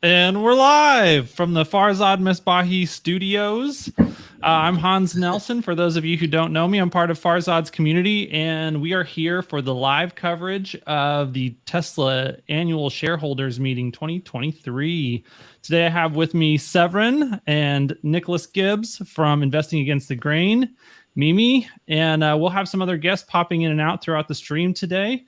And we're live from the Farzad Misbahi studios. I'm Hans Nelson. For those of you who don't know me, I'm part of Farzad's community, and we are here for the live coverage of the Tesla Annual Shareholders Meeting 2023. Today I have with me Severin and Nicholas Gibbs from Investing Against the Grain, Mimi, and we'll have some other guests popping in and out throughout the stream today.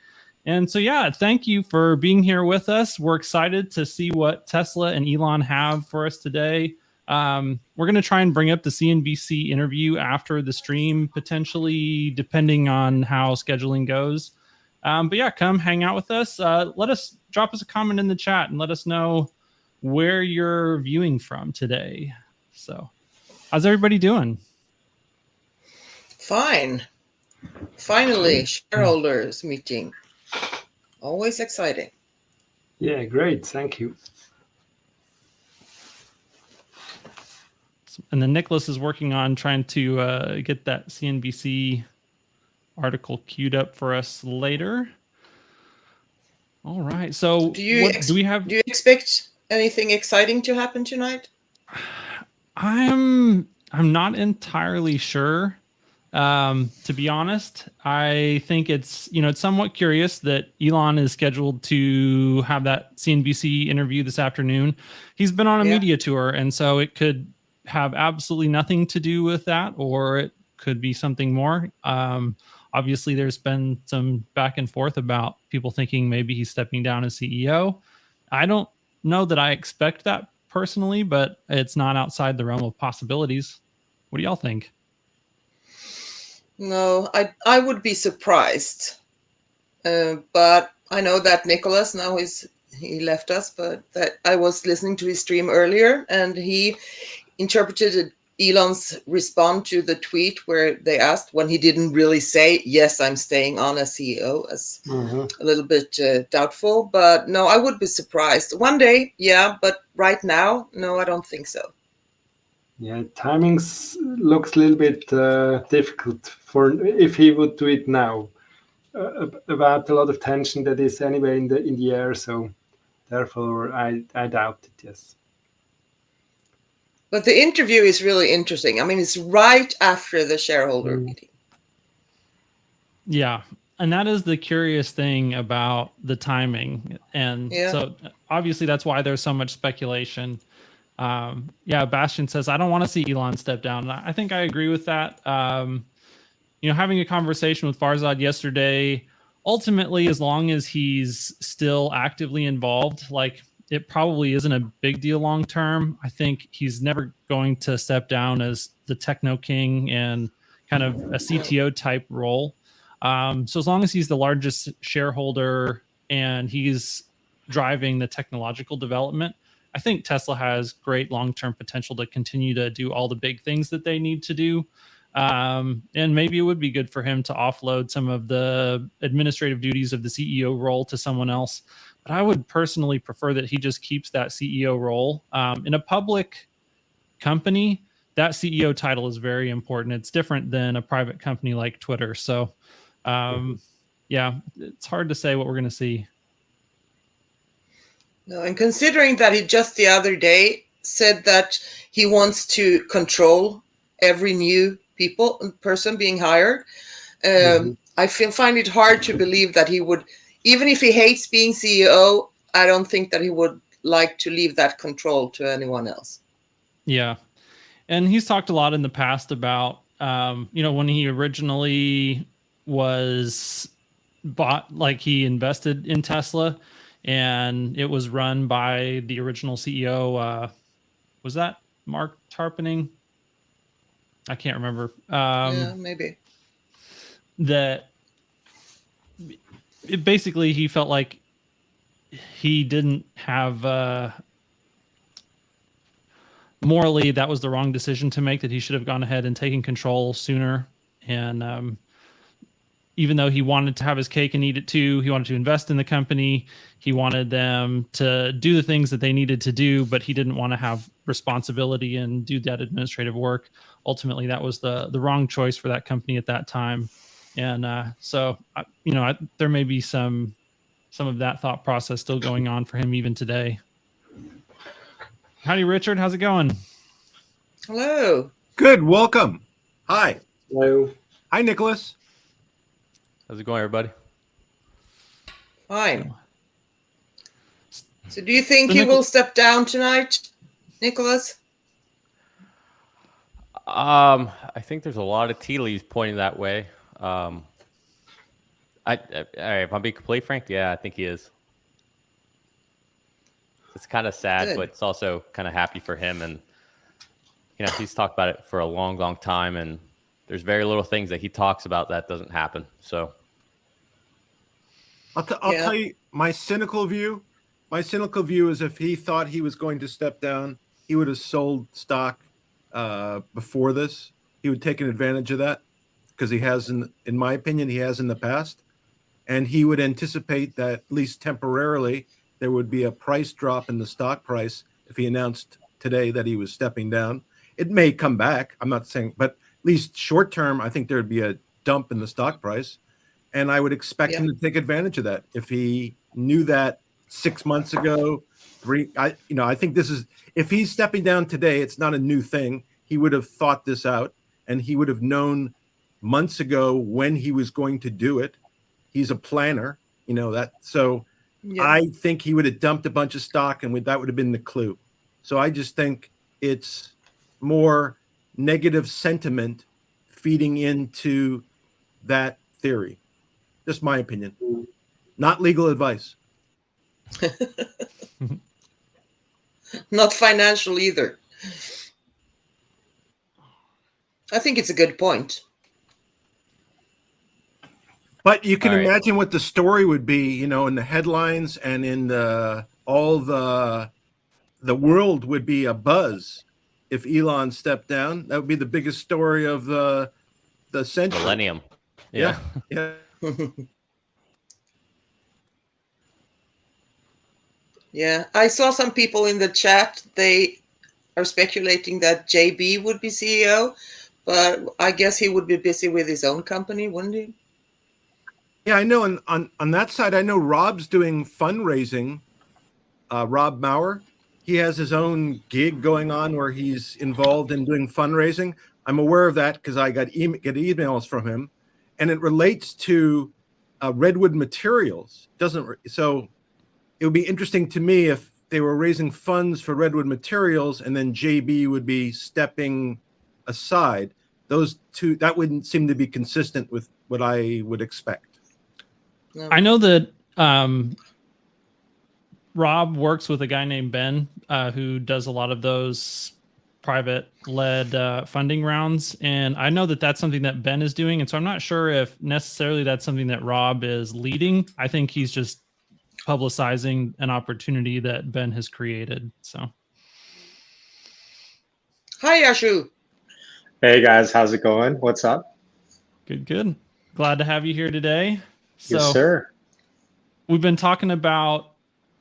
And so, yeah, thank you for being here with us. We're excited to see what Tesla and Elon have for us today. We're going to try and bring up the CNBC interview after the stream, potentially, depending on how scheduling goes. But yeah, come hang out with us. Drop us a comment in the chat and let us know where you're viewing from today. So, how's everybody doing? Fine. Finally, shareholders meeting. Always exciting. Yeah, great. Thank you. And then Nicholas is working on trying to get that CNBC article queued up for us later. All right. So do you expect anything exciting to happen tonight? I'm not entirely sure. To be honest, I think it's somewhat curious that Elon is scheduled to have that CNBC interview this afternoon. He's been on a media tour, and so it could have absolutely nothing to do with that, or it could be something more. Obviously, there's been some back and forth about people thinking maybe he's stepping down as CEO. I don't know that I expect that personally, but it's not outside the realm of possibilities. What do y'all think? No, I would be surprised. But I know that Nicholas, now he left us, but that I was listening to his stream earlier, and he interpreted Elon's response to the tweet where they asked, when he didn't really say, yes, I'm staying on as CEO, as a little bit doubtful. But no, I would be surprised. One day, yeah, but right now, no, I don't think so. Yeah, timings looks a little bit difficult for if he would do it now. About a lot of tension that is anyway in the air, so therefore I doubt it. Yes. But the interview is really interesting. I mean, it's right after the shareholder meeting. Yeah. And that is the curious thing about the timing. And so obviously that's why there's so much speculation. Bastian says, I don't want to see Elon step down. And I think I agree with that. Having a conversation with Farzad yesterday, ultimately, as long as he's still actively involved, like, it probably isn't a big deal long term. I think he's never going to step down as the techno king and kind of a CTO type role. So as long as he's the largest shareholder and he's driving the technological development, I think Tesla has great long-term potential to continue to do all the big things that they need to do. And maybe it would be good for him to offload some of the administrative duties of the CEO role to someone else. But I would personally prefer that he just keeps that CEO role. In a public company, that CEO title is very important. It's different than a private company like Twitter. So, it's hard to say what we're going to see. No, and considering that he just the other day said that he wants to control every new person being hired, I find it hard to believe that he would, even if he hates being CEO, I don't think that he would like to leave that control to anyone else. Yeah. And he's talked a lot in the past about, when he originally was bought, like he invested in Tesla and it was run by the original CEO. Was that Mark Tarpenning? I can't remember. Maybe. That basically he felt like he didn't have morally that was the wrong decision to make, that he should have gone ahead and taken control sooner. And even though he wanted to have his cake and eat it too, he wanted to invest in the company. He wanted them to do the things that they needed to do, but he didn't want to have responsibility and do that administrative work. Ultimately, that was the wrong choice for that company at that time. And there may be some of that thought process still going on for him even today. Howdy, Richard. How's it going? Hello. Good. Welcome. Hi. Hello. Hi, Nicholas. How's it going, everybody? Fine. So do you think he will step down tonight, Nicholas? I think there's a lot of tea leaves pointing that way. If I'm being completely frank, yeah, I think he is. It's kind of sad, Good. but it's also kind of happy for him. And, he's talked about it for a long, long time. And there's very little things that he talks about that doesn't happen. So I'll tell you my cynical view. My cynical view is if he thought he was going to step down, he would have sold stock before this. He would take an advantage of that because he has, in my opinion, he has in the past. And he would anticipate that, at least temporarily, there would be a price drop in the stock price if he announced today that he was stepping down. It may come back. I'm not saying, but at least short term, I think there would be a dump in the stock price. And I would expect him to take advantage of that. If he knew that 6 months ago, I think this is, if he's stepping down today, it's not a new thing. He would have thought this out and he would have known months ago when he was going to do it. He's a planner, so I think he would have dumped a bunch of stock and that would have been the clue. So I just think it's more negative sentiment feeding into that theory. Just my opinion, not legal advice. Not financial either. I think it's a good point. But you can imagine what the story would be, in the headlines and in all the world would be a buzz if Elon stepped down. That would be the biggest story of the century. millennium. Yeah. Yeah, I saw some people in the chat. They are speculating that JB would be CEO, but I guess he would be busy with his own company, wouldn't he? Yeah, I know. And on that side, I know Rob's doing fundraising. Rob Maurer, he has his own gig going on where he's involved in doing fundraising. I'm aware of that because I get emails from him, and it relates to Redwood Materials. So it would be interesting to me if they were raising funds for Redwood Materials and then JB would be stepping aside. Those two, that wouldn't seem to be consistent with what I would expect. No. I know that Rob works with a guy named Ben who does a lot of those private-led funding rounds, and I know that that's something that Ben is doing, and so I'm not sure if necessarily that's something that Rob is leading. I think he's just publicizing an opportunity that Ben has created. So, hi, Yashu. Hey guys, how's it going? What's up? Good. Glad to have you here today. Yes, sir. We've been talking about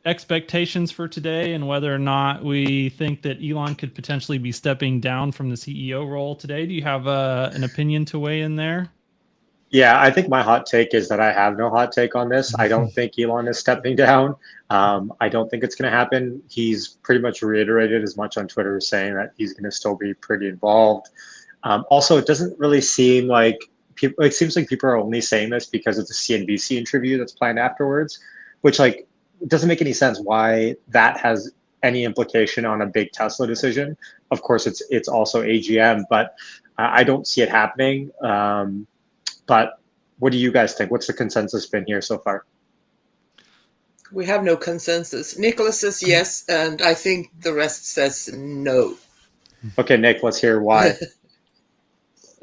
expectations for today and whether or not we think that Elon could potentially be stepping down from the CEO role today. Do you have an opinion to weigh in there? Yeah, I think my hot take is that I have no hot take on this. I don't think Elon is stepping down. I don't think it's going to happen. He's pretty much reiterated as much on Twitter saying that he's going to still be pretty involved. Also, it doesn't really seem like people, it seems like people are only saying this because of the CNBC interview that's planned afterwards, which doesn't make any sense why that has any implication on a big Tesla decision. Of course, it's also AGM, but I don't see it happening. But what do you guys think? What's the consensus been here so far? We have no consensus. Nicholas says yes, and I think the rest says no. Okay, Nick, let's hear why.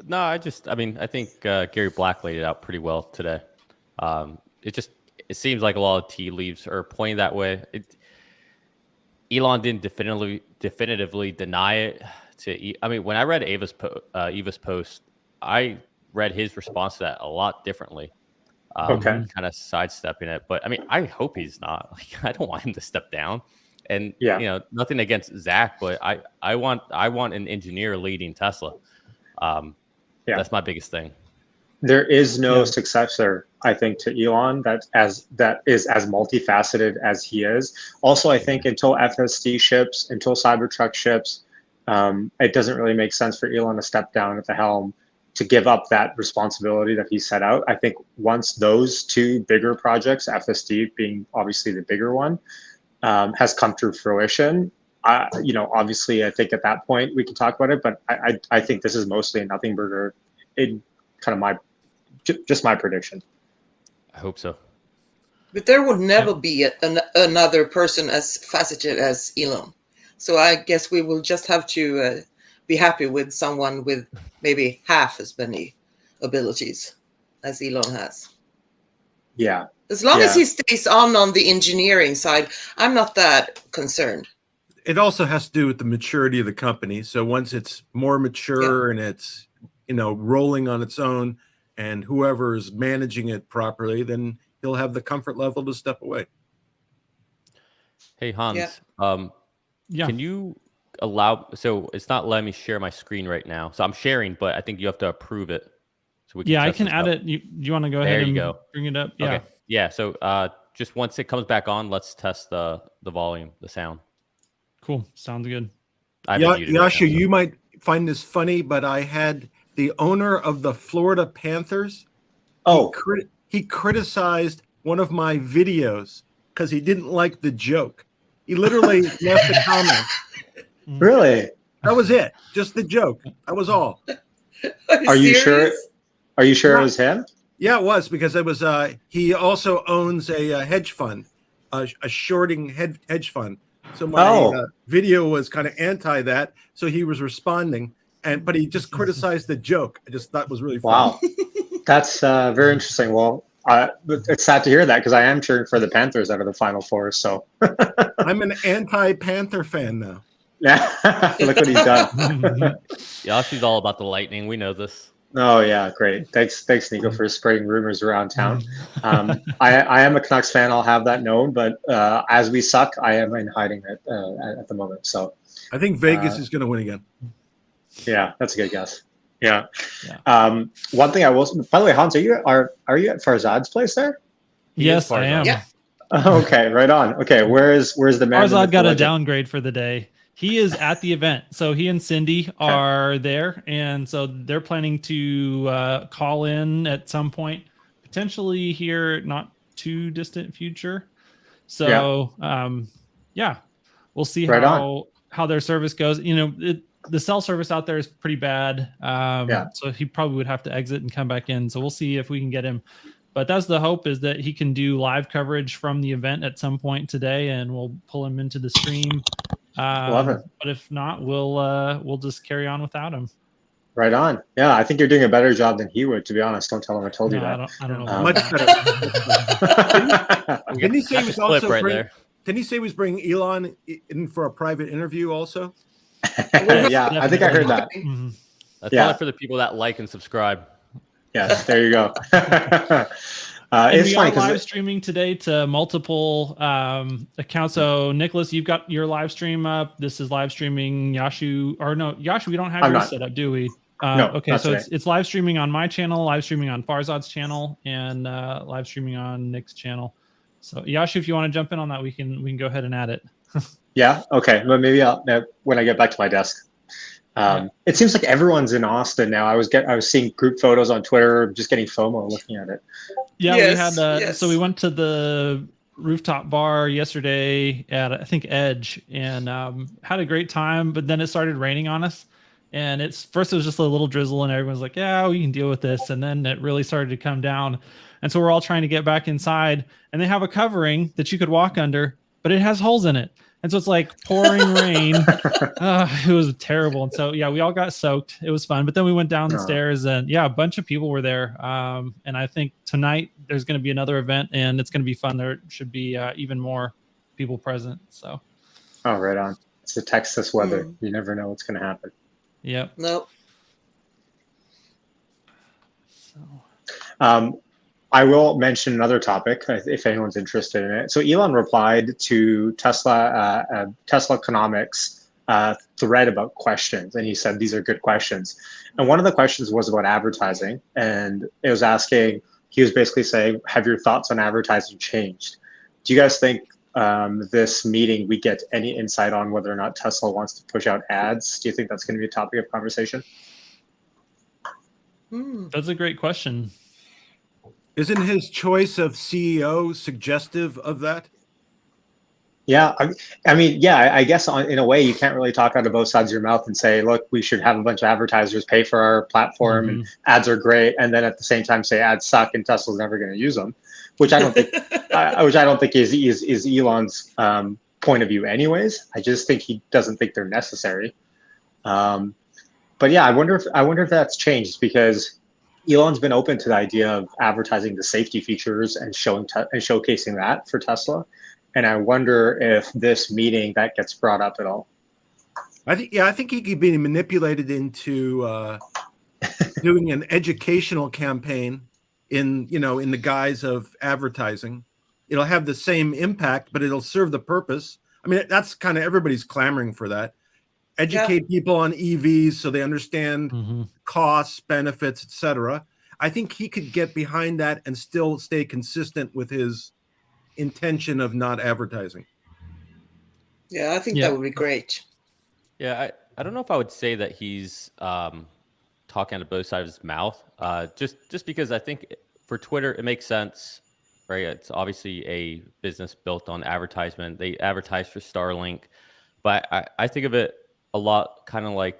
No, I think Gary Black laid it out pretty well today. It seems like a lot of tea leaves are pointing that way. Elon didn't definitively deny it. When I read Eva's post, I read his response to that a lot differently. Kind of sidestepping it, but I hope he's not. I don't want him to step down. And nothing against Zach, but I want an engineer leading Tesla. That's my biggest thing. There is no successor, I think, to Elon that is as multifaceted as he is. Also, I think until FSD ships, until Cybertruck ships, it doesn't really make sense for Elon to step down at the helm to give up that responsibility that he set out. I think once those two bigger projects, FSD being obviously the bigger one, has come to fruition, obviously, I think at that point we can talk about it. But I think this is mostly a nothing burger. In kind of just my prediction. I hope so. But there would never be another person as faceted as Elon. So I guess we will just have to be happy with someone with maybe half as many abilities as Elon has. Yeah. As long as he stays on the engineering side, I'm not that concerned. It also has to do with the maturity of the company. So once it's more mature and it's, rolling on its own, and whoever is managing it properly, then he'll have the comfort level to step away. Hey, Hans, can you allow, so it's not letting me share my screen right now. So I'm sharing, but I think you have to approve it. So we can I can add it. You want to go ahead and bring it up? Yeah. Okay. Yeah. So just once it comes back on, let's test the volume, the sound. Cool. Sounds good. Yasha, you might find this funny, but I had the owner of the Florida Panthers. He criticized one of my videos because he didn't like the joke. He literally left a comment. Really? That was it. Just the joke. That was all. Are you sure? Are you sure it was him? Yeah, it was, because it was. He also owns a hedge fund, a shorting hedge fund. So my video was kind of anti that. So he was responding. But he just criticized the joke. I just thought it was really funny. Wow. That's very interesting. Well, it's sad to hear that, because I am cheering for the Panthers out of the Final Four. So I'm an anti-Panther fan now. Yeah, look what he's done. Yoshi's all about the Lightning. We know this. Oh yeah, great. Thanks, Nico, for spreading rumors around town. I am a Canucks fan. I'll have that known. But as we suck, I am in hiding at the moment. So I think Vegas is going to win again. Yeah, that's a good guess. Yeah. One thing I will. By the way, Hans, are you at Farzad's place there? Yes, I am. Yeah. Okay, right on. Okay, where's the man? Farzad got a downgrade for the day. He is at the event, so he and Cindy are there, and so they're planning to call in at some point, potentially here, not too distant future. So, we'll see how their service goes. The cell service out there is pretty bad. So he probably would have to exit and come back in. So we'll see if we can get him. But that's the hope, is that he can do live coverage from the event at some point today, and we'll pull him into the stream. Love it. But if not, we'll just carry on without him. Right on. Yeah, I think you're doing a better job than he would, to be honest. Don't tell him I told you that. I don't know. Much better. Didn't he say he was also didn't he say he was bringing Elon in for a private interview also? Yeah, I think I heard that. Mm-hmm. That's only for the people that like and subscribe. Yeah, there you go. It's funny because live streaming today to multiple accounts. So Nicholas, you've got your live stream up. This is live streaming Yashu, we don't have yours set up, do we? No. Okay, so it's live streaming on my channel, live streaming on Farzad's channel, and live streaming on Nick's channel. So Yashu, if you want to jump in on that, we can go ahead and add it. Yeah. Okay. Well, maybe when I get back to my desk. It seems like everyone's in Austin now. I was seeing group photos on Twitter, just getting FOMO looking at it. Yeah, we had so we went to the rooftop bar yesterday at I think Edge, and had a great time. But then it started raining on us, and first it was just a little drizzle, and everyone's like, "Yeah, we can deal with this." And then it really started to come down, and so we're all trying to get back inside. And they have a covering that you could walk under, but it has holes in it. And so it's like pouring rain. It was terrible. And so, we all got soaked. It was fun. But then we went down the stairs, and a bunch of people were there. And I think tonight there's going to be another event, and it's going to be fun. There should be even more people present. So. Oh, right on. It's the Texas weather. You never know what's going to happen. Yep. Nope. So. I will mention another topic if anyone's interested in it. So Elon replied to Tesla Economics thread about questions, and he said these are good questions. And one of the questions was about advertising, and it was asking. He was basically saying, "Have your thoughts on advertising changed? Do you guys think this meeting we get any insight on whether or not Tesla wants to push out ads? Do you think that's going to be a topic of conversation?" That's a great question. Isn't his choice of CEO suggestive of that? Yeah, I mean, yeah, I guess in a way you can't really talk out of both sides of your mouth and say, look, we should have a bunch of advertisers pay for our platform and ads are great, and then at the same time say ads suck and Tesla's never going to use them, which I don't think, is Elon's point of view, anyways. I just think he doesn't think they're necessary. But yeah, I wonder if that's changed, because Elon's been open to the idea of advertising the safety features and showcasing that for Tesla. And I wonder if this meeting that gets brought up at all. I think he could be manipulated into doing an educational campaign in the guise of advertising. It'll have the same impact, but it'll serve the purpose. I mean, that's kind of everybody's clamoring for that. Educate people on EVs so they understand costs, benefits, etc. I think he could get behind that and still stay consistent with his intention of not advertising. Yeah, I think that would be great. Yeah, I don't know if I would say that he's talking out of both sides of his mouth. Just because I think for Twitter it makes sense, right? It's obviously a business built on advertisement. They advertise for Starlink, but I think of it a lot kind of like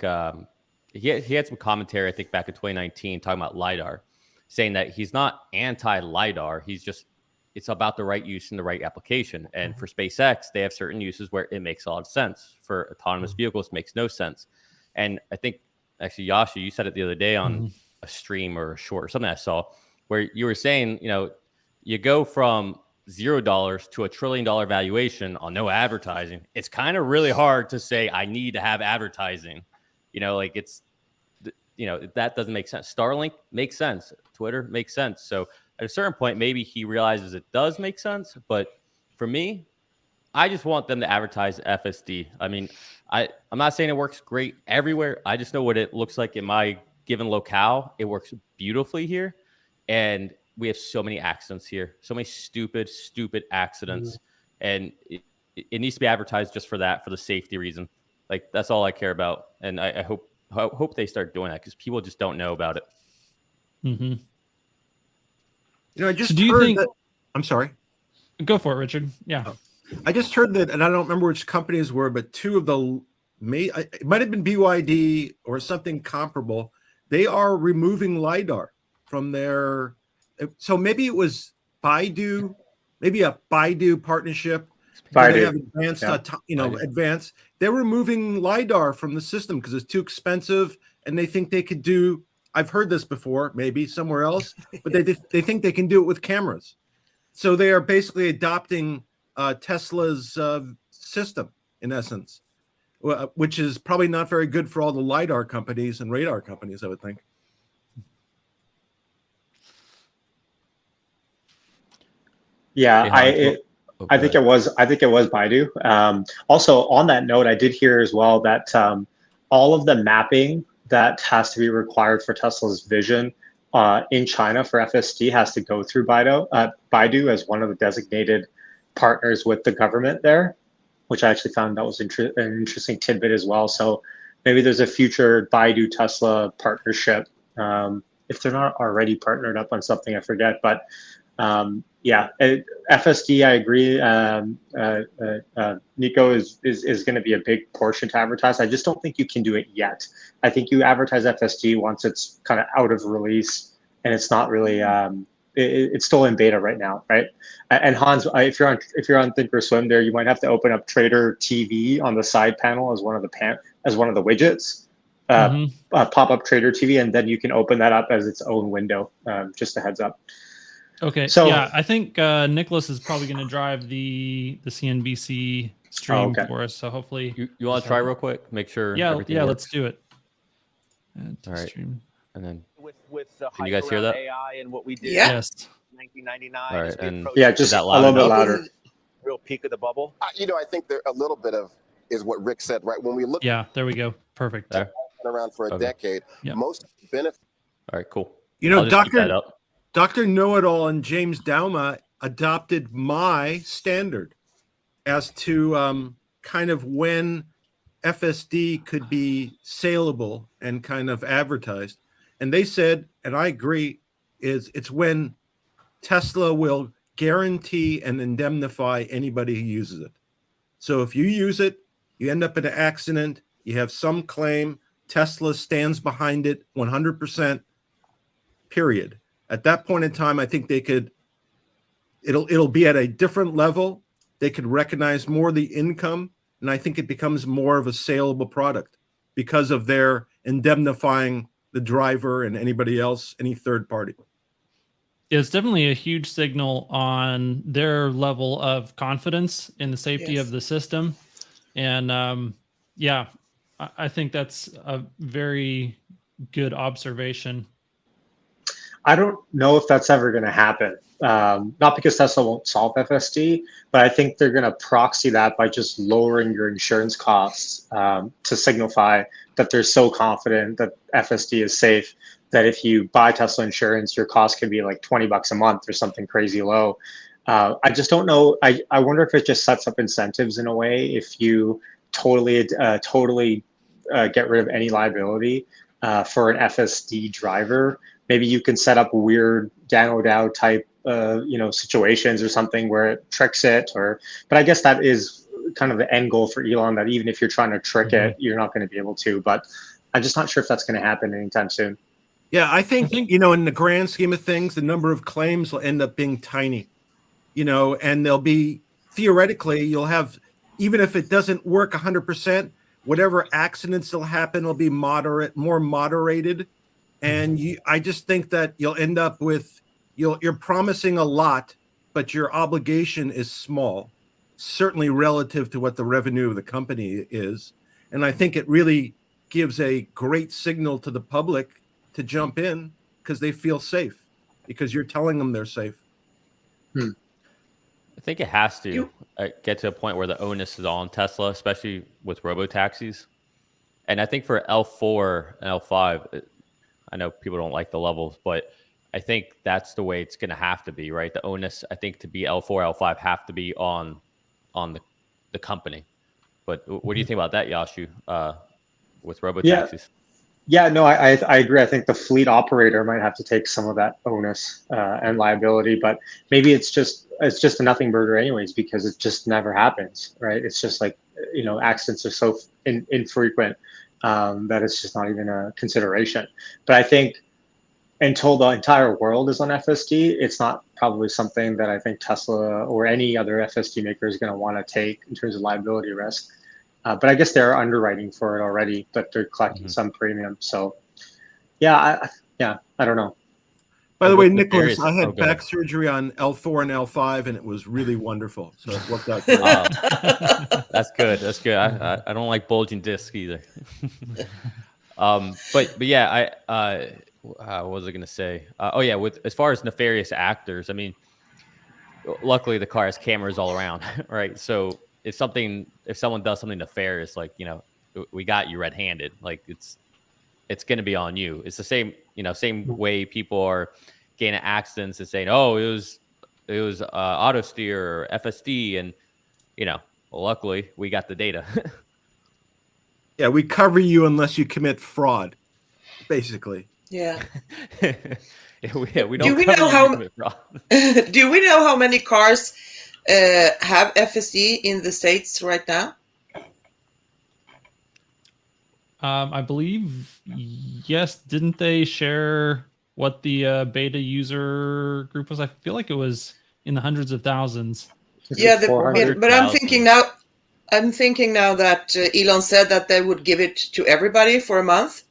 he had some commentary, I think, back in 2019 talking about LiDAR, saying that he's not anti-LiDAR. It's about the right use and the right application. And for SpaceX, they have certain uses where it makes a lot of sense. For autonomous vehicles, it makes no sense. And I think, actually, Yasha, you said it the other day on a stream or a short or something I saw, where you were saying, you go from $0 to $1 trillion valuation on no advertising. It's kind of really hard to say, I need to have advertising. That doesn't make sense. Starlink makes sense. Twitter makes sense. So at a certain point, maybe he realizes it does make sense. But for me, I just want them to advertise FSD. I mean, I'm not saying it works great everywhere. I just know what it looks like in my given locale. It works beautifully here. And we have so many accidents here, so many stupid accidents. And it needs to be advertised just for that, for the safety reason. Like, that's all I care about. And I hope they start doing that, because people just don't know about it. I just heard that. I'm sorry. Go for it, Richard. Yeah. I just heard that, and I don't remember which companies were, but two of the it might have been BYD or something comparable. They are removing LiDAR from their. So maybe it was Baidu, maybe a Baidu partnership. Baidu. They have advanced, advanced. They're removing LiDAR from the system because it's too expensive, and they think they could do. I've heard this before, maybe somewhere else, but they think they can do it with cameras. So they are basically adopting Tesla's system, in essence, which is probably not very good for all the LiDAR companies and radar companies, I would think. Yeah, I think it was Baidu. Also, on that note, I did hear as well that all of the mapping that has to be required for Tesla's vision in China for FSD has to go through Baidu as one of the designated partners with the government there, which I actually found that was an interesting tidbit as well. So maybe there's a future Baidu Tesla partnership, if they're not already partnered up on something, I forget. But yeah, FSD, I agree. Nico is going to be a big portion to advertise. I just don't think you can do it yet. I think you advertise FSD once it's kind of out of release, and it's not really. It's still in beta right now, right? And Hans, if you're on Thinkorswim, there you might have to open up Trader TV on the side panel as one of the widgets. Pop up Trader TV, and then you can open that up as its own window. Just a heads up. Okay. So yeah, I think Nicholas is probably going to drive the CNBC stream for us. So hopefully you want to try real quick, make sure. Yeah, everything works. Let's do it. All right. Stream. And then with the can you guys hear that? AI and what we did. Yeah. Yes. 1999. All right, and yeah, just that a little bit louder. Real peak of the bubble. I think there a little bit of is what Rick said, right? When we look, Yeah, there we go. Perfect. There. around for a decade, Yep. most benefit. All right, cool. You know, I'll just keep that up. Dr. Know-It-All and James Dauma adopted my standard as to kind of when FSD could be saleable and kind of advertised. And they said, and I agree, it's when Tesla will guarantee and indemnify anybody who uses it. So if you use it, you end up in an accident, you have some claim, Tesla stands behind it 100%, period. At that point in time, I think they could, it'll be at a different level. They could recognize more of the income, and I think it becomes more of a saleable product because of their indemnifying the driver and anybody else, any third party. It's definitely a huge signal on their level of confidence in the safety of the system. And yeah, I think that's a very good observation. I don't know if that's ever going to happen. Not because Tesla won't solve FSD, but I think they're going to proxy that by just lowering your insurance costs to signify that they're so confident that FSD is safe that if you buy Tesla insurance, your cost could be like $20 a month or something crazy low. I just don't know. I wonder if it just sets up incentives in a way if you totally get rid of any liability for an FSD driver. Maybe you can set up weird Dan O'Dow type situations or something where it tricks it, but I guess that is kind of the end goal for Elon, that even if you're trying to trick it, you're not going to be able to. But I'm just not sure if that's going to happen anytime soon. Yeah, I think in the grand scheme of things, the number of claims will end up being tiny, and they'll be, theoretically, you'll have, even if it doesn't work 100%, whatever accidents will happen will be more moderated. And I just think that you'll end up with, you're promising a lot, but your obligation is small, certainly relative to what the revenue of the company is. And I think it really gives a great signal to the public to jump in because they feel safe, because you're telling them they're safe. I think it has to get to a point where the onus is on Tesla, especially with robo-taxis. And I think for L4 and L5, I know people don't like the levels, but I think that's the way it's going to have to be, right? The onus, I think, to be L4, L5 have to be on the company. But what do you think about that, Yashu, with robo-taxis? Yeah, no, I agree. I think the fleet operator might have to take some of that onus and liability, but maybe it's just a nothing burger anyways, because it just never happens, right? It's just like, accidents are so infrequent that it's just not even a consideration. But I think until the entire world is on FSD, it's not probably something that I think Tesla or any other FSD maker is going to want to take in terms of liability risk. But I guess they're underwriting for it already, but they're collecting some premium. So, I don't know. By the way, Nicholas, I had back surgery on L4 and L5, and it was really wonderful. So it worked out great. That's good. That's good. I don't like bulging discs either. But yeah, what was I going to say? As far as nefarious actors, I mean, luckily the car has cameras all around, right? So if someone does something nefarious, like, we got you red-handed, like it's going to be on you. It's the same way people are getting accidents and saying, oh, it was auto steer or FSD, and luckily we got the data. Yeah, we cover you unless you commit fraud, basically. Yeah. We don't cover fraud. Do we know how many cars have FSD in the States right now? I believe, yes. Didn't they share what the beta user group was? I feel like it was in the hundreds of thousands. But I'm thinking now that Elon said that they would give it to everybody for a month.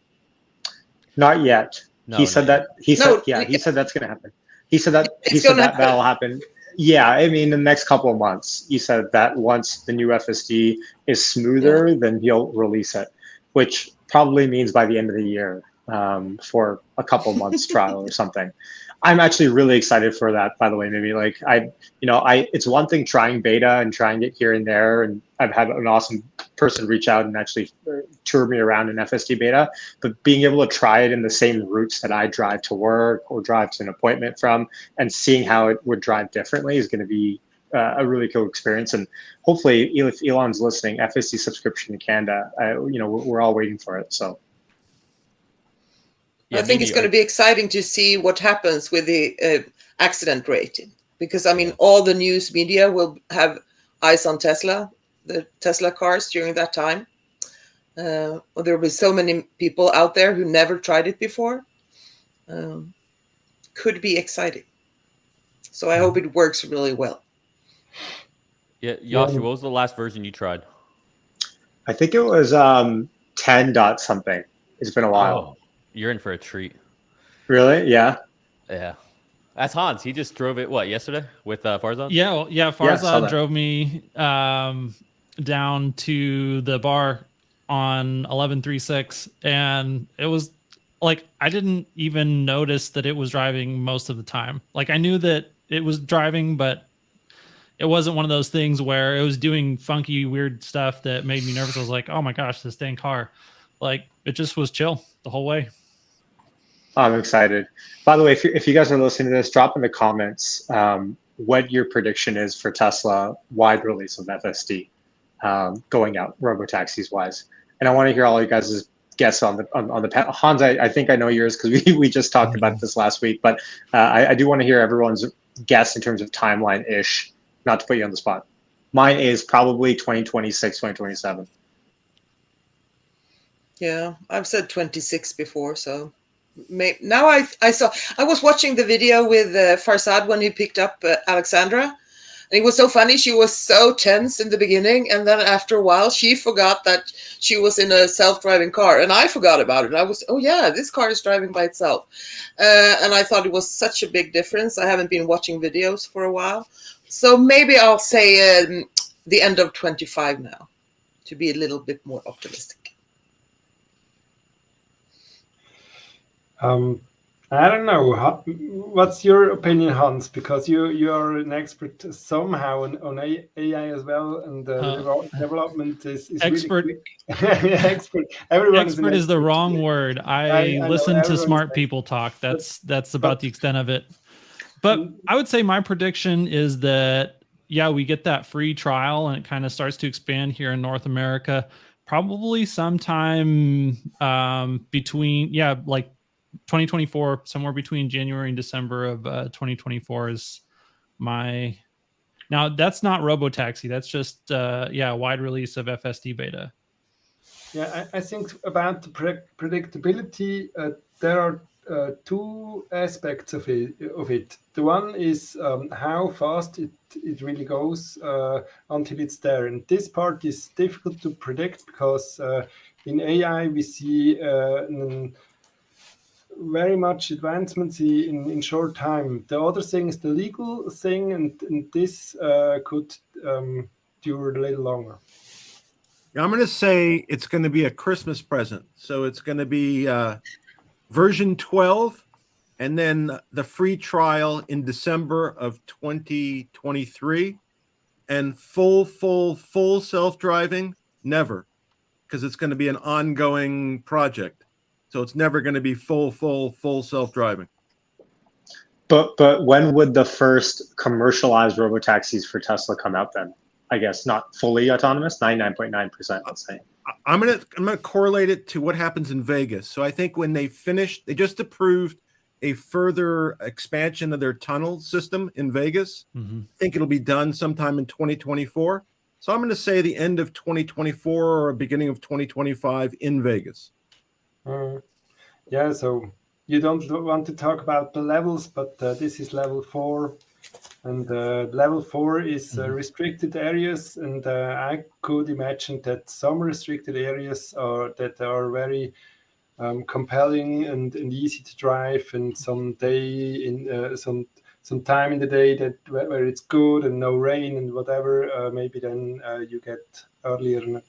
Not yet. He said that's going to happen. He said that'll happen. Yeah, I mean, in the next couple of months. He said that once the new FSD is smoother, then he'll release it, which probably means by the end of the year for a couple months trial or something. I'm actually really excited for that, by the way. Maybe it's one thing trying beta and trying it here and there, and I've had an awesome person reach out and actually tour me around in FSD beta, but being able to try it in the same routes that I drive to work or drive to an appointment from, and seeing how it would drive differently is going to be a really cool experience. And hopefully, if Elon's listening, FSD subscription in Canada, we're all waiting for it. So. I think it's going to be exciting to see what happens with the accident rate, because I mean, all the news media will have eyes on Tesla, the Tesla cars during that time. There will be so many people out there who never tried it before. Could be exciting. So I hope it works really well. Yeah, Yoshi, what was the last version you tried? I think it was 10 dot something. It's been a while. Oh, you're in for a treat. Really? Yeah. Yeah. That's Hans. He just drove it, yesterday with Farzad? Yeah, Farzad drove me down to the bar on 1136, and it was like I didn't even notice that it was driving most of the time. Like I knew that it was driving, but it wasn't one of those things where it was doing funky, weird stuff that made me nervous. I was like, oh my gosh, this dang car. Like it just was chill the whole way. I'm excited. By the way, if you guys are listening to this, drop in the comments what your prediction is for Tesla wide release of FSD going out, robo-taxis wise. And I want to hear all you guys' guess on the Hans. I think I know yours because we just talked about this last week, but I do want to hear everyone's guess in terms of timeline-ish, not to put you on the spot. Mine is probably 2026, 2027. Yeah, I've said 26 before, so now I was watching the video with Farzad when he picked up Alexandra, and it was so funny. She was so tense in the beginning, and then after a while she forgot that she was in a self-driving car, and I forgot about it. I was, oh yeah, this car is driving by itself, and I thought it was such a big difference. I haven't been watching videos for a while, so maybe I'll say the end of 25 now, to be a little bit more optimistic. I don't know. What's your opinion, Hans? Because you are an expert somehow on AI as well, and development is expert. Really quick. Expert. Everyone expert is the wrong word. I listen to smart people talk. That's about the extent of it. But I would say my prediction is that we get that free trial and it kind of starts to expand here in North America, probably sometime between like 2024, somewhere between January and December of 2024 is my. Now that's not robo-taxi. That's just wide release of FSD beta. Yeah, I think about the predictability. There are two aspects of it. The one is how fast it really goes until it's there, and this part is difficult to predict because in AI we see very much advancements in short time. The other thing is the legal thing, and this could dure a little longer. I'm going to say it's going to be a Christmas present. So it's going to be version 12, and then the free trial in December of 2023, and full self-driving, never, because it's going to be an ongoing project. So it's never going to be full self-driving. But when would the first commercialized robo-taxis for Tesla come out then? I guess not fully autonomous, 99.9%, let's say. I'm gonna correlate it to what happens in Vegas. So I think when they just approved a further expansion of their tunnel system in Vegas. Mm-hmm. I think it'll be done sometime in 2024. So I'm going to say the end of 2024 or beginning of 2025 in Vegas. Yeah, so you don't want to talk about the levels, but this is level 4. And level 4 is restricted areas. And I could imagine that some restricted areas are very compelling and easy to drive, and some day in some time in the day that where it's good and no rain and whatever, maybe then you get earlier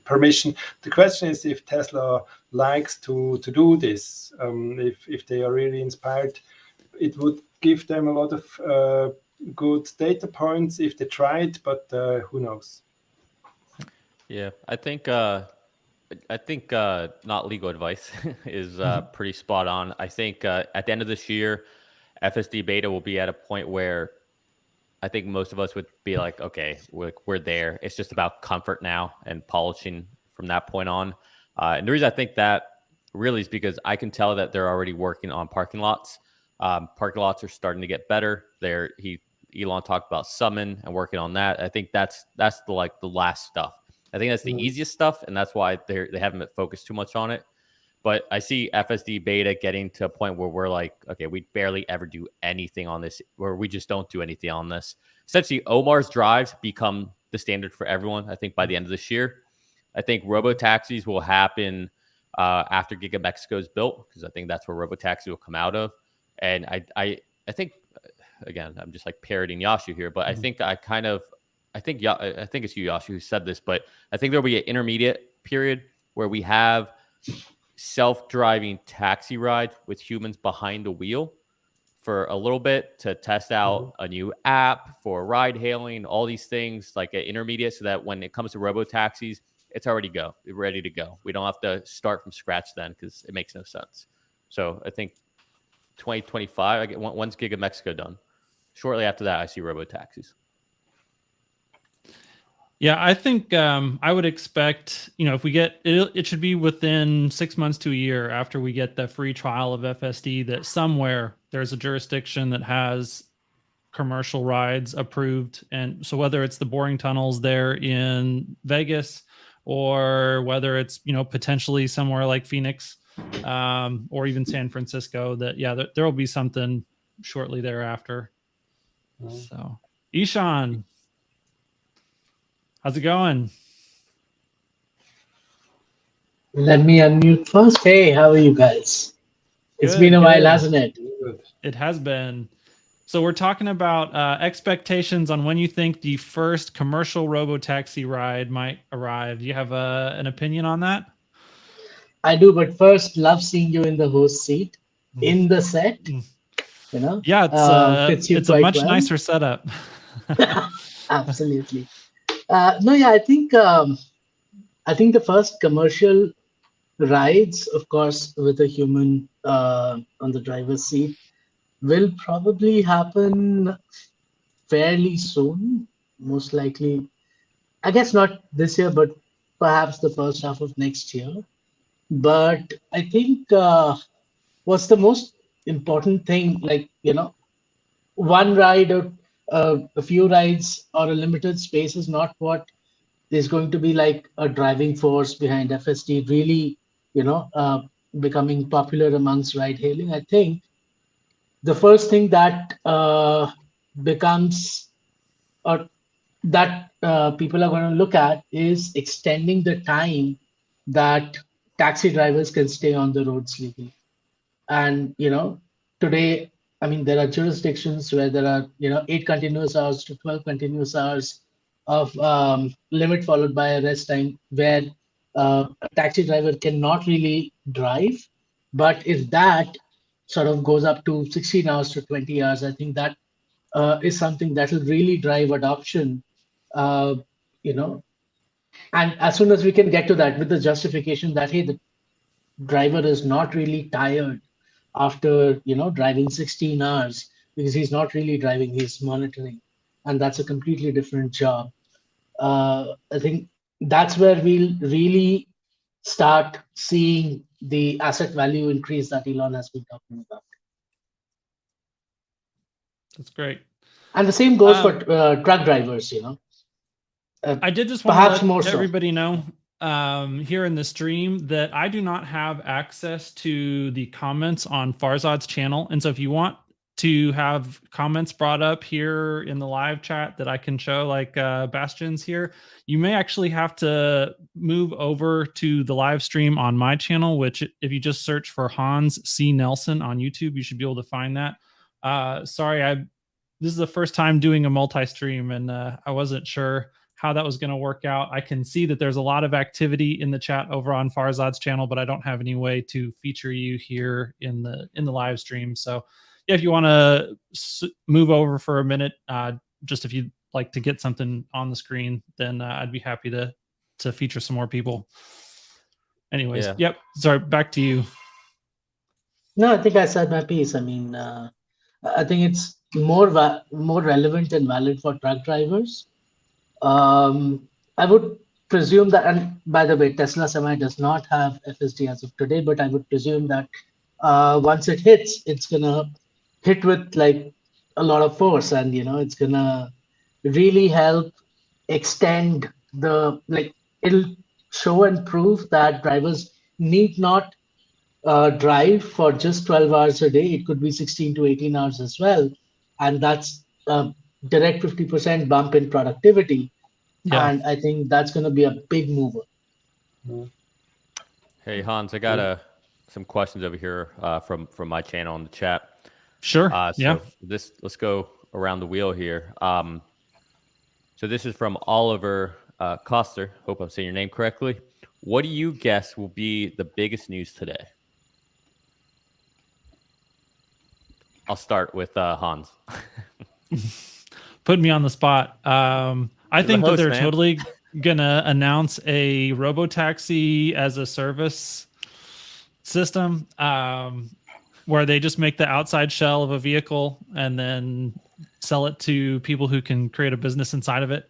permission. The question is if Tesla likes to do this, if they are really inspired, it would give them a lot of good data points if they try it, but who knows? Yeah, I think not legal advice is pretty spot on. I think at the end of this year, FSD beta will be at a point where I think most of us would be like, okay, we're there. It's just about comfort now and polishing from that point on. And the reason I think that really is because I can tell that they're already working on parking lots. Parking lots are starting to get better. Elon talked about Summon and working on that. I think that's the last stuff. I think that's the easiest stuff, and that's why they haven't focused too much on it. But I see FSD beta getting to a point where we're like, okay, we barely ever do anything on this, where we just don't do anything on this. Essentially, Omar's drives become the standard for everyone, I think, by the end of this year. I think robo-taxis will happen after Giga Mexico is built, because I think that's where robo-taxi will come out of. And I think, again, I'm just like parroting Yashu here, but I think it's you, Yashu, who said this, but I think there'll be an intermediate period where we have self-driving taxi rides with humans behind the wheel for a little bit to test out a new app for ride hailing, all these things, like an intermediate, so that when it comes to robo-taxis, it's already ready to go. We don't have to start from scratch then, because it makes no sense. So I think 2025, once Giga Mexico done, shortly after that, I see robo-taxis. Yeah, I think I would expect, if we get it should be within 6 months to a year after we get the free trial of FSD, that somewhere there's a jurisdiction that has commercial rides approved. And so whether it's the boring tunnels there in Vegas, or whether it's, potentially somewhere like Phoenix, or even San Francisco, that there will be something shortly thereafter. So, Ishan, how's it going? Let me unmute first. Hey, how are you guys? It's been a while, hasn't it? It has been. So we're talking about expectations on when you think the first commercial robo-taxi ride might arrive. Do you have an opinion on that? I do, but first, love seeing you in the host seat, in the set. Yeah, it's a much well. nicer setup. Absolutely. I think the first commercial rides, of course, with a human on the driver's seat, will probably happen fairly soon, most likely. I guess not this year, but perhaps the first half of next year. But I think what's the most important thing, one ride or a few rides or a limited space is not what is going to be like a driving force behind FSD really, becoming popular amongst ride hailing. I think the first thing that becomes, or that people are going to look at, is extending the time that taxi drivers can stay on the roads legally. And today, I mean, there are jurisdictions where there are 8 continuous hours to 12 continuous hours of limit, followed by a rest time, where a taxi driver cannot really drive. But if that sort of goes up to 16 hours to 20 hours, I think that is something that will really drive adoption. And as soon as we can get to that with the justification that, hey, the driver is not really tired after driving 16 hours, because he's not really driving, he's monitoring, and that's a completely different job. I think that's where we'll really start seeing the asset value increase that Elon has been talking about. That's great. And the same goes for truck drivers. I did just want to let everybody know here in the stream that I do not have access to the comments on Farzad's channel. And so if you want to have comments brought up here in the live chat that I can show, like Bastion's here, you may actually have to move over to the live stream on my channel, which if you just search for Hans C. Nelson on YouTube, you should be able to find that. Sorry, this is the first time doing a multi-stream, and I wasn't sure how that was going to work out. I can see that there's a lot of activity in the chat over on Farzad's channel, but I don't have any way to feature you here in the live stream. So yeah, if you want to move over for a minute, just if you'd like to get something on the screen, then I'd be happy to to feature some more people. Anyways, Yeah. yep. Sorry, back to you. No, I think I said my piece. I mean, I think it's more relevant and valid for truck drivers. I would presume that, and by the way, Tesla Semi does not have FSD as of today, but I would presume that once it hits, it's gonna hit with like a lot of force, and it's gonna really help extend the it'll show and prove that drivers need not drive for just 12 hours a day. It could be 16 to 18 hours as well, and that's a direct 50% bump in productivity. Yeah. And I think that's going to be a big mover. Hey Hans, I got some questions over here from my channel in the chat. Sure. So let's go around the wheel here. So this is from Oliver Koster. Hope I'm saying your name correctly. What do you guess will be the biggest news today? I'll start with Hans. Put me on the spot. I think that they're man. totally gonna announce a robo-taxi as a service system, where they just make the outside shell of a vehicle and then sell it to people who can create a business inside of it.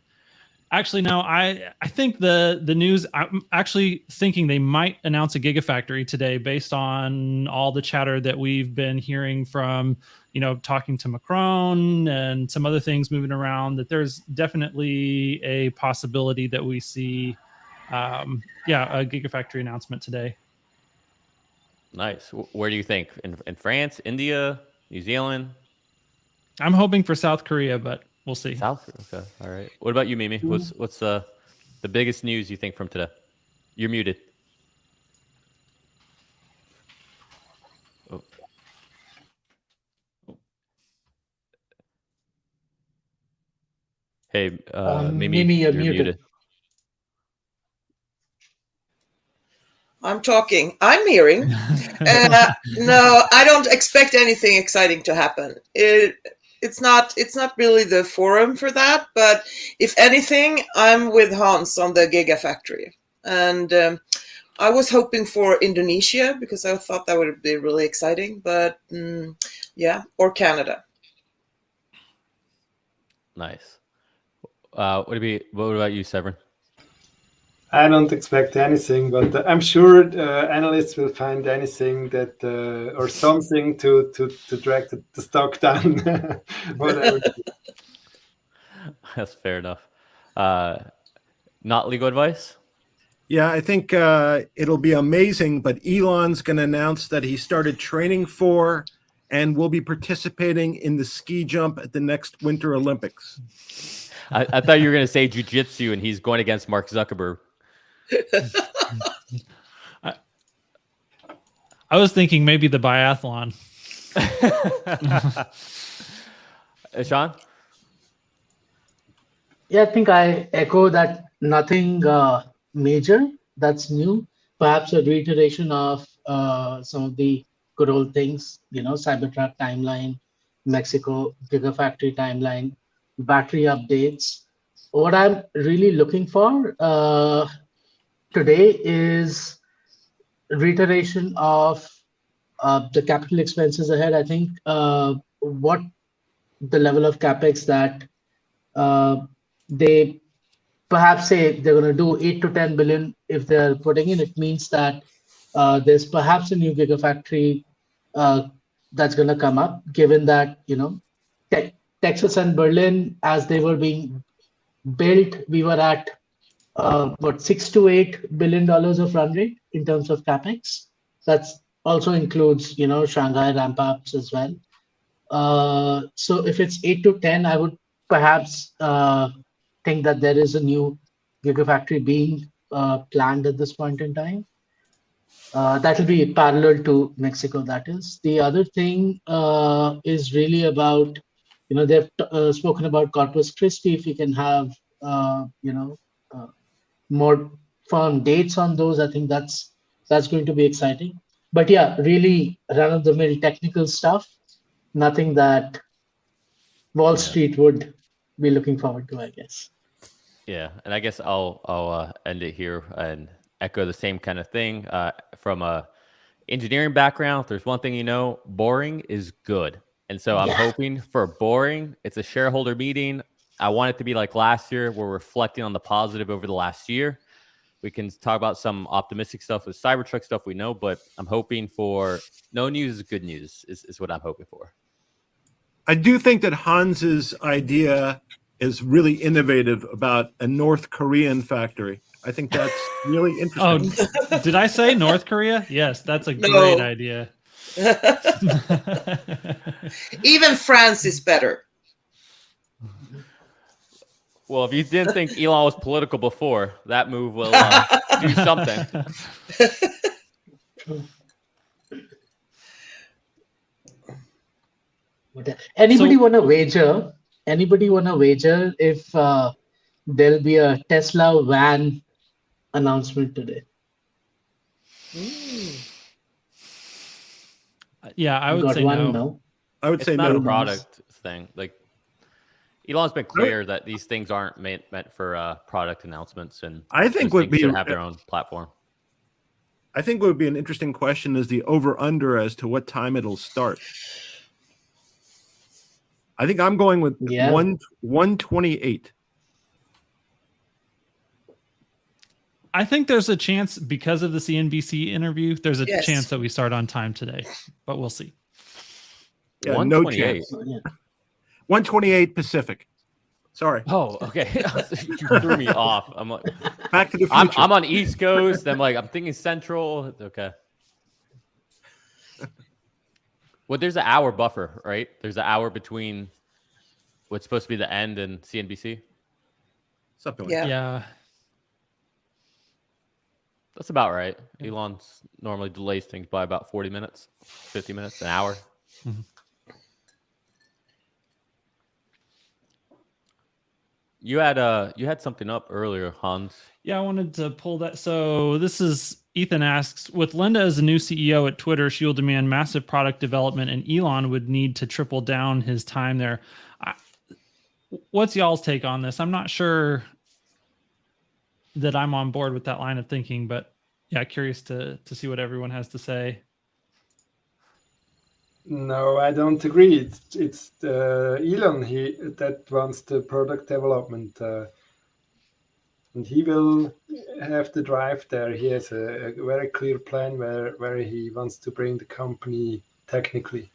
Actually, no, I think the news, I'm actually thinking they might announce a gigafactory today based on all the chatter that we've been hearing from, talking to Macron and some other things moving around, that there's definitely a possibility that we see, a gigafactory announcement today. Nice. Where do you think? In France, India, New Zealand? I'm hoping for South Korea, but we'll see. South Korea. Okay. All right. What about you, Mimi? What's the biggest news you think from today? You're muted. Oh. Hey, Mimi, you're muted. I'm talking. I'm hearing. No, I don't expect anything exciting to happen. It's not really the forum for that. But if anything, I'm with Hans on the gigafactory, and I was hoping for Indonesia because I thought that would be really exciting. But or Canada. Nice. What about you, Severin? I don't expect anything, but I'm sure analysts will find anything that or something to drag the stock down. Whatever. That's fair enough. Not legal advice? Yeah, I think it'll be amazing, but Elon's going to announce that he started training for and will be participating in the ski jump at the next Winter Olympics. I thought you were going to say jiu-jitsu and he's going against Mark Zuckerberg. I was thinking maybe the biathlon. Sean? Yeah, I think I echo that. Nothing major that's new. Perhaps a reiteration of some of the good old things, Cybertruck timeline, Mexico Gigafactory timeline, battery updates. What I'm really looking for today is reiteration of the capital expenses ahead. I think what the level of capex that they perhaps say they're going to do 8 to 10 billion if they're putting in, it means that there's perhaps a new gigafactory that's going to come up, given that, Texas and Berlin, as they were being built, we were at what, $6 to $8 billion of run rate in terms of capex. That also includes, Shanghai ramp ups as well. So if it's 8 to 10, I would perhaps think that there is a new gigafactory being planned at this point in time. That will be parallel to Mexico, that is. The other thing is really about, they've spoken about Corpus Christi. If we can have, more firm dates on those, I think that's going to be exciting. But yeah, really run-of-the-mill technical stuff, nothing that Wall Street would be looking forward to, I guess. Yeah, and I guess I'll end it here and echo the same kind of thing. From a engineering background, if there's one thing boring is good. And so I'm hoping for boring. It's a shareholder meeting. I want it to be like last year. We're reflecting on the positive over the last year. We can talk about some optimistic stuff with Cybertruck stuff we know, but I'm hoping for no news is good news is what I'm hoping for. I do think that Hans's idea is really innovative about a North Korean factory. I think that's really interesting. Oh, did I say North Korea? Yes, that's a great idea. Even France is better. Well, if you didn't think Elon was political before, that move will do something. Anybody want to wager? Anybody want to wager if there'll be a Tesla van announcement today? Yeah, I would say no. I would say not no. A product thing. Like Elon's been clear that these things aren't meant for product announcements, and I think would be should have their own platform. I think what would be an interesting question is the over/under as to what time it'll start. I think I'm going with 1:28. I think there's a chance because of the CNBC interview. There's a chance that we start on time today, but we'll see. Yeah, no chance. 1:28 Pacific. Sorry. Oh, okay. You threw me off. I'm like, Back to the future. I'm on East Coast. I'm thinking Central. Okay. Well, there's an hour buffer, right? There's an hour between what's supposed to be the end and CNBC. Something like that. Yeah. That's about right. Elon's normally delays things by about 40 minutes, 50 minutes, an hour. Mm-hmm. You had something up earlier, Hans. Yeah, I wanted to pull that. So this is Ethan asks, with Linda as the new CEO at Twitter, she will demand massive product development, and Elon would need to triple down his time there. What's y'all's take on this? I'm not sure that I'm on board with that line of thinking, but yeah, curious to see what everyone has to say. No, I don't agree. It's Elon that wants the product development, and he will have the drive there. He has a very clear plan where he wants to bring the company technically.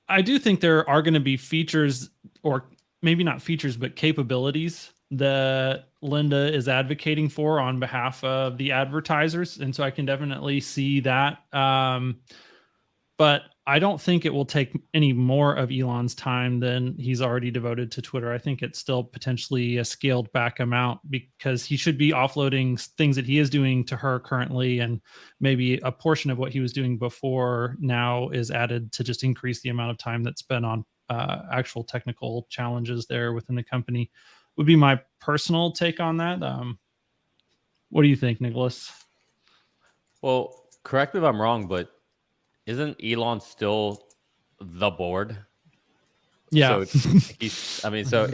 I do think there are going to be features, or maybe not features, but capabilities that Linda is advocating for on behalf of the advertisers. And so I can definitely see that. But I don't think it will take any more of Elon's time than he's already devoted to Twitter. I think it's still potentially a scaled back amount because he should be offloading things that he is doing to her currently. And maybe a portion of what he was doing before now is added to just increase the amount of time that's spent on actual technical challenges there within the company. Would be my personal take on that. What do you think, Nicholas? Well, correct me if I'm wrong, but isn't Elon still the board? Yeah. So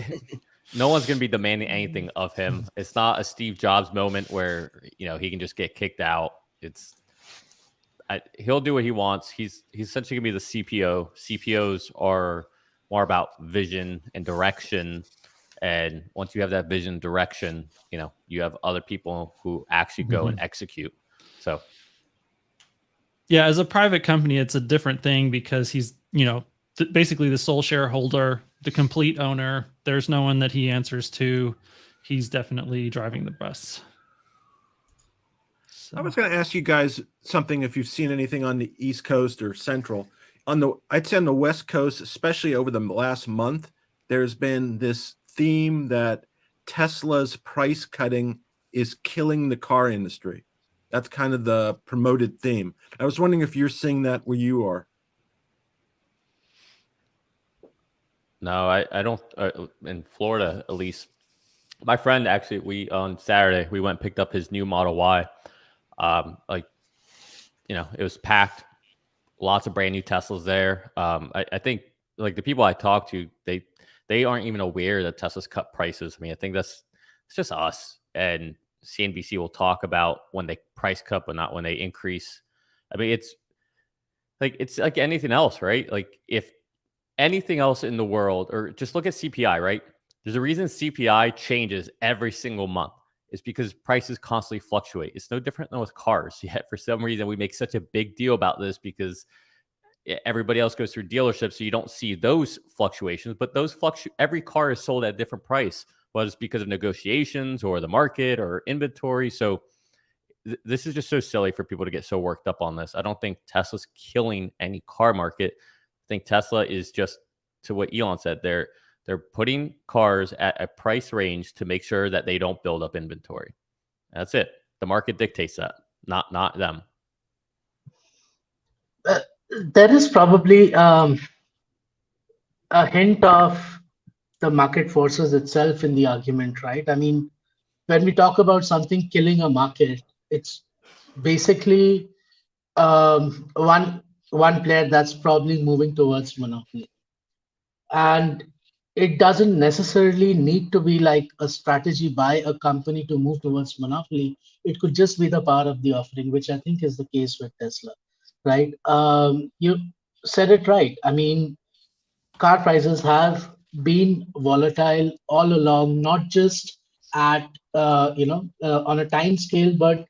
no one's going to be demanding anything of him. It's not a Steve Jobs moment where, he can just get kicked out. He'll do what he wants. He's essentially going to be the CPO. CPOs are more about vision and direction. And once you have that vision direction, you have other people who actually go and execute. So, yeah, as a private company, it's a different thing because he's, basically the sole shareholder, the complete owner. There's no one that he answers to. He's definitely driving the bus. So. I was going to ask you guys something if you've seen anything on the East Coast or Central. I'd say on the West Coast, especially over the last month, there's been this theme that Tesla's price cutting is killing the car industry. That's kind of the promoted theme. I was wondering if you're seeing that where you are. No, I don't. In Florida, at least, my friend actually, on Saturday we went and picked up his new Model Y. It was packed. Lots of brand new Teslas there. I think like the people I talked to, they they aren't even aware that Tesla's cut prices. I mean, I think it's just us, and CNBC will talk about when they price cut, but not when they increase. I mean, it's like anything else, right? Like if anything else in the world, or just look at CPI, right? There's a reason CPI changes every single month. It's because prices constantly fluctuate. It's no different than with cars. Yet for some reason we make such a big deal about this because everybody else goes through dealerships, so you don't see those fluctuations. But those every car is sold at a different price, whether it's because of negotiations or the market or inventory. So this is just so silly for people to get so worked up on this. I don't think Tesla's killing any car market. I think Tesla is just, to what Elon said, they're putting cars at a price range to make sure that they don't build up inventory. That's it. The market dictates that, not them. There is probably a hint of the market forces itself in the argument, right? I mean, when we talk about something killing a market, it's basically one player that's probably moving towards monopoly. And it doesn't necessarily need to be like a strategy by a company to move towards monopoly. It could just be the power of the offering, which I think is the case with Tesla, right? You said it right. I mean, car prices have been volatile all along, not just at on a time scale, but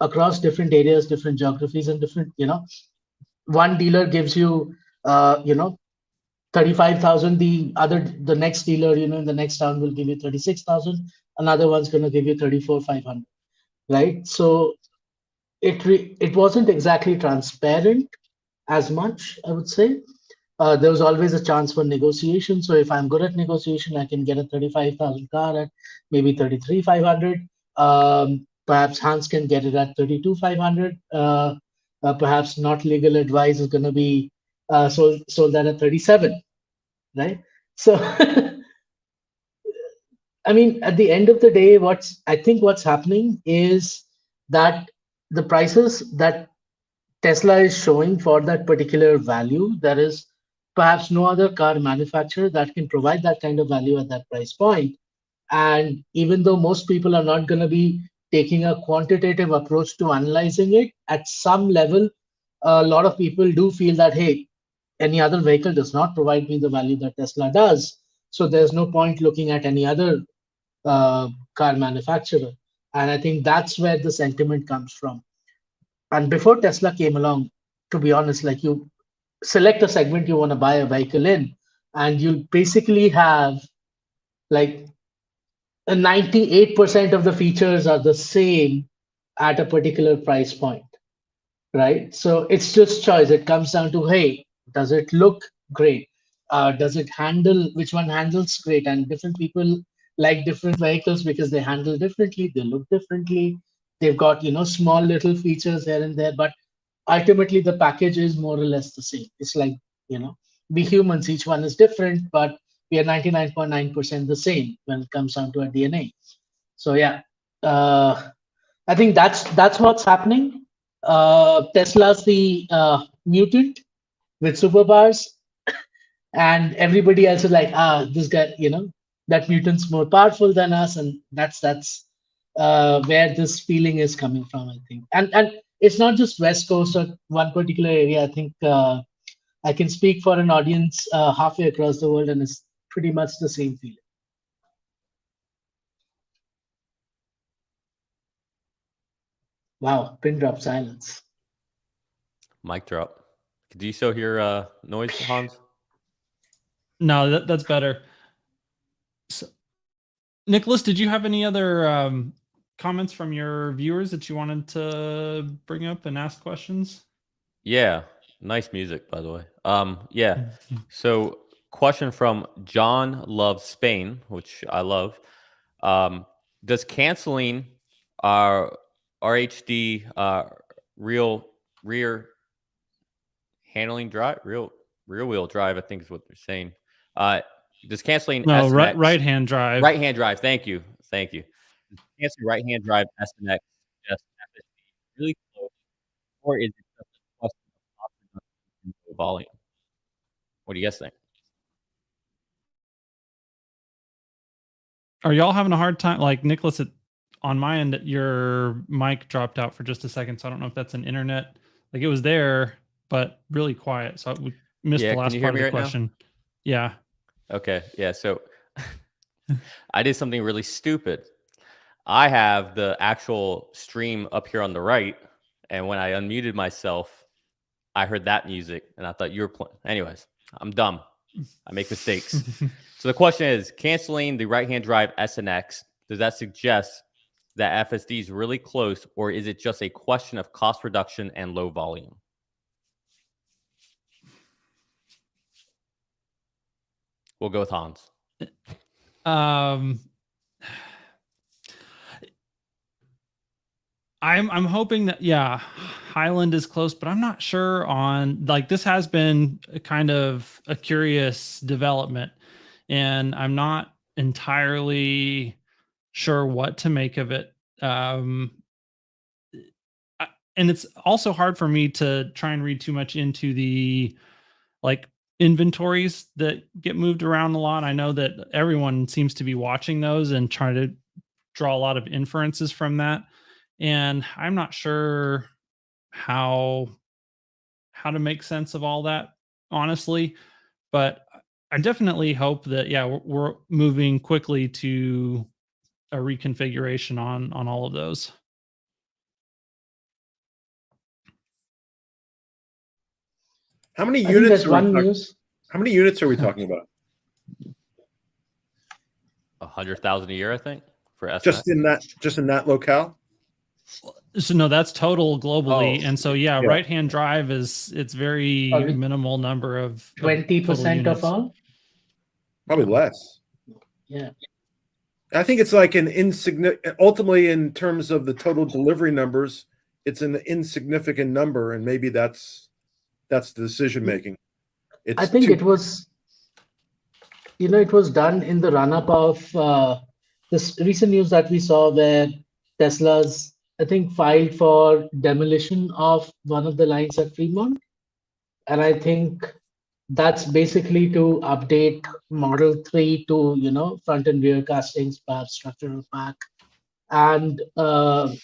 across different areas, different geographies, and different, one dealer gives you 35,000, the next dealer, in the next town will give you 36,000, another one's going to give you 34,500, right? So it wasn't exactly transparent as much, I would say. There was always a chance for negotiation. So if I'm good at negotiation, I can get a 35,000 car at maybe 33,500. Perhaps Hans can get it at 32,500. Perhaps not legal advice is going to be sold that at 37, right? So, I mean, at the end of the day, I think what's happening is that the prices that Tesla is showing for that particular value, there is perhaps no other car manufacturer that can provide that kind of value at that price point. And even though most people are not going to be taking a quantitative approach to analyzing it, at some level, a lot of people do feel that, hey, any other vehicle does not provide me the value that Tesla does. So there's no point looking at any other car manufacturer. And I think that's where the sentiment comes from. And before Tesla came along, to be honest, like, you select a segment you want to buy a vehicle in, and you basically have like 98% of the features are the same at a particular price point, right? So it's just choice. It comes down to, hey, does it look great? Does it handle, which one handles great? And different people like different vehicles because they handle differently, they look differently, they've got, small little features here and there, but ultimately the package is more or less the same. It's like, we humans, each one is different, but we are 99.9% the same when it comes down to our DNA. So yeah, I think that's what's happening. Tesla's the mutant with superpowers, and everybody else is like, this guy, that mutant's more powerful than us, and that's where this feeling is coming from, I think. And it's not just West Coast or one particular area. I think I can speak for an audience halfway across the world, and it's pretty much the same feeling. Wow, pin drop silence. Mic drop. Do you still hear noise, Hans? No, that's better. So, Nicholas, did you have any other comments from your viewers that you wanted to bring up and ask questions? Yeah, nice music, by the way. Yeah. So, question from John Loves Spain, which I love. Does canceling RHD rear handling drive, rear wheel drive, I think is what they're saying. Does canceling right hand drive. Right hand drive. Thank you. Canceling right hand drive SNX just really close, or is it just a question of volume? What do you guys think? Are y'all having a hard time? Like Nicholas, on my end, your mic dropped out for just a second, so I don't know if that's an internet. Like it was there, but really quiet. So we missed the last part of the question. Now? Yeah. Okay. Yeah. So I did something really stupid. I have the actual stream up here on the right, and when I unmuted myself, I heard that music, and I thought you were playing. Anyways, I'm dumb. I make mistakes. So the question is, canceling the right-hand drive SNX, does that suggest that FSD is really close, or is it just a question of cost reduction and low volume? We'll go with Hans. I'm hoping that Highland is close, but I'm not sure on like this has been kind of a curious development, and I'm not entirely sure what to make of it. And it's also hard for me to try and read too much into the like inventories that get moved around a lot. I know that everyone seems to be watching those and trying to draw a lot of inferences from that. And I'm not sure how to make sense of all that, honestly. But I definitely hope that we're moving quickly to a reconfiguration on all of those. How many units? How many units are we talking about? 100,000 a year, I think, for SNX. Just in that locale. So no, that's total globally, and so right-hand drive it's very minimal number of 20% of all. Probably less. Yeah, I think it's like an insignificant. Ultimately, in terms of the total delivery numbers, it's an insignificant number, and maybe that's the decision making. I think it was. It was done in the run-up of this recent news that we saw where Tesla's, I think, filed for demolition of one of the lines at Fremont. And I think that's basically to update Model 3 to, front and rear castings, perhaps structural pack. And the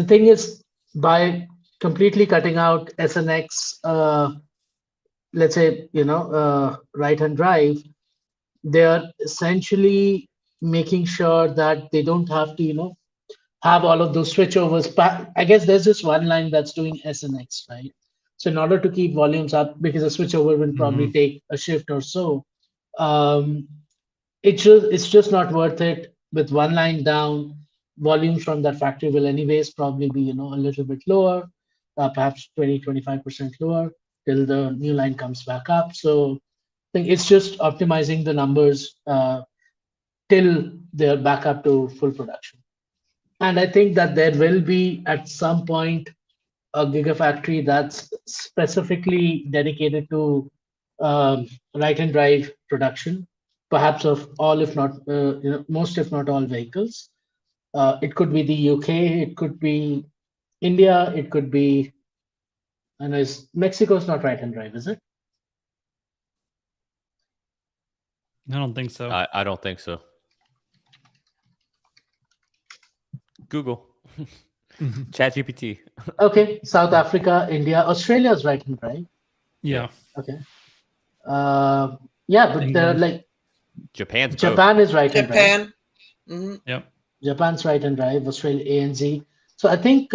thing is, by completely cutting out SNX, let's say, right-hand drive, they're essentially making sure that they don't have to, have all of those switchovers. I guess there's just one line that's doing SNX, right? So in order to keep volumes up, because a switchover will probably take a shift or so, it's just not worth it. With one line down, volumes from that factory will anyways probably be, a little bit lower, perhaps 20-25% lower till the new line comes back up. So I think it's just optimizing the numbers till they're back up to full production. And I think that there will be at some point a gigafactory that's specifically dedicated to right-hand drive production, perhaps of all, if not most, if not all vehicles. It could be the UK, it could be India, it could be, and Mexico's not right-hand drive, is it? I don't think so. I don't think so. Google. ChatGPT. Okay, South Africa, India, Australia's right-hand drive. Yeah. Okay. But they're like Japan is right-hand drive. Japan. Mm-hmm. Yep. Japan's right-hand drive. Australia, ANZ. So I think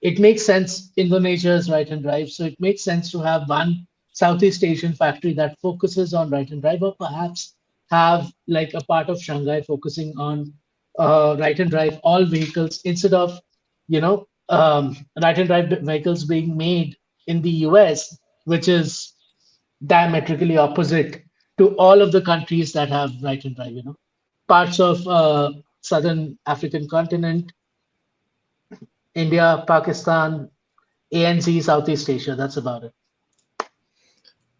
it makes sense. Indonesia's right-hand drive. So it makes sense to have one Southeast Asian factory that focuses on right-hand drive, or perhaps have like a part of Shanghai focusing on right-hand drive all vehicles, instead of right-hand drive vehicles being made in the US, which is diametrically opposite to all of the countries that have right-hand drive. Parts of southern African continent, India, Pakistan, ANZ, Southeast Asia. That's about it.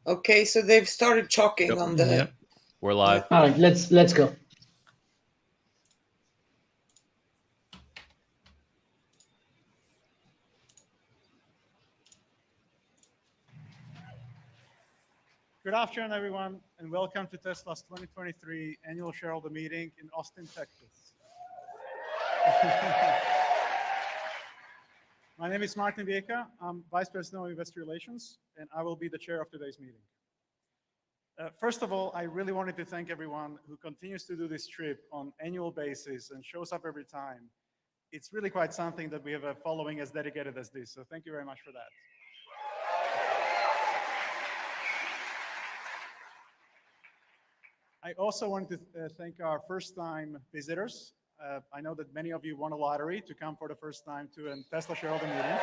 Okay, so they've started chalking on the. Yep. We're live. All right, let's go. Good afternoon, everyone, and welcome to Tesla's 2023 annual shareholder meeting in Austin, Texas. My name is Martin Vieca. I'm Vice President of Investor Relations, and I will be the chair of today's meeting. First of all, I really wanted to thank everyone who continues to do this trip on annual basis and shows up every time. It's really quite something that we have a following as dedicated as this, so thank you very much for that. I also wanted to thank our first-time visitors. I know that many of you won a lottery to come for the first time to a Tesla shareholder meeting.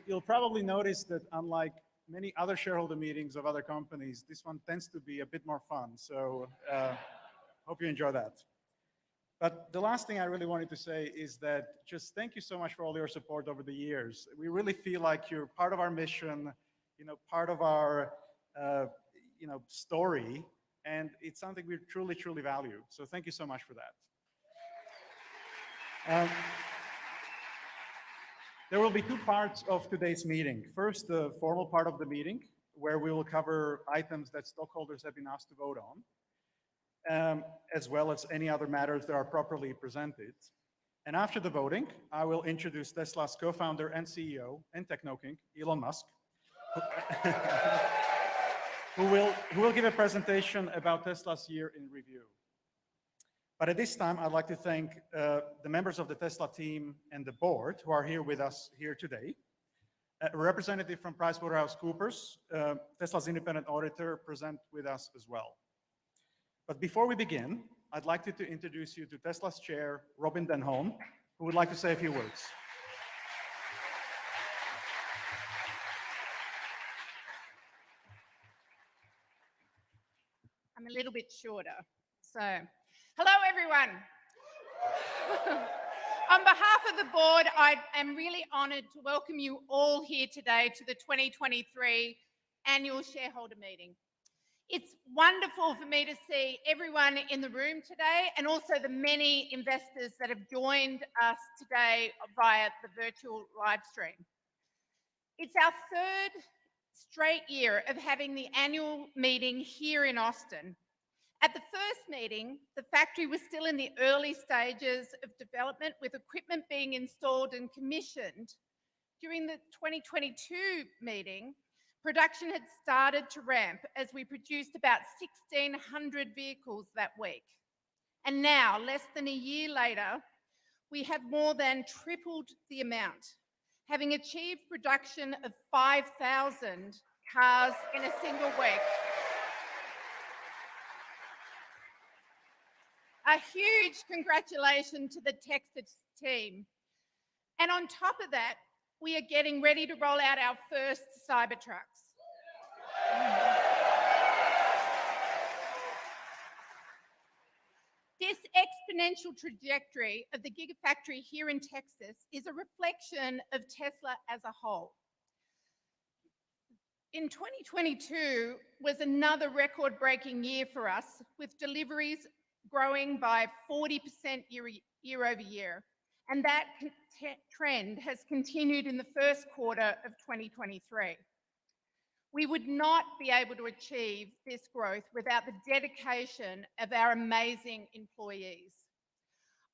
You'll probably notice that unlike many other shareholder meetings of other companies, this one tends to be a bit more fun. So hope you enjoy that. But the last thing I really wanted to say is that just thank you so much for all your support over the years. We really feel like you're part of our mission, part of our story, and it's something we truly, truly value. So thank you so much for that. There will be two parts of today's meeting. First, the formal part of the meeting, where we will cover items that stockholders have been asked to vote on, as well as any other matters that are properly presented. And after the voting, I will introduce Tesla's co-founder and CEO and Techno-King, Elon Musk, who will give a presentation about Tesla's year in review. But at this time, I'd like to thank the members of the Tesla team and the board who are here with us here today. A representative from PricewaterhouseCoopers, Tesla's independent auditor, present with us as well. But before we begin, I'd like to introduce you to Tesla's chair, Robin Denholm, who would like to say a few words. I'm a little bit shorter. So, hello, everyone. On behalf of the board, I am really honored to welcome you all here today to the 2023 annual shareholder meeting. It's wonderful for me to see everyone in the room today and also the many investors that have joined us today via the virtual live stream. It's our third straight year of having the annual meeting here in Austin. At the first meeting, the factory was still in the early stages of development, with equipment being installed and commissioned. During the 2022 meeting, production had started to ramp as we produced about 1,600 vehicles that week. And now, less than a year later, we have more than tripled the amount, having achieved production of 5,000 cars in a single week. A huge congratulations to the Texas team. And on top of that, we are getting ready to roll out our first Cybertrucks. This exponential trajectory of the Gigafactory here in Texas is a reflection of Tesla as a whole. In 2022 was another record-breaking year for us, with deliveries growing by 40% year over year. And that trend has continued in the first quarter of 2023. We would not be able to achieve this growth without the dedication of our amazing employees.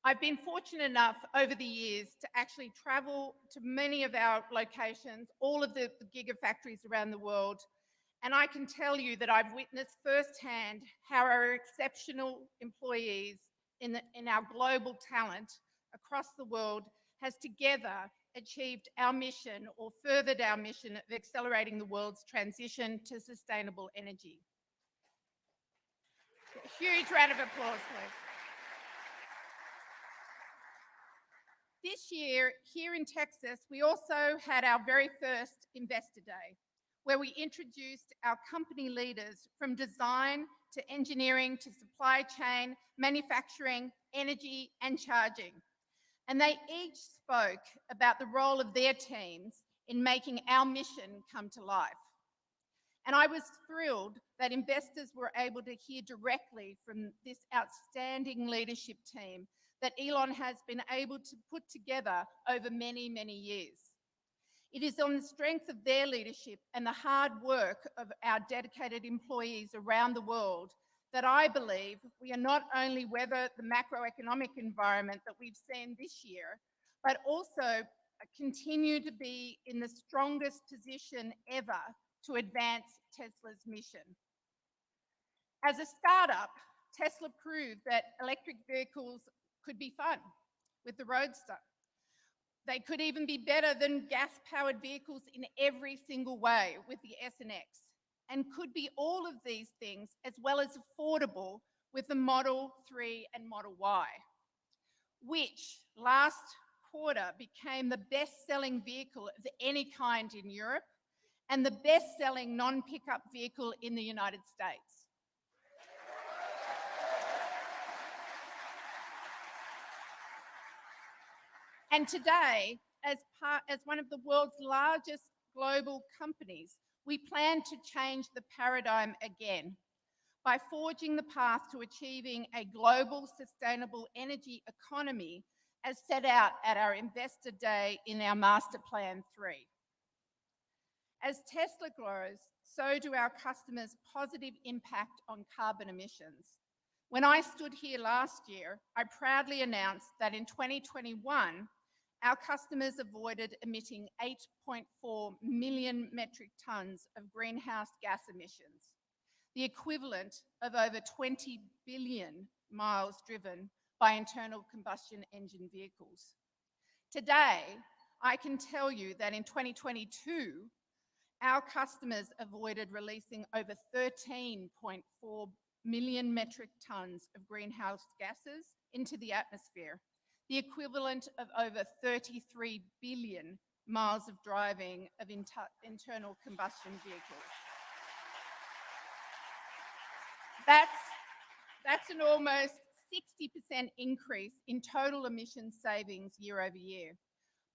I've been fortunate enough over the years to actually travel to many of our locations, all of the gigafactories around the world, and I can tell you that I've witnessed firsthand how our exceptional employees in our global talent across the world has together achieved our mission, or furthered our mission, of accelerating the world's transition to sustainable energy. A huge round of applause, please. This year, here in Texas, we also had our very first Investor Day, where we introduced our company leaders from design to engineering to supply chain, manufacturing, energy, and charging. And they each spoke about the role of their teams in making our mission come to life. And I was thrilled that investors were able to hear directly from this outstanding leadership team that Elon has been able to put together over many, many years. It is on the strength of their leadership and the hard work of our dedicated employees around the world that I believe we are not only weather the macroeconomic environment that we've seen this year, but also continue to be in the strongest position ever to advance Tesla's mission. As a startup, Tesla proved that electric vehicles could be fun with the Roadster. They could even be better than gas-powered vehicles in every single way with the S and X, and could be all of these things as well as affordable with the Model 3 and Model Y, which last quarter became the best-selling vehicle of any kind in Europe and the best-selling non-pickup vehicle in the United States. And today, as one of the world's largest global companies, we plan to change the paradigm again by forging the path to achieving a global sustainable energy economy as set out at our Investor Day in our Master Plan 3. As Tesla grows, so do our customers' positive impact on carbon emissions. When I stood here last year, I proudly announced that in 2021, our customers avoided emitting 8.4 million metric tons of greenhouse gas emissions, the equivalent of over 20 billion miles driven by internal combustion engine vehicles. Today, I can tell you that in 2022, our customers avoided releasing over 13.4 million metric tons of greenhouse gases into the atmosphere, the equivalent of over 33 billion miles of driving of internal combustion vehicles. That's an almost 60% increase in total emission savings year over year.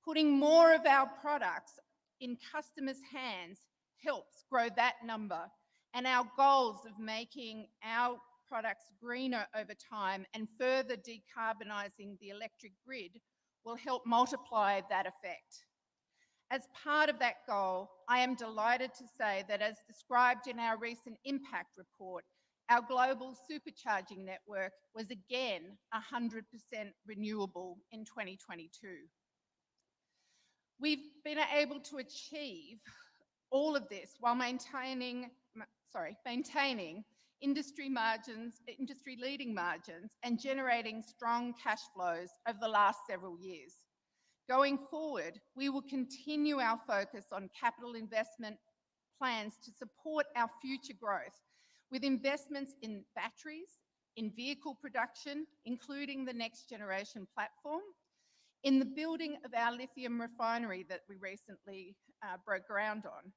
Putting more of our products in customers' hands helps grow that number, and our goals of making our products greener over time and further decarbonising the electric grid will help multiply that effect. As part of that goal, I am delighted to say that as described in our recent impact report, our global supercharging network was again 100% renewable in 2022. We've been able to achieve all of this while maintaining industry-leading margins, and generating strong cash flows over the last several years. Going forward, we will continue our focus on capital investment plans to support our future growth, with investments in batteries, in vehicle production, including the next generation platform, in the building of our lithium refinery that we recently broke ground on,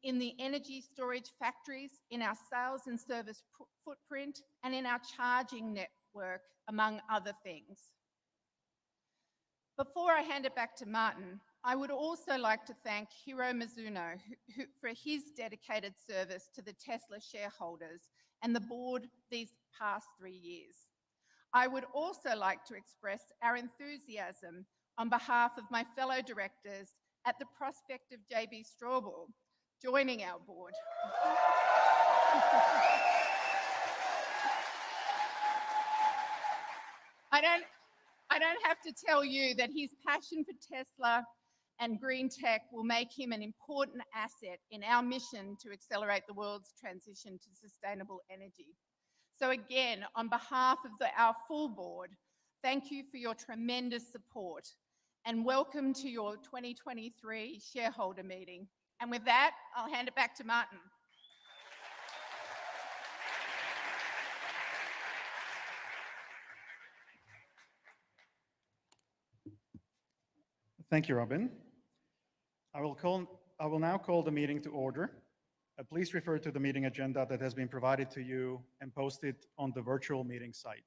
in the energy storage factories, in our sales and service footprint, and in our charging network, among other things. Before I hand it back to Martin, I would also like to thank Hiro Mizuno for his dedicated service to the Tesla shareholders and the board these past 3 years. I would also like to express our enthusiasm on behalf of my fellow directors at the prospect of JB Straubel joining our board. I don't have to tell you that his passion for Tesla and green tech will make him an important asset in our mission to accelerate the world's transition to sustainable energy. So again, on behalf of our full board, thank you for your tremendous support, and welcome to your 2023 shareholder meeting. And with that, I'll hand it back to Martin. Thank you, Robin. I will now call the meeting to order. Please refer to the meeting agenda that has been provided to you and posted on the virtual meeting site.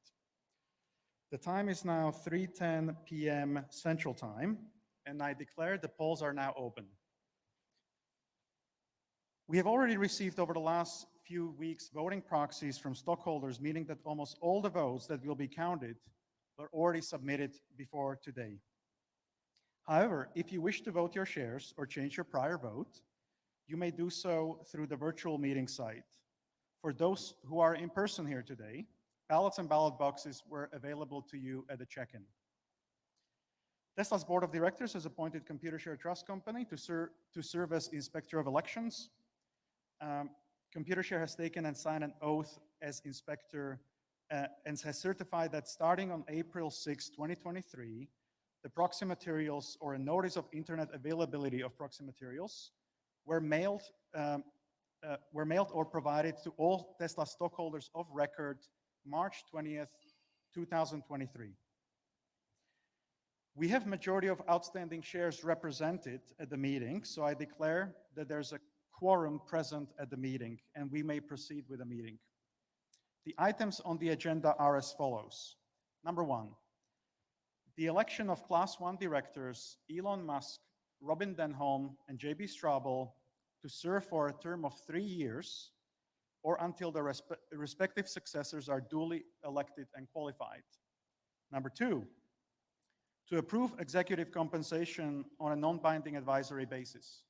The time is now 3:10 p.m. Central Time, and I declare the polls are now open. We have already received over the last few weeks voting proxies from stockholders, meaning that almost all the votes that will be counted were already submitted before today. However, if you wish to vote your shares or change your prior vote, you may do so through the virtual meeting site. For those who are in person here today, ballots and ballot boxes were available to you at the check-in. Tesla's board of directors has appointed Computershare Trust Company to serve as inspector of elections. Computershare has taken and signed an oath as inspector and has certified that starting on April 6, 2023, the proxy materials or a notice of internet availability of proxy materials were mailed or provided to all Tesla stockholders of record March 20th, 2023. We have majority of outstanding shares represented at the meeting, so I declare that there's a quorum present at the meeting and we may proceed with the meeting. The items on the agenda are as follows. Number 1, the election of Class 1 directors Elon Musk, Robin Denholm, and J.B. Straubel to serve for a term of 3 years or until the respective successors are duly elected and qualified. Number 2, to approve executive compensation on a non-binding advisory basis.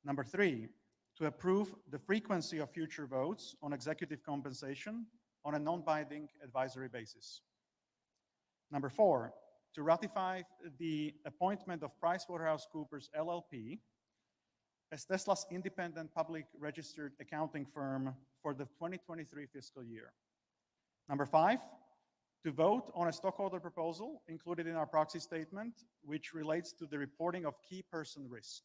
Number 3, to approve the frequency of future votes on executive compensation on a non-binding advisory basis. Number 4, to ratify the appointment of PricewaterhouseCoopers LLP as Tesla's independent public registered accounting firm for the 2023 fiscal year. Number 5, to vote on a stockholder proposal included in our proxy statement, which relates to the reporting of key person risk.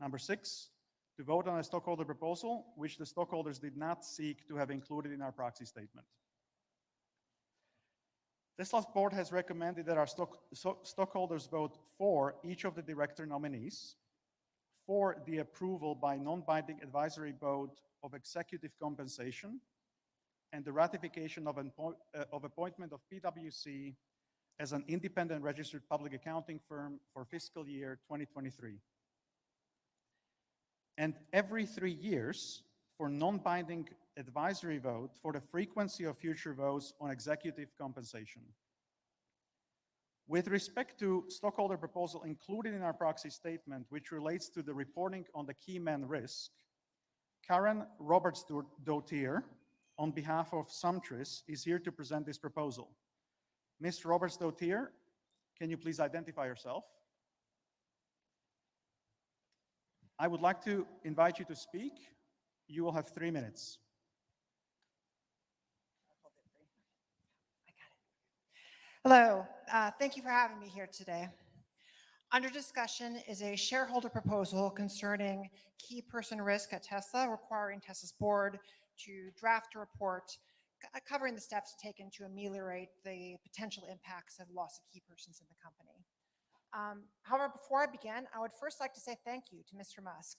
Number 6, to vote on a stockholder proposal which the stockholders did not seek to have included in our proxy statement. Tesla's board has recommended that our stockholders vote for each of the director nominees, for the approval by non-binding advisory vote of executive compensation, and the ratification of appointment of PwC as an independent registered public accounting firm for fiscal year 2023. And every 3 years for non-binding advisory vote for the frequency of future votes on executive compensation. With respect to stockholder proposal included in our proxy statement, which relates to the reporting on the key man risk, Karen Roberts-Dotier, on behalf of Sumtris, is here to present this proposal. Ms. Roberts-Dotier, can you please identify yourself? I would like to invite you to speak. You will have 3 minutes. Hello, thank you for having me here today. Under discussion is a shareholder proposal concerning key person risk at Tesla, requiring Tesla's board to draft a report covering the steps taken to ameliorate the potential impacts of loss of key persons in the company. However, before I begin, I would first like to say thank you to Mr. Musk.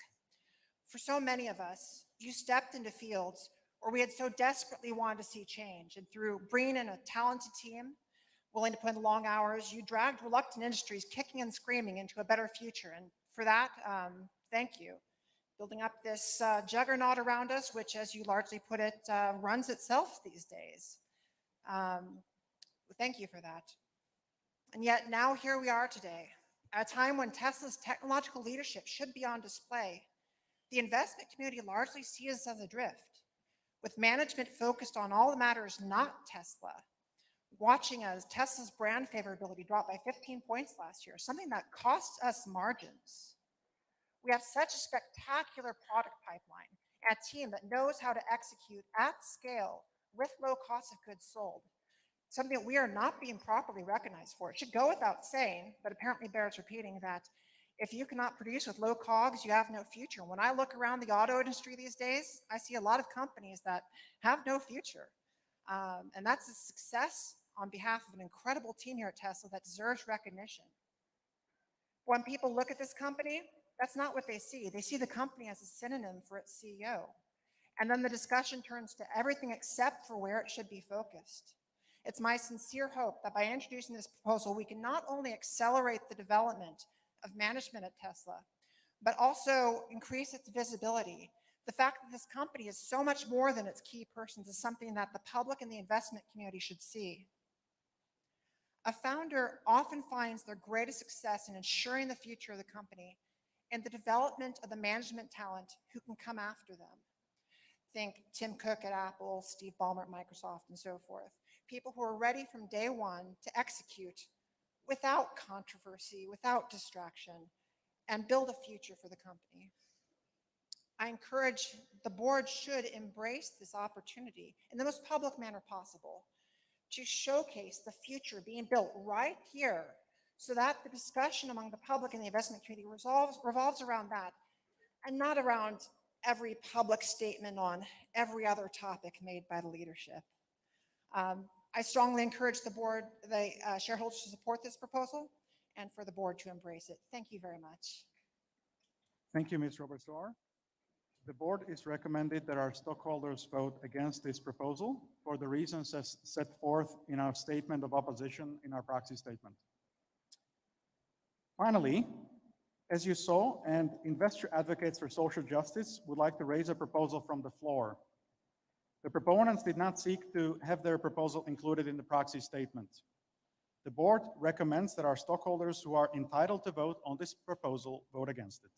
For so many of us, you stepped into fields where we had so desperately wanted to see change, and through bringing in a talented team, willing to put in long hours, you dragged reluctant industries kicking and screaming into a better future. And for that, thank you. Building up this juggernaut around us, which, as you largely put it, runs itself these days. Thank you for that. And yet now here we are today, at a time when Tesla's technological leadership should be on display. The investment community largely sees us as adrift, with management focused on all the matters not Tesla, watching as Tesla's brand favorability dropped by 15 points last year, something that costs us margins. We have such a spectacular product pipeline and a team that knows how to execute at scale with low cost of goods sold, something that we are not being properly recognized for. It should go without saying, but apparently bears repeating, that if you cannot produce with low COGS, you have no future. When I look around the auto industry these days, I see a lot of companies that have no future. And that's a success on behalf of an incredible team here at Tesla that deserves recognition. When people look at this company, that's not what they see. They see the company as a synonym for its CEO. And then the discussion turns to everything except for where it should be focused. It's my sincere hope that by introducing this proposal, we can not only accelerate the development of management at Tesla, but also increase its visibility. The fact that this company is so much more than its key persons is something that the public and the investment community should see. A founder often finds their greatest success in ensuring the future of the company and the development of the management talent who can come after them. Think Tim Cook at Apple, Steve Ballmer at Microsoft, and so forth. People who are ready from day one to execute without controversy, without distraction, and build a future for the company. I encourage the board should embrace this opportunity in the most public manner possible to showcase the future being built right here so that the discussion among the public and the investment community revolves around that and not around every public statement on every other topic made by the leadership. I strongly encourage the board, the shareholders to support this proposal and for the board to embrace it. Thank you very much. Thank you, Ms. Roberts-Lohr. The board is recommended that our stockholders vote against this proposal for the reasons as set forth in our statement of opposition in our proxy statement. Finally, as you saw, and investor advocates for social justice would like to raise a proposal from the floor. The proponents did not seek to have their proposal included in the proxy statement. The board recommends that our stockholders who are entitled to vote on this proposal vote against it.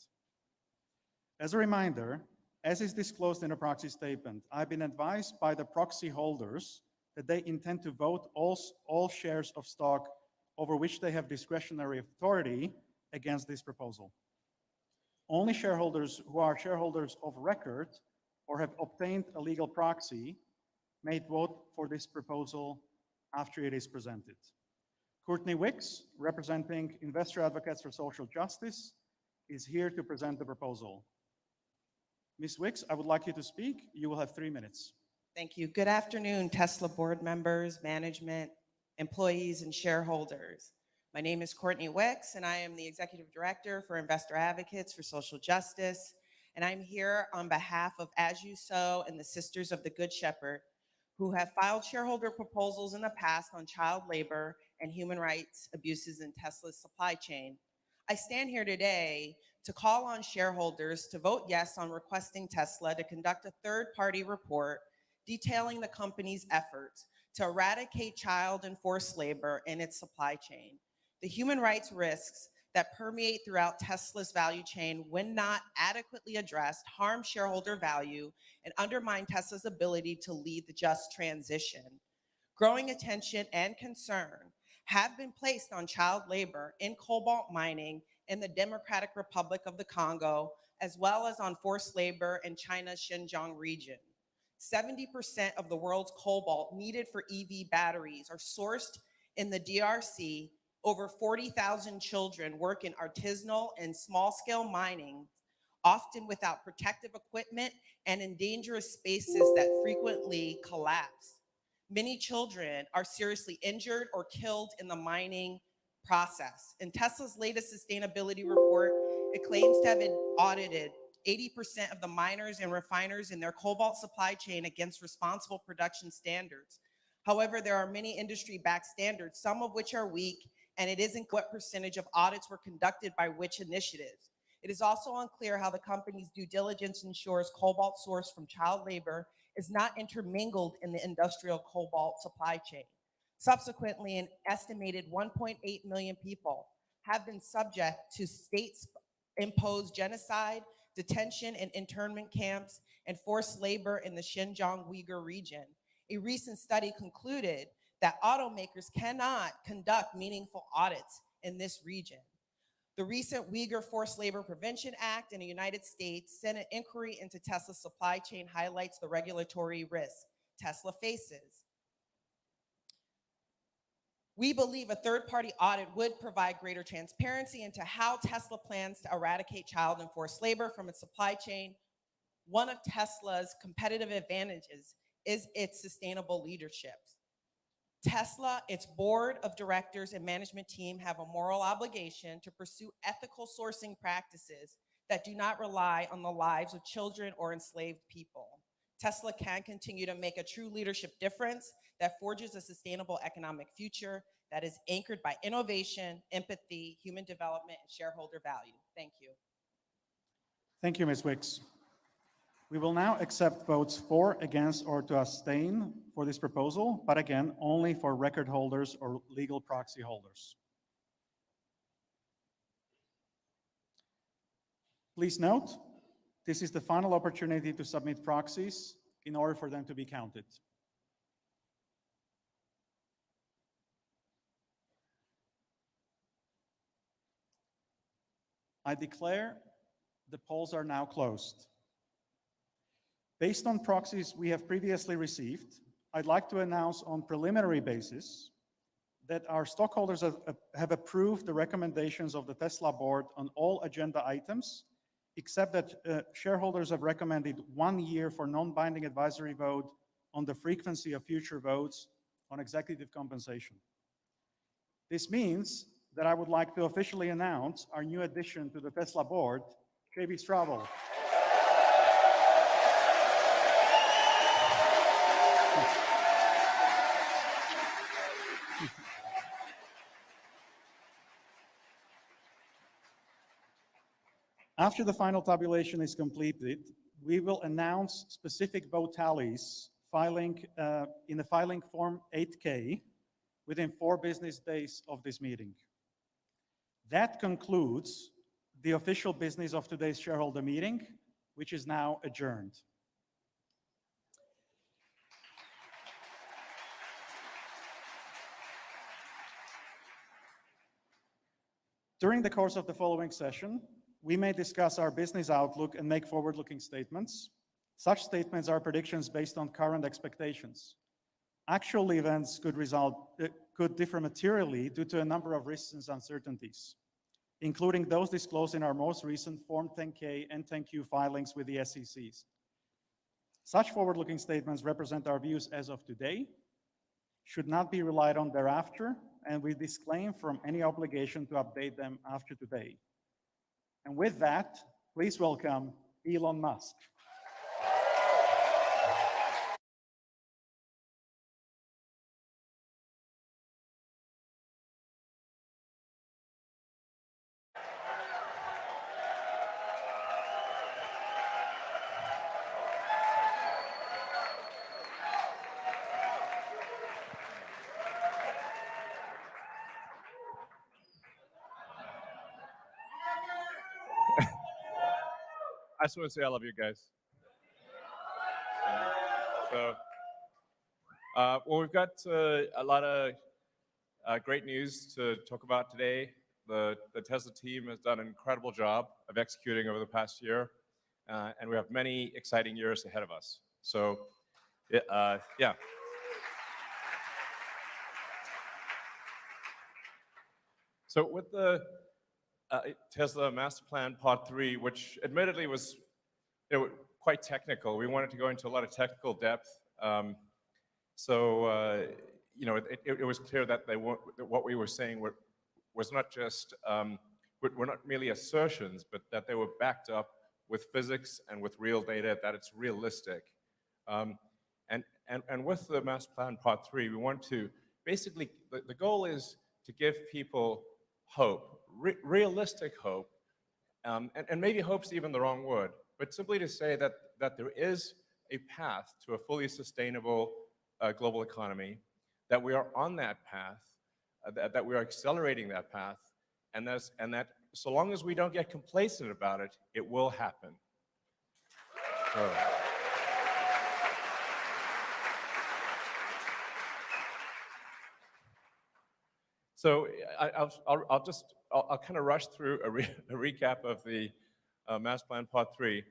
As a reminder, as is disclosed in the proxy statement, I've been advised by the proxy holders that they intend to vote all shares of stock over which they have discretionary authority against this proposal. Only shareholders who are shareholders of record or have obtained a legal proxy may vote for this proposal after it is presented. Courtney Wicks, representing Investor Advocates for Social Justice, is here to present the proposal. Ms. Wicks, I would like you to speak. You will have 3 minutes. Thank you. Good afternoon, Tesla board members, management, employees, and shareholders. My name is Courtney Wicks, and I am the Executive Director for Investor Advocates for Social Justice. And I'm here on behalf of As You Sow and the Sisters of the Good Shepherd, who have filed shareholder proposals in the past on child labor and human rights abuses in Tesla's supply chain. I stand here today to call on shareholders to vote yes on requesting Tesla to conduct a third-party report detailing the company's efforts to eradicate child and forced labor in its supply chain. The human rights risks that permeate throughout Tesla's value chain, when not adequately addressed, harm shareholder value and undermine Tesla's ability to lead the just transition. Growing attention and concern have been placed on child labor in cobalt mining in the Democratic Republic of the Congo, as well as on forced labor in China's Xinjiang region. 70% of the world's cobalt needed for EV batteries are sourced in the DRC. Over 40,000 children work in artisanal and small-scale mining, often without protective equipment and in dangerous spaces that frequently collapse. Many children are seriously injured or killed in the mining process. In Tesla's latest sustainability report, it claims to have audited 80% of the miners and refiners in their cobalt supply chain against responsible production standards. However, there are many industry-backed standards, some of which are weak, and it isn't what percentage of audits were conducted by which initiatives. It is also unclear how the company's due diligence ensures cobalt sourced from child labor is not intermingled in the industrial cobalt supply chain. Subsequently, an estimated 1.8 million people have been subject to state-imposed genocide, detention and internment camps, and forced labor in the Xinjiang Uyghur region. A recent study concluded that automakers cannot conduct meaningful audits in this region. The recent Uyghur Forced Labor Prevention Act in the United States Senate inquiry into Tesla's supply chain highlights the regulatory risks Tesla faces. We believe a third-party audit would provide greater transparency into how Tesla plans to eradicate child and forced labor from its supply chain. One of Tesla's competitive advantages is its sustainable leadership. Tesla, its board of directors and management team have a moral obligation to pursue ethical sourcing practices that do not rely on the lives of children or enslaved people. Tesla can continue to make a true leadership difference that forges a sustainable economic future that is anchored by innovation, empathy, human development, and shareholder value. Thank you. Thank you, Ms. Wicks. We will now accept votes for, against, or to abstain for this proposal, but again, only for record holders or legal proxy holders. Please note, this is the final opportunity to submit proxies in order for them to be counted. I declare the polls are now closed. Based on proxies we have previously received, I'd like to announce on preliminary basis that our stockholders have approved the recommendations of the Tesla board on all agenda items, except that shareholders have recommended 1 year for non-binding advisory vote on the frequency of future votes on executive compensation. This means that I would like to officially announce our new addition to the Tesla board, JB Straubel. After the final tabulation is completed, we will announce specific vote tallies in the filing form 8K within 4 business days of this meeting. That concludes the official business of today's shareholder meeting, which is now adjourned. During the course of the following session, we may discuss our business outlook and make forward-looking statements. Such statements are predictions based on current expectations. Actual events could differ materially due to a number of risks and uncertainties, including those disclosed in our most recent Form 10-K and 10-Q filings with the SEC. Such forward-looking statements represent our views as of today, should not be relied on thereafter, and we disclaim from any obligation to update them after today. And with that, please welcome Elon Musk. I just want to say I love you guys. Well, we've got a lot of great news to talk about today. The Tesla team has done an incredible job of executing over the past year, and we have many exciting years ahead of us. So, yeah. So with the Tesla Master Plan Part 3, which admittedly was quite technical. We wanted to go into a lot of technical depth. It was clear that what we were saying was not just, were not merely assertions, but that they were backed up with physics and with real data, that it's realistic. And with the Master Plan Part 3, we want to basically, the goal is to give people hope, realistic hope, and maybe hope's even the wrong word, but simply to say that there is a path to a fully sustainable global economy, that we are on that path, that we are accelerating that path, and that so long as we don't get complacent about it, it will happen. So I'll kind of rush through a recap of the Master Plan Part 3,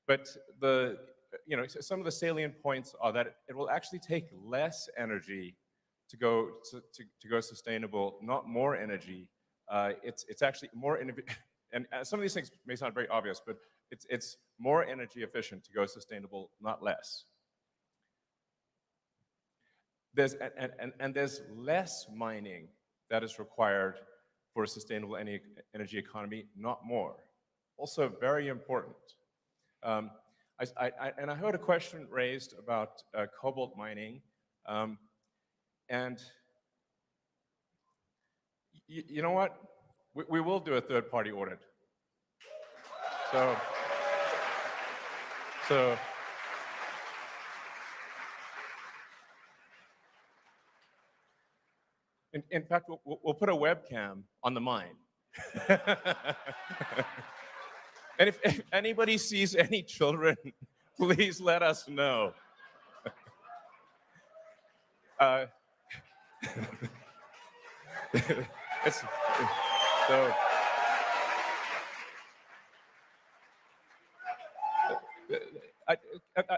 but some of the salient points are that it will actually take less energy to go sustainable, not more energy. It's actually more, and some of these things may sound very obvious, but it's more energy efficient to go sustainable, not less. There's less mining that is required for a sustainable energy economy, not more. Also very important. I heard a question raised about cobalt mining, and you know what? We will do a third-party audit. So So, in fact, we'll put a webcam on the mine. And if anybody sees any children, please let us know. So.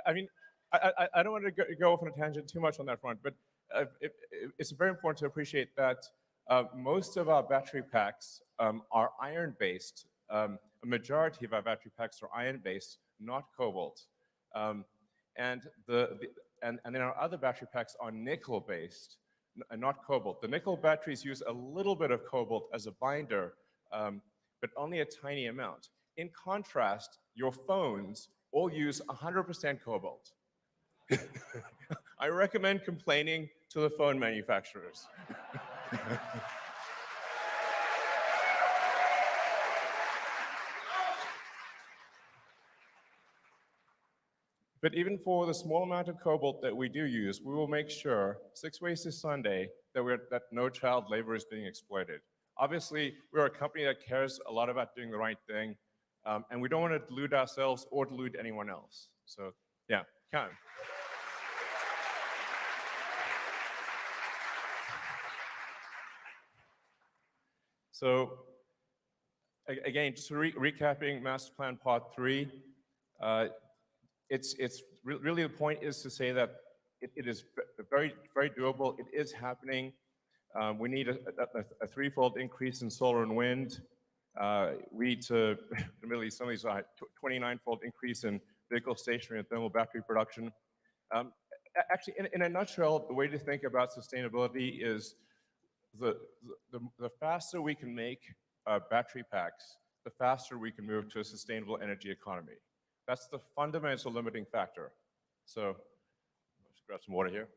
I mean, I don't want to go off on a tangent too much on that front, but it's very important to appreciate that most of our battery packs are iron-based. A majority of our battery packs are iron-based, not cobalt. And then our other battery packs are nickel-based, and not cobalt. The nickel batteries use a little bit of cobalt as a binder, but only a tiny amount. In contrast, your phones all use 100% cobalt. I recommend complaining to the phone manufacturers. But even for the small amount of cobalt that we do use, we will make sure 6 ways to Sunday that no child labor is being exploited. Obviously, we're a company that cares a lot about doing the right thing, and we don't want to delude ourselves or delude anyone else. So, yeah, come. So, again, just recapping Master Plan Part 3, really the point is to say that it is very, very doable. It is happening. We need a threefold increase in solar and wind. We need to, admittedly, some of these are 29-fold increase in vehicle stationary and thermal battery production. Actually, in a nutshell, the way to think about sustainability is the faster we can make battery packs, the faster we can move to a sustainable energy economy. That's the fundamental limiting factor. So, let's grab some water here.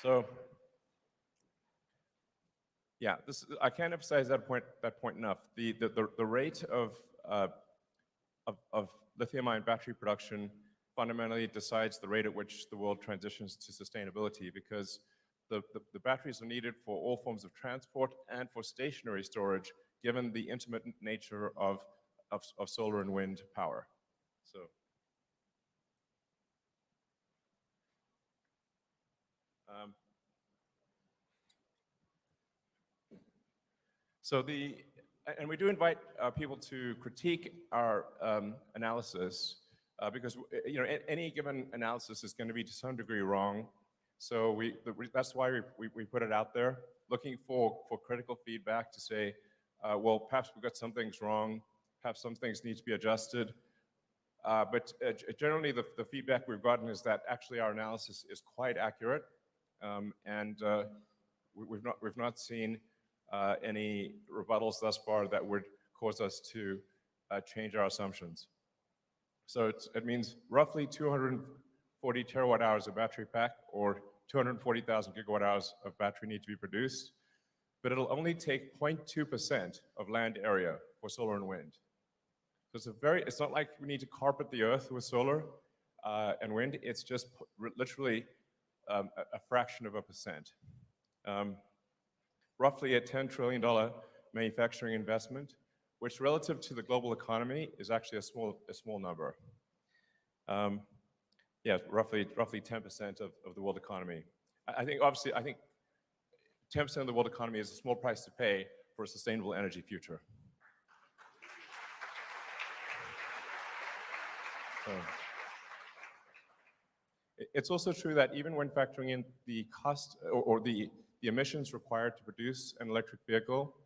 So, yeah, I can't emphasize that point enough. The rate of lithium-ion battery production fundamentally decides the rate at which the world transitions to sustainability, because the batteries are needed for all forms of transport and for stationary storage, given the intermittent nature of solar and wind power. So. And we do invite people to critique our analysis because any given analysis is going to be to some degree wrong. So that's why we put it out there, looking for critical feedback to say, well, perhaps we've got some things wrong, perhaps some things need to be adjusted. But generally, the feedback we've gotten is that actually our analysis is quite accurate, and we've not seen any rebuttals thus far that would cause us to change our assumptions. So it means roughly 240 terawatt hours of battery pack, or 240,000 gigawatt hours of battery need to be produced, but it'll only take 0.2% of land area for solar and wind. So it's not like we need to carpet the earth with solar and wind. It's just literally a fraction of a percent. Roughly a $10 trillion manufacturing investment, which relative to the global economy is actually a small number. Yeah, roughly 10% of the world economy. I think 10% of the world economy is a small price to pay for a sustainable energy future. It's also true that even when factoring in the cost or the emissions required to produce an electric vehicle,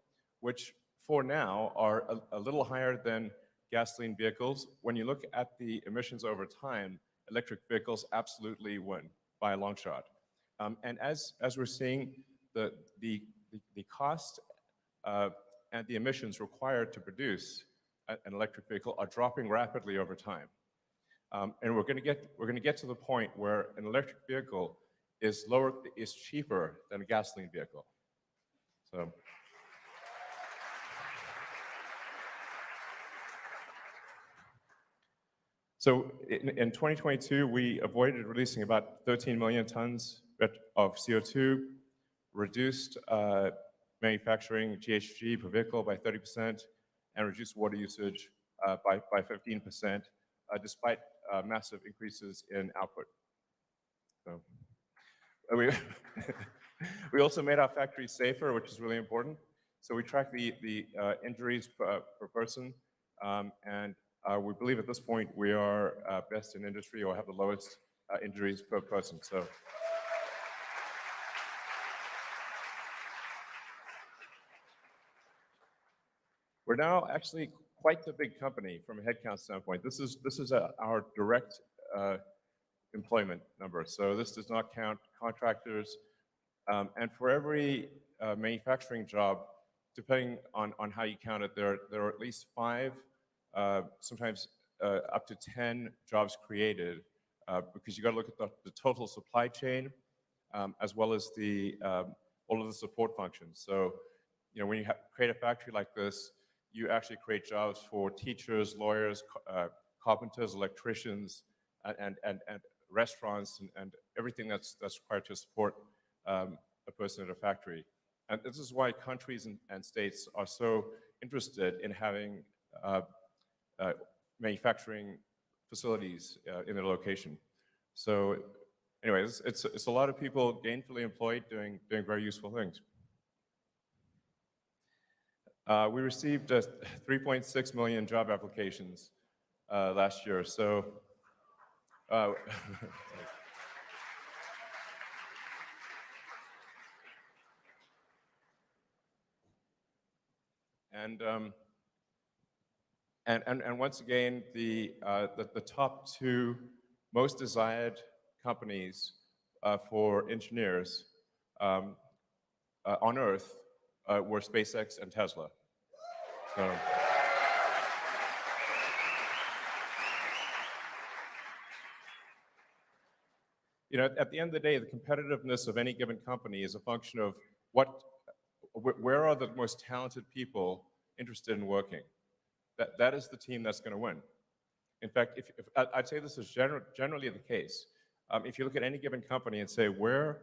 which for now are a little higher than gasoline vehicles, when you look at the emissions over time, electric vehicles absolutely win by a long shot. And as we're seeing, the cost and the emissions required to produce an electric vehicle are dropping rapidly over time. And we're going to get to the point where an electric vehicle is cheaper than a gasoline vehicle. So in 2022, we avoided releasing about 13 million tons of CO2, reduced manufacturing GHG per vehicle by 30%, and reduced water usage by 15%, despite massive increases in output. So we also made our factories safer, which is really important. So we track the injuries per person, and we believe at this point we are best in industry or have the lowest injuries per person. So. We're now actually quite the big company from a headcount standpoint. This is our direct employment number. So this does not count contractors. And for every manufacturing job, depending on how you count it, there are at least 5, sometimes up to 10 jobs created, because you got to look at the total supply chain, as well as all of the support functions. So, when you create a factory like this, you actually create jobs for teachers, lawyers, carpenters, electricians, and restaurants, and everything that's required to support a person at a factory. And this is why countries and states are so interested in having manufacturing facilities in their location. So anyways, it's a lot of people gainfully employed doing very useful things. We received 3.6 million job applications last year. So and once again, the top 2 most desired companies for engineers on Earth were SpaceX and Tesla. So, at the end of the day, the competitiveness of any given company is a function of where are the most talented people interested in working. That is the team that's going to win. In fact, if I'd say this is generally the case. If you look at any given company and say, where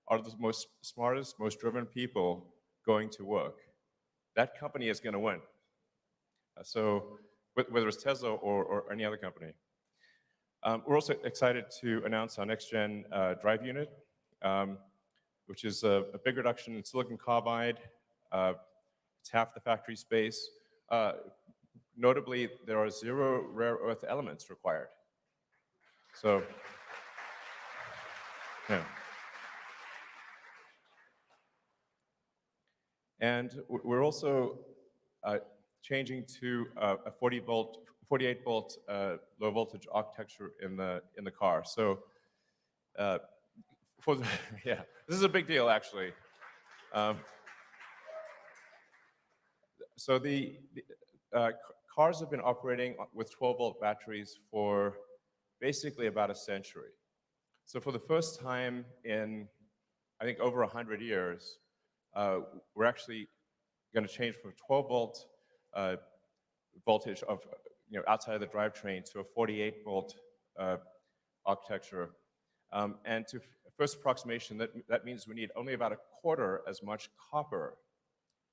are the most smartest, most driven people going to work, that company is going to win. So whether it's Tesla or any other company. We're also excited to announce our next-gen drive unit, which is a big reduction in silicon carbide. It's half the factory space. Notably, there are 0 rare earth elements required. So, yeah. And we're also changing to a 48-volt low voltage architecture in the car. So, yeah, this is a big deal actually. So the cars have been operating with 12-volt batteries for basically about a century. So for the first time in, I think, over 100 years, we're actually going to change from 12-volt voltage of outside of the drivetrain to a 48-volt architecture. And to first approximation, that means we need only about a quarter as much copper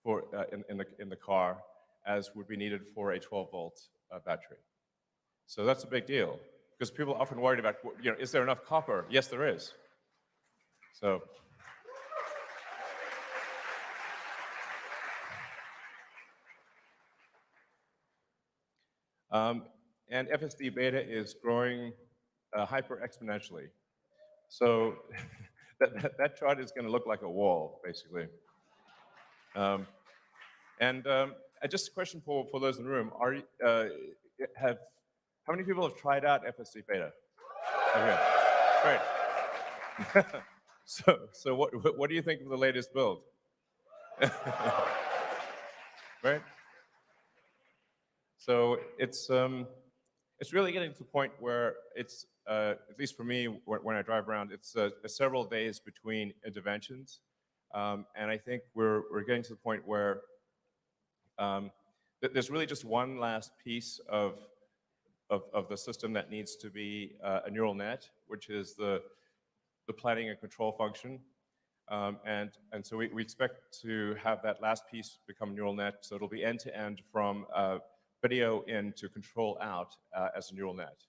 for in the car as would be needed for a 12-volt battery. So that's a big deal because people are often worried about, is there enough copper? Yes, there is. So. And FSD beta is growing hyper-exponentially. So that chart is going to look like a wall, basically. Just a question for those in the room: how many people have tried out FSD beta? Okay, great. So what do you think of the latest build? Right. So it's it's really getting to the point where it's, at least for me, when I drive around, it's several days between interventions. And I think we're getting to the point where there's really just one last piece of the system that needs to be a neural net, which is the planning and control function. And so we expect to have that last piece become neural net, so it'll be end-to-end from video in to control out as a neural net.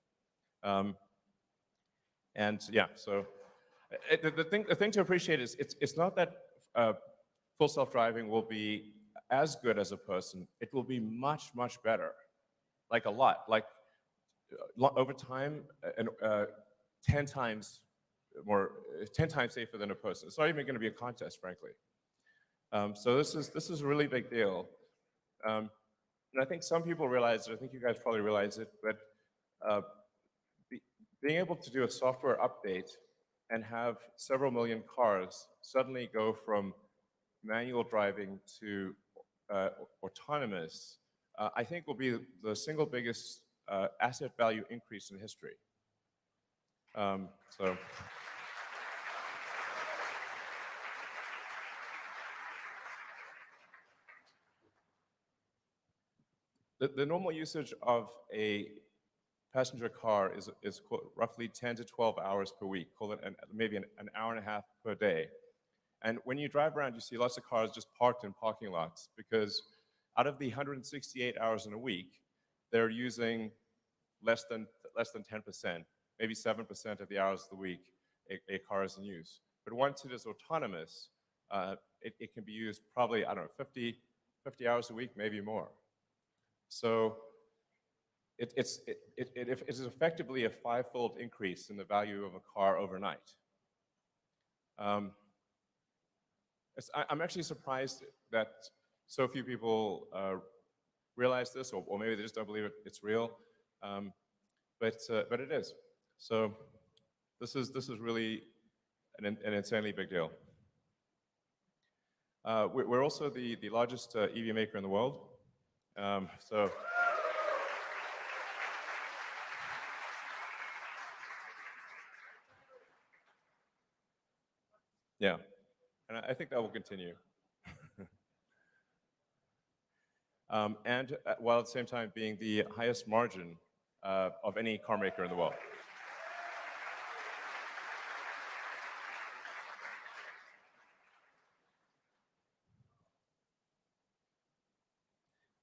And yeah, so the thing to appreciate is it's not that full self-driving will be as good as a person. It will be much, much better, like a lot, like over time, and 10 times safer than a person. It's not even going to be a contest, frankly. So this is a really big deal. And I think some people realize it. I think you guys probably realize it, but being able to do a software update and have several million cars suddenly go from manual driving to autonomous, I think will be the single biggest asset value increase in history. So. The normal usage of a passenger car is roughly 10 to 12 hours per week, call it maybe an hour and a half per day. And when you drive around, you see lots of cars just parked in parking lots because out of the 168 hours in a week, they're using less than 10%, maybe 7% of the hours of the week a car is in use. But once it is autonomous, it can be used probably, I don't know, 50 hours a week, maybe more. So it is effectively a 5-fold increase in the value of a car overnight. I'm actually surprised that so few people realize this, or maybe they just don't believe it's real, but it is. So this is really an insanely big deal. We're also the largest EV maker in the world. So yeah, and I think that will continue. And while at the same time being the highest margin of any car maker in the world.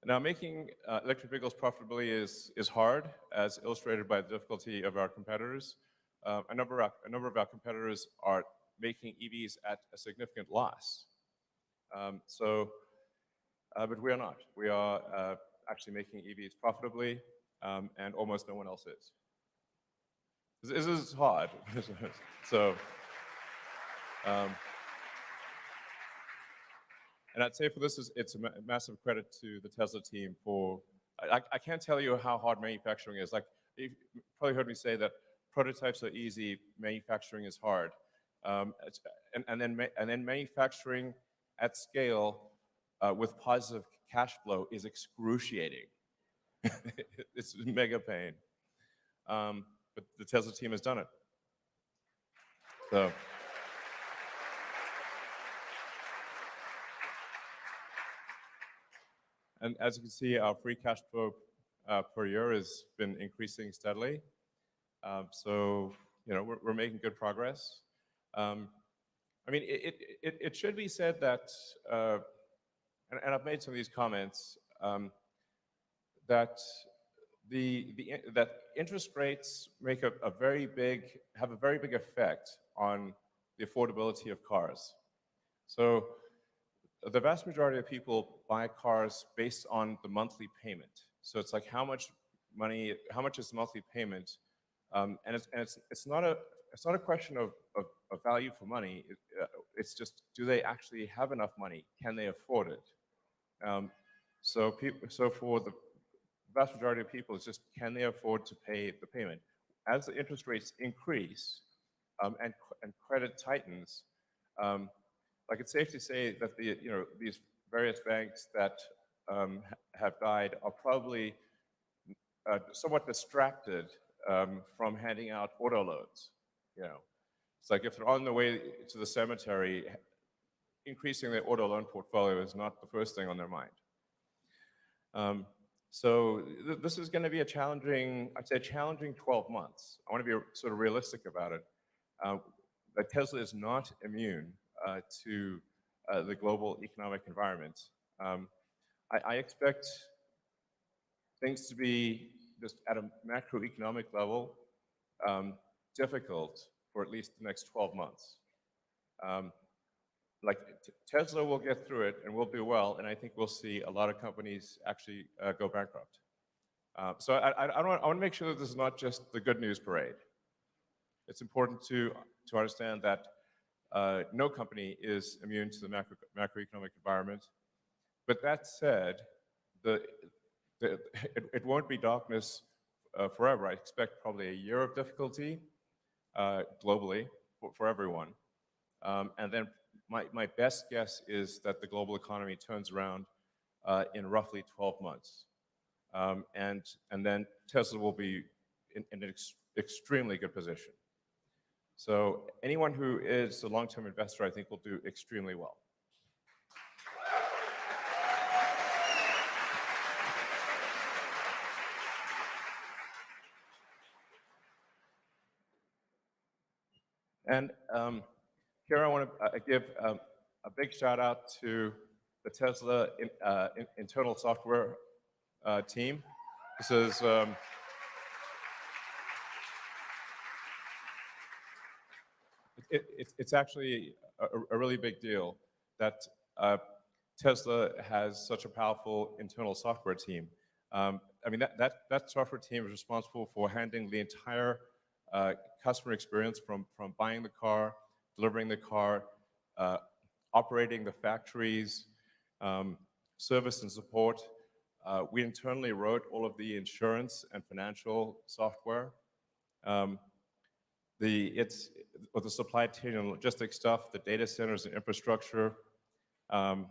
Now, making electric vehicles profitably is hard, as illustrated by the difficulty of our competitors. A number of our competitors are making EVs at a significant loss. But we are not. We are actually making EVs profitably, and almost no one else is. This is hard. So. And I'd say for this, it's a massive credit to the Tesla team for, I can't tell you how hard manufacturing is. Like, you've probably heard me say that prototypes are easy, manufacturing is hard. And then manufacturing at scale with positive cash flow is excruciating. It's mega pain. But the Tesla team has done it. So. And as you can see, our free cash flow per year has been increasing steadily. So, you know, we're making good progress. I mean, it should be said that, and I've made some of these comments, that that interest rates make have a very big effect on the affordability of cars. So the vast majority of people buy cars based on the monthly payment. So it's like how much is the monthly payment, and it's not a question of value for money. It's just, do they actually have enough money? Can they afford it? So for the vast majority of people, it's just, can they afford to pay the payment? As the interest rates increase and credit tightens, like, it's safe to say that these various banks that have died are probably somewhat distracted from handing out auto loans. You know, it's like if they're on the way to the cemetery, increasing their auto loan portfolio is not the first thing on their mind. So this is going to be a challenging, I'd say a challenging 12 months. I want to be sort of realistic about it. But Tesla is not immune to the global economic environment. I expect things to be just at a macroeconomic level difficult for at least the next 12 months. Like Tesla will get through it and we'll do well, and I think we'll see a lot of companies actually go bankrupt. So I want to make sure that this is not just the good news parade. It's important to understand that no company is immune to the macroeconomic environment. But that said, it won't be darkness forever. I expect probably a year of difficulty globally for everyone. And then my best guess is that the global economy turns around in roughly 12 months. And then Tesla will be in an extremely good position. So anyone who is a long-term investor, I think, will do extremely well. And here I want to give a big shout out to the Tesla internal software team. This is it's actually a really big deal that Tesla has such a powerful internal software team. I mean, that software team is responsible for handling the entire customer experience from buying the car, delivering the car, operating the factories, service and support. We internally wrote all of the insurance and financial software. With the supply chain and logistics stuff, the data centers and infrastructure, and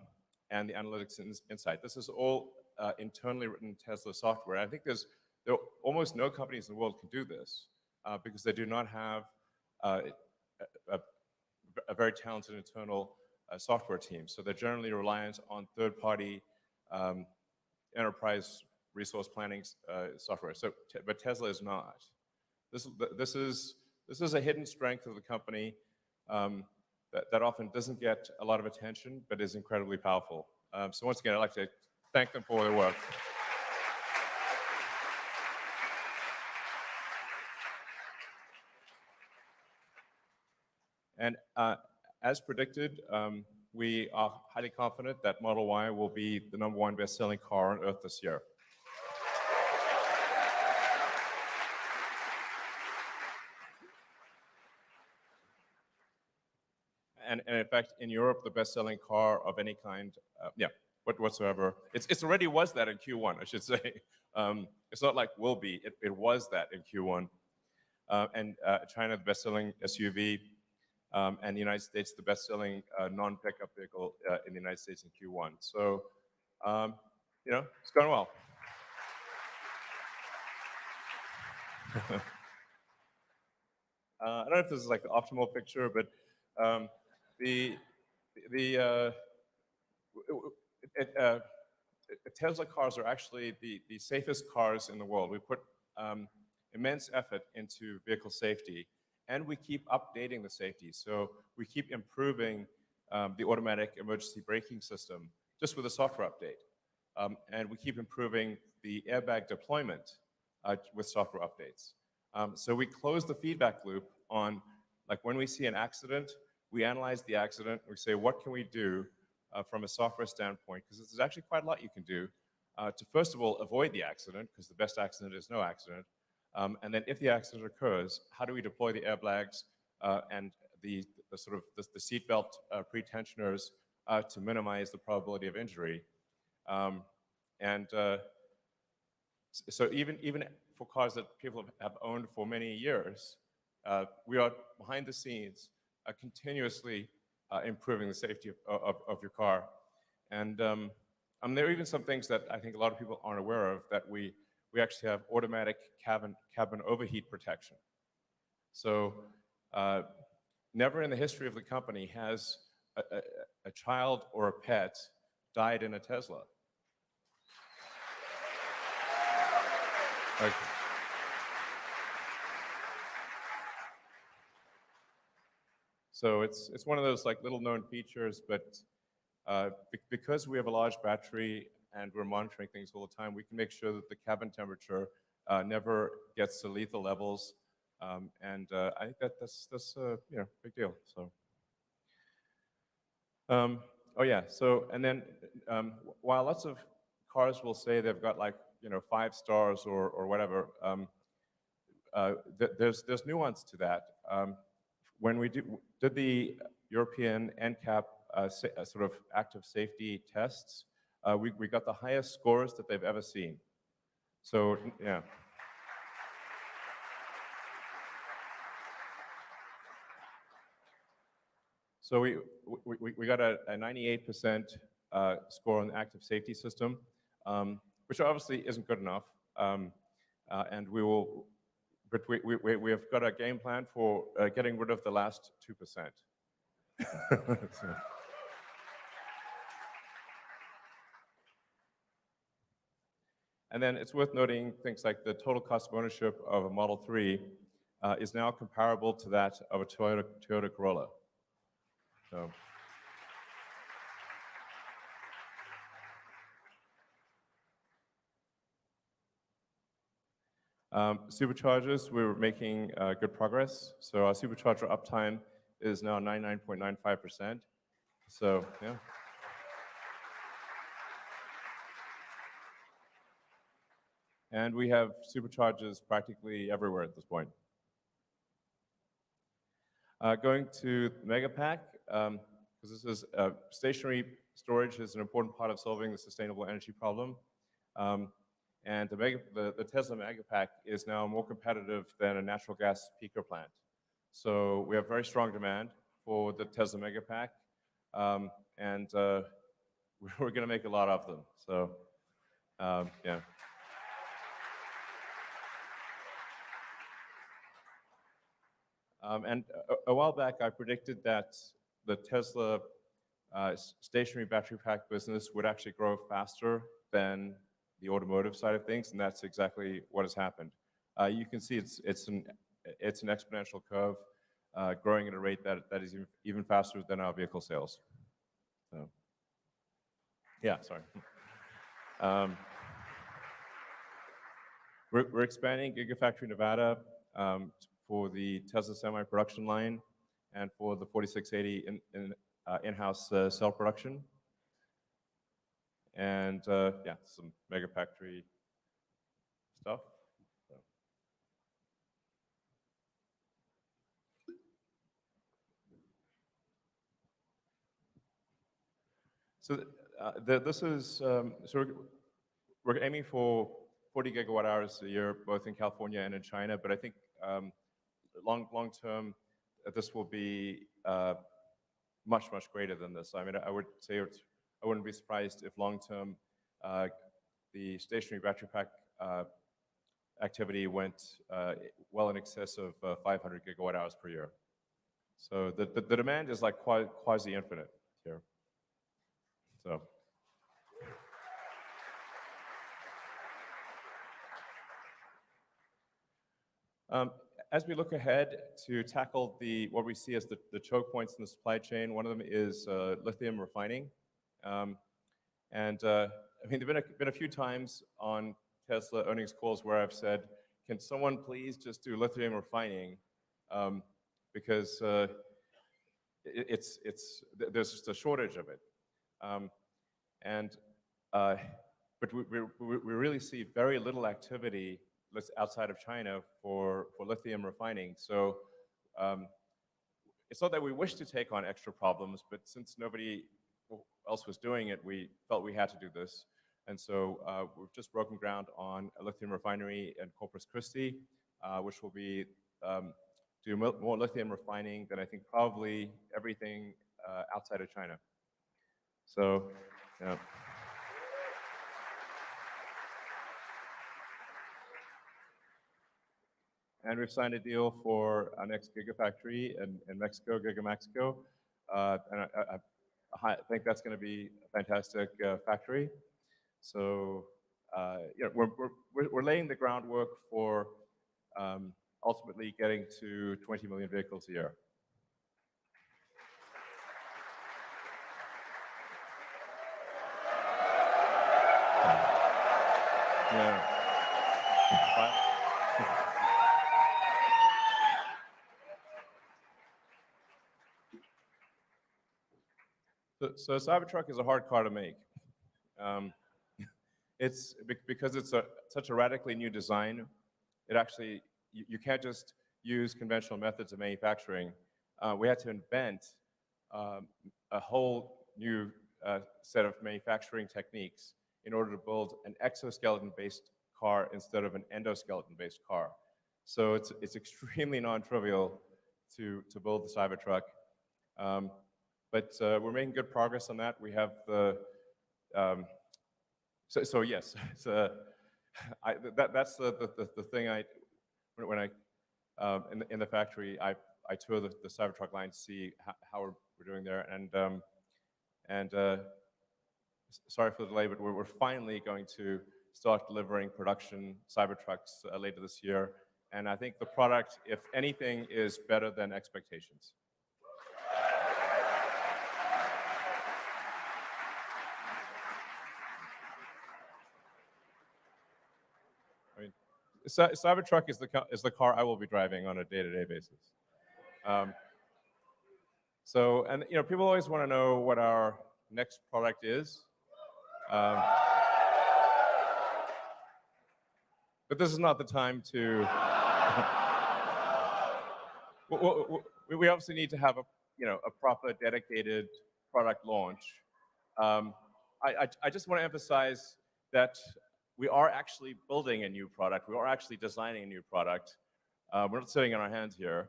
the analytics and insight. This is all internally written Tesla software. I think there are almost no companies in the world can do this because they do not have a very talented internal software team. So they're generally reliant on third-party enterprise resource planning software. But Tesla is not. This is a hidden strength of the company that often doesn't get a lot of attention, but is incredibly powerful. So once again, I'd like to thank them for their work. And as predicted, we are highly confident that Model Y will be the #1 best-selling car on Earth this year. And in fact, in Europe, the best-selling car of any kind, whatsoever. It's already was that in Q1, I should say. It's not like will be. It was that in Q1. And China, the best-selling SUV, and the United States, the best-selling non-pickup vehicle in the United States in Q1. So, it's going well. I don't know if this is like the optimal picture, but Tesla cars are actually the safest cars in the world. We put immense effort into vehicle safety, and we keep updating the safety. So we keep improving the automatic emergency braking system just with a software update. And we keep improving the airbag deployment with software updates. So we close the feedback loop on, like, when we see an accident, we analyze the accident. We say, what can we do from a software standpoint? Because there's actually quite a lot you can do to, first of all, avoid the accident, because the best accident is no accident. And then if the accident occurs, how do we deploy the airbags and the seatbelt pretensioners to minimize the probability of injury? So even for cars that people have owned for many years, we are behind the scenes continuously improving the safety of your car. And there are even some things that I think a lot of people aren't aware of that we we actually have automatic cabin overheat protection. So never in the history of the company has a child or a pet died in a Tesla. Okay. So it's one of those like little known features, but because we have a large battery and we're monitoring things all the time, we can make sure that the cabin temperature never gets to lethal levels, and I think that's big deal. So, oh yeah. So and then while lots of cars will say they've got like 5 stars or whatever, there's nuance to that. When we did the European NCAP sort of active safety tests, we got the highest scores that they've ever seen. So yeah. So we got a 98% score on the active safety system, which obviously isn't good enough, and we will. But we have got a game plan for getting rid of the last 2%. So. And then it's worth noting things like the total cost of ownership of a Model 3 is now comparable to that of a Toyota Corolla. So. Superchargers, we're making good progress. So our supercharger uptime is now 99.95%. So, yeah. And we have superchargers practically everywhere at this point. Going to Megapack, because this is stationary storage is an important part of solving the sustainable energy problem. And the Tesla Megapack is now more competitive than a natural gas peaker plant. So we have very strong demand for the Tesla Megapack, and we're going to make a lot of them. So, yeah. And a while back, I predicted that the Tesla stationary battery pack business would actually grow faster than the automotive side of things, and that's exactly what has happened. You can see it's an exponential curve, growing at a rate that is even faster than our vehicle sales. So, yeah, sorry. We're expanding Gigafactory Nevada for the Tesla semi-production line and for the 4680 in-house cell production. And yeah, some Megafactory stuff. So this is, so we're aiming for 40 gigawatt hours a year, both in California and in China, but I think long term, this will be much greater than this. I mean, I would say I wouldn't be surprised if long term the stationary battery pack activity went well in excess of 500 gigawatt hours per year. So the demand is like quasi infinite here. So. As we look ahead to tackle what we see as the choke points in the supply chain, one of them is lithium refining. I mean, there've been a few times on Tesla earnings calls where I've said, can someone please just do lithium refining? Because there's just a shortage of it. But we really see very little activity outside of China for lithium refining. So it's not that we wish to take on extra problems, but since nobody else was doing it, we felt we had to do this. And so we've just broken ground on a lithium refinery in Corpus Christi, which will be do more lithium refining than I think probably everything outside of China. So, yeah. And we've signed a deal for our next Gigafactory in Mexico, Gigamexico. And I think that's going to be a fantastic factory. So we're laying the groundwork for ultimately getting to 20 million vehicles a year. Yeah. So Cybertruck is a hard car to make. It's because it's such a radically new design. It actually, you can't just use conventional methods of manufacturing. We had to invent a whole new set of manufacturing techniques in order to build an exoskeleton-based car instead of an endoskeleton-based car. So it's extremely non-trivial to build the Cybertruck. But we're making good progress on that. We have the so yes, that's the thing. When I in the factory, I tour the Cybertruck line to see how we're doing there, and sorry for the delay, but we're finally going to start delivering production Cybertrucks later this year, and I think the product, if anything, is better than expectations. I mean, Cybertruck is the car I will be driving on a day-to-day basis. So, and people always want to know what our next product is. But this is not the time to. We obviously need to have a proper dedicated product launch. I just want to emphasize that we are actually building a new product. We are actually designing a new product. We're not sitting on our hands here.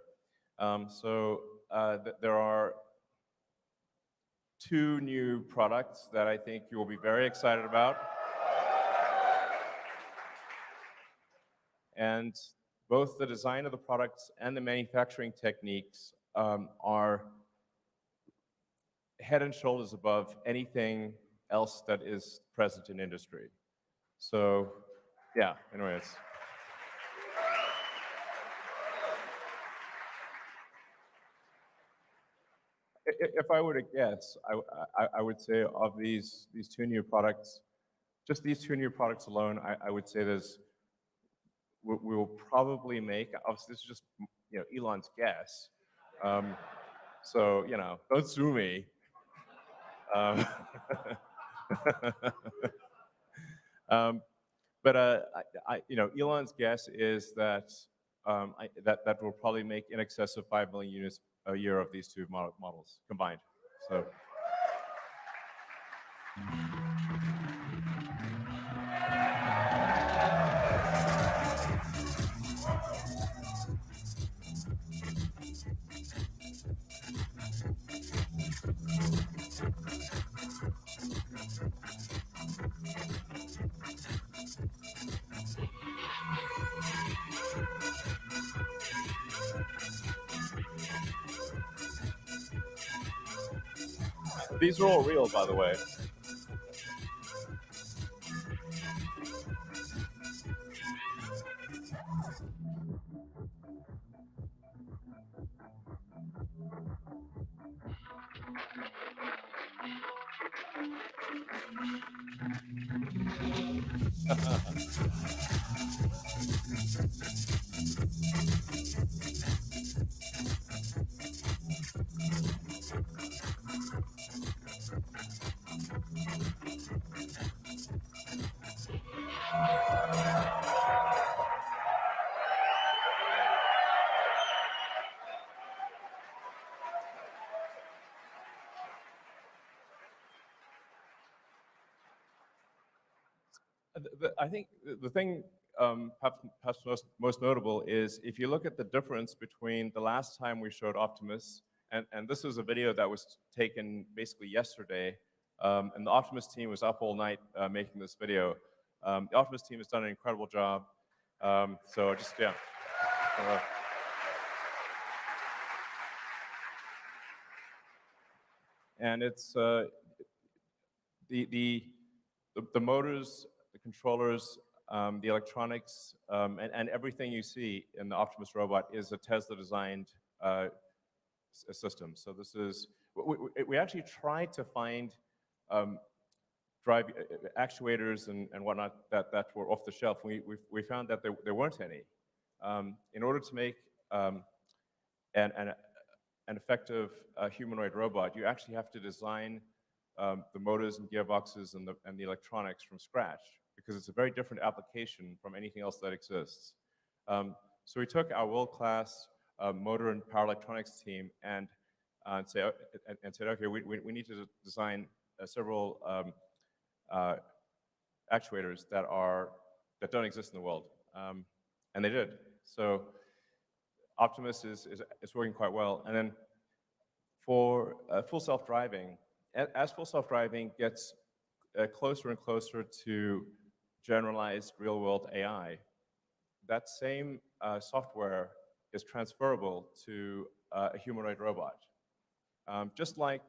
So there are 2 new products that I think you will be very excited about. And both the design of the products and the manufacturing techniques are head and shoulders above anything else that is present in industry. So, yeah, anyways. If I were to guess, I would say of these 2 new products, just these 2 new products alone, I would say we will probably make, obviously this is just Elon's guess, so don't sue me. But Elon's guess is that that will probably make in excess of 5 million units a year of these 2 models combined. So. These are all real, by the way. I think the thing perhaps most notable is if you look at the difference between the last time we showed Optimus, and this was a video that was taken basically yesterday, and the Optimus team was up all night making this video. The Optimus team has done an incredible job. So just, yeah. And it's the motors, the controllers, the electronics, and everything you see in the Optimus robot is a Tesla-designed system. So this is we actually tried to find drive actuators and whatnot that were off the shelf. We found that there weren't any. In order to make an effective humanoid robot, you actually have to design the motors and gearboxes and the electronics from scratch, because it's a very different application from anything else that exists. So we took our world-class motor and power electronics team and said, okay, we need to design several actuators that don't exist in the world, and they did. So Optimus is working quite well. And then for full self-driving, as full self-driving gets closer and closer to generalized real-world AI, that same software is transferable to a humanoid robot. Just like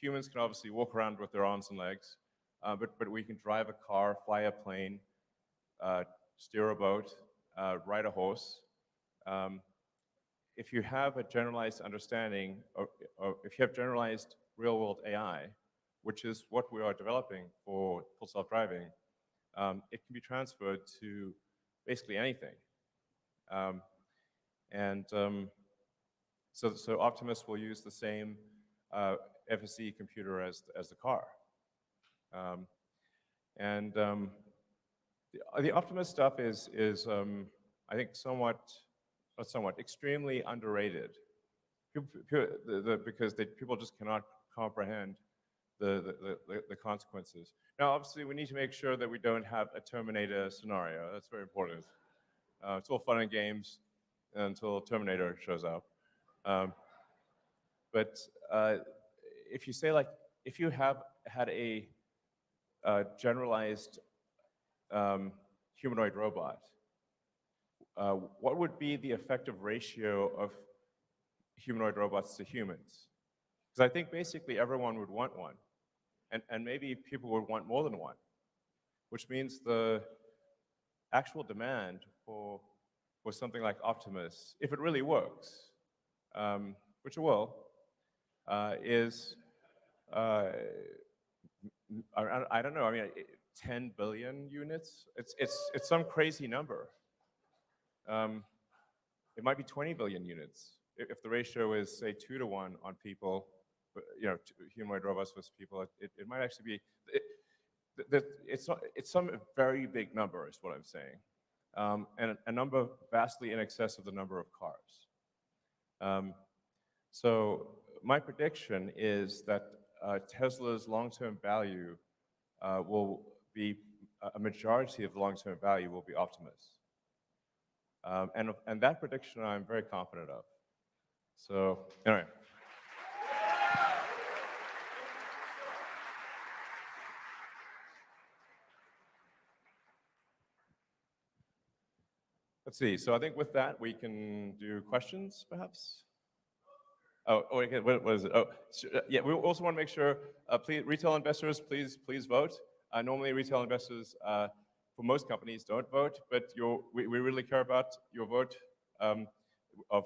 humans can obviously walk around with their arms and legs, but we can drive a car, fly a plane, steer a boat, ride a horse. If you have a generalized understanding, or if you have generalized real-world AI, which is what we are developing for full self-driving, it can be transferred to basically anything. So Optimus will use the same FSD computer as the car. The Optimus stuff is I think extremely underrated, because people just cannot comprehend the consequences. Now, obviously, we need to make sure that we don't have a Terminator scenario. That's very important. It's all fun and games until Terminator shows up. But if you say, like, if you have had a generalized humanoid robot, what would be the effective ratio of humanoid robots to humans? Because I think basically everyone would want one, and maybe people would want more than one, which means the actual demand for something like Optimus, if it really works, which it will, is I don't know. I mean, 10 billion units. It's some crazy number. It might be 20 billion units if the ratio is, say, 2 to 1 on people. Humanoid robots versus people. It might actually be. It's some very big number, is what I'm saying, and a number vastly in excess of the number of cars. So my prediction is that Tesla's long-term value will be a majority of the long-term value will be Optimus, and that prediction I'm very confident of. So anyway. Let's see. So I think with that, we can do questions, perhaps. Oh, okay. What is it? Oh, yeah. We also want to make sure, please, retail investors, please vote. Normally, retail investors for most companies don't vote, but we really care about your vote of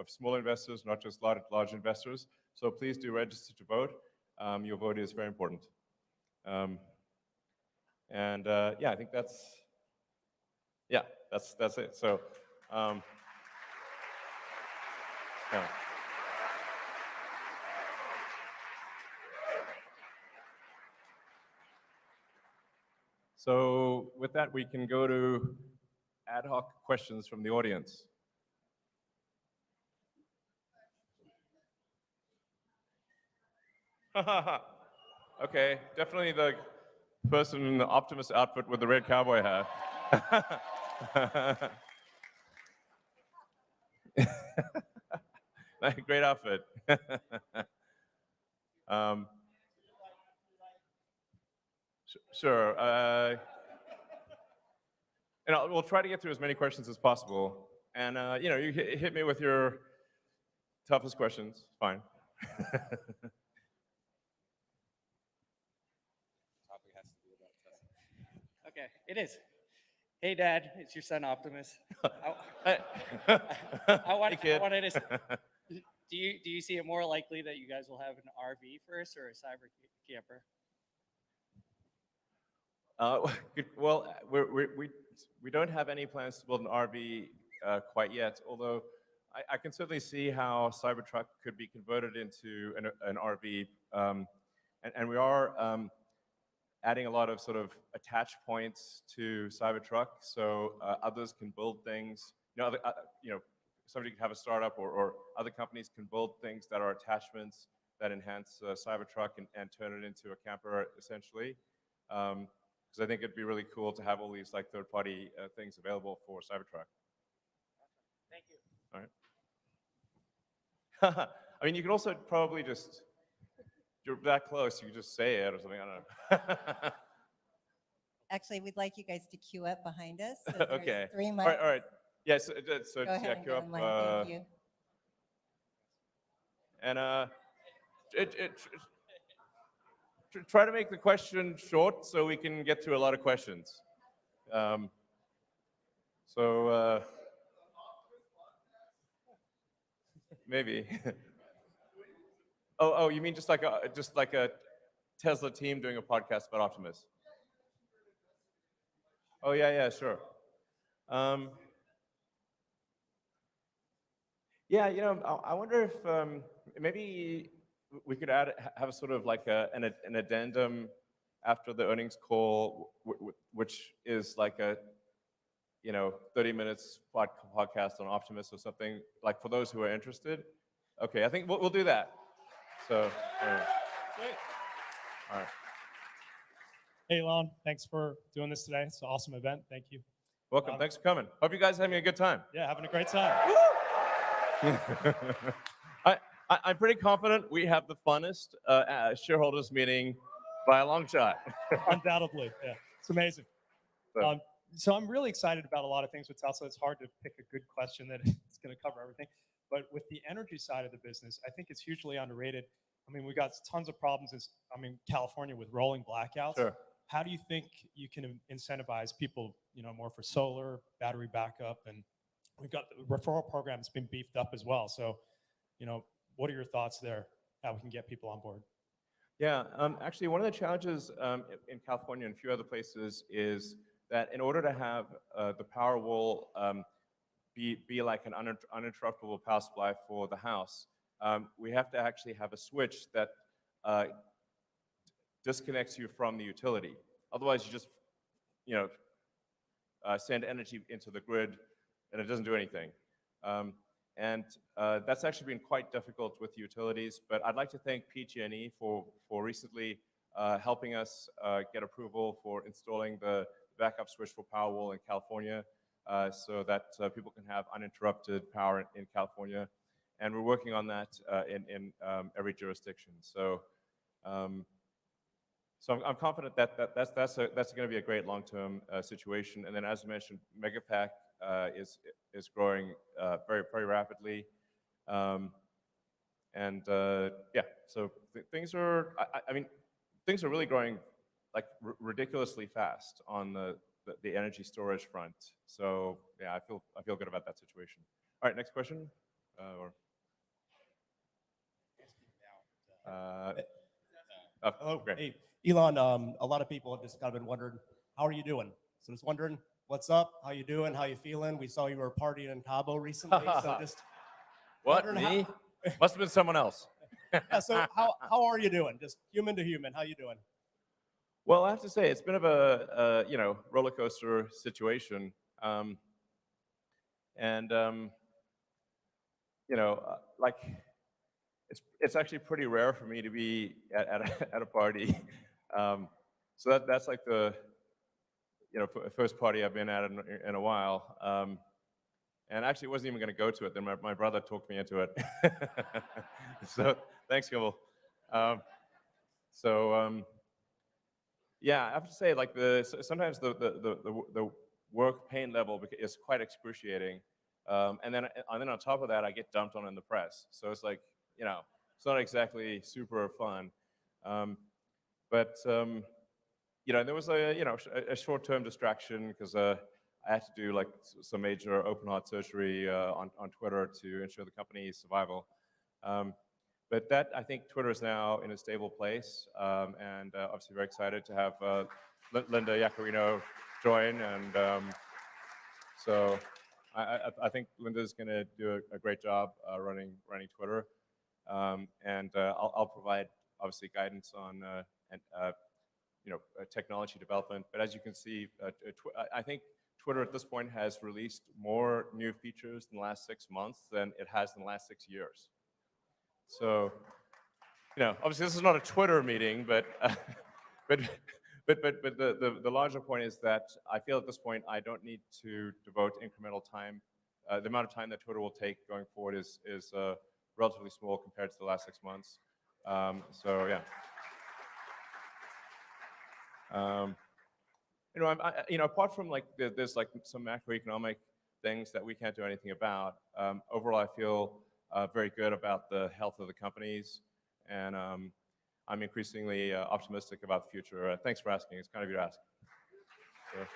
small investors, not just large investors. So please do register to vote. Your vote is very important. Yeah, I think that's it. So. Yeah. So with that, we can go to ad hoc questions from the audience. Okay, definitely the person in the Optimus outfit with the red cowboy hat. Great outfit. Sure. And we'll try to get through as many questions as possible. And you hit me with your toughest questions. Fine. Okay, it is. Hey, Dad, it's your son Optimus. Hey, wanted to. Do you see it more likely that you guys will have an RV first or a cyber camper? Well, we don't have any plans to build an RV quite yet, although I can certainly see how Cybertruck could be converted into an RV. And we are adding a lot of sort of attach points to Cybertruck, so others can build things. Somebody can have a startup or other companies can build things that are attachments that enhance Cybertruck and turn it into a camper, essentially. Because I think it'd be really cool to have all these like third-party things available for Cybertruck. Thank you. All right. I mean, you can also probably just, you're that close, you can just say it or something, I don't know. Actually, we'd like you guys to queue up behind us. So Okay. 3 All mics. right, all right. Yeah, so Go ahead and queue get up. a mic. Thank you. And try to make the question short so we can get through a lot of questions. Maybe. Oh, you mean just like a Tesla team doing a podcast about Optimus? Oh yeah, sure. Yeah, I wonder if maybe we could have a sort of like an addendum after the earnings call, which is like a 30 minutes podcast on Optimus or something, like for those who are interested. Okay, I think we'll do that. So, Great. All right. Hey, Elon, thanks for doing this today. It's an awesome event. Thank you. Welcome. Thanks for coming. Hope you guys are having a good time. Yeah, having a great time. I'm pretty confident we have the funnest shareholders meeting by a long shot. Undoubtedly, yeah. It's amazing. So I'm really excited about a lot of things with Tesla. It's hard to pick a good question that it's going to cover everything. But with the energy side of the business, I think it's hugely underrated. I mean, we got tons of problems in California with rolling blackouts. Sure. How do you think you can incentivize people, more for solar, battery backup, and we've got the referral program that's been beefed up as well. So, what are your thoughts there? How we can get people on board? Yeah, actually, one of the challenges in California and a few other places is that in order to have the Powerwall be like an uninterruptible power supply for the house, we have to actually have a switch that disconnects you from the utility. Otherwise, you just send energy into the grid and it doesn't do anything. And that's actually been quite difficult with utilities, but I'd like to thank PG&E for recently helping us get approval for installing the backup switch for Powerwall in California so that people can have uninterrupted power in California. And we're working on that in every jurisdiction. So I'm confident that that's going to be a great long-term situation. And then, as I mentioned, Megapack is growing very, very rapidly. Yeah, so things are, things are really growing like ridiculously fast on the energy storage front. So yeah, I feel good about that situation. All right, next question. Great. Hey, Elon, a lot of people have just kind of been wondering, how are you doing? So just wondering, what's up? How you doing? How you feeling? We saw you were partying in Cabo recently, so just what, me? Must have been someone else. Yeah, so how are you doing? Just human to human, how you doing? Well, I have to say, it's been of a roller coaster situation. Like, it's actually pretty rare for me to be at a party. So that's like the first party I've been at in a while. And actually wasn't even going to go to it. Then my brother talked me into it. So thanks, Kimball. Yeah, I have to say, like sometimes the work pain level is quite excruciating. And then on top of that, I get dumped on in the press. So it's like, it's not exactly super fun. But there was a short-term distraction because I had to do like some major open heart surgery on Twitter to ensure the company's survival. But I think Twitter is now in a stable place, and obviously very excited to have Linda Yaccarino join. And so I think Linda's going to do a great job running Twitter, and I'll provide obviously guidance on technology development. But as you can see, I think Twitter at this point has released more new features in the last 6 months than it has in the last 6 years. So, obviously this is not a Twitter meeting, but the larger point is that I feel at this point I don't need to devote incremental time. The amount of time that Twitter will take going forward is relatively small compared to the last 6 months. So yeah. Apart from there's like some macroeconomic things that we can't do anything about. Overall, I feel very good about the health of the companies, and I'm increasingly optimistic about the future. Thanks for asking. It's kind of you to ask. So.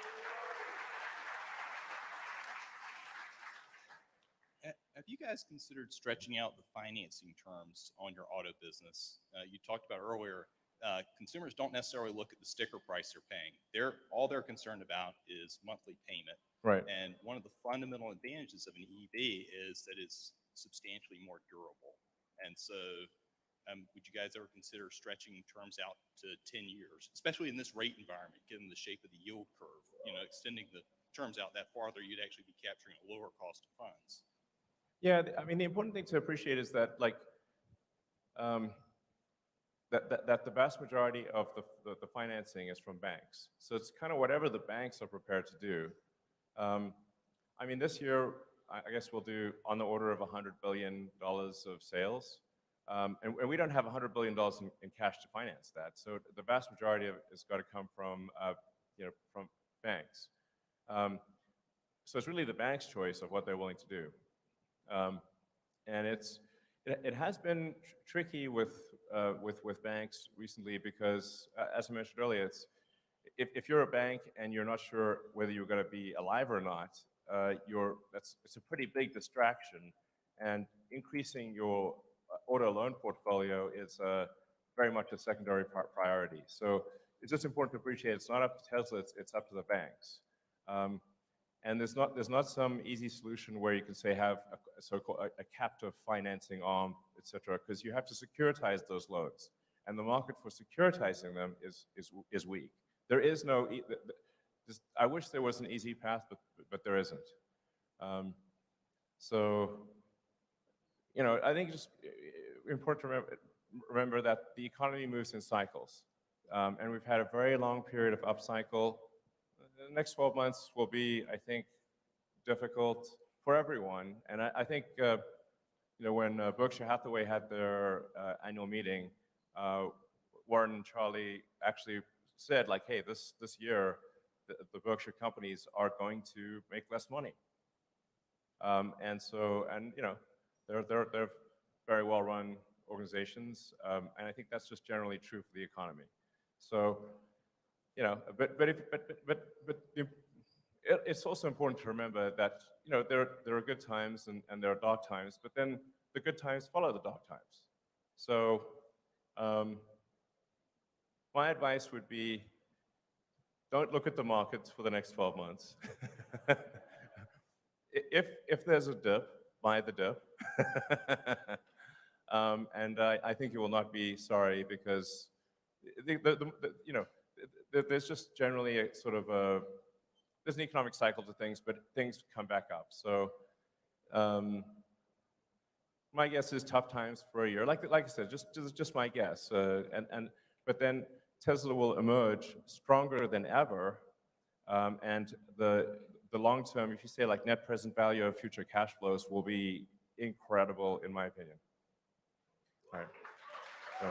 Have you guys considered stretching out the financing terms on your auto business? You talked about earlier, consumers don't necessarily look at the sticker price they're paying. All they're concerned about is monthly payment. Right. And one of the fundamental advantages of an EV is that it's substantially more durable. And so would you guys ever consider stretching terms out to 10 years, especially in this rate environment, given the shape of the yield curve, extending the terms out that farther, you'd actually be capturing a lower cost of funds. Yeah, I mean, the important thing to appreciate is that that the vast majority of the financing is from banks. So it's kind of whatever the banks are prepared to do. I mean, this year, I guess we'll do on the order of $100 billion of sales. And we don't have $100 billion in cash to finance that. So the vast majority of it has got to come from banks. So it's really the bank's choice of what they're willing to do. And it has been tricky with banks recently because, as I mentioned earlier, if you're a bank and you're not sure whether you're going to be alive or not, it's a pretty big distraction, and increasing your auto loan portfolio is very much a secondary priority. So it's just important to appreciate it's not up to Tesla; it's up to the banks. And there's not some easy solution where you can say have a so-called a captive financing arm, et cetera, because you have to securitize those loans, and the market for securitizing them is weak. There is no. I wish there was an easy path, but there isn't. So, I think it's just important to remember that the economy moves in cycles, and we've had a very long period of upcycle. The next 12 months will be, I think, difficult for everyone. And I think, when Berkshire Hathaway had their annual meeting, Warren and Charlie actually said, like, hey, this year, the Berkshire companies are going to make less money. And they're very well-run organizations, and I think that's just generally true for the economy. So. It's also important to remember that there are good times and there are dark times, but then the good times follow the dark times. So my advice would be, don't look at the markets for the next 12 months. If there's a dip, buy the dip. And I think you will not be sorry because there's just generally a sort of there's an economic cycle to things, but things come back up. So my guess is tough times for a year. Like I said, just my guess. But then Tesla will emerge stronger than ever, and the long term, if you say like net present value of future cash flows, will be incredible in my opinion. All right. So.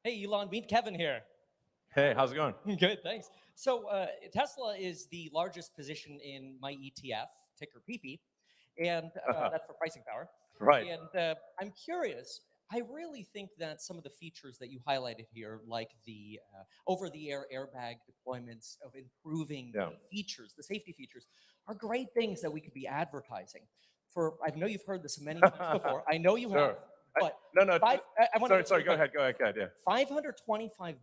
Hey, Elon, meet Kevin here. Hey, how's it going? Good, thanks. So Tesla is the largest position in my ETF, ticker PP, and that's for pricing power. Right. And I'm curious, I really think that some of the features that you highlighted here, like the over-the-air airbag deployments of improving the features, the safety features, are great things that we could be advertising. I know you've heard this many times before. I know you have. But sorry, go ahead, yeah. $525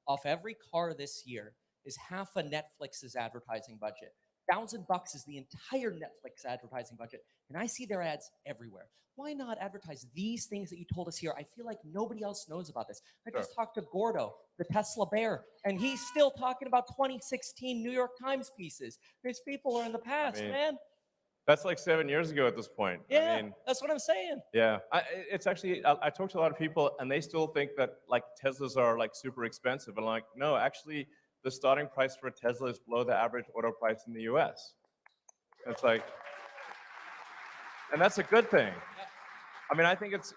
off every car this year is half a Netflix's advertising budget. $1,000 is the entire Netflix advertising budget, and I see their ads everywhere. Why not advertise these things that you told us here? I feel like nobody else knows about this. I just talked to Gordo, the Tesla bear, and he's still talking about 2016 New York Times pieces. These people are in the past, man. That's like 7 years ago at this point. Yeah, that's what I'm saying. Yeah, it's actually, I talked to a lot of people and they still think that like Teslas are like super expensive. And like, no, actually the starting price for a Tesla is below the average auto price in the US. It's like, and that's a good thing. I mean, I think it's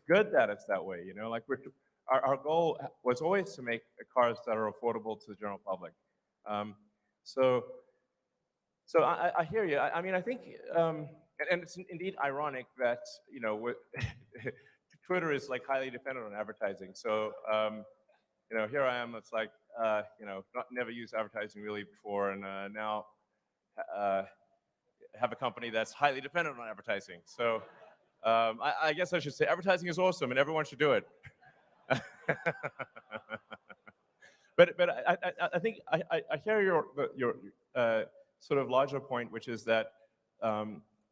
good that it's that way, you know, like our goal was always to make cars that are affordable to the general public. So I hear you. I mean, I think, and it's indeed ironic that, you know, Twitter is like highly dependent on advertising. So, you know, here I am, it's like, you know, never used advertising really before, and now have a company that's highly dependent on advertising. So I guess I should say advertising is awesome and everyone should do it. But I think I hear your sort of larger point, which is that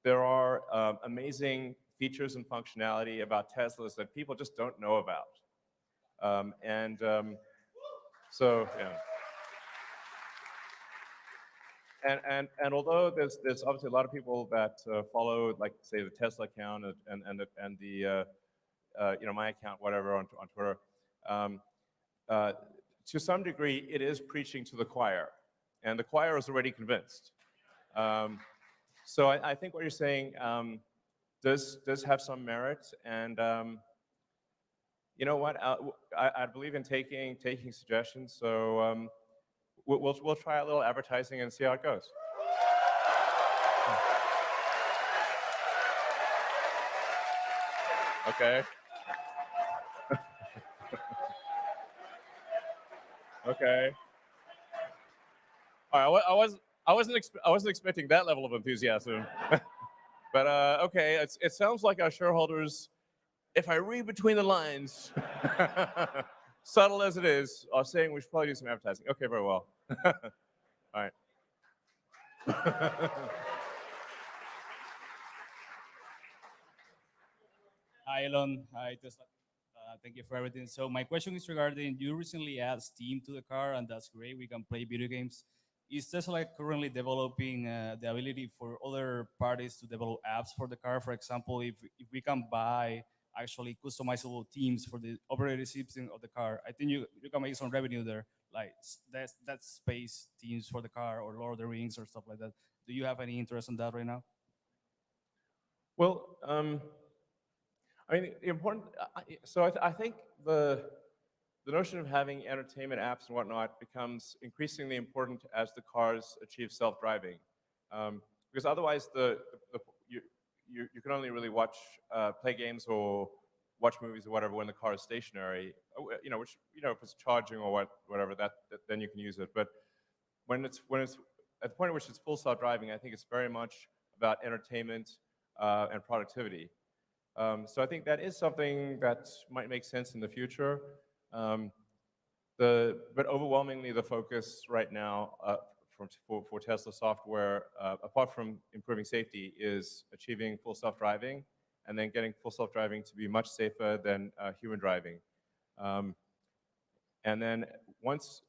there are amazing features and functionality about Teslas that people just don't know about. So yeah. And although there's obviously a lot of people that follow, like say the Tesla account and the you know, my account, whatever, on Twitter, to some degree it is preaching to the choir, and the choir is already convinced. So I think what you're saying does have some merit, and you know what, I believe in taking suggestions. So we'll try a little advertising and see how it goes. Okay. Okay. All right. I wasn't expecting that level of enthusiasm. But okay, it sounds like our shareholders, if I read between the lines, subtle as it is, are saying we should probably do some advertising. Okay, very well. All right. Hi, Elon. Hi, Tesla. Thank you for everything. So my question is regarding, you recently added Steam to the car, and that's great. We can play video games. Is Tesla currently developing the ability for other parties to develop apps for the car? For example, if we can buy actually customizable themes for the operating system of the car, I think you can make some revenue there, like that space themes for the car or Lord of the Rings or stuff like that. Do you have any interest in that right now? Well, I mean, the important. So I think the notion of having entertainment apps and whatnot becomes increasingly important as the cars achieve self-driving, because otherwise you can only really watch, play games or watch movies or whatever when the car is stationary. You know, which, you know, if it's charging or whatever, that then you can use it. But when it's at the point at which it's full self-driving, I think it's very much about entertainment and productivity. So I think that is something that might make sense in the future. But overwhelmingly, the focus right now for Tesla software, apart from improving safety, is achieving full self-driving, and then getting full self-driving to be much safer than human driving. And then once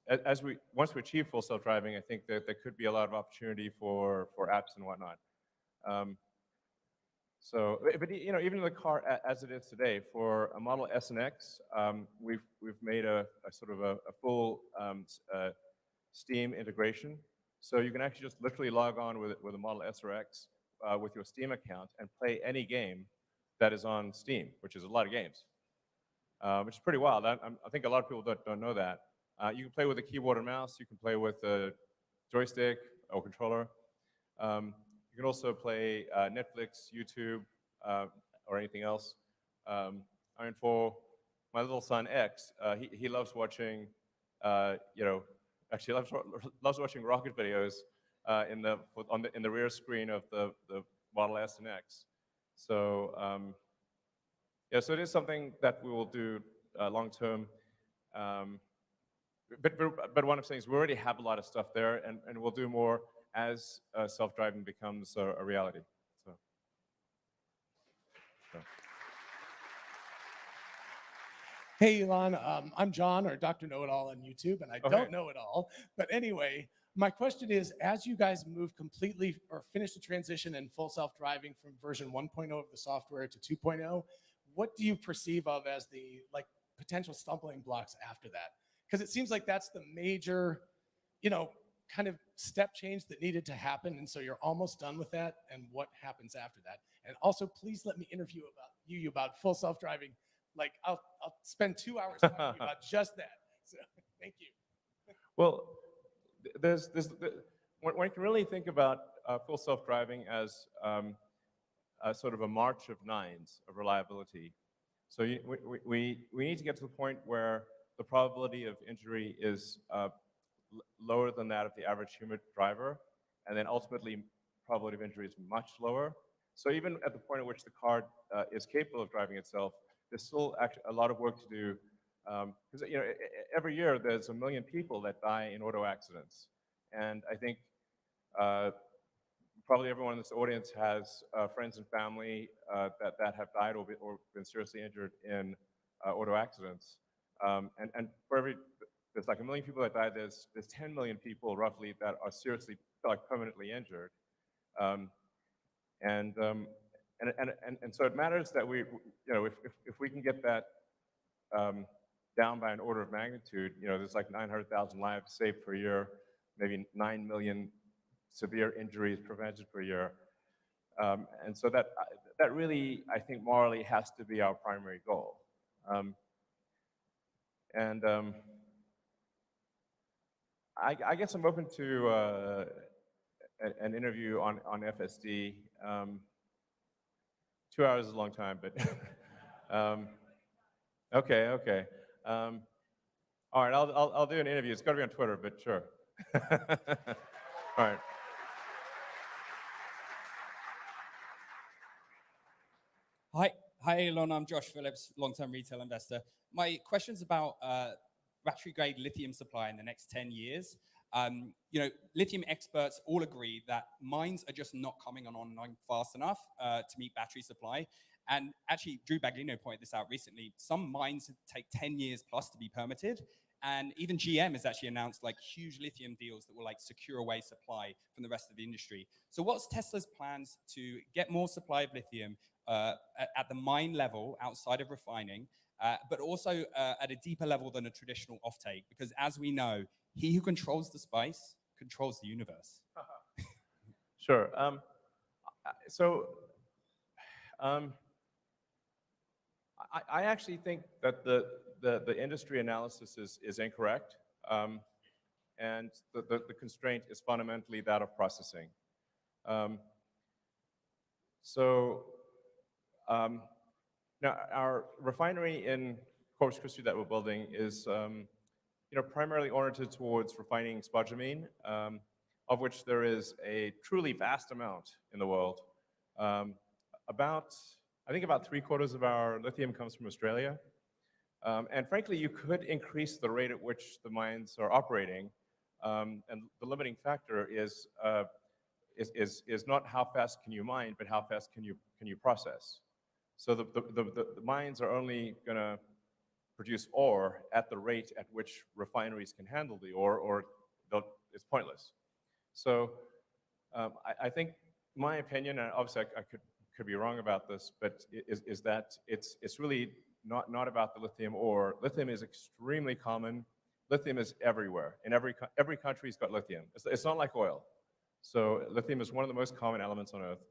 we achieve full self-driving, I think that there could be a lot of opportunity for apps and whatnot. So, but you know, even in the car as it is today, for a Model S and X, we've made a sort of a full Steam integration. So you can actually just literally log on with a Model S or X with your Steam account and play any game that is on Steam, which is a lot of games. which is pretty wild. I think a lot of people don't know that. You can play with a keyboard and mouse. You can play with a joystick or controller. You can also play Netflix, YouTube, or anything else. I mean, for my little son X, he loves watching, actually loves watching rocket videos in the rear screen of the Model S and X. So yeah, so it is something that we will do long term. But one of the things, we already have a lot of stuff there, and we'll do more as self-driving becomes a reality. So. Hey, Elon, I'm John, or Dr. Know-It-All on YouTube, and I don't Hey. know it all. But anyway, my question is, as you guys move completely or finish the transition in full self-driving from version 1.0 of the software to 2.0, what do you perceive of as the potential stumbling blocks after that? Because it seems like that's the major, kind of step change that needed to happen, and so you're almost done with that, and what happens after that? And also, please let me interview you about full self-driving. I'll spend 2 hours talking about just that. So thank you. Well, one can really think about full self-driving as sort of a march of nines of reliability. So we need to get to the point where the probability of injury is lower than that of the average human driver, and then ultimately probability of injury is much lower. So even at the point at which the car is capable of driving itself, there's still actually a lot of work to do, because every year there's 1 million people that die in auto accidents, and I think probably everyone in this audience has friends and family that have died or been seriously injured in auto accidents, and for there's like 1 million people that die. There's 10 million people roughly that are seriously, permanently injured, and so it matters that if we can get that down by an order of magnitude, there's like 900,000 lives saved per year, maybe 9 million severe injuries prevented per year, and so that really, I think, morally has to be our primary goal. I guess I'm open to an interview on FSD. 2 hours is a long time, but okay. All right, I'll do an interview. It's got to be on Twitter, but sure. All right. Hi, Elon. I'm Josh Phillips, long-term retail investor. My question's about battery-grade lithium supply in the next 10 years. Lithium experts all agree that mines are just not coming online fast enough to meet battery supply. And actually, Drew Baglino pointed this out recently. Some mines take 10 years plus to be permitted. And even GM has actually announced huge lithium deals that will secure away supply from the rest of the industry. So what's Tesla's plans to get more supply of lithium at the mine level outside of refining, but also at a deeper level than a traditional offtake? Because as we know, he who controls the spice controls the universe. Sure. I actually think that the industry analysis is incorrect, and the constraint is fundamentally that of processing. Now our refinery in Corpus Christi that we're building is primarily oriented towards refining spodumene, of which there is a truly vast amount in the world. I think about 3/4 of our lithium comes from Australia. And frankly, you could increase the rate at which the mines are operating. And the limiting factor is not how fast can you mine, but how fast can you process. So the mines are only going to produce ore at the rate at which refineries can handle the ore, or it's pointless. So I think my opinion, and obviously I could be wrong about this, but is that it's really not about the lithium ore. Lithium is extremely common. Lithium is everywhere. In every country's got lithium. It's not like oil. So lithium is one of the most common elements on Earth.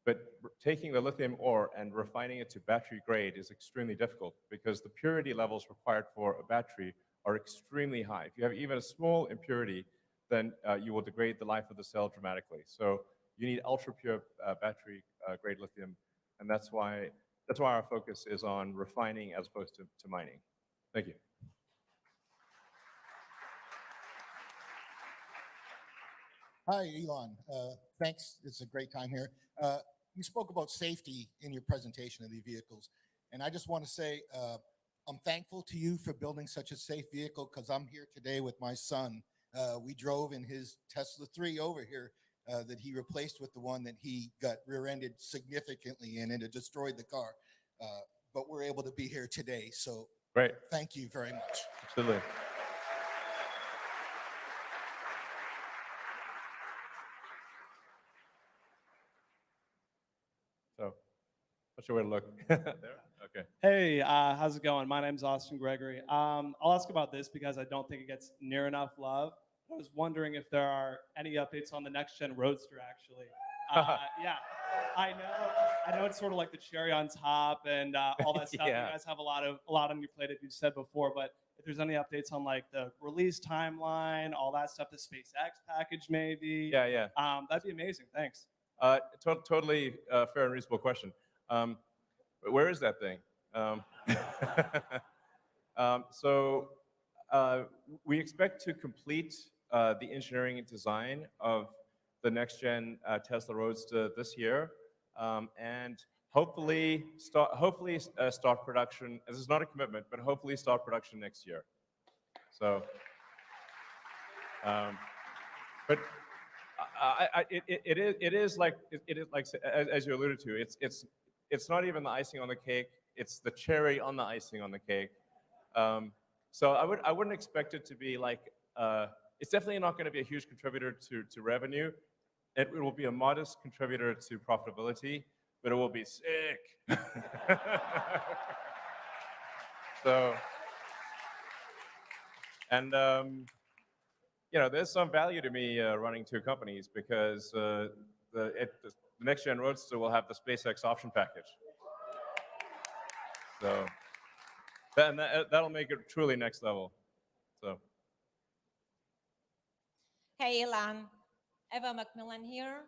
But taking the lithium ore and refining it to battery grade is extremely difficult because the purity levels required for a battery are extremely high. If you have even a small impurity, then you will degrade the life of the cell dramatically. So you need ultra pure battery grade lithium, and that's why our focus is on refining as opposed to mining. Thank you. Hi, Elon. Thanks. It's a great time here. You spoke about safety in your presentation of the vehicles, and I just want to say I'm thankful to you for building such a safe vehicle because I'm here today with my son. We drove in his Tesla 3 over here that he replaced with the one that he got rear-ended significantly in, and it destroyed the car. But we're able to be here today, so great. Thank you very much. Absolutely. So, what's your way to look? There? Okay. Hey, how's it going? My name's Austin Gregory. I'll ask about this because I don't think it gets near enough love. I was wondering if there are any updates on the next gen Roadster, actually. Yeah, I know it's sort of like the cherry on top and all that stuff. Yeah. You guys have a lot on your plate, as you said before, but if there's any updates on like the release timeline, all that stuff, the SpaceX package maybe. Yeah. That'd be amazing. Thanks. Totally fair and reasonable question. Where is that thing? We expect to complete the engineering and design of the next gen Tesla Roadster this year, and hopefully start production. This is not a commitment, but hopefully start production next year. So, but it is like as you alluded to, it's not even the icing on the cake. It's the cherry on the icing on the cake. So I wouldn't expect it to be like. It's definitely not going to be a huge contributor to revenue. It will be a modest contributor to profitability, but it will be sick. So, and there's some value to me running two companies because the next gen Roadster will have the SpaceX option package. So, that'll make it truly next level. So. Hey, Elon. Eva Macmillan here.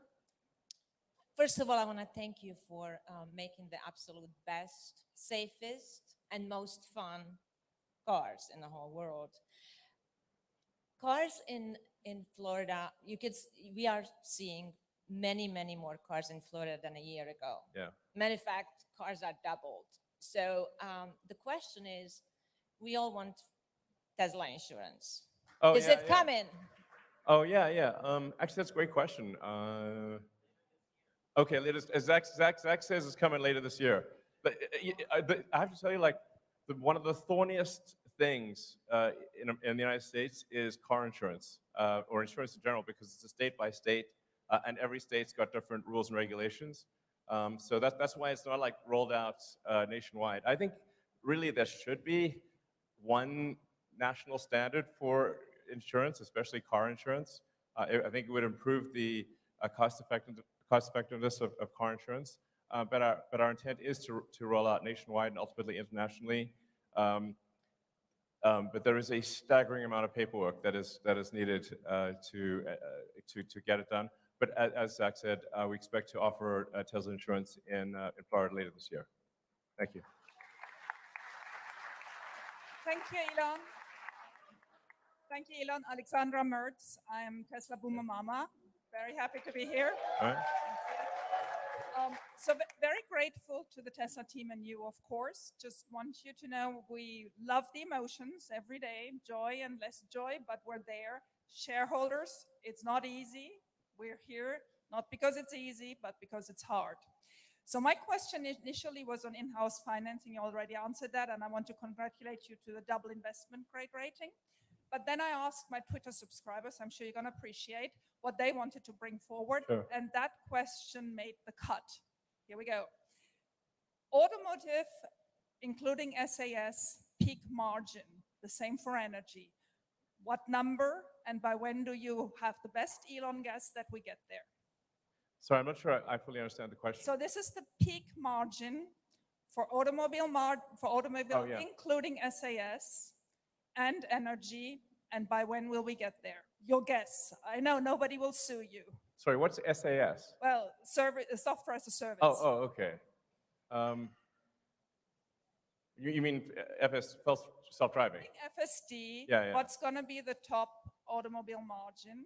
First of all, I want to thank you for making the absolute best, safest, and most fun cars in the whole world. Cars in Florida, we are seeing many more cars in Florida than a year ago. Yeah. Matter of fact, cars are doubled. So the question is, we all want Tesla insurance. Is it coming? Oh, yeah. Actually, that's a great question. Okay, Zach says it's coming later this year. But I have to tell you, like, one of the thorniest things in the United States is car insurance, or insurance in general, because it's a state by state, and every state's got different rules and regulations. So that's why it's not like rolled out nationwide. I think really there should be one national standard for insurance, especially car insurance. I think it would improve the cost effectiveness of car insurance. But our intent is to roll out nationwide and ultimately internationally. But there is a staggering amount of paperwork that is needed to get it done. But as Zach said, we expect to offer Tesla insurance in Florida later this year. Thank you. Thank you, Elon. Thank you, Elon. Alexandra Mertz. I am Tesla Boomer Mama. Very happy to be here. All right. So very grateful to the Tesla team and you, of course. Just want you to know we love the emotions every day, joy and less joy, but we're there. Shareholders, it's not easy. We're here not because it's easy, but because it's hard. So my question initially was on in-house financing. You already answered that, and I want to congratulate you to the double investment grade rating. But then I asked my Twitter subscribers, I'm sure you're going to appreciate, what they wanted to bring forward. Sure. And that question made the cut. Here we go. Automotive, including SAS, peak margin, the same for energy. What number and by when do you have the best Elon guess that we get there? Sorry, I'm not sure I fully understand the question. So this is the peak margin for automobile, Oh, yeah. including SAS and energy. And by when will we get there? Your guess. I know nobody will sue you. Sorry, what's SAS? Well, software as a service. Oh, okay. You mean self-driving? FSD, Yeah, yeah. what's going to be the top automobile margin?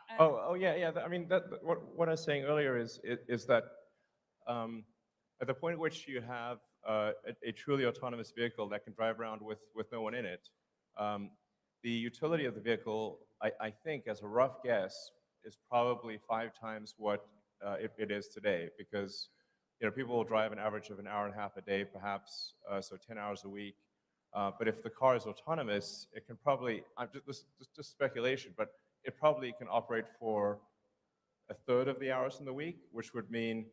And Oh, yeah. I mean, what I was saying earlier is that at the point at which you have a truly autonomous vehicle that can drive around with no one in it, the utility of the vehicle, I think, as a rough guess, is probably 5 times what it is today, because people will drive an average of an hour and a half a day, perhaps, so 10 hours a week. But if the car is autonomous, it can probably, just speculation, but it probably can operate for a third of the hours in the week, which would mean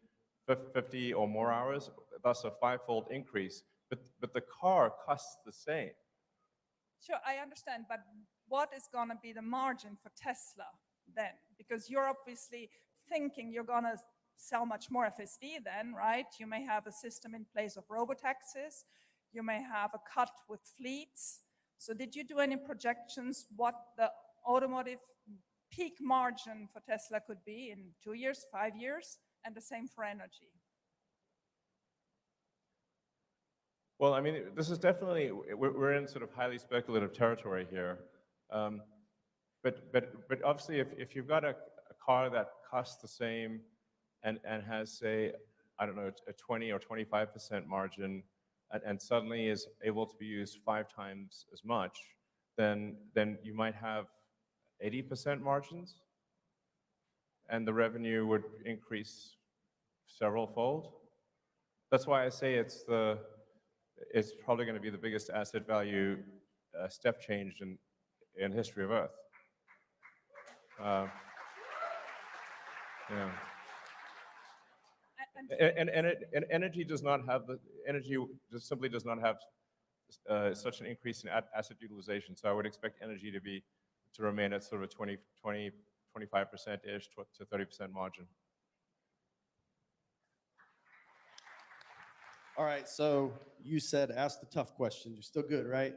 50 or more hours, thus a 5-fold increase. But the car costs the same. Sure, I understand, but what is going to be the margin for Tesla then? Because you're obviously thinking you're going to sell much more FSD then, right? You may have a system in place of robo-taxis. You may have a cut with fleets. So did you do any projections what the automotive peak margin for Tesla could be in 2 years, 5 years, and the same for energy? Well, I mean, this is definitely, we're in sort of highly speculative territory here. But obviously, if you've got a car that costs the same and has, say, I don't know, a 20 or 25% margin, and suddenly is able to be used 5 times as much, then you might have 80% margins, and the revenue would increase several-fold. That's why I say it's probably going to be the biggest asset value step change in history of Earth. Yeah. And energy does not have simply does not have such an increase in asset utilization. So I would expect energy to remain at sort of a 25%-ish to 30% margin. All right, so you said ask the tough questions. You're still good, right?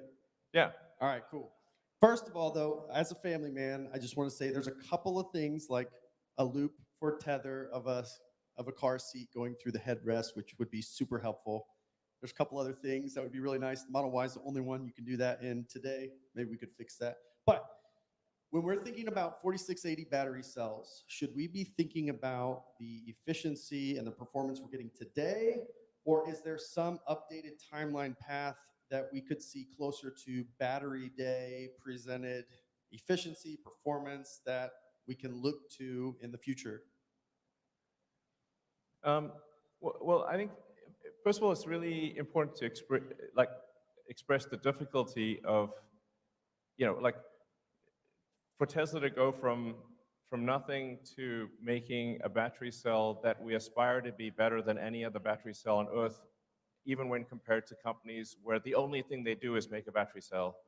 Yeah. All right, cool. First of all, though, as a family man, I just want to say there's a couple of things like a loop for tether of a car seat going through the headrest, which would be super helpful. There's a couple other things that would be really nice. The Model Y is the only one you can do that in today. Maybe we could fix that. But when we're thinking about 4680 battery cells, should we be thinking about the efficiency and the performance we're getting today? Or is there some updated timeline path that we could see closer to battery day presented efficiency, performance that we can look to in the future? Well, I think, first of all, it's really important to express the difficulty of, for Tesla to go from nothing to making a battery cell that we aspire to be better than any other battery cell on Earth, even when compared to companies where the only thing they do is make a battery cell,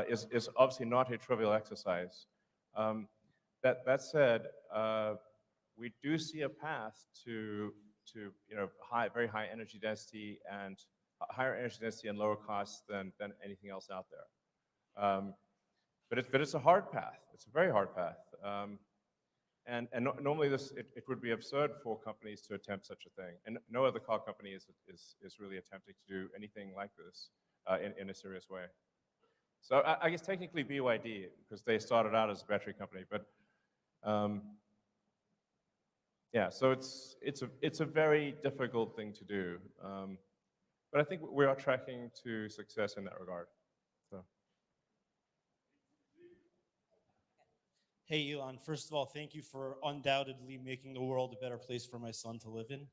is obviously not a trivial exercise. That said, we do see a path to very high energy density and higher energy density and lower costs than anything else out there. But it's a hard path. It's a very hard path. And normally it would be absurd for companies to attempt such a thing. And no other car company is really attempting to do anything like this in a serious way. So I guess technically BYD, because they started out as a battery company, but yeah, so it's a very difficult thing to do. But I think we are tracking to success in that regard. So. Hey, Elon, first of all, thank you for undoubtedly making the world a better place for my son to live in.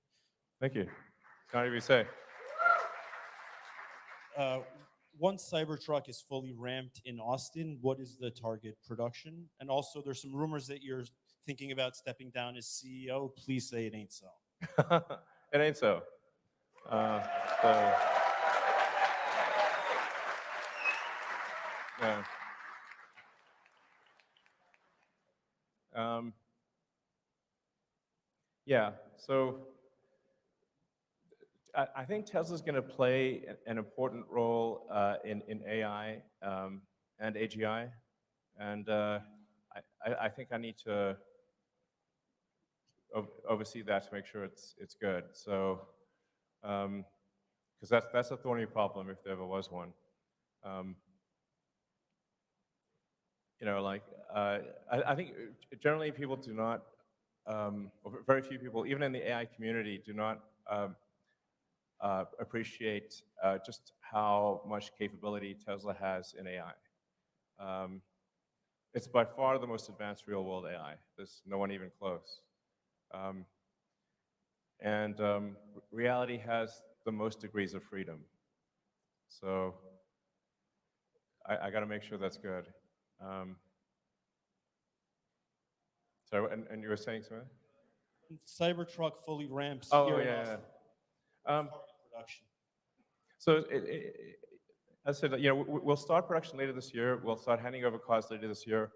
Thank you. Can't even say. Once Cybertruck is fully ramped in Austin, what is the target production? And also, there's some rumors that you're thinking about stepping down as CEO. Please say it ain't so. It ain't so. Yeah. Yeah, so I think Tesla's going to play an important role in AI and AGI, and I think I need to oversee that to make sure it's good. So, because that's a thorny problem if there ever was one. Like I think generally people do not, or very few people, even in the AI community, do not appreciate just how much capability Tesla has in AI. It's by far the most advanced real-world AI. There's no one even close. And reality has the most degrees of freedom. So I got to make sure that's good. So, and you were saying something? Cybertruck fully ramped Oh, here in yeah. Austin. Production. So as I said, we'll start production later this year. We'll start handing over cars later this year.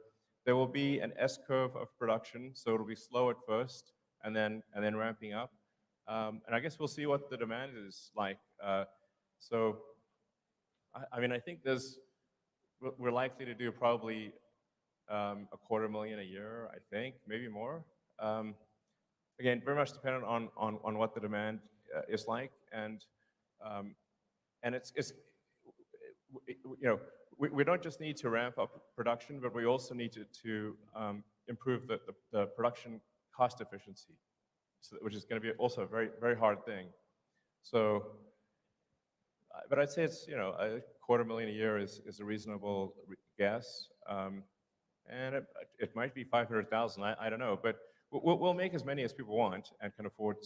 There will be an S-curve of production, so it'll be slow at first, and then ramping up. And I guess we'll see what the demand is like. So, I mean, I think we're likely to do probably 250,000 a year, I think, maybe more. Again, very much dependent on what the demand is like, and it's we don't just need to ramp up production, but we also need to improve the production cost efficiency, which is going to be also a very, very hard thing. So, but I'd say it's 250,000 a year is a reasonable guess, and it might be 500,000. I don't know, but we'll make as many as people want and can afford,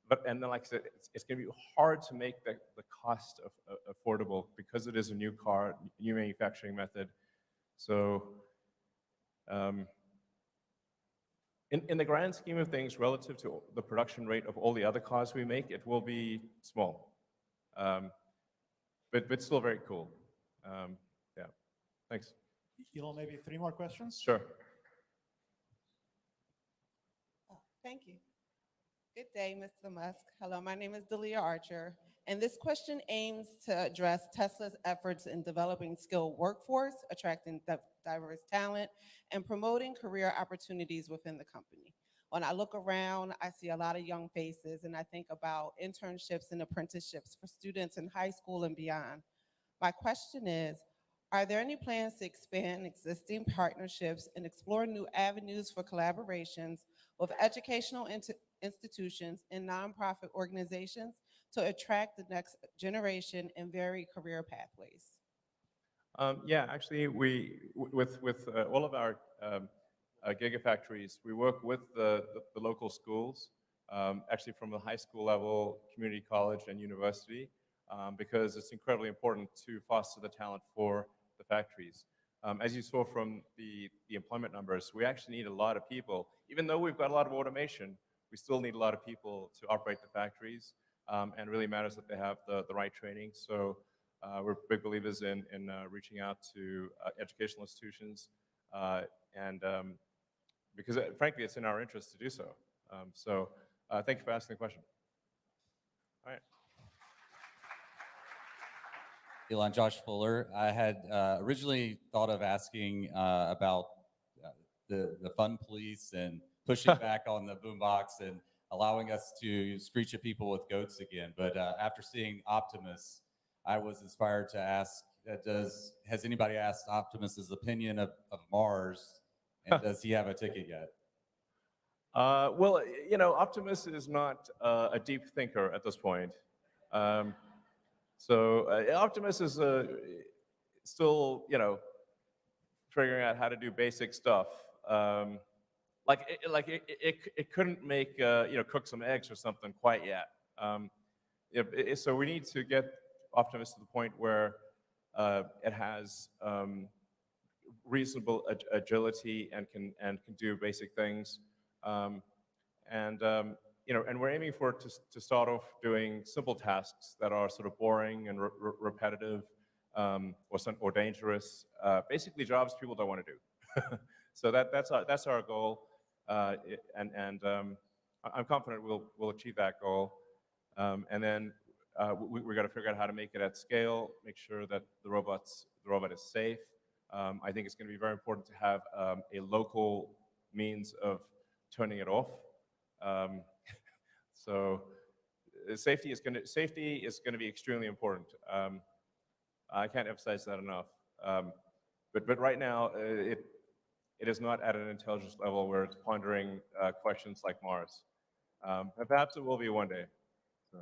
but then, like I said, it's going to be hard to make the cost affordable because it is a new car, new manufacturing method. So, in the grand scheme of things, relative to the production rate of all the other cars we make, it will be small, but still very cool. Yeah, thanks. Elon, maybe 3 more questions? Sure. Thank you. Good day, Mr. Musk. Hello, my name is Delia Archer, and this question aims to address Tesla's efforts in developing skilled workforce, attracting diverse talent, and promoting career opportunities within the company. When I look around, I see a lot of young faces, and I think about internships and apprenticeships for students in high school and beyond. My question is, are there any plans to expand existing partnerships and explore new avenues for collaborations with educational institutions and nonprofit organizations to attract the next generation and vary career pathways? Yeah, actually, with all of our gigafactories, we work with the local schools, actually from the high school level, community college, and university, because it's incredibly important to foster the talent for the factories. As you saw from the employment numbers, we actually need a lot of people. Even though we've got a lot of automation, we still need a lot of people to operate the factories, and it really matters that they have the right training. So we're big believers in reaching out to educational institutions, and because frankly, it's in our interest to do so. So thank you for asking the question. All right. Elon, Josh Fuller. I had originally thought of asking about the fun police and pushing back on the boombox and allowing us to screech at people with goats again. But after seeing Optimus, I was inspired to ask, has anybody asked Optimus's opinion of Mars, and does he have a ticket yet? Well, Optimus is not a deep thinker at this point. So Optimus is still, figuring out how to do basic stuff. It couldn't make, cook some eggs or something quite yet. So we need to get Optimus to the point where it has reasonable agility and can do basic things. And we're aiming for it to start off doing simple tasks that are sort of boring and repetitive, or dangerous, basically jobs people don't want to do. So that's our goal. I'm confident we'll achieve that goal. And then we got to figure out how to make it at scale, make sure that the robot is safe. I think it's going to be very important to have a local means of turning it off. So safety is going to be extremely important. I can't emphasize that enough. But right now, it is not at an intelligence level where it's pondering questions like Mars. And perhaps it will be one day. So.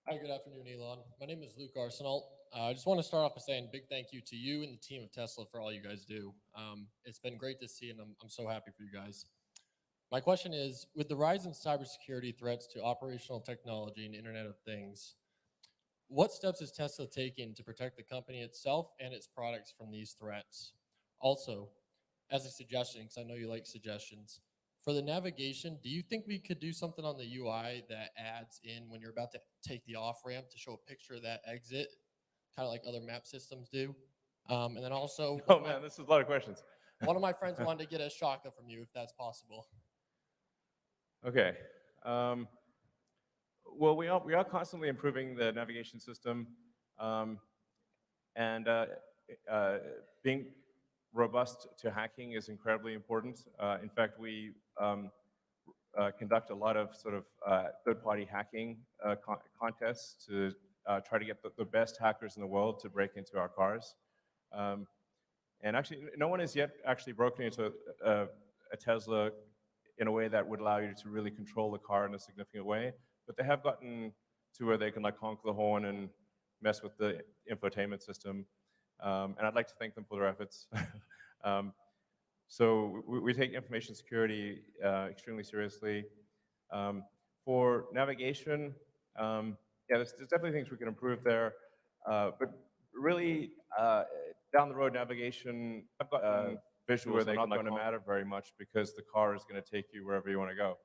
Hi, good afternoon, Elon. My name is Luke Arsenal. I just want to start off by saying a big thank you to you and the team of Tesla for all you guys do. It's been great to see, and I'm so happy for you guys. My question is, with the rise in cybersecurity threats to operational technology and Internet of Things, what steps is Tesla taking to protect the company itself and its products from these threats? Also, as a suggestion, because I know you like suggestions, for the navigation, do you think we could do something on the UI that adds in when you're about to take the off-ramp to show a picture of that exit, kind of like other map systems do? And then also... Oh man, this is a lot of questions. One of my friends wanted to get a shaka from you, if that's possible. Okay. Well, we are constantly improving the navigation system, and being robust to hacking is incredibly important. In fact, we conduct a lot of sort of third-party hacking contests to try to get the best hackers in the world to break into our cars. And actually, no one has yet actually broken into a Tesla in a way that would allow you to really control the car in a significant way. But they have gotten to where they can like honk the horn and mess with the infotainment system. And I'd like to thank them for their efforts. So we take information security extremely seriously. For navigation, yeah, there's definitely things we can improve there. But really, down the road navigation, visuals are not going to matter very much because the car is going to take you wherever you want to go.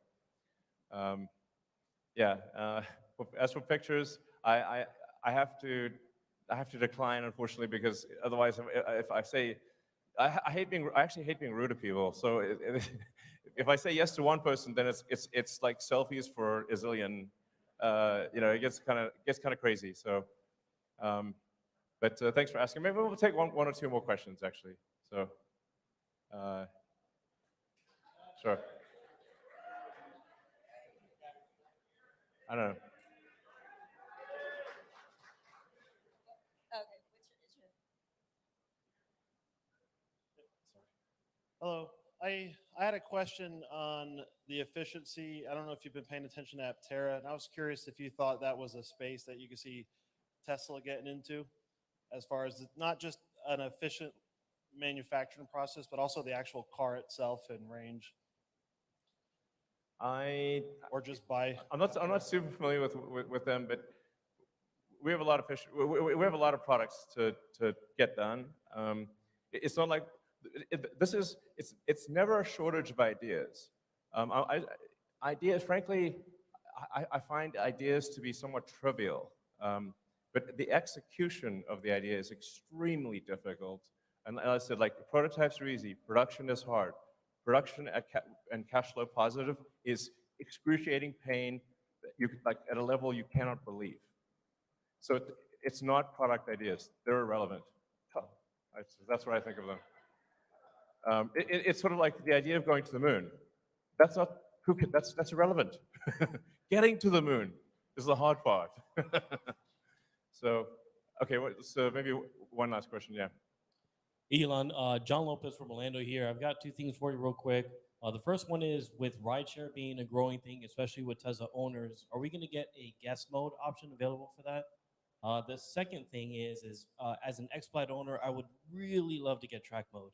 Yeah. As for pictures, I have to decline, unfortunately, because otherwise, if I say, I actually hate being rude to people. So if I say yes to one person, then it's like selfies for a zillion. You know, it gets kind of crazy. So, but thanks for asking. Maybe we'll take one or two more questions, actually. So, sure. I don't know. Hello. I had a question on the efficiency. I don't know if you've been paying attention to Aptera, and I was curious if you thought that was a space that you could see Tesla getting into, as far as not just an efficient manufacturing process, but also the actual car itself and range. Or just buy. I'm not super familiar with them, but we have a lot of we have a lot of products to get done. It's not like it's never a shortage of ideas. Ideas, frankly, I find ideas to be somewhat trivial, but the execution of the idea is extremely difficult. And as I said, like prototypes are easy, production is hard. Production and cash flow positive is excruciating pain like at a level you cannot believe. So it's not product ideas; they're irrelevant. That's what I think of them. It's sort of like the idea of going to the moon. That's not that's irrelevant. Getting to the moon is the hard part. So, okay, so maybe one last question, yeah. Elon, John Lopez from Orlando here. I've got two things for you real quick. The first one is with rideshare being a growing thing, especially with Tesla owners, are we going to get a guest mode option available for that? The second thing is as an X-Plaid owner, I would really love to get track mode.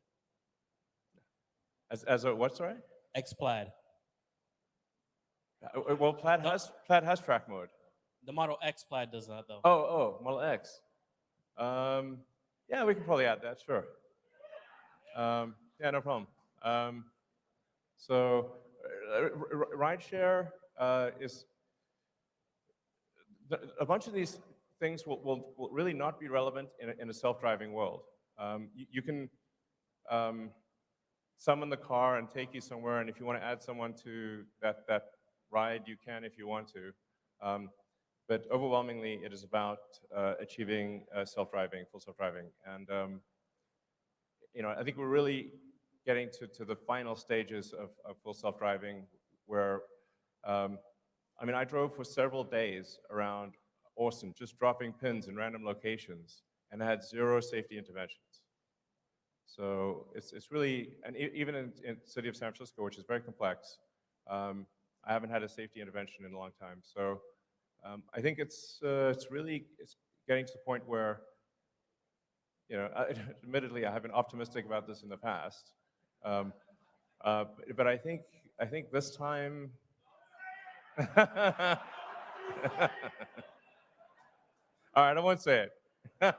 As a what, sorry? X-Plaid. Well, Plaid has track mode. The Model X Plaid does that, though. Oh, Model X. Yeah, we can probably add that, sure. Yeah, no problem. So, rideshare is a bunch of these things will really not be relevant in a self-driving world. You can summon the car and take you somewhere. And if you want to add someone to that ride, you can if you want to. But overwhelmingly, it is about achieving self-driving, full self-driving. And I think we're really getting to the final stages of full self-driving where, I drove for several days around Austin, just dropping pins in random locations, and I had 0 safety interventions. So it's really, and even in the city of San Francisco, which is very complex, I haven't had a safety intervention in a long time. So I think it's getting to the point where, admittedly, I have been optimistic about this in the past, but I think this time. All right, I won't say it. All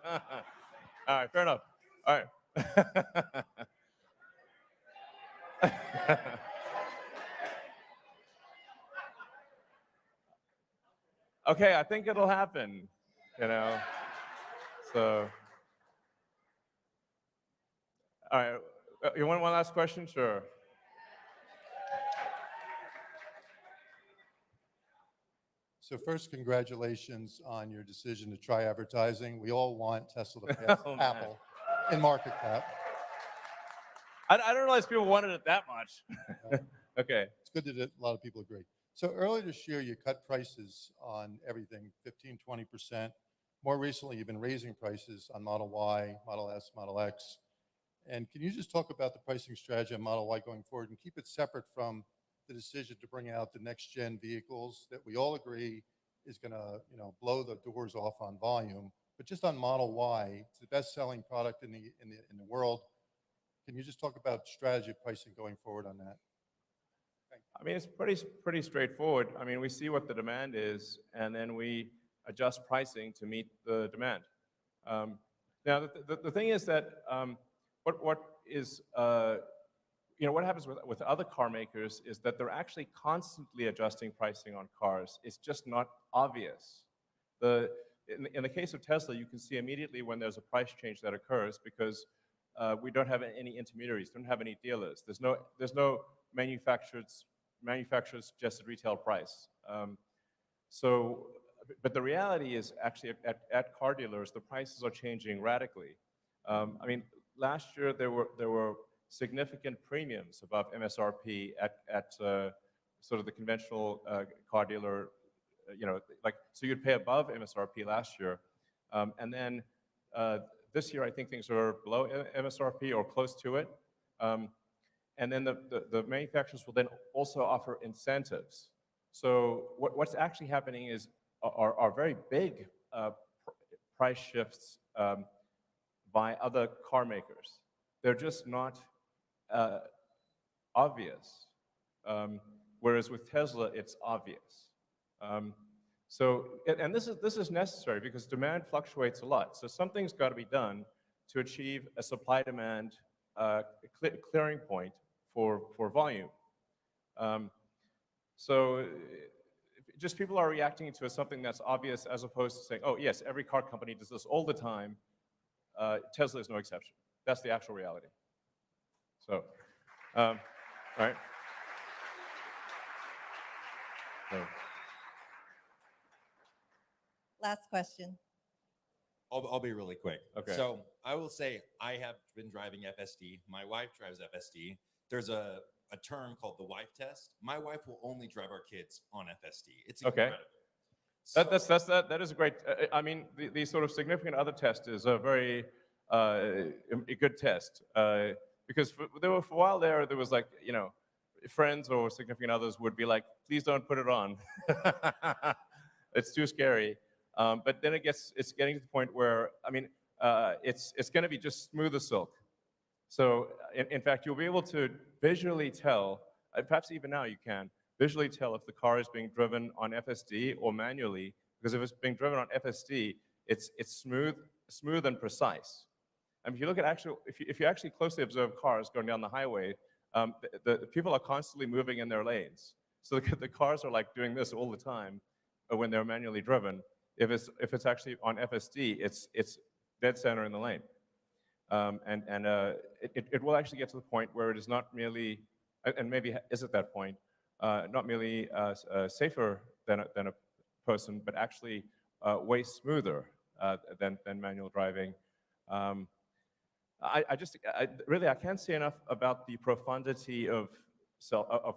right, fair enough. All right. Okay, I think it'll happen, So, all right, you want one last question? Sure. So first, congratulations on your decision to try advertising. We all want Tesla to pass Apple in market cap. I don't realize people wanted it that much. Okay. It's good that a lot of people agree. So earlier this year, you cut prices on everything, 15, 20%. More recently, you've been raising prices on Model Y, Model S, Model X. And can you just talk about the pricing strategy on Model Y going forward and keep it separate from the decision to bring out the next gen vehicles that we all agree is going to, blow the doors off on volume, but just on Model Y, it's the best-selling product in the world. Can you just talk about strategy of pricing going forward on that? It's pretty straightforward. We see what the demand is, and then we adjust pricing to meet the demand. Now, the thing is that what happens with other car makers is that they're actually constantly adjusting pricing on cars. It's just not obvious. In the case of Tesla, you can see immediately when there's a price change that occurs because we don't have any intermediaries, don't have any dealers. There's no manufacturer's suggested retail price. But the reality is actually at car dealers, the prices are changing radically. Last year there were significant premiums above MSRP at sort of the conventional car dealer, so you'd pay above MSRP last year. And then this year, I think things are below MSRP or close to it. And then the manufacturers will then also offer incentives. So what's actually happening are very big price shifts by other car makers. They're just not obvious. Whereas with Tesla, it's obvious. And this is necessary because demand fluctuates a lot. So something's got to be done to achieve a supply-demand clearing point for volume. So just people are reacting to something that's obvious as opposed to saying, oh, yes, every car company does this all the time. Tesla is no exception. That's the actual reality. So, all right. So. Last question. I'll be really quick. Okay. So I will say I have been driving FSD. My wife drives FSD. There's a term called the wife test. My wife will only drive our kids on FSD. It's incredible. Okay. That is a great. The sort of significant other test is a very a good test because for a while there was like friends or significant others would be like, please don't put it on. It's too scary. But then it's getting to the point where it's going to be just smooth as silk. So in fact, you'll be able to visually tell, perhaps even now you can, visually tell if the car is being driven on FSD or manually, because if it's being driven on FSD, it's smooth and precise. And if you look at if you actually closely observe cars going down the highway, the people are constantly moving in their lanes. So the cars are like doing this all the time when they're manually driven. If it's actually on FSD, it's dead center in the lane. It will actually get to the point where it is not merely, and maybe is at that point, not merely safer than a person, but actually way smoother than manual driving. I can't say enough about the profundity of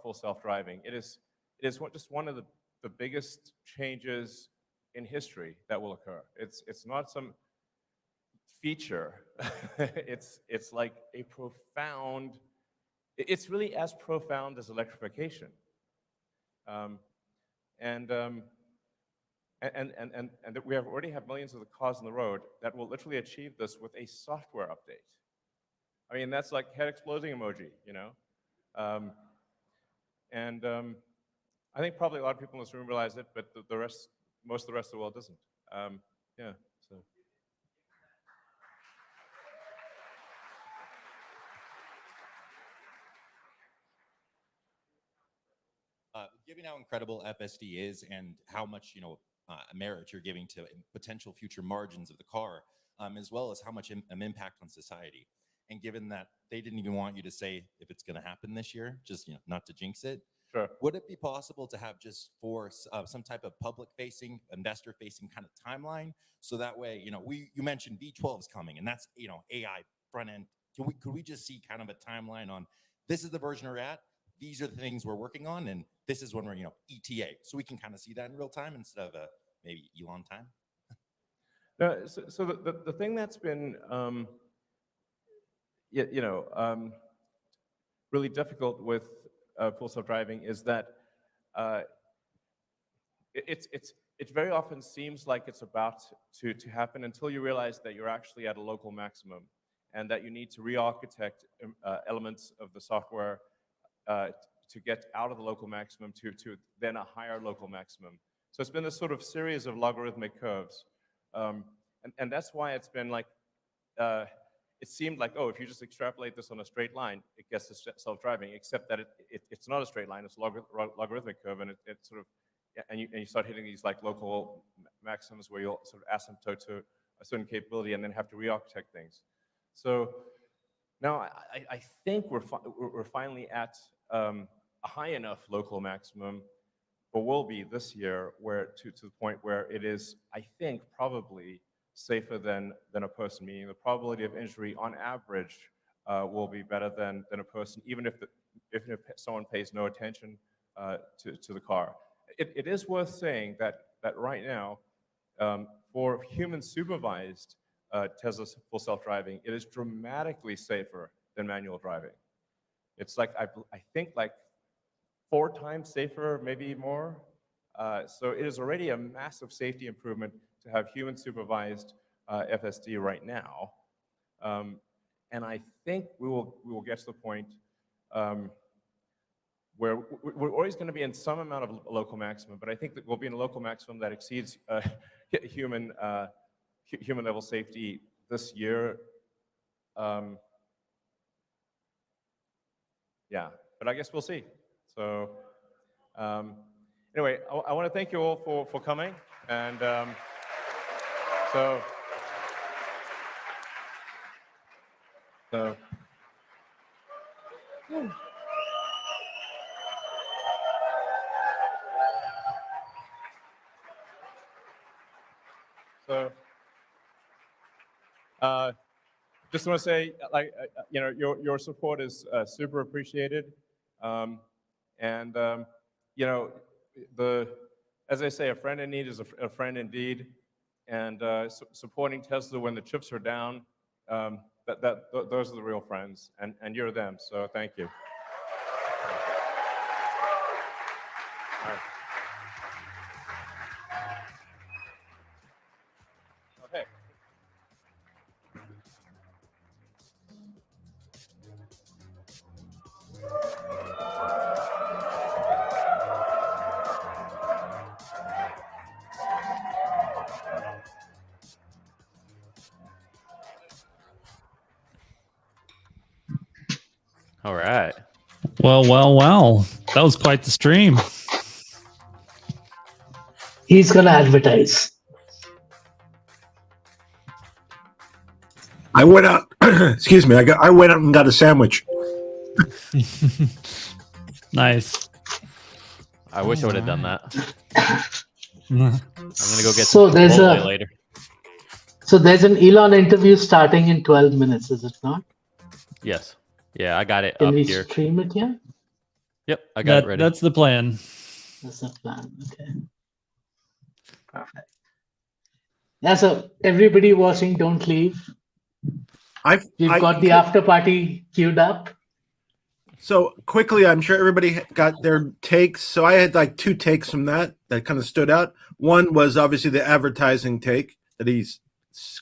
full self-driving. It is just one of the biggest changes in history that will occur. It's not some feature. it's like a profound. It's really as profound as electrification. And that we already have millions of the cars on the road that will literally achieve this with a software update. I mean, that's like head exploding emoji, you know? I think probably a lot of people in this room realize it, but most of the rest of the world doesn't. Yeah, so. Given how incredible FSD is and how much merit you're giving to potential future margins of the car, as well as how much impact on society, and given that they didn't even want you to say if it's going to happen this year, just not to jinx it. Sure. Would it be possible to have just for some type of public-facing, investor-facing kind of timeline, so that way you mentioned V12 is coming, and that's AI front end. Could we just see kind of a timeline on this is the version we're at? These are the things we're working on, and this is when we're, ETA. So we can kind of see that in real time instead of maybe Elon time. No, so the thing that's been, really difficult with full self-driving is that it very often seems like it's about to happen until you realize that you're actually at a local maximum, and that you need to re-architect elements of the software to get out of the local maximum to then a higher local maximum. So it's been this sort of series of logarithmic curves. And that's why it's been like, it seemed like, oh, if you just extrapolate this on a straight line, it gets to self-driving, except that it's not a straight line, it's a logarithmic curve, and it sort of, and you start hitting these like local maximums where you'll sort of asymptote to a certain capability and then have to re-architect things. So now I think we're finally at a high enough local maximum, or will be this year, where to the point where it is, I think, probably safer than a person, meaning the probability of injury on average will be better than a person, even if someone pays no attention to the car. It is worth saying that right now, for human supervised Tesla full self-driving, it is dramatically safer than manual driving. It's like, I think like 4 times safer, maybe more. So it is already a massive safety improvement to have human supervised FSD right now. And I think we will get to the point where we're always going to be in some amount of local maximum, but I think that we'll be in a local maximum that exceeds human level safety this year. Yeah, but I guess we'll see. So anyway, I want to thank you all for coming, and so just want to say, like, your support is super appreciated, and as I say, a friend in need is a friend indeed, and supporting Tesla when the chips are down, those are the real friends, and you're them. So thank you. All right. Okay. All right. Well. That was quite the stream. He's gonna advertise. I went out. Excuse me. I went out and got a sandwich. Nice. I wish I would have done that. Mhm. I'm gonna go get So some there's Chipotle a- later. So there's an Elon interview starting in 12 minutes, is it not? Yes. Yeah, I got it Can up we here. stream it here? Yep, I got it ready. That's the plan. That's the plan. Okay. Perfect. Yeah, so everybody watching, don't leave. We've got the after party queued up. So quickly, I'm sure everybody got their takes. So I had like two takes from that kind of stood out. One was obviously the advertising take that he's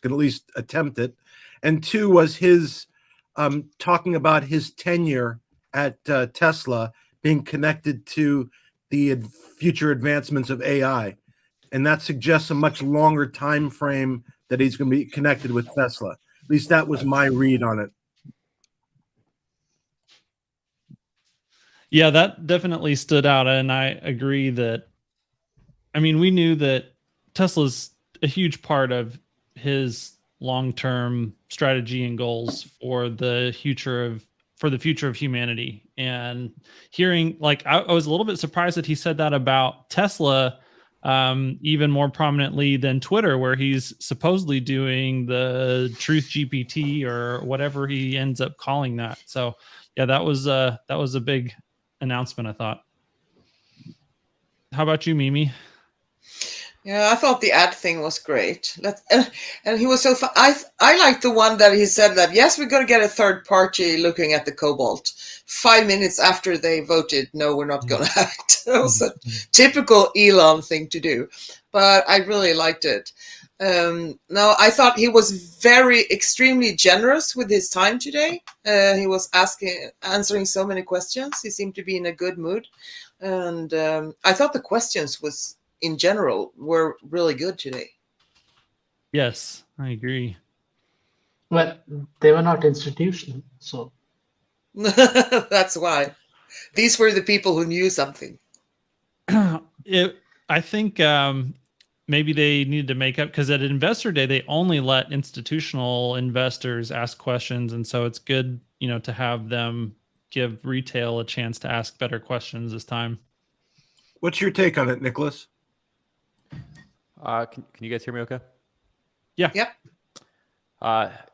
going to at least attempt it. And two was his talking about his tenure at Tesla being connected to the future advancements of AI. And that suggests a much longer time frame that he's going to be connected with Tesla. At least that was my read on it. Yeah, that definitely stood out. And I agree that, I mean, we knew that Tesla's a huge part of his long-term strategy and goals for the future of humanity. And hearing, like, I was a little bit surprised that he said that about Tesla, even more prominently than Twitter, where he's supposedly doing the Truth GPT or whatever he ends up calling that. So yeah, that was a big announcement, I thought. How about you, Mimi? Yeah, I thought the ad thing was great. And he was so fun. I liked the one that he said that, yes, we're going to get a third party looking at the cobalt. 5 minutes after they voted, no, we're not going to have it. That was a typical Elon thing to do. But I really liked it. No, I thought he was extremely generous with his time today. He was answering so many questions. He seemed to be in a good mood. And I thought the questions in general were really good today. Yes, I agree. Well, they were not institutional, so. That's why. These were the people who knew something. I think maybe they needed to make up, because at Investor Day, they only let institutional investors ask questions. And so it's good, to have them give retail a chance to ask better questions this time. What's your take on it, Nicholas? Can you guys hear me okay? Yeah. Yep.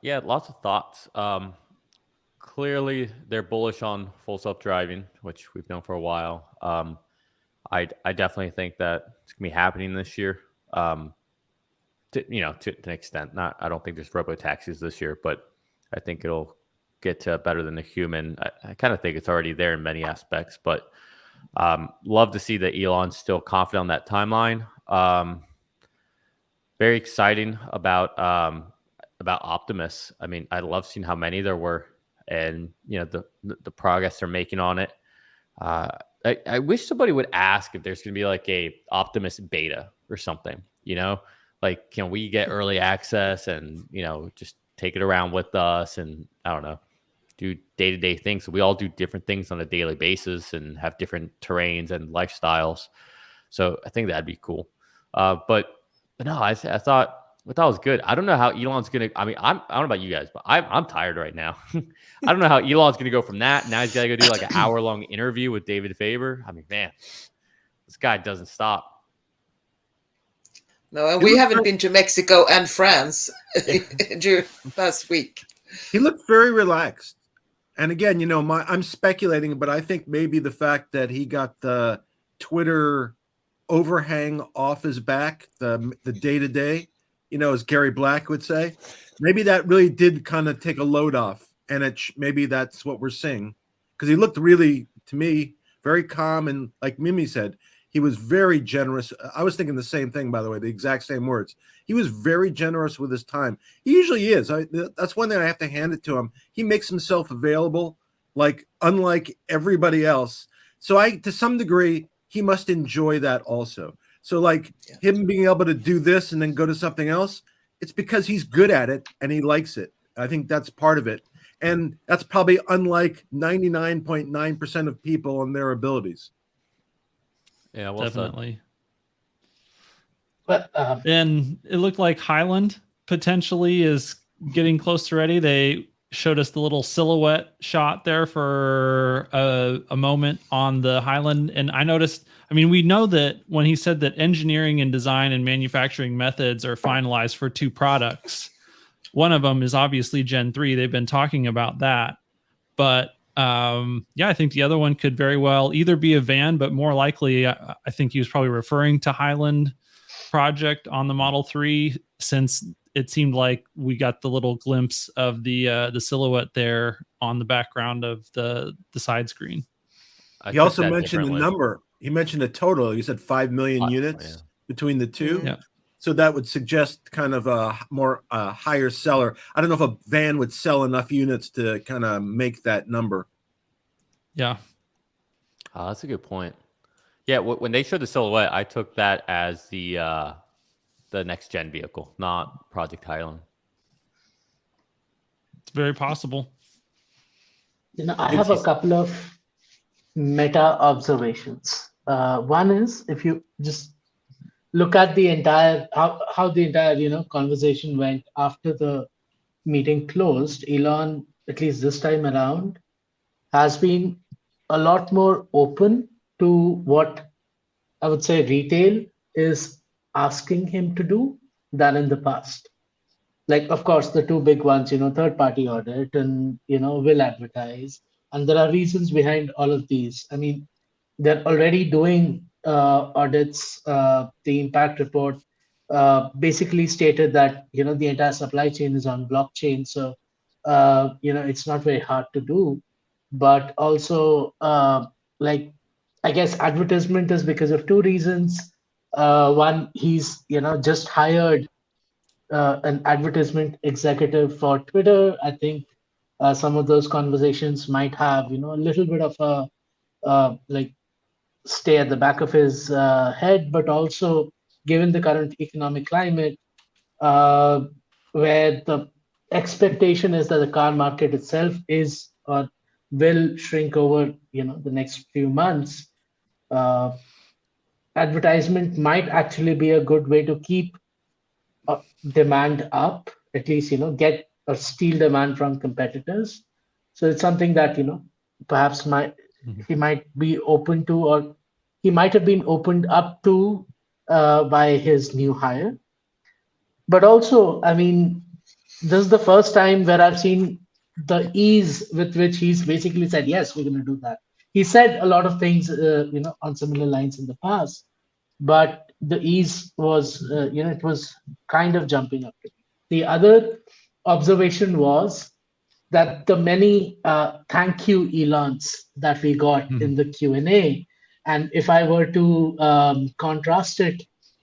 Yeah, lots of thoughts. Clearly, they're bullish on full self-driving, which we've known for a while. I definitely think that it's gonna be happening this year. To an extent. I don't think there's robo-taxis this year, but I think it'll get to better than the human. I kind of think it's already there in many aspects, but love to see that Elon's still confident on that timeline. Very exciting about Optimus. I mean, I love seeing how many there were, and the progress they're making on it. I wish somebody would ask if there's going to be like a Optimus beta or something. Like, can we get early access and just take it around with us, and I don't know, do day-to-day things. So we all do different things on a daily basis and have different terrains and lifestyles. So I think that'd be cool. But no, I thought it was good. I don't know how Elon's gonna. I mean, I don't know about you guys, but I'm tired right now. I don't know how Elon's gonna go from that. Now he's got to go do like an hour-long interview with David Faber. I mean, man, this guy doesn't stop. No, and we haven't been to Mexico and France during last week. He looked very relaxed. And again, I'm speculating, but I think maybe the fact that he got the Twitter overhang off his back, the day-to-day, as Gary Black would say, maybe that really did kind of take a load off. And maybe that's what we're seeing. Because he looked really, to me, very calm. And like Mimi said, he was very generous. I was thinking the same thing, by the way, the exact same words. He was very generous with his time. He usually is. That's one thing I have to hand it to him. He makes himself available, unlike everybody else. So to some degree, he must enjoy that also. So him being able to do this and then go to something else, it's because he's good at it and he likes it. I think that's part of it. And that's probably unlike 99.9% of people and their abilities. Yeah, well Definitely. But and it looked like Highland potentially is getting close to ready. They showed us the little silhouette shot there for a moment on the Highland. And I noticed, I mean, we know that when he said that engineering and design and manufacturing methods are finalized for 2 products, one of them is obviously Gen 3. They've been talking about that. But yeah, I think the other one could very well either be a van, but more likely, I think he was probably referring to Highland project on the Model 3, since it seemed like we got the little glimpse of the silhouette there on the background of the side screen. He also mentioned the number. He mentioned a total. He said 5 million units between the two. Yeah. So that would suggest kind of a more higher seller. I don't know if a van would sell enough units to kind of make that number. Yeah. That's a good point. Yeah, when they showed the silhouette, I took that as the next gen vehicle, not Project Highland. It's very possible. I have a couple of meta observations. One is, if you just look at the entire how the entire conversation went after the meeting closed, Elon, at least this time around, has been a lot more open to what I would say retail is asking him to do than in the past. Like, of course, the 2 big ones, third-party audit and, will advertise. And there are reasons behind all of these. I mean, they're already doing audits. The impact report basically stated that, the entire supply chain is on blockchain. So, it's not very hard to do. But also, like, I guess advertisement is because of 2 reasons. One, he's, just hired an advertisement executive for Twitter. I think some of those conversations might have, a little bit of a like stay at the back of his head, but also given the current economic climate, where the expectation is that the car market itself is or will shrink over, the next few months. Advertisement might actually be a good way to keep demand up, at least, get or steal demand from competitors. So it's something that, perhaps he might be open to, or he might have been opened up to by his new hire. But also, I mean, this is the first time where I've seen the ease with which he's basically said, yes, we're going to do that. He said a lot of things, on similar lines in the past, but the ease was, it was kind of jumping up to me. The other observation was that the many thank you Elons that we got in the Q&A, and if I were to contrast it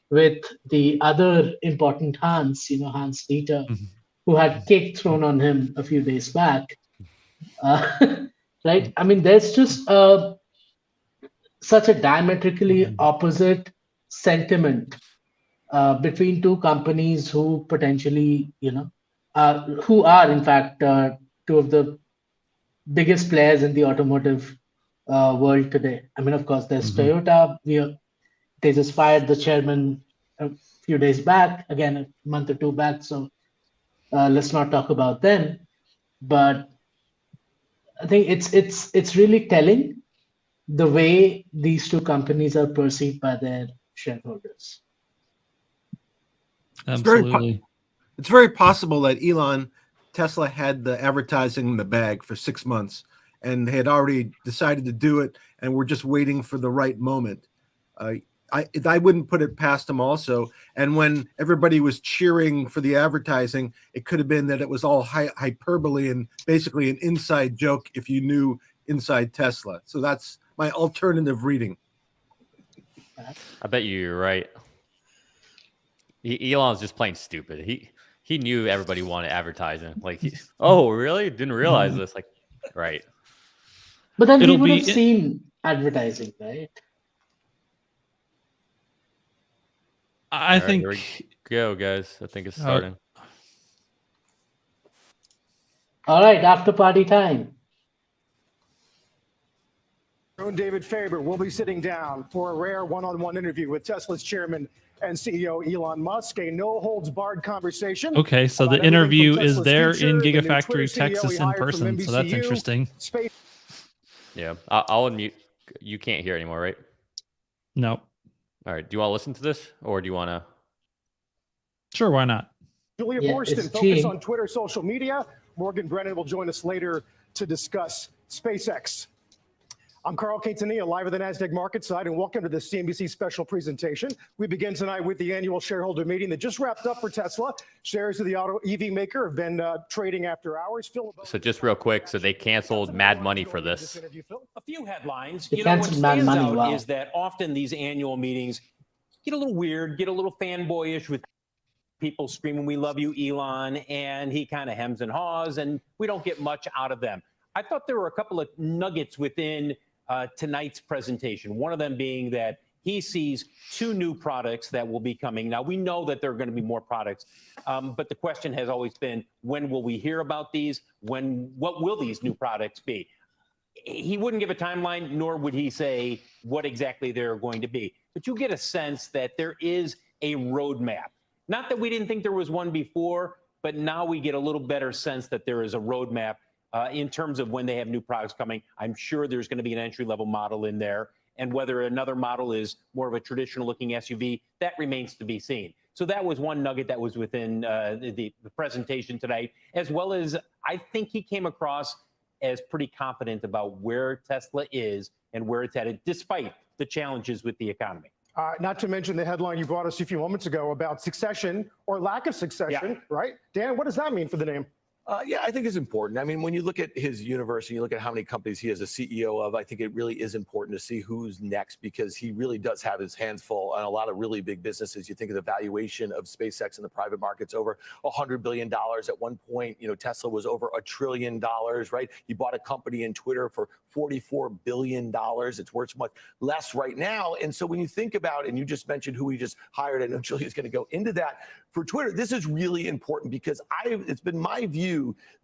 with the other important Hans, Hans Dieter, who had cake thrown on him a few days back, right? I mean, there's just such a diametrically opposite sentiment between 2 companies who potentially, who are in fact 2 of the biggest players in the automotive world today. I mean, of course, there's Toyota. They just fired the chairman a few days back, again, a month or 2 back. So let's not talk about them. But I think it's really telling the way these 2 companies are perceived by their shareholders. Absolutely. It's very possible that Tesla had the advertising in the bag for 6 months and had already decided to do it, and we're just waiting for the right moment. I wouldn't put it past them also. And when everybody was cheering for the advertising, it could have been that it was all hyperbole and basically an inside joke if you knew inside Tesla. So that's my alternative reading. I bet you're right. Elon's just plain stupid. He knew everybody wanted advertising. Like, oh, really? Didn't realize this. Like, right. But then we would have seen advertising, right? I think. Here we go, guys. I think it's starting. All right, after party time. David Faber will be sitting down for a rare one-on-one interview with Tesla's chairman and CEO Elon Musk, a no-holds-barred conversation. Okay, so the about everything from interview is Tesla's there future, in the new Gigafactory, Twitter CEO Texas he in hired from person. So that's NBCU, interesting. Space. Yeah, I'll unmute. You can't hear anymore, right? No. All right. Do you want to listen to this, or do you want to? Sure, why not? Julia Yeah, Boorstin, it's focus Gene. on Twitter social media. Morgan Brennan will join us later to discuss SpaceX. I'm Carl Quintanilla, live at the NASDAQ market side, and welcome to the CNBC special presentation. We begin tonight with the annual shareholder meeting that just wrapped up for Tesla. Shares of the auto EV maker have been trading after hours. So just real quick, so they canceled Mad Money for this. A few headlines. They You know, what canceled Mad stands Money, out wow. is that often these annual meetings get a little weird, get a little fanboyish with people screaming, "We love you, Elon," and he kind of hems and haws, and we don't get much out of them. I thought there were a couple of nuggets within tonight's presentation. One of them being that he sees 2 new products that will be coming. Now, we know that there are going to be more products, but the question has always been, when will we hear about these? What will these new products be? He wouldn't give a timeline, nor would he say what exactly they're going to be. But you get a sense that there is a roadmap. Not that we didn't think there was one before, but now we get a little better sense that there is a roadmap in terms of when they have new products coming. I'm sure there's going to be an entry-level model in there. And whether another model is more of a traditional-looking SUV, that remains to be seen. So that was one nugget that was within the presentation tonight, as well as I think he came across as pretty confident about where Tesla is and where it's headed, despite the challenges with the economy. Not to mention the headline you brought us a few moments ago about succession or lack of succession, right? Dan, what does that mean for the name? Yeah, I think it's important. I mean, when you look at his universe and you look at how many companies he is a CEO of, I think it really is important to see who's next, because he really does have his hands full on a lot of really big businesses. You think of the valuation of SpaceX in the private markets, over $100 billion. At one point, you know, Tesla was over $1 trillion, right? He bought a company in Twitter for $44 billion. It's worth much less right now. And so when you think about, and you just mentioned who he just hired, I know Julia's going to go into that for Twitter. This is really important because it's been my view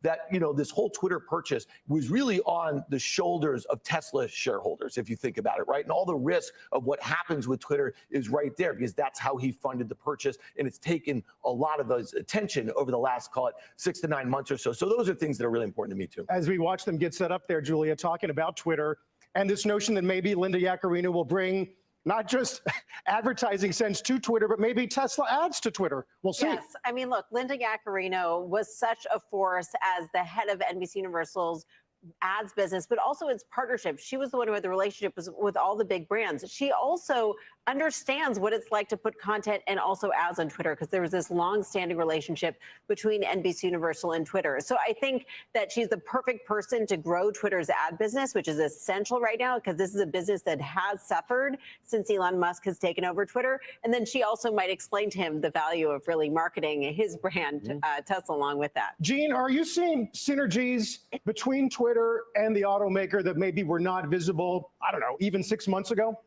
that, you know, this whole Twitter purchase was really on the shoulders of Tesla shareholders, if you think about it, right? And all the risk of what happens with Twitter is right there, because that's how he funded the purchase. And it's taken a lot of those attention over the last, call it 6 to 9 months or so. So those are things that are really important to me too. As we watch them get set up there, Julia, talking about Twitter and this notion that maybe Linda Yaccarino will bring not just advertising sense to Twitter, but maybe Tesla ads to Twitter. We'll see. Yes. I mean, look, Linda Yaccarino was such a force as the head of NBC Universal's ads business, but also its partnership. She was the one who had the relationship with all the big brands. She also understands what it's like to put content and also ads on Twitter, because there was this long-standing relationship between NBC Universal and Twitter. So I think that she's the perfect person to grow Twitter's ad business, which is essential right now, because this is a business that has suffered since Elon Musk has taken over Twitter. And then she also might explain to him the value of really marketing his brand, Tesla, along with that. Gene, are you seeing synergies between Twitter and the automaker that maybe were not visible, I don't know, even 6 months ago?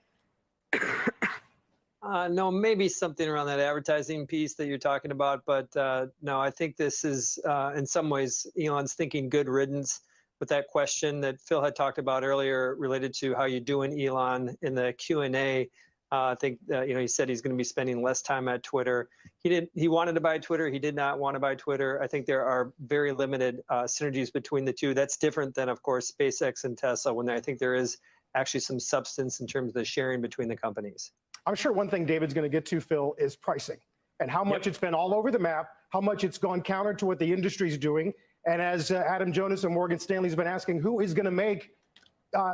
No, maybe something around that advertising piece that you're talking about, but no, I think this is in some ways Elon's thinking good riddance with that question that Phil had talked about earlier related to how you doing, Elon, in the Q&A. I think you know, he said he's going to be spending less time at Twitter. He wanted to buy Twitter. He did not want to buy Twitter. I think there are very limited synergies between the two. That's different than, of course, SpaceX and Tesla, when I think there is actually some substance in terms of the sharing between the companies. I'm sure one thing David's going to get to, Phil, is pricing and how much it's been all over the map, how much it's gone counter to what the industry's doing. And as Adam Jonas and Morgan Stanley's been asking, who is going to make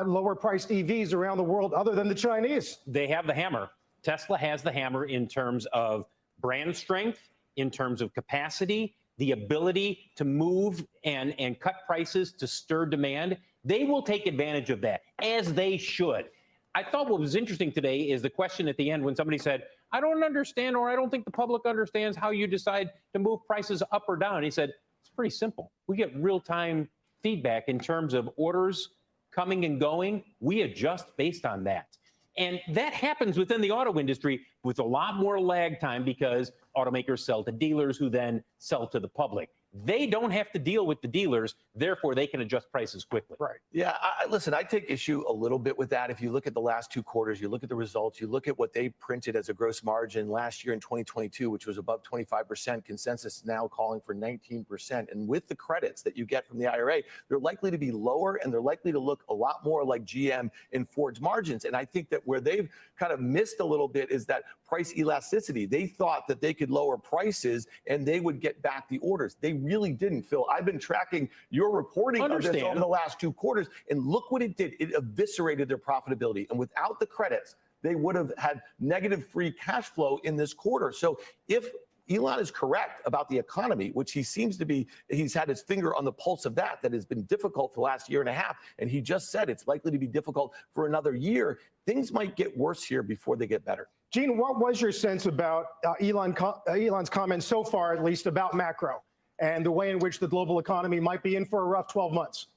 lower priced EVs around the world other than the Chinese? They have the hammer. Tesla has the hammer in terms of brand strength, in terms of capacity, the ability to move and cut prices to stir demand. They will take advantage of that, as they should. I thought what was interesting today is the question at the end when somebody said, I don't understand, or I don't think the public understands how you decide to move prices up or down. He said, it's pretty simple. We get real-time feedback in terms of orders coming and going. We adjust based on that. And that happens within the auto industry with a lot more lag time, because automakers sell to dealers who then sell to the public. They don't have to deal with the dealers, therefore they can adjust prices quickly. Right. Yeah, listen, I take issue a little bit with that. If you look at the last 2 quarters, you look at the results, you look at what they printed as a gross margin last year in 2022, which was above 25%. Consensus is now calling for 19%. And with the credits that you get from the IRA, they're likely to be lower, and they're likely to look a lot more like GM and Ford's margins. And I think that where they've kind of missed a little bit is that price elasticity. They thought that they could lower prices and they would get back the orders. They really didn't, Phil. I've been tracking your reporting of this over the last 2 quarters, and look what it did. It eviscerated their profitability. And without the credits, they would have had negative free cash flow in this quarter. So if Elon is correct about the economy, which he seems to be, he's had his finger on the pulse of that has been difficult for the last year and a half. And he just said it's likely to be difficult for another year. Things might get worse here before they get better. Gene, what was your sense about Elon's comments so far, at least about macro and the way in which the global economy might be in for a rough 12 months?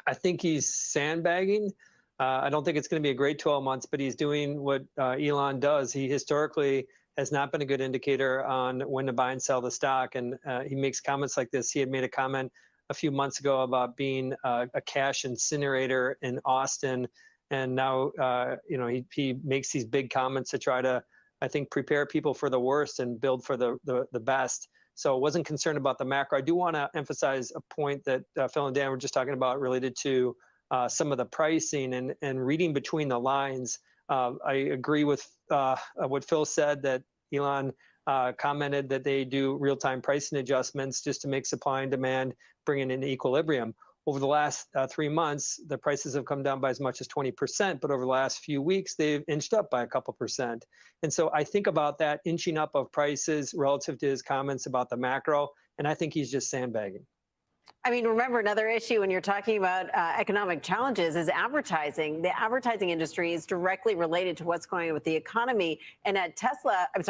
I think he's sandbagging. I don't think it's going to be a great 12 months, but he's doing what Elon does. He historically has not been a good indicator on when to buy and sell the stock. And he makes comments like this. He had made a comment a few months ago about being a cash incinerator in Austin. And now, he makes these big comments to try to, I think, prepare people for the worst and build for the best. So I wasn't concerned about the macro. I do want to emphasize a point that Phil and Dan were just talking about related to some of the pricing and reading between the lines. I agree with what Phil said, that Elon commented that they do real-time pricing adjustments just to make supply and demand bring it into equilibrium. Over the last 3 months, the prices have come down by as much as 20%, but over the last few weeks, they've inched up by a couple percent. And so I think about that inching up of prices relative to his comments about the macro, and I think he's just sandbagging. I mean, remember, another issue when you're talking about economic challenges is advertising. The advertising industry is directly related to what's going on with the economy. And at Tesla, at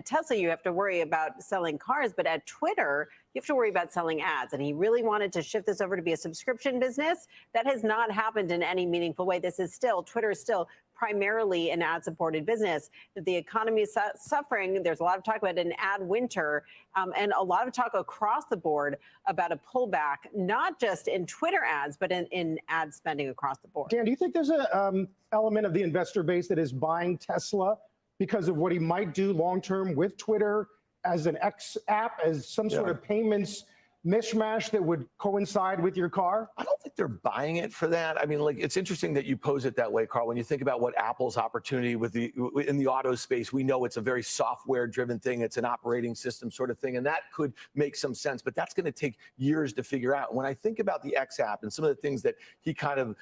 Tesla, you have to worry about selling cars, but at Twitter, you have to worry about selling ads. And he really wanted to shift this over to be a subscription business. That has not happened in any meaningful way. Twitter is still primarily an ad-supported business. The economy is suffering. There's a lot of talk about an ad winter and a lot of talk across the board about a pullback, not just in Twitter ads, but in ad spending across the board. Dan, do you think there's an element of the investor base that is buying Tesla because of what he might do long-term with Twitter as an X app, as some sort of payments mishmash that would coincide with your car? I don't think they're buying it for that. I mean, it's interesting that you pose it that way, Carl. When you think about what Apple's opportunity in the auto space, we know it's a very software-driven thing. It's an operating system sort of thing, and that could make some sense. But that's going to take years to figure out. When I think about the X app and some of the things that he kind of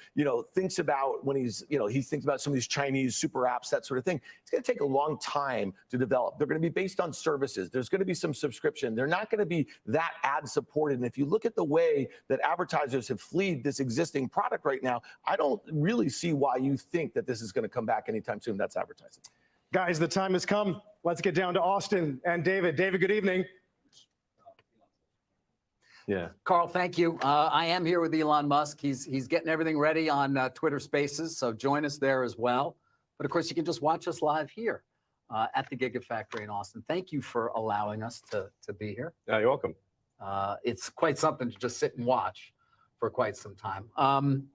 thinks about when he thinks about some of these Chinese super apps, that sort of thing, it's going to take a long time to develop. They're going to be based on services. There's going to be some subscription. They're not going to be that ad supported. And if you look at the way that advertisers have fleed this existing product right now, I don't really see why you think that this is going to come back anytime soon. That's advertising. Guys, the time has come. Let's get down to Austin and David. David, good evening. Yeah. Carl, thank you. I am here with Elon Musk. He's getting everything ready on Twitter Spaces, so join us there as well. But of course, you can just watch us live here at the Gigafactory in Austin. Thank you for allowing us to be here. Yeah, you're welcome. It's quite something to just sit and watch for quite some time.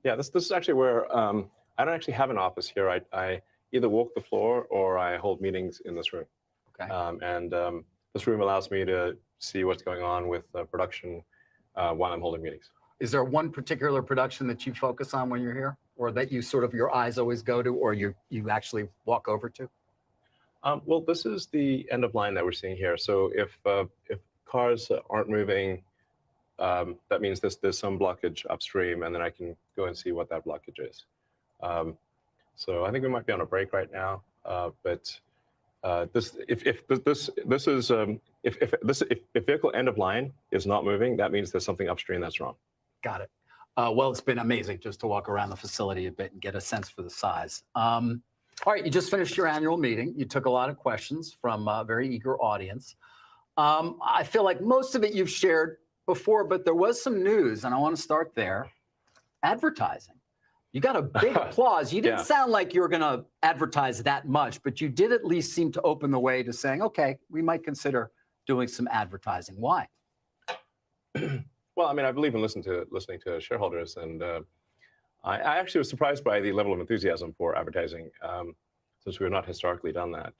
Yeah, this is actually where I don't actually have an office here. I either walk the floor or I hold meetings in this room. Okay. This room allows me to see what's going on with production while I'm holding meetings. Is there one particular production that you focus on when you're here, or that you sort of your eyes always go to, or you actually walk over to? Well, this is the end of line that we're seeing here. So if cars aren't moving, that means there's some blockage upstream, and then I can go and see what that blockage is. So I think we might be on a break right now, but if vehicle end of line is not moving, that means there's something upstream that's wrong. Got it. Well, it's been amazing just to walk around the facility a bit and get a sense for the size. All right, you just finished your annual meeting. You took a lot of questions from a very eager audience. I feel like most of it you've shared before, but there was some news, and I want to start there. Advertising. You got a big applause. You didn't sound like you were going to advertise that much, but you did at least seem to open the way to saying, okay, we might consider doing some advertising. Why? Well, I mean, I believe in listening to shareholders, and I actually was surprised by the level of enthusiasm for advertising, since we have not historically done that.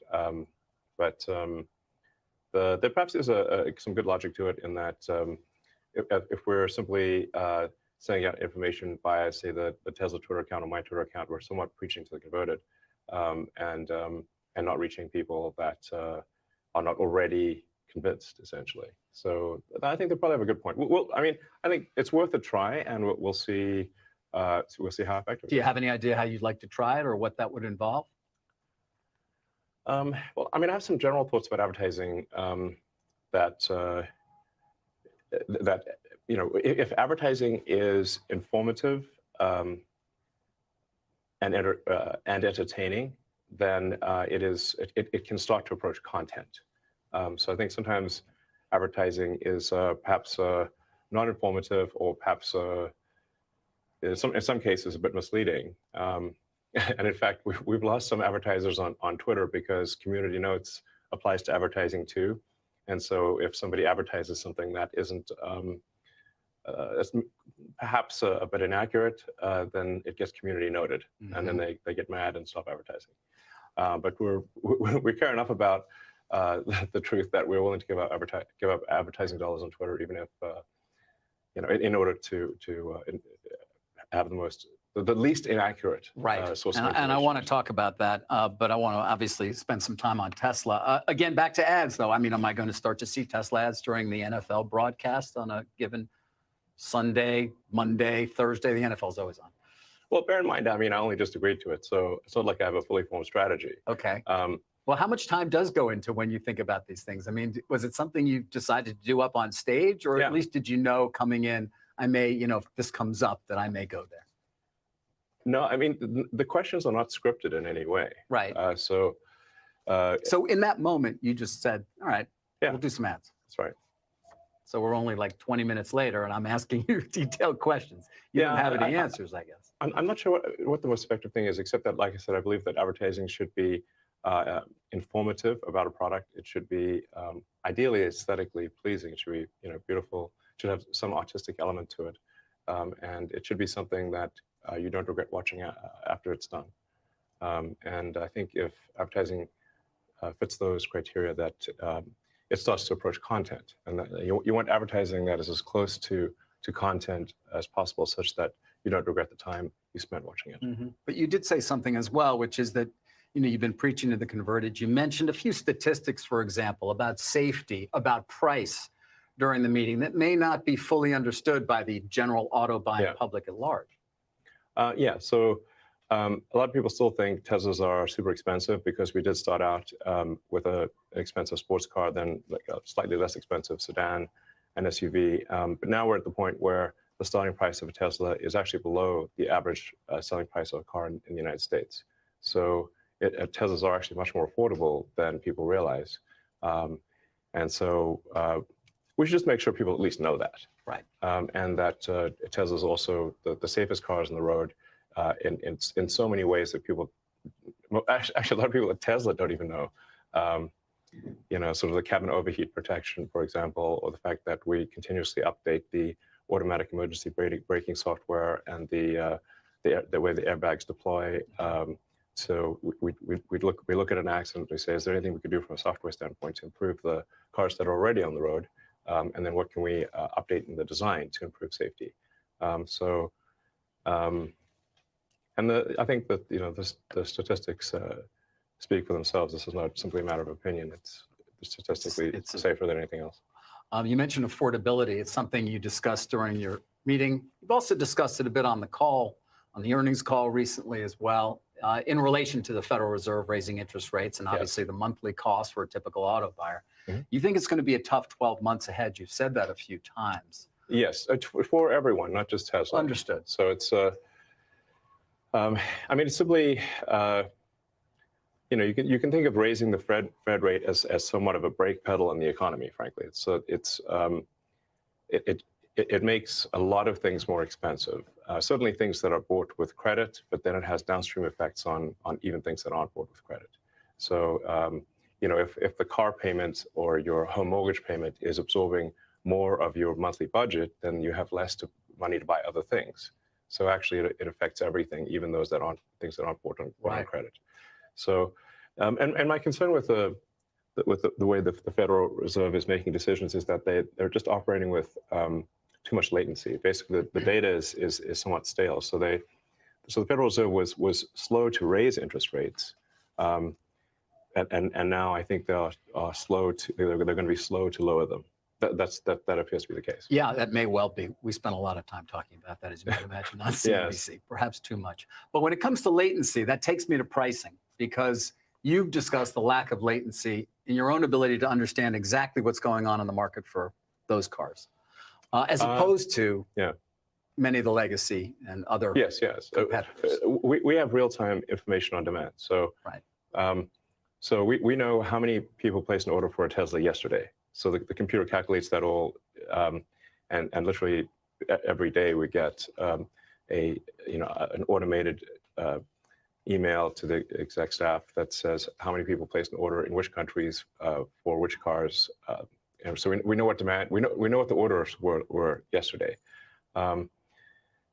But there perhaps is some good logic to it in that if we're simply sending out information via, say, the Tesla Twitter account or my Twitter account, we're somewhat preaching to the converted, and not reaching people that are not already convinced, essentially. So I think they probably have a good point. I mean, I think it's worth a try, and we'll see. We'll see how effective. Do you have any idea how you'd like to try it or what that would involve? Well, I mean, I have some general thoughts about advertising that if advertising is informative and entertaining, then it can start to approach content. So I think sometimes advertising is perhaps not informative, or perhaps in some cases a bit misleading. And in fact, we've lost some advertisers on Twitter because community notes applies to advertising too. And so if somebody advertises something that isn't perhaps a bit inaccurate, then it gets community noted, and then they get mad and stop advertising. But we care enough about the truth that we're willing to give up advertising dollars on Twitter, even if in order to have the least inaccurate source of information. And I want to talk about that, but I want to obviously spend some time on Tesla. Again, back to ads, though. I mean, am I going to start to see Tesla ads during the NFL broadcast on a given Sunday, Monday, Thursday? The NFL's always on. Well, bear in mind, I mean, I only just agreed to it, so it's not like I have a fully formed strategy. Okay. Well, how much time does go into when you think about these things? I mean, was it something you decided to do up on stage, or at least did you know coming in, I may, if this comes up, that I may go there? No, I mean, the questions are not scripted in any way. Right. So in that moment, you just said, all right, we'll do some ads. That's right. So we're only like 20 minutes later, and I'm asking you detailed questions. You don't have any answers, I guess. I'm not sure what the most effective thing is, except that, like I said, I believe that advertising should be informative about a product. It should be ideally aesthetically pleasing. It should be beautiful. It should have some artistic element to it, and it should be something that you don't regret watching after it's done. And I think if advertising fits those criteria, that it starts to approach content, and that you want advertising that is as close to content as possible, such that you don't regret the time you spent watching it. But you did say something as well, which is that you've been preaching to the converted. You mentioned a few statistics, for example, about safety, about price during the meeting that may not be fully understood by the general auto buying public at large. So a lot of people still think Teslas are super expensive because we did start out with an expensive sports car, then like a slightly less expensive sedan and SUV. But now we're at the point where the starting price of a Tesla is actually below the average selling price of a car in the United States. So Teslas are actually much more affordable than people realize. And so we should just make sure people at least know that. Right. And that Tesla is also the safest cars on the road in so many ways that people, actually a lot of people at Tesla don't even know. Sort of the cabin overheat protection, for example, or the fact that we continuously update the automatic emergency braking software and the way the airbags deploy. So we look at an accident, we say, is there anything we could do from a software standpoint to improve the cars that are already on the road? And then what can we update in the design to improve safety? I think that the statistics speak for themselves. This is not simply a matter of opinion. It's statistically safer than anything else. You mentioned affordability. It's something you discussed during your meeting. You've also discussed it a bit on the earnings call recently as well, in relation to the Federal Reserve raising interest rates and obviously the monthly cost for a typical auto buyer. You think it's going to be a tough 12 months ahead? You've said that a few times. Yes, for everyone, not just Tesla. Understood. So it's, I mean, it's simply, you can think of raising the Fed rate as somewhat of a brake pedal on the economy. Frankly, it makes a lot of things more expensive. Certainly things that are bought with credit, but then it has downstream effects on even things that aren't bought with credit. So if the car payment or your home mortgage payment is absorbing more of your monthly budget, then you have less money to buy other things. So actually, it affects everything, even those that aren't things that aren't bought on credit. So, and my concern with the way the Federal Reserve is making decisions is that they're just operating with too much latency. Basically, the data is somewhat stale. So the Federal Reserve was slow to raise interest rates, and now I think they're going to be slow to lower them. That appears to be the case. Yeah, that may well be. We spent a lot of time talking about that, as you might imagine, on CNBC, perhaps too much. But when it comes to latency, that takes me to pricing, because you've discussed the lack of latency in your own ability to understand exactly what's going on in the market for those cars, as opposed to many of the legacy and other competitors. We have real-time information on demand. So, so we know how many people placed an order for a Tesla yesterday. So the computer calculates that all, and literally every day we get an automated email to the exec staff that says how many people placed an order in which countries for which cars. And so we know what demand, we know what the orders were yesterday. Now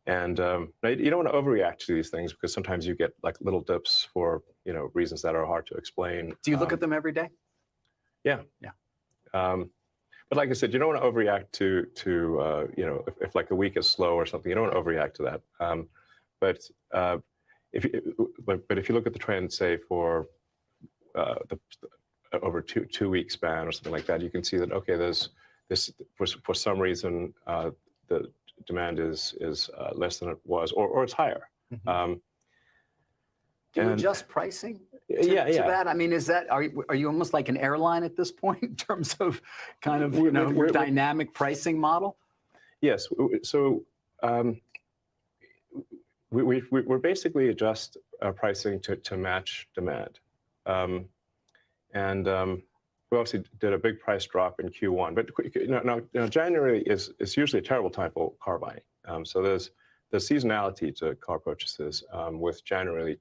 you don't want to overreact to these things, because sometimes you get like little dips for reasons that are hard to explain. Do you look at them every day? Yeah. But like I said, you don't want to overreact to if like a week is slow or something, you don't want to overreact to that. But if you look at the trend, say for over two week span or something like that, you can see that there's this for some reason the demand is less than it was, or it's higher. Do you adjust pricing to that? I mean, are you almost like an airline at this point in terms of kind of your dynamic pricing model? Yes. So we're basically adjust pricing to match demand, and we obviously did a big price drop in Q1. But January is usually a terrible time for car buying. So there's seasonality to car purchases. With January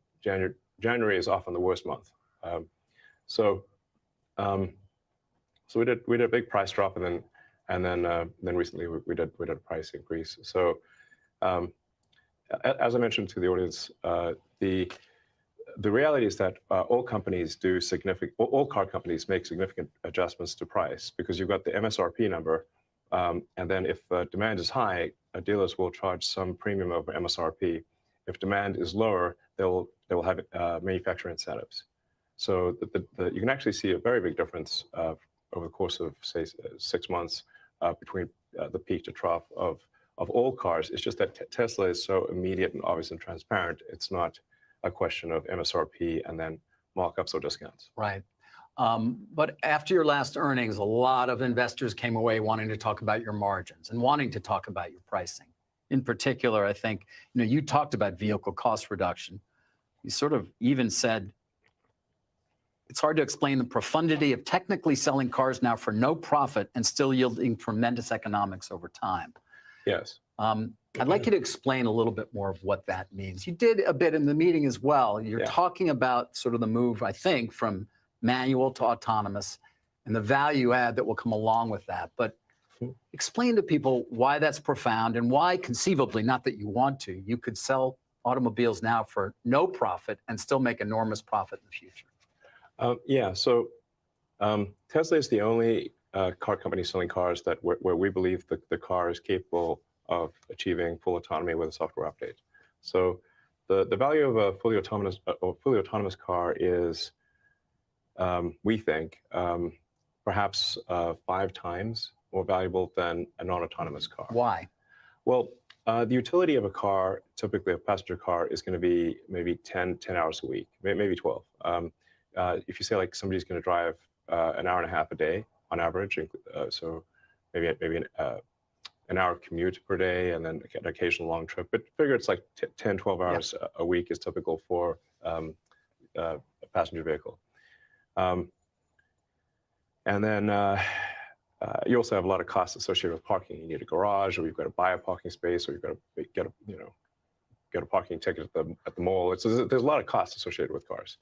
is often the worst month. So we did a big price drop, and then recently we did a price increase. So as I mentioned to the audience, the reality is that all car companies make significant adjustments to price, because you've got the MSRP number, and then if demand is high, dealers will charge some premium over MSRP. If demand is lower, they will have manufacturer incentives. So you can actually see a very big difference over the course of, say, 6 months between the peak to trough of all cars. It's just that Tesla is so immediate and obvious and transparent. It's not a question of MSRP and then markups or discounts. Right. But after your last earnings, a lot of investors came away wanting to talk about your margins and wanting to talk about your pricing. In particular, I think you talked about vehicle cost reduction. You sort of even said it's hard to explain the profundity of technically selling cars now for no profit and still yielding tremendous economics over time. Yes. I'd like you to explain a little bit more of what that means. You did a bit in the meeting as well. You're talking about sort of the move, I think, from manual to autonomous and the value add that will come along with that. But explain to people why that's profound and why conceivably, not that you want to, you could sell automobiles now for no profit and still make enormous profit in the future. So Tesla is the only car company selling cars where we believe the car is capable of achieving full autonomy with a software update. So the value of a fully autonomous car is, we think, perhaps 5 times more valuable than a non-autonomous car. Why? Well, the utility of a car, typically a passenger car, is going to be maybe 10 hours a week, maybe 12. If you say like somebody's going to drive an hour and a half a day on average, so maybe an hour commute per day and then an occasional long trip, but figure it's like 10, 12 hours a week is typical for a passenger vehicle. And then you also have a lot of costs associated with parking. You need a garage, or you've got to buy a parking space, or you've got to get a parking ticket at the mall. So there's a lot of costs associated with cars.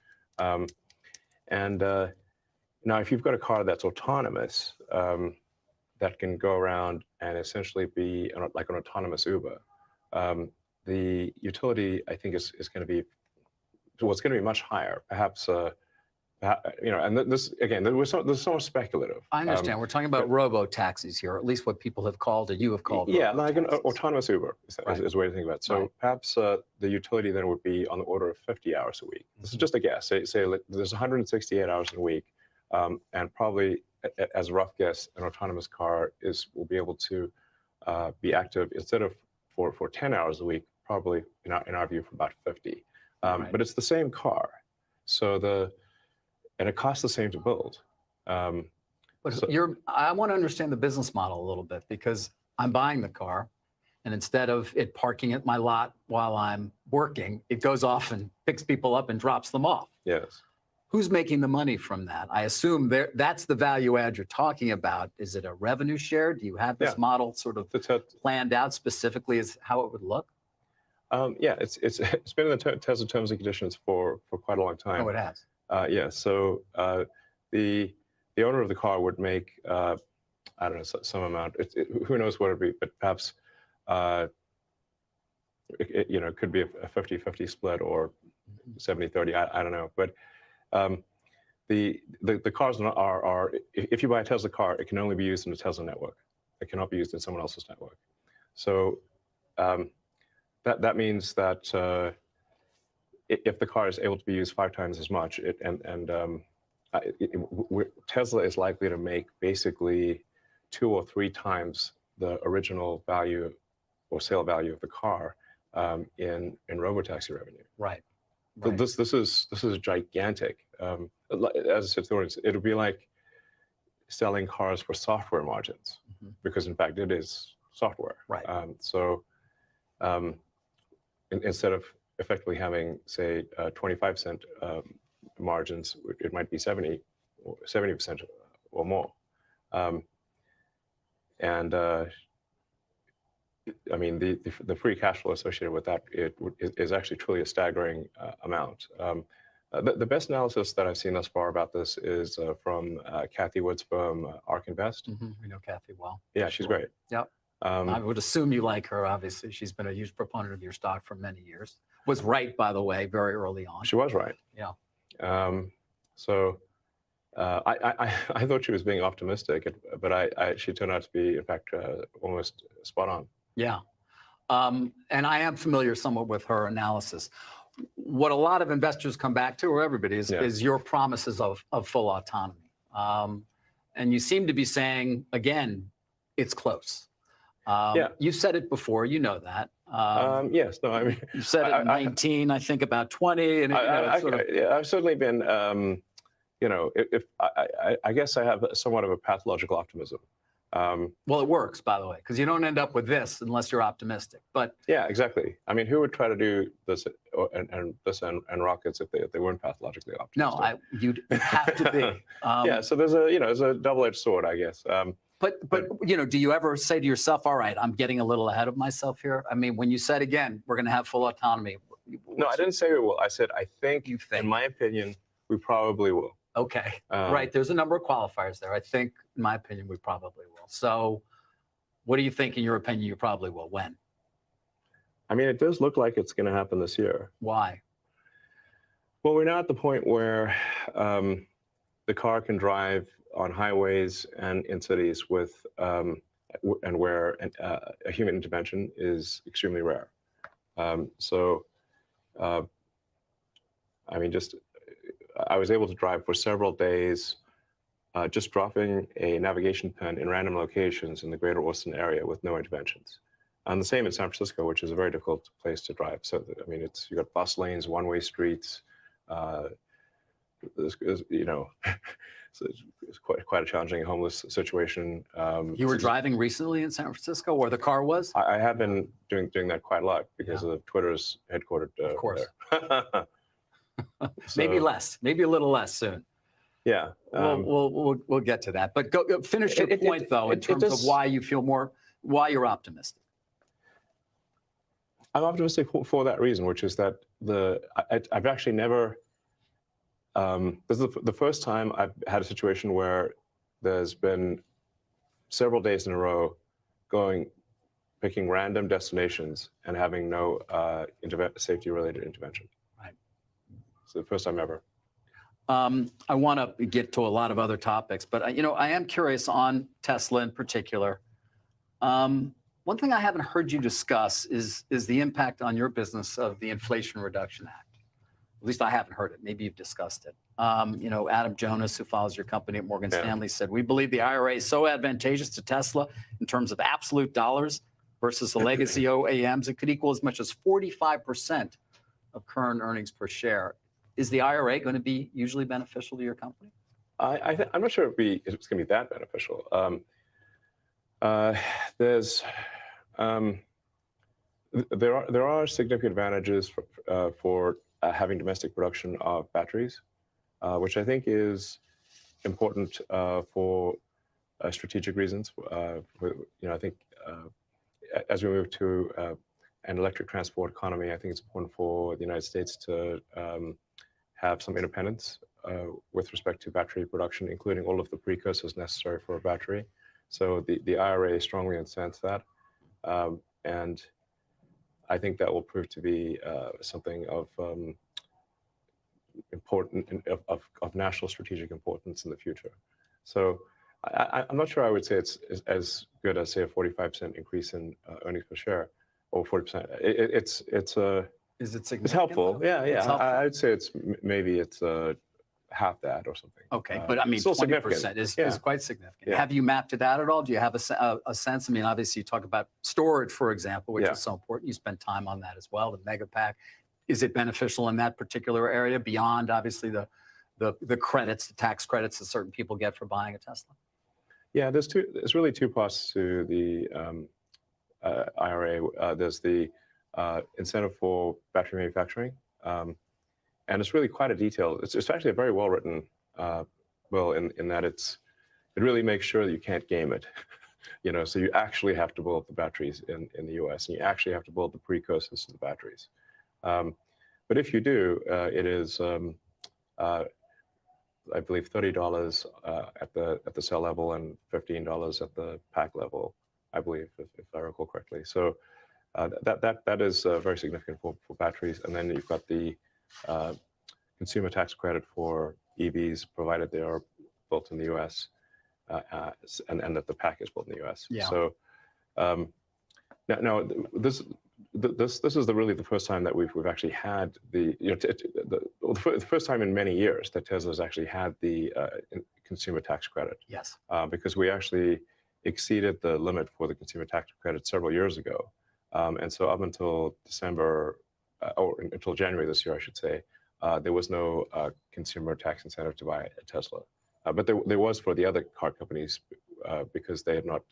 And Now, if you've got a car that's autonomous, that can go around and essentially be like an autonomous Uber, the utility, I think, is going to be, well, it's going to be much higher. Perhaps, and this, again, this is so speculative. I understand. We're talking about robo-taxis here, or at least what people have called it, you have called Yeah, like an autonomous Uber is a way to think about it. So Right. perhaps the utility then would be on the order of 50 hours a week. This is just a guess. Say like, there's 168 hours in a week, and probably, as a rough guess, an autonomous car will be able to be active instead of for 10 hours a week, probably in our view for about 50. Right. But it's the same car, and it costs the same to build. But I want to understand the business model a little bit, because I'm buying the car, and instead of it parking at my lot while I'm working, it goes off and picks people up and drops them off. Yes. Who's making the money from that? I assume that's the value add you're talking about. Is it a revenue share? Do you have this model sort of planned out specifically as how it would look? Yeah, it's been in the Tesla terms and conditions for quite a long time. Oh, it has. Yeah. So the owner of the car would make I don't know, some amount. Who knows what it'd be, but perhaps it could be a 50-50 split or 70-30. I don't know, but the cars are if you buy a Tesla car, it can only be used in the Tesla network. It cannot be used in someone else's network. So that means that if the car is able to be used 5 times as much, Tesla is likely to make basically 2 or 3 times the original value or sale value of the car in robotaxi revenue. Right. This is gigantic. As I said, it'll be like selling cars for software margins, because in fact it is software. Right. Instead of effectively having, say, 25% margins, it might be 70% or more. I mean, the free cash flow associated with that is actually truly a staggering amount. The best analysis that I've seen thus far about this is from Kathy Wood's firm, ARK Invest. We know Kathy well. Yeah, she's great. Yep. I would assume you like her, obviously. She's been a huge proponent of your stock for many years. Was right, by the way, very early on. She was right. Yeah. I thought she was being optimistic, but she turned out to be, in fact, almost spot on. Yeah. And I am familiar somewhat with her analysis. What a lot of investors come back to, or everybody, is your promises of full autonomy. And you seem to be saying, again, it's close. You said it before, you know that. Yes, no, I mean, you said it at 19, I think about 20. And I've certainly been, I guess I have somewhat of a pathological optimism. Well, it works, by the way, because you don't end up with this unless you're optimistic. But yeah, exactly. I mean, who would try to do this and rockets if they weren't pathologically optimistic? No, you'd have to be. Yeah, so there's a double-edged sword, I guess. But do you ever say to yourself, all right, I'm getting a little ahead of myself here? I mean, when you said, again, we're going to have full autonomy. No, I didn't say we will. I said, I think, in my opinion, we probably will. Okay, right. There's a number of qualifiers there. I think, in my opinion, we probably will. So what do you think, in your opinion, you probably will? When? I mean, it does look like it's going to happen this year. Why? Well, we're now at the point where the car can drive on highways and in cities and where a human intervention is extremely rare. I mean, I was able to drive for several days, just dropping a navigation pen in random locations in the greater Austin area with no interventions. And the same in San Francisco, which is a very difficult place to drive. So, I mean, you got bus lanes, one-way streets. So it's quite a challenging homeless situation. You were driving recently in San Francisco, where the car was? I have been doing that quite a lot because of Twitter's headquartered. Of course. There. Maybe less, maybe a little less soon. Yeah. We'll get to that. But go finish your point, though, in terms of why you feel why you're optimistic. I'm optimistic for that reason, which is that I've actually never this is the first time I've had a situation where there's been several days in a row picking random destinations and having no safety-related intervention. Right. It's the first time ever. I want to get to a lot of other topics, but I am curious on Tesla in particular. One thing I haven't heard you discuss is the impact on your business of the Inflation Reduction Act. At least I haven't heard it. Maybe you've discussed it. Adam Jonas, who follows your company at Morgan Stanley, said, "We believe the IRA is so advantageous to Tesla in terms of absolute dollars versus the legacy OEMs, it could equal as much as 45% of current earnings per share." Is the IRA going to be usually beneficial to your company? I'm not sure it's going to be that beneficial. There are significant advantages for having domestic production of batteries, which I think is important for strategic reasons. I think as we move to an electric transport economy, I think it's important for the United States to have some independence with respect to battery production, including all of the precursors necessary for a battery. So the IRA strongly incents that. And I think that will prove to be something of of national strategic importance in the future. So I'm not sure I would say it's as good as, say, a 45% increase in earnings per share, or 40%. Is it significant? It's helpful. Yeah. It's helpful. I would say maybe it's half that or something. Okay, but I mean, 20% is quite significant. Yeah. Have you mapped it out at all? Do you have a sense? I mean, obviously, you talk about storage, for example, which is so important. You spend time on that as well, the mega pack. Is it beneficial in that particular area beyond, obviously, the credits, the tax credits that certain people get for buying a Tesla? Yeah, there's really two parts to the IRA. There's the incentive for battery manufacturing. And it's really quite a detailed, it's actually a very well-written bill in that it really makes sure that you can't game it. So you actually have to build the batteries in the US, and you actually have to build the precursors to the batteries. But if you do, it is, I believe, $30 at the cell level and $15 at the pack level, I believe, if I recall correctly. So that is very significant for batteries. And then you've got the consumer tax credit for EVs, provided they are built in the U.S. And that the pack is built in the U.S. Yeah. So now this is really the first time that we've actually had the first time in many years that Tesla's actually had the consumer tax credit. Yes. Because we actually exceeded the limit for the consumer tax credit several years ago. And so up until December, or until January this year, I should say, there was no consumer tax incentive to buy a Tesla. But there was for the other car companies because they've not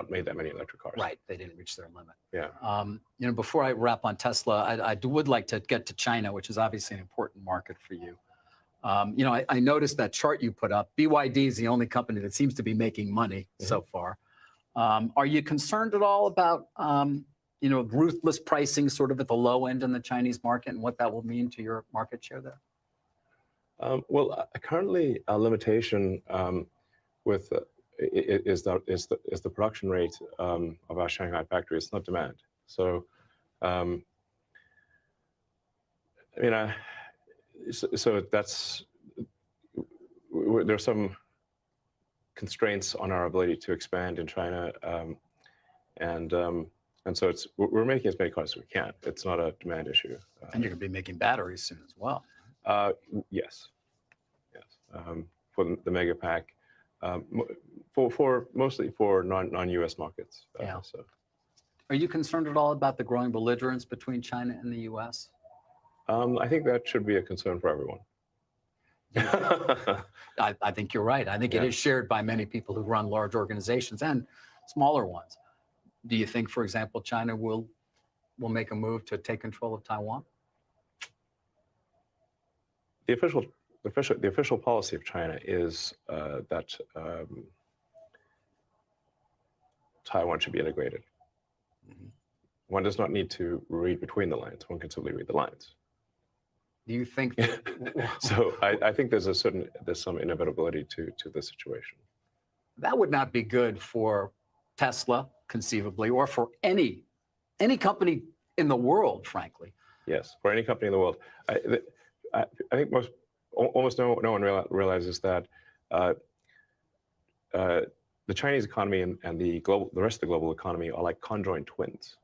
made that many electric cars. Right, they didn't reach their limit. Yeah. Before I wrap on Tesla, I would like to get to China, which is obviously an important market for you. I noticed that chart you put up. BYD is the only company that seems to be making money so far. Are you concerned at all about ruthless pricing sort of at the low end in the Chinese market and what that will mean to your market share there? Well, currently a limitation with is the production rate of our Shanghai factory. It's not demand. So, so there's some constraints on our ability to expand in China, and so we're making as many cars as we can. It's not a demand issue. And you're going to be making batteries soon as well. Yes. For the mega pack, for mostly for non-US markets. Yeah. So. Are you concerned at all about the growing belligerence between China and the US? I think that should be a concern for everyone. I think you're right. I think it is shared by many people who run large organizations and smaller ones. Do you think, for example, China will make a move to take control of Taiwan? The official policy of China is that Taiwan should be integrated. One does not need to read between the lines. One can simply read the lines. Do you think that, So I think there's some inevitability to the situation. that would not be good for Tesla, conceivably, or for any company in the world, frankly? Yes, for any company in the world. I think almost no one realizes that the Chinese economy and the rest of the global economy are like conjoined twins.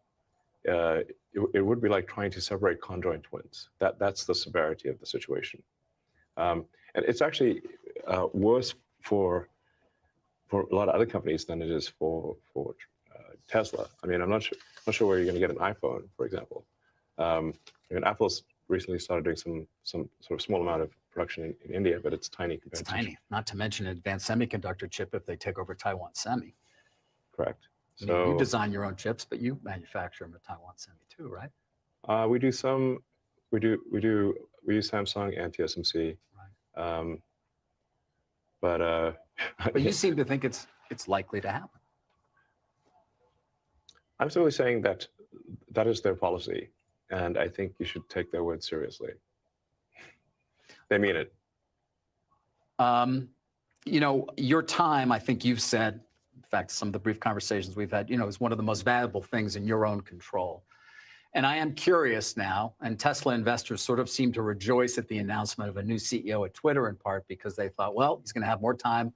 It would be like trying to separate conjoined twins. That's the severity of the situation, and it's actually worse for a lot of other companies than it is for Tesla. I mean, I'm not sure where you're going to get an iPhone, for example. Apple's recently started doing some sort of small amount of production in India, but it's tiny. It's tiny. Not to mention an advanced semiconductor chip if they take over Taiwan Semi. Correct. I mean, you design your own chips, but you manufacture them at Taiwan Semi too, right? We do some. We use Samsung and TSMC. Right. But you seem to think it's likely to happen. I'm simply saying that is their policy, and I think you should take their word seriously. They mean it. Your time, I think you've said, in fact, some of the brief conversations we've had, is one of the most valuable things in your own control. And I am curious now, and Tesla investors sort of seem to rejoice at the announcement of a new CEO at Twitter, in part because they thought, well, he's going to have more time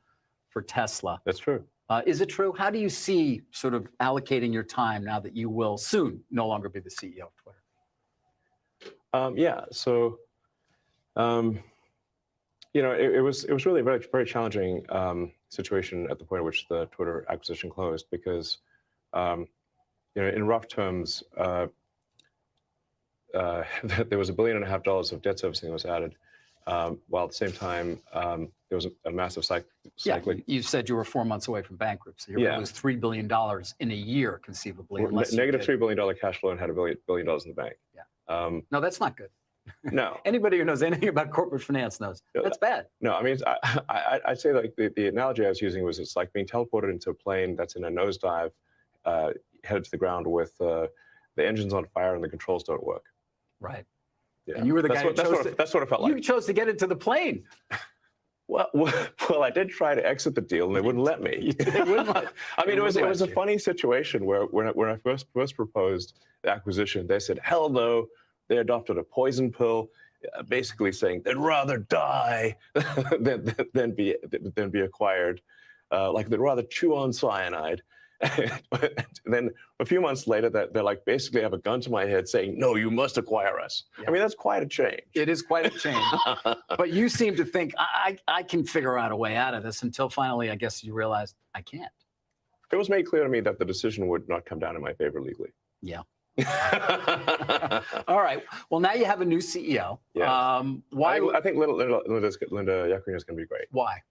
for Tesla. That's true. Is it true? How do you see sort of allocating your time now that you will soon no longer be the CEO of Twitter? So, it was really a very, very challenging situation at the point at which the Twitter acquisition closed because, in rough terms, there was $1.5 billion of debt servicing that was added, while at the same time there was a massive cycling. Yeah, you said you were 4 months away from bankruptcy. You're going to lose $3 billion in a year, conceivably. Negative $3 billion cash flow and had $1 billion in the bank. Yeah. No, that's not good. No. Anybody who knows anything about corporate finance knows that's bad. No, I mean, I'd say like the analogy I was using was it's like being teleported into a plane that's in a nosedive, headed to the ground with the engines on fire and the controls don't work. Right. Yeah. And you were the guy who chose that's what it felt like. You chose to get into the plane. Well, I did try to exit the deal, and they wouldn't let me. They wouldn't let, I mean, it was a funny situation where when I first proposed the acquisition, they said, hell no. They adopted a poison pill, basically saying they'd rather die than be acquired. Like they'd rather chew on cyanide. And then a few months later, they're like basically have a gun to my head saying, no, you must acquire us. Yeah. I mean, that's quite a change. It is quite a change. But you seem to think, I can figure out a way out of this until finally, I guess you realized I can't. It was made clear to me that the decision would not come down in my favor legally. Yeah. All right. Well, now you have a new CEO. Yeah. Why? I think Linda Yaccarino is going to be great. Why?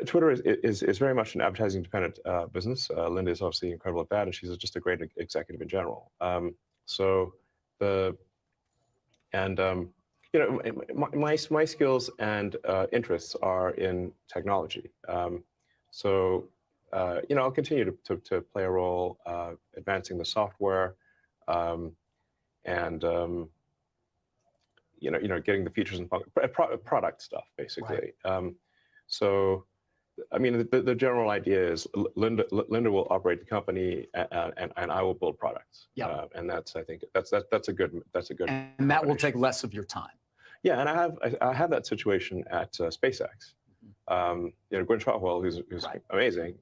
Twitter is very much an advertising-dependent business. Linda is obviously incredible at that, and she's just a great executive in general. My skills and interests are in technology. I'll continue to play a role advancing the software, and getting the features and product stuff basically. Right. I mean, the general idea is Linda will operate the company, and I will build products. Yeah. And that's I think that's a good. And that will take less of your time. Yeah, and I have that situation at SpaceX. Gwynne Shotwell, who's right. Amazing,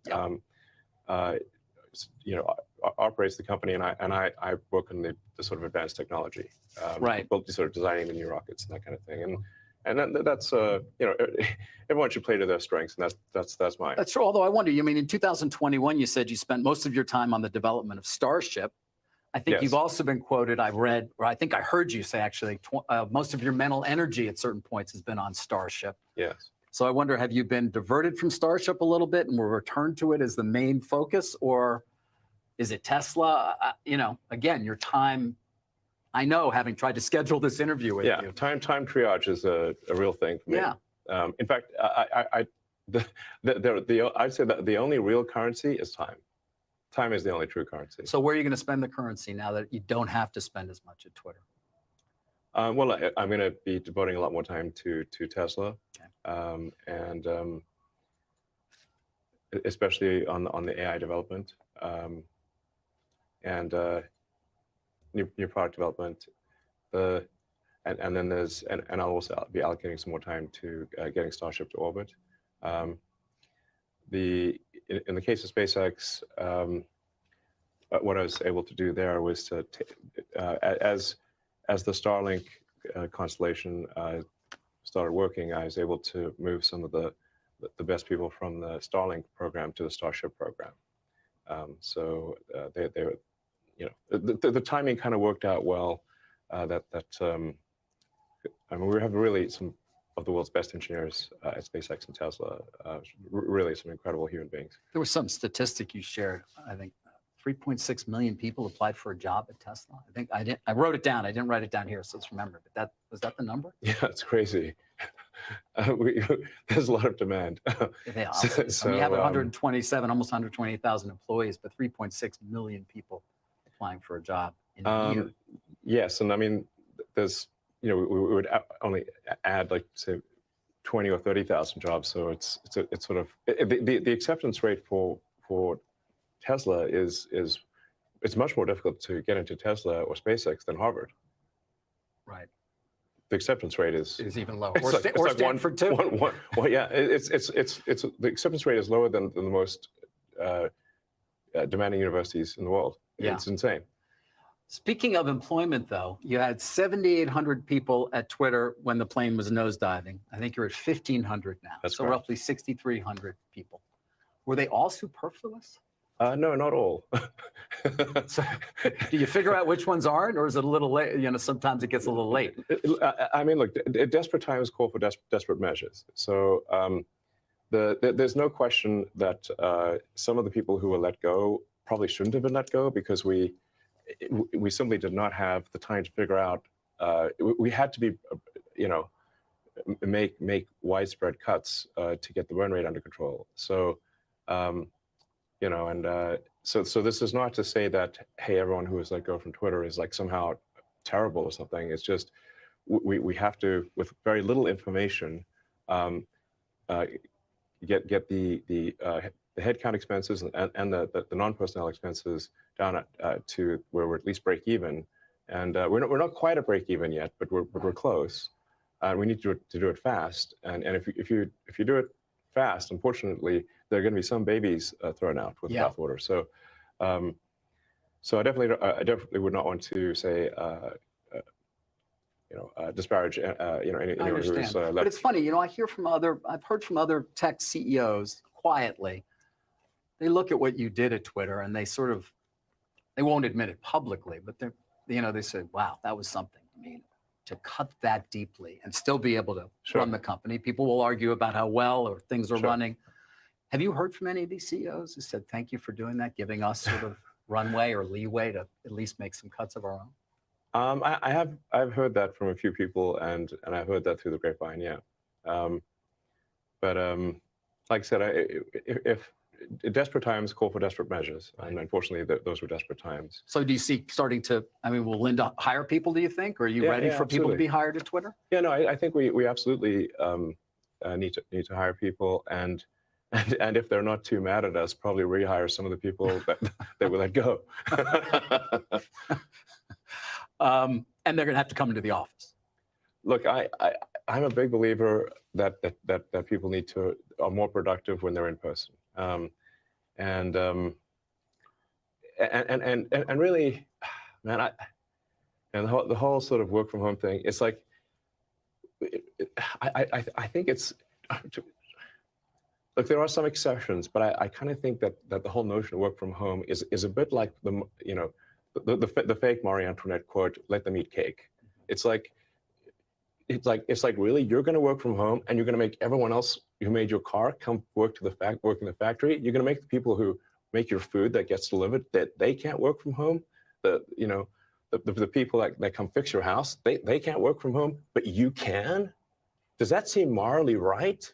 operates the company, and I work on the sort of advanced technology, right? Sort of designing the new rockets and that kind of thing, and that's everyone should play to their strengths, and that's mine. That's true. Although I wonder, in 2021, you said you spent most of your time on the development of Starship. I think you've also been quoted, I've read, or I think I heard you say actually, most of your mental energy at certain points has been on Starship. Yes. So I wonder, have you been diverted from Starship a little bit and will return to it as the main focus, or is it Tesla? Again, your time, I know, having tried to schedule this interview with you. Yeah, time triage is a real thing for me. Yeah. In fact, I'd say that the only real currency is time. Time is the only true currency. So where are you going to spend the currency now that you don't have to spend as much at Twitter? Well, I'm going to be devoting a lot more time to Tesla, and especially on the AI development, and new product development. And then and I'll also be allocating some more time to getting Starship to orbit. In the case of SpaceX, what I was able to do there was to as the Starlink constellation started working, I was able to move some of the best people from the Starlink program to the Starship program. So they the timing kind of worked out well. I mean, we have really some of the world's best engineers at SpaceX and Tesla. Really, some incredible human beings. There was some statistic you shared. I think 3.6 million people applied for a job at Tesla. I think I wrote it down. I didn't write it down here, so it's remembered. But was that the number? Yeah, it's crazy. There's a lot of demand. Yeah, so we have 127, almost 128,000 employees, but 3.6 million people applying for a job in a year. Yes, and I mean, there's we would only add like say 20 or 30,000 jobs. So it's sort of the acceptance rate for Tesla is it's much more difficult to get into Tesla or SpaceX than Harvard. Right. The acceptance rate is even lower. Or Stanford too. Well, yeah, it's the acceptance rate is lower than the most demanding universities in the world. Yeah. It's insane. Speaking of employment, though, you had 7,800 people at Twitter when the plane was nosediving. I think you're at 1,500 now. That's so correct. roughly 6,300 people. Were they all superfluous? No, not all. So, do you figure out which ones aren't, or is it a little late? Sometimes it gets a little late. I mean, look, desperate times call for desperate measures. So there's no question that some of the people who were let go probably shouldn't have been let go because we simply did not have the time to figure out. We had to be, make widespread cuts to get the burn rate under control. So, so this is not to say that, hey, everyone who was let go from Twitter is like somehow terrible or something. It's just we have to, with very little information, get the headcount expenses and the non-personnel expenses down to where we're at least break even. And we're not quite at break even yet, but we're close. We need to do it fast. And if you do it fast, unfortunately, there are going to be some babies thrown out with the bathwater. So so I definitely would not want to say disparage anyone who's but it's funny, I've heard from other tech CEOs quietly. They look at what you did at Twitter and they won't admit it publicly, but they say, wow, that was something. I mean, to cut that deeply and still be able to run the company. People will argue about how well or things are running. Have you heard from any of these CEOs who said, thank you for doing that, giving us sort of runway or leeway to at least make some cuts of our own? I've heard that from a few people, and I've heard that through the grapevine, yeah. But like I said, if desperate times call for desperate measures, and unfortunately, those were desperate times. So do you see will Linda hire people, do you think? Or are you ready for people to be hired at Twitter? Yeah, no, I think we absolutely need to hire people, and if they're not too mad at us, probably rehire some of the people that we let go. And they're going to have to come into the office. Look, I'm a big believer that people are more productive when they're in person, and really, man, the whole sort of work from home thing. It's like I think it's. Look, there are some exceptions, but I kind of think that the whole notion of work from home is a bit like the fake Marie Antoinette quote, "Let them eat cake." It's like really, you're going to work from home and you're going to make everyone else who made your car come work in the factory. You're going to make the people who make your food that gets delivered that they can't work from home. The people that come fix your house, they can't work from home, but you can. Does that seem morally right?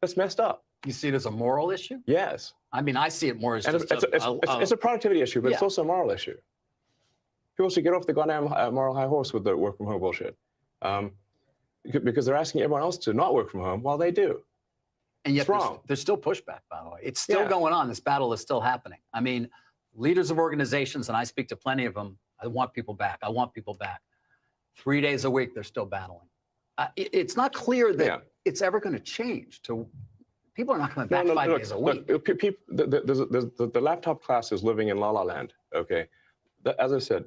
That's messed up. You see it as a moral issue? Yes. I mean, I see it more as it's a productivity issue, but it's also a moral issue. People should get off the goddamn moral high horse with the work from home bullshit. Because they're asking everyone else to not work from home while they do. And yet it's wrong. There's still pushback, by the way. It's still going on. This battle is still happening. I mean, leaders of organizations, and I speak to plenty of them, I want people back. I want people back. 3 days a week, they're still battling. It's not clear that it's ever going to change. People are not coming back 5 days a week. Look, the laptop class is living in la la land. Okay, as I said,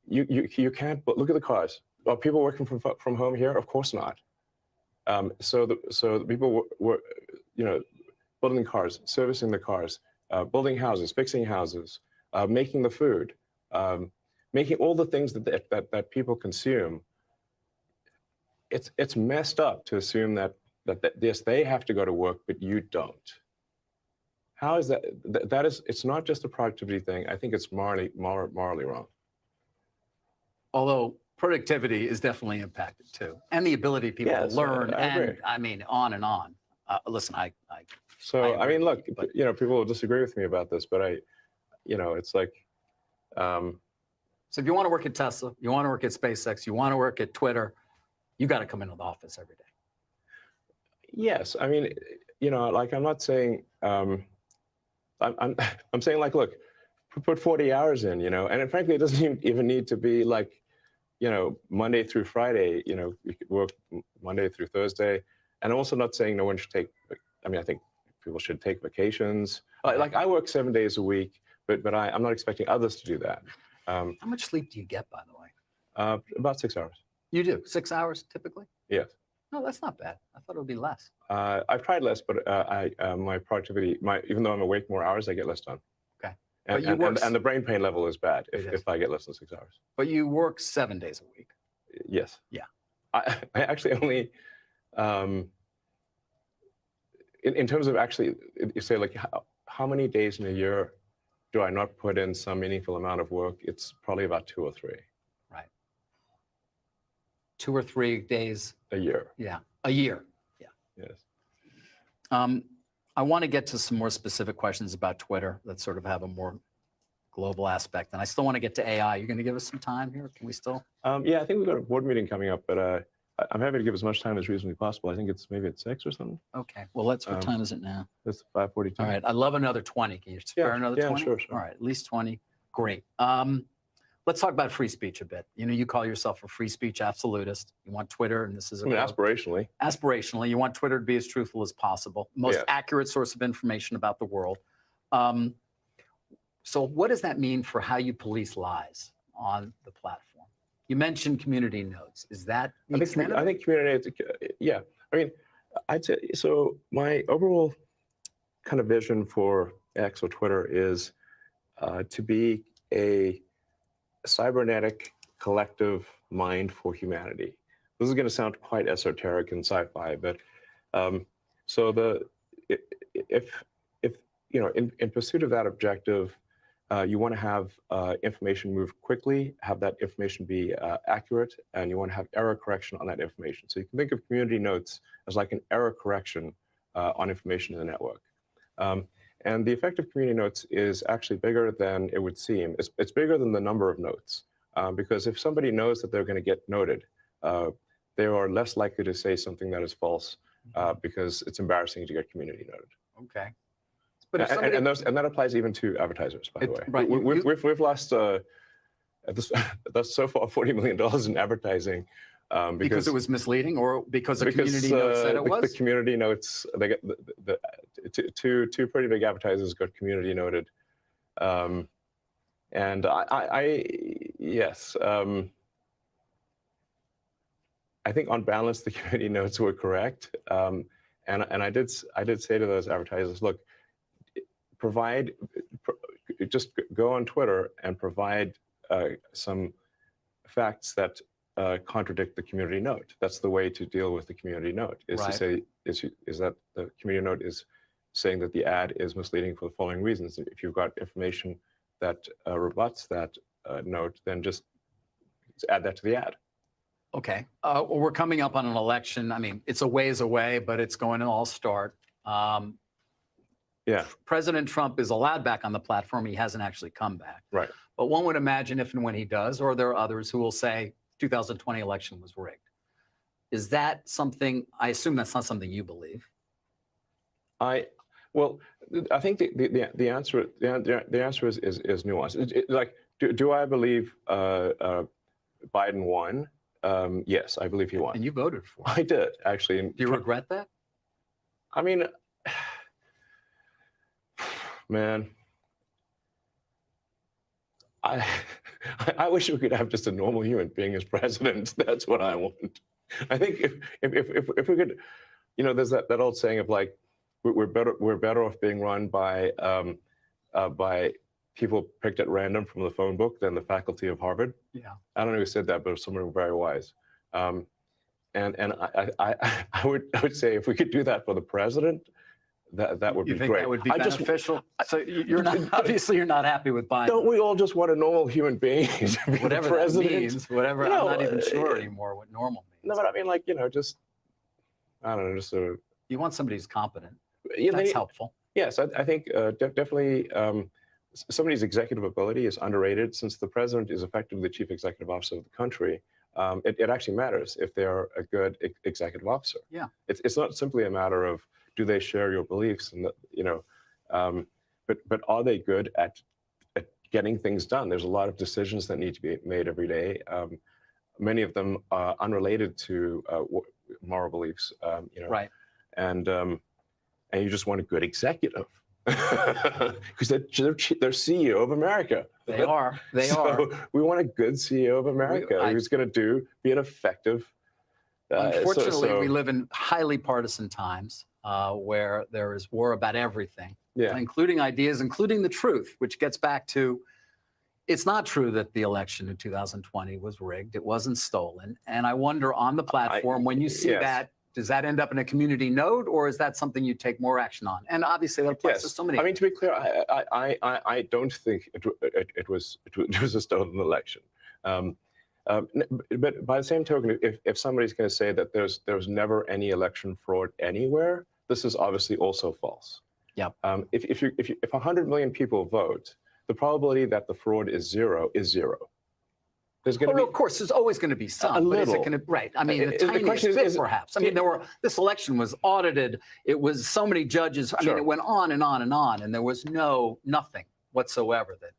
you can't. But look at the cars. Are people working from home here? Of course not. So the people were building cars, servicing the cars, building houses, fixing houses, making the food, making all the things that people consume. It's messed up to assume that yes, they have to go to work, but you don't. How is that? That is, it's not just a productivity thing. I think it's morally wrong. Although productivity is definitely impacted too, and the ability of people to learn, I mean, on and on. Listen, I mean, look, people will disagree with me about this, but it's like. So if you want to work at Tesla, you want to work at SpaceX, you want to work at Twitter, you got to come into the office every day. Yes, I mean, like I'm not saying, I'm saying like, look, put 40 hours in, and frankly, it doesn't even need to be like, Monday through Friday, you could work Monday through Thursday. And I'm also not saying no one should take, I mean, I think people should take vacations. Like I work 7 days a week, but I'm not expecting others to do that. How much sleep do you get, by the way? About 6 hours. You do? 6 hours typically? Yes. No, that's not bad. I thought it would be less. I've tried less, but my productivity, even though I'm awake more hours, I get less done. Okay. And the brain pain level is bad if I get less than 6 hours. But you work 7 days a week. Yes. Yeah. I actually only, in terms of actually, you say like how many days in a year do I not put in some meaningful amount of work? It's probably about 2 or 3. Right. 2 or 3 days. A year. Yeah. A year. Yeah. Yes. I want to get to some more specific questions about Twitter that sort of have a more global aspect. And I still want to get to AI. You're going to give us some time here? Can we still? Yeah, I think we've got a board meeting coming up, but I'm happy to give as much time as reasonably possible. I think it's maybe at 6 or something. Okay. Well, what time is it now? It's 5:42. All right. I'd love another 20. Can you spare another 20? Sure. All right. At least 20. Great. Let's talk about free speech a bit. You call yourself a free speech absolutist. You want Twitter, and this is aspirationally. Aspirationally, you want Twitter to be as truthful as possible, most accurate source of information about the world. So what does that mean for how you police lies on the platform? You mentioned community nodes. Is that I think community nodes, yeah. I mean, I'd say, so my overall kind of vision for X or Twitter is to be a cybernetic collective mind for humanity. This is going to sound quite esoteric and sci-fi, but so if in pursuit of that objective, you want to have information move quickly, have that information be accurate, and you want to have error correction on that information. So you can think of community notes as like an error correction on information in the network. And the effect of community notes is actually bigger than it would seem. It's bigger than the number of notes, because if somebody knows that they're going to get noted, they are less likely to say something that is false because it's embarrassing to get community noted. Okay. But and that applies even to advertisers, by the way. Right. We've lost that's so far $40 million in advertising. Because it was misleading, or because the community notes said it was? The community notes, they get two pretty big advertisers got community noted. And yes, I think on balance, the community notes were correct. And I did say to those advertisers, look, just go on Twitter and provide some facts that contradict the community note. That's the way to deal with the community note, is to say, is that the community note is saying that the ad is misleading for the following reasons. If you've got information that rebuts that note, then just add that to the ad. Okay. Well, we're coming up on an election. I mean, it's a ways away, but it's going to all start. Yeah. President Trump is allowed back on the platform. He hasn't actually come back. Right. But one would imagine if and when he does, or there are others who will say 2020 election was rigged. Is that something, I assume that's not something you believe? Well, I think the answer is nuanced. Like, do I believe Biden won? Yes, I believe he won. And you voted for him. I did, actually. Do you regret that? I mean, man, I wish we could have just a normal human being as president. That's what I want. I think if we could, you know, there's that old saying of like, we're better off being run by people picked at random from the phone book than the faculty of Harvard. Yeah. I don't know who said that, but someone very wise. And I would say if we could do that for the president, that would You be think great. that would be beneficial? So you're not, obviously you're not happy with Biden. Don't we all just want a normal human being to be Whatever the president? that means, whatever, You know, I'm not even sure anymore what normal means. No, but I mean, like, you know, just, I don't know, just sort of. You want somebody who's competent. Yeah, That's helpful. Yes, I think definitely somebody's executive ability is underrated. Since the president is effectively the chief executive officer of the country, it actually matters if they're a good executive officer. Yeah. It's not simply a matter of do they share your beliefs, and you know, but are they good at getting things done? There's a lot of decisions that need to be made every day. Many of them are unrelated to moral beliefs. You know, right. And you just want a good executive because they're CEO of America. They are. They so are. We want a good CEO of America who's going to be an effective. Unfortunately, we live in highly partisan times where there is war about everything, including ideas, including the truth, which gets back to it's not true that the election in 2020 was rigged. It wasn't stolen. And I wonder on the platform, when you see that, does that end up in a community node, or is that something you take more action on? And obviously, that applies to so many. I mean, to be clear, I don't think it was a stolen election. But by the same token, if somebody's going to say that there was never any election fraud anywhere, this is obviously also false. Yeah. If 100 million people vote, the probability that the fraud is zero is zero. There's going to be, of course, there's always going to be some. A but is it little. going to, right? I mean, the The tiniest question bit, is, perhaps. I mean, this election was audited. It was so many judges. I mean, it went on and on and on, and there was nothing whatsoever that.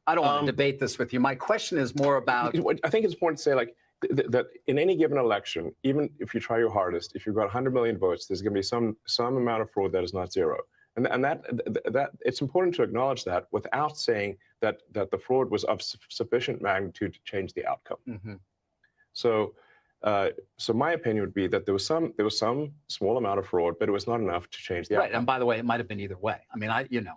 I don't want to debate this with you. My question is more about. I think it's important to say, like, that in any given election, even if you try your hardest, if you've got 100 million votes, there's going to be some amount of fraud that is not zero. And that it's important to acknowledge that without saying that the fraud was of sufficient magnitude to change the outcome. Mm-hmm. So my opinion would be that there was some small amount of fraud, but it was not enough to change the outcome. Right. And by the way, it might have been either way. I mean,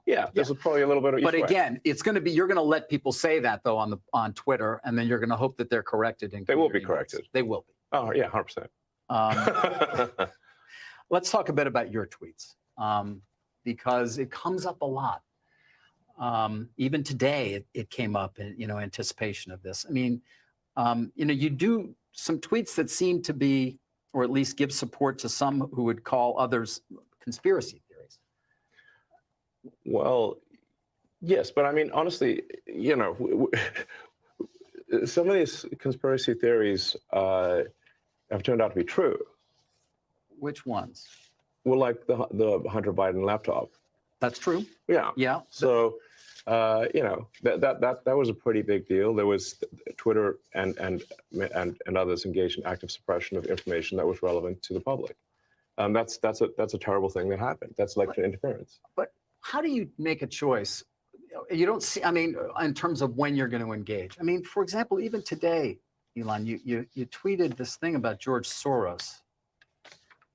Yeah, there's probably a little bit of each But way. again, it's going to be, you're going to let people say that though on Twitter, and then you're going to hope that they're corrected. They will be corrected. They will be. Oh yeah, 100%. Let's talk a bit about your tweets. Because it comes up a lot. Even today, it came up in anticipation of this. I mean, you do some tweets that seem to be, or at least give support to some who would call others conspiracy theories. Well, yes, but I mean, honestly, some of these conspiracy theories have turned out to be true. Which ones? Well, like the Hunter Biden laptop. That's true. Yeah. Yeah. So, that was a pretty big deal. There was Twitter and others engaged in active suppression of information that was relevant to the public. That's a terrible thing that happened. That's election interference. But how do you make a choice? You don't see. I mean, in terms of when you're going to engage. I mean, for example, even today, Elon, you tweeted this thing about George Soros.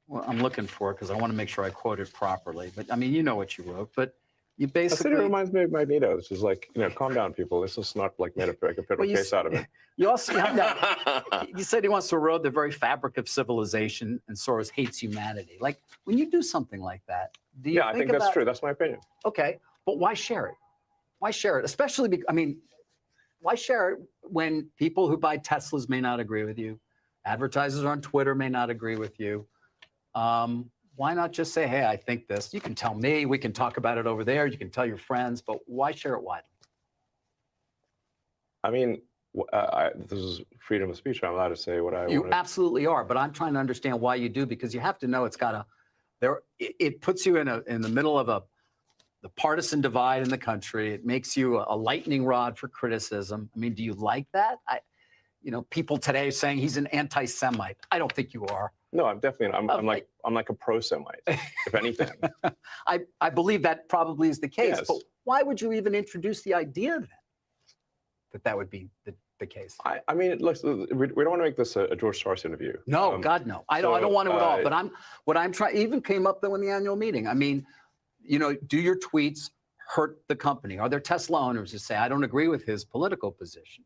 Well, I'm looking for it because I want to make sure I quote it properly. But I mean, you know what you wrote. But you basically. It reminds me of Magneto. This is like, calm down, people. This is not like made a federal case out of it. You also you said he wants to erode the very fabric of civilization, and Soros hates humanity. Like when you do something like that, do you? Yeah, I think that's true. That's my opinion. Okay, but why share it? Why share it? Especially, why share it when people who buy Teslas may not agree with you, advertisers on Twitter may not agree with you. why not just say, hey, I think this. You can tell me. We can talk about it over there. You can tell your friends, but why share it widely? I mean, this is freedom of speech. I'm allowed to say what I You want. absolutely are, but I'm trying to understand why you do, because you have to know it's got a it puts you in the middle of the partisan divide in the country. It makes you a lightning rod for criticism. I mean, do you like that? People today saying he's an anti-Semite. I don't think you are. No, I'm definitely. I'm like a pro-Semite, if anything. I believe that probably is the case. Yes. But why would you even introduce the idea then that would be the case? I mean, look, we don't want to make this a George Soros interview. No, God, no. I don't want to at all. But what I'm trying, even came up though in the annual meeting. I mean, do your tweets hurt the company? Are there Tesla owners who say, I don't agree with his political position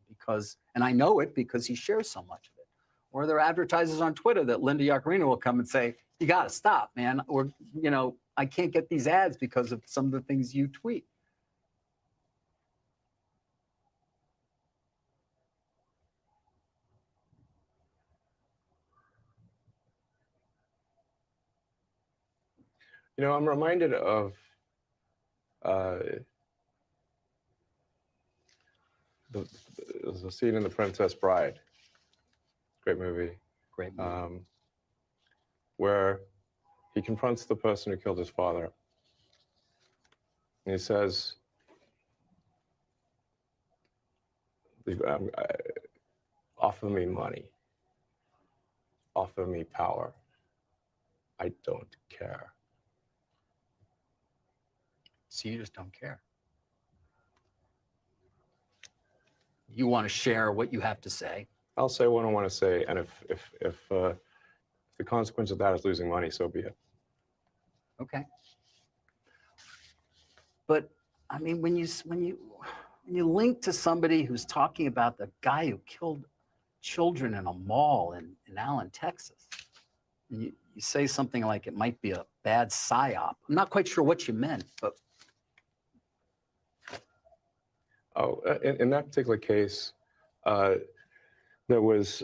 and I know it because he shares so much of it? Or are there advertisers on Twitter that Linda Yaccarino will come and say, you got to stop, man. Or, I can't get these ads because of some of the things you tweet. I'm reminded of the scene in The Princess Bride. Great movie. Great movie. Where he confronts the person who killed his father. And he says, offer me money. Offer me power. I don't care. So you just don't care. You want to share what you have to say. I'll say what I want to say, and if the consequence of that is losing money, so be it. Okay. But I mean, when you link to somebody who's talking about the guy who killed children in a mall in Allen, Texas, and you say something like it might be a bad psyop. I'm not quite sure what you meant, but. Oh, in that particular case, there was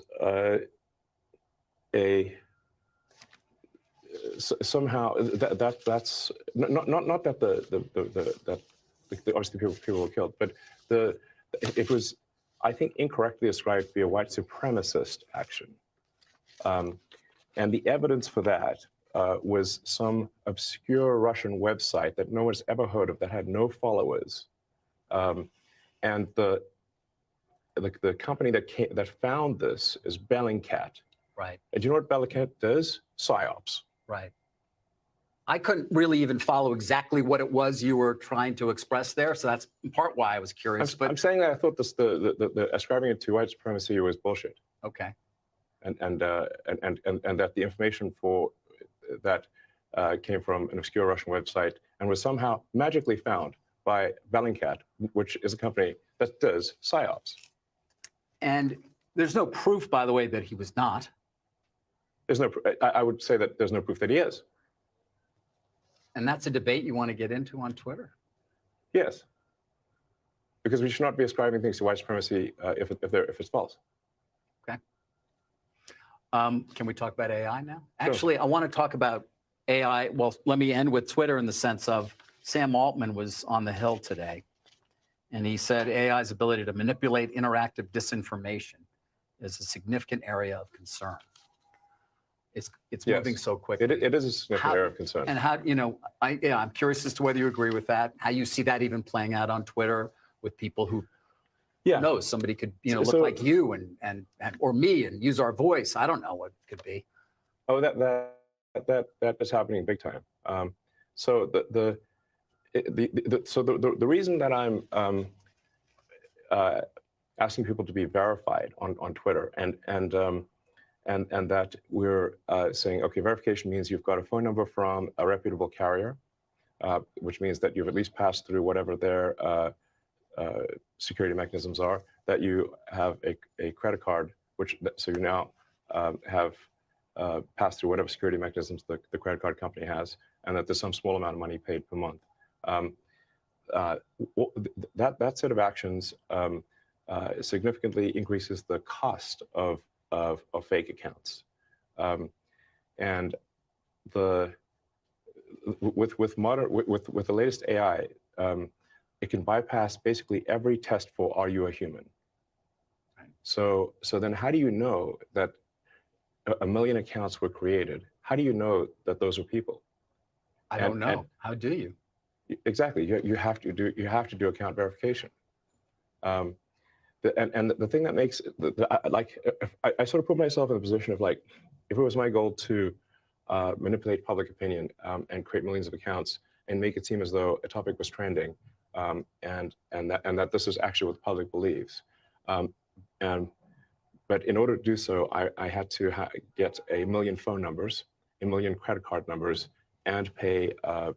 somehow that's not that obviously people were killed, but it was, I think, incorrectly ascribed to be a white supremacist action, and the evidence for that was some obscure Russian website that no one's ever heard of, that had no followers. And the company that found this is Bellingcat. Right. And do you know what Bellingcat does? PsyOps. Right. I couldn't really even follow exactly what it was you were trying to express there, so that's in part why I was curious. I'm saying that I thought the ascribing it to white supremacy was bullshit. Okay. And that the information for that came from an obscure Russian website and was somehow magically found by Bellingcat, which is a company that does PsyOps. And there's no proof, by the way, that he was not. There's no. I would say that there's no proof that he is. And that's a debate you want to get into on Twitter? Yes. Because we should not be ascribing things to white supremacy if it's false. Okay. Can we talk about AI now? Sure. Actually, I want to talk about AI. Well, let me end with Twitter in the sense of Sam Altman was on the Hill today, and he said AI's ability to manipulate interactive disinformation is a significant area of concern. It's moving so quickly. It is a significant area of concern. And how, I'm curious as to whether you agree with that, how you see that even playing out on Twitter with people who knows somebody could, look like you and or me and use our voice. I don't know what it could be. Oh, that is happening big time. So the reason that I'm asking people to be verified on Twitter and that we're saying, okay, verification means you've got a phone number from a reputable carrier, which means that you've at least passed through whatever their security mechanisms are, that you have a credit card, so you now have passed through whatever security mechanisms the credit card company has, and that there's some small amount of money paid per month. That set of actions significantly increases the cost of fake accounts, and with the latest AI, it can bypass basically every test for are you a human. So then how do you know that a million accounts were created? How do you know that those are people? I don't know. How do you? Exactly. You have to do account verification. And the thing that makes I sort of put myself in the position of like, if it was my goal to manipulate public opinion and create millions of accounts and make it seem as though a topic was trending, and that this is actually what the public believes, but in order to do so, I had to get a million phone numbers, a million credit card numbers, and pay $8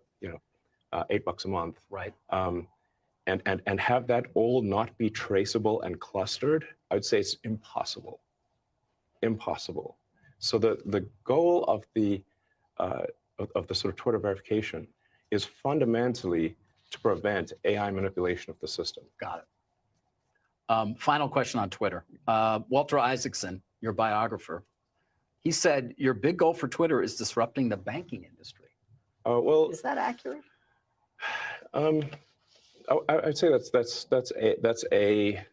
a month, right? And have that all not be traceable and clustered, I would say it's impossible. Impossible. So the goal of the sort of Twitter verification is fundamentally to prevent AI manipulation of the system. Got it. Final question on Twitter. Walter Isaacson, your biographer, he said your big goal for Twitter is disrupting the banking industry. Well, is that accurate? I'd say that's a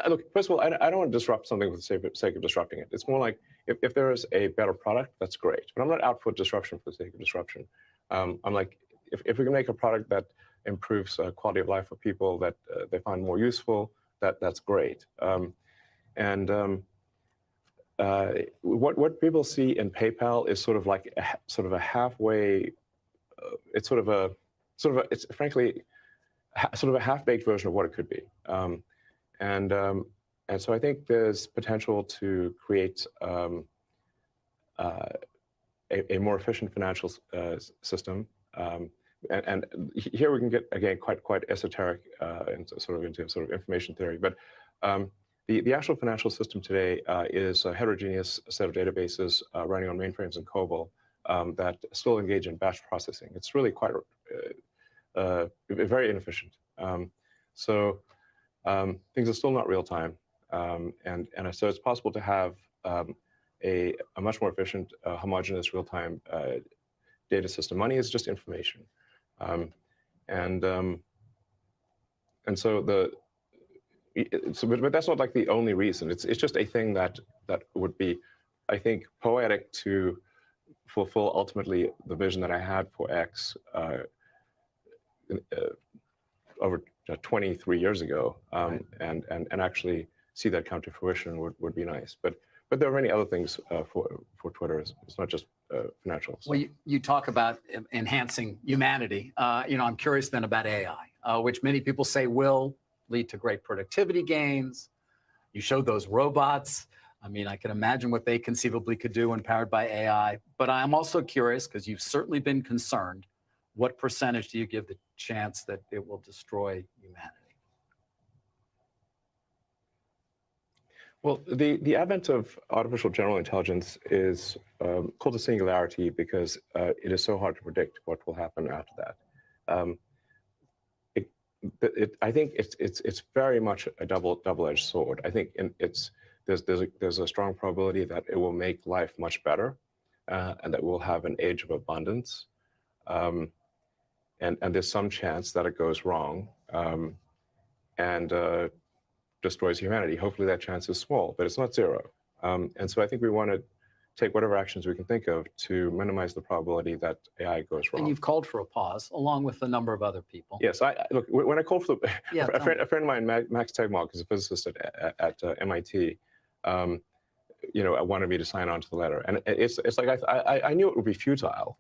look. First of all, I don't want to disrupt something for the sake of disrupting it. It's more like if there is a better product, that's great. But I'm not out for disruption for the sake of disruption. I'm like, if we can make a product that improves quality of life for people that they find more useful, that's great. What people see in PayPal is sort of like a halfway. It's it's frankly sort of a half-baked version of what it could be. And so I think there's potential to create a more efficient financial system. And here we can get, again, quite esoteric into sort of information theory. But the actual financial system today is a heterogeneous set of databases running on mainframes and COBOL that still engage in batch processing. It's really quite very inefficient. So things are still not real time. And so it's possible to have a much more efficient, homogeneous real-time data system. Money is just information. And so but that's not like the only reason. It's just a thing that would be, I think, poetic to fulfill ultimately the vision that I had for X over 23 years ago, and actually see that come to fruition would be nice. But there are many other things for Twitter. It's not just financial. So. Well, you talk about enhancing humanity. I'm curious then about AI, which many people say will lead to great productivity gains. You showed those robots. I mean, I can imagine what they conceivably could do when powered by AI. But I'm also curious, because you've certainly been concerned, what percentage do you give the chance that it will destroy humanity? Well, the advent of artificial general intelligence is called a singularity because it is so hard to predict what will happen after that. I think it's very much a double-edged sword. I think there's a strong probability that it will make life much better, and that we'll have an age of abundance, and there's some chance that it goes wrong, and destroys humanity. Hopefully that chance is small, but it's not zero. And so I think we want to take whatever actions we can think of to minimize the probability that AI goes wrong. And you've called for a pause, along with a number of other people. Yes, look, when I called for a friend of mine, Max Tegmark, is a physicist at MIT, wanted me to sign on to the letter. And it's like, I knew it would be futile.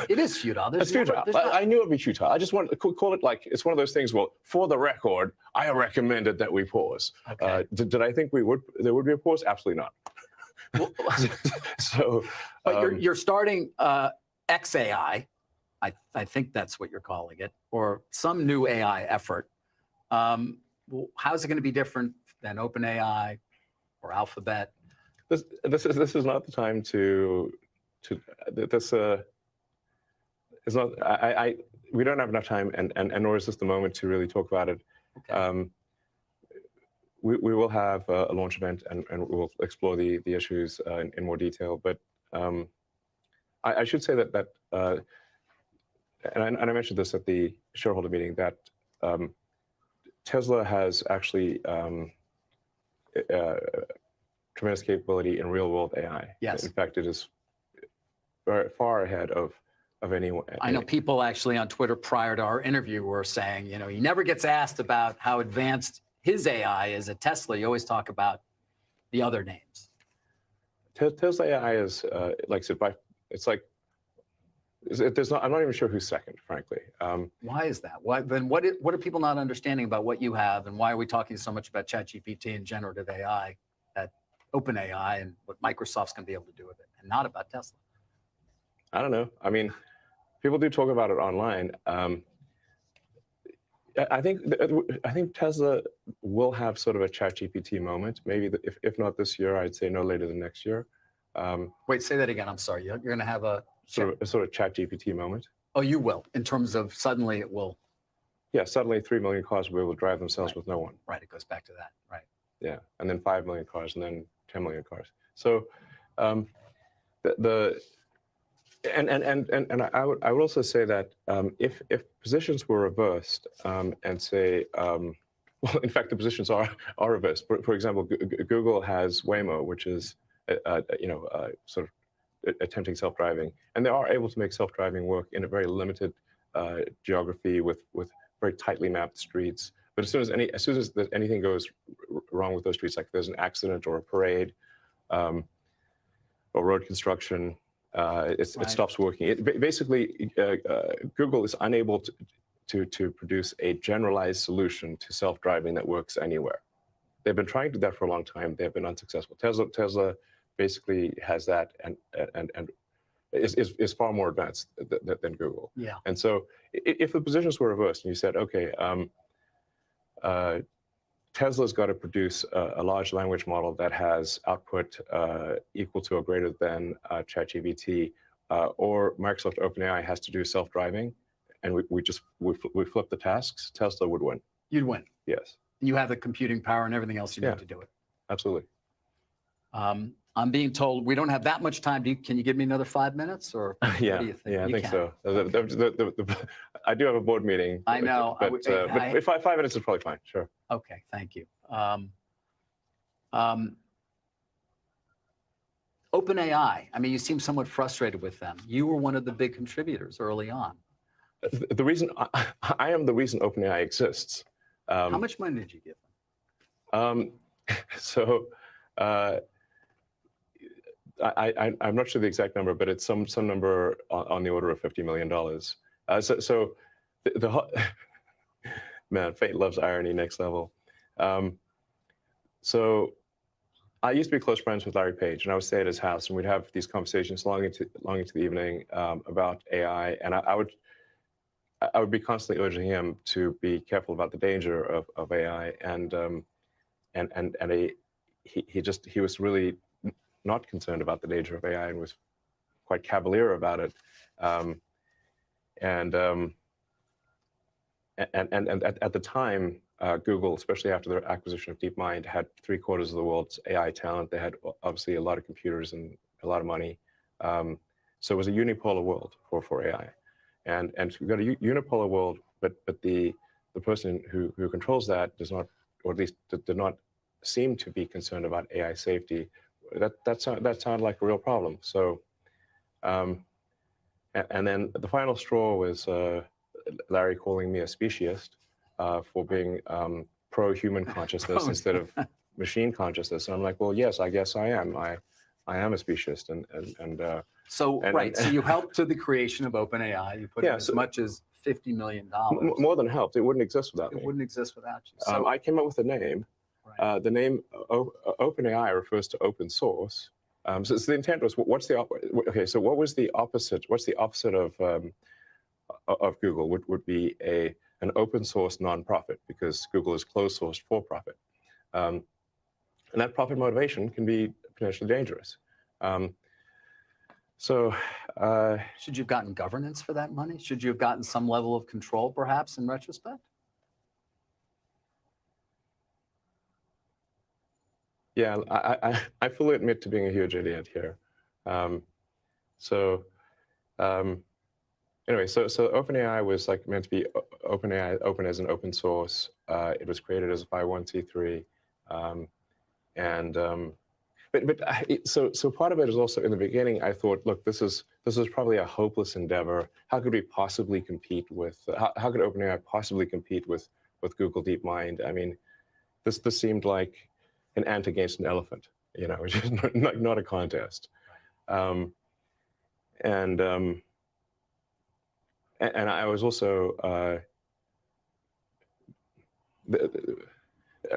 It is futile. It's futile. I knew it would be futile. I just want to call it like, it's one of those things, well, for the record, I recommended that we pause. Okay. Did I think there would be a pause? Absolutely not. But you're starting XAI, I think that's what you're calling it, or some new AI effort. How's it going to be different than OpenAI or Alphabet? This is not the time to this. It's not. We don't have enough time, and nor is this the moment to really talk about it. Okay. We will have a launch event, and we'll explore the issues in more detail. But I should say that and I mentioned this at the shareholder meeting, that Tesla has actually tremendous capability in real-world AI. Yes. In fact, it is very far ahead of anyone. I know people actually on Twitter prior to our interview were saying, you know, he never gets asked about how advanced his AI is at Tesla. You always talk about the other names. Tesla AI is, like I said, it's like, there's not, I'm not even sure who's second, frankly. Why is that? Why, then what are people not understanding about what you have, and why are we talking so much about ChatGPT and generative AI at OpenAI and what Microsoft's going to be able to do with it, and not about Tesla? I don't know. I mean, people do talk about it online. I think Tesla will have sort of a ChatGPT moment. Maybe if not this year, I'd say no later than next year. Wait, say that again. I'm sorry. You're going to have a sort of ChatGPT moment. Oh, you will. In terms of suddenly it will. Yeah, suddenly 3 million cars will be able to drive themselves with no one. Right. It goes back to that. Right. Yeah, and then 5 million cars, and then 10 million cars. So I would also say that if positions were reversed and say, well, in fact, the positions are reversed. For example, Google has Waymo, which is sort of attempting self-driving, and they are able to make self-driving work in a very limited geography with very tightly mapped streets. But as soon as anything goes wrong with those streets, like if there's an accident or a parade or road construction, it stops working. Basically, Google is unable to produce a generalized solution to self-driving that works anywhere. They've been trying to do that for a long time. They've been unsuccessful. Tesla basically has that and is far more advanced than Google. Yeah. And so if the positions were reversed and you said, okay, Tesla's got to produce a large language model that has output equal to or greater than ChatGPT, or Microsoft OpenAI has to do self-driving, and we flip the tasks, Tesla would win. You'd win. Yes. You have the computing power and everything else you need to do it. Absolutely. I'm being told we don't have that much time. Can you give me another 5 minutes, or Yeah, what do you think? yeah, I You think can. so. I do have a board meeting. I know. But if 5 minutes is probably fine. Sure. Okay, thank you. OpenAI, I mean, you seem somewhat frustrated with them. You were one of the big contributors early on. The reason I am the reason OpenAI exists. How much money did you give them? I'm not sure the exact number, but it's some number on the order of $50 million. Man, fate loves irony, next level. So I used to be close friends with Larry Page, and I would stay at his house, and we'd have these conversations long into the evening about AI, and I would be constantly urging him to be careful about the danger of AI, and he was really not concerned about the danger of AI and was quite cavalier about it. And at the time, Google, especially after their acquisition of DeepMind, had 3/4 of the world's AI talent. They had obviously a lot of computers and a lot of money. So it was a unipolar world for AI. And we've got a unipolar world, but the person who controls that does not, or at least did not seem to be concerned about AI safety. That sounded like a real problem. So, and then the final straw was Larry calling me a speciesist for being pro-human consciousness instead of machine consciousness. And I'm like, well, yes, I guess I am. I am a speciesist, So you helped to the creation of OpenAI. You put in as much as $50 million. More than helped. It wouldn't exist without me. It wouldn't exist without you. So I came up with a name. The name OpenAI refers to open source. So the intent was, what was the opposite? What's the opposite of Google? Would be an open source nonprofit, because Google is closed source for profit, and that profit motivation can be potentially dangerous. Should you have gotten governance for that money? Should you have gotten some level of control, perhaps, in retrospect? Yeah, I fully admit to being a huge idiot here. anyway, so OpenAI was like meant to be OpenAI, open as an open source. It was created as a 501c3, so part of it is also in the beginning. I thought, look, this is probably a hopeless endeavor. How could we possibly compete with? How could OpenAI possibly compete with Google DeepMind? I mean, this seemed like an ant against an elephant, you know, which is not a contest. And I was also, I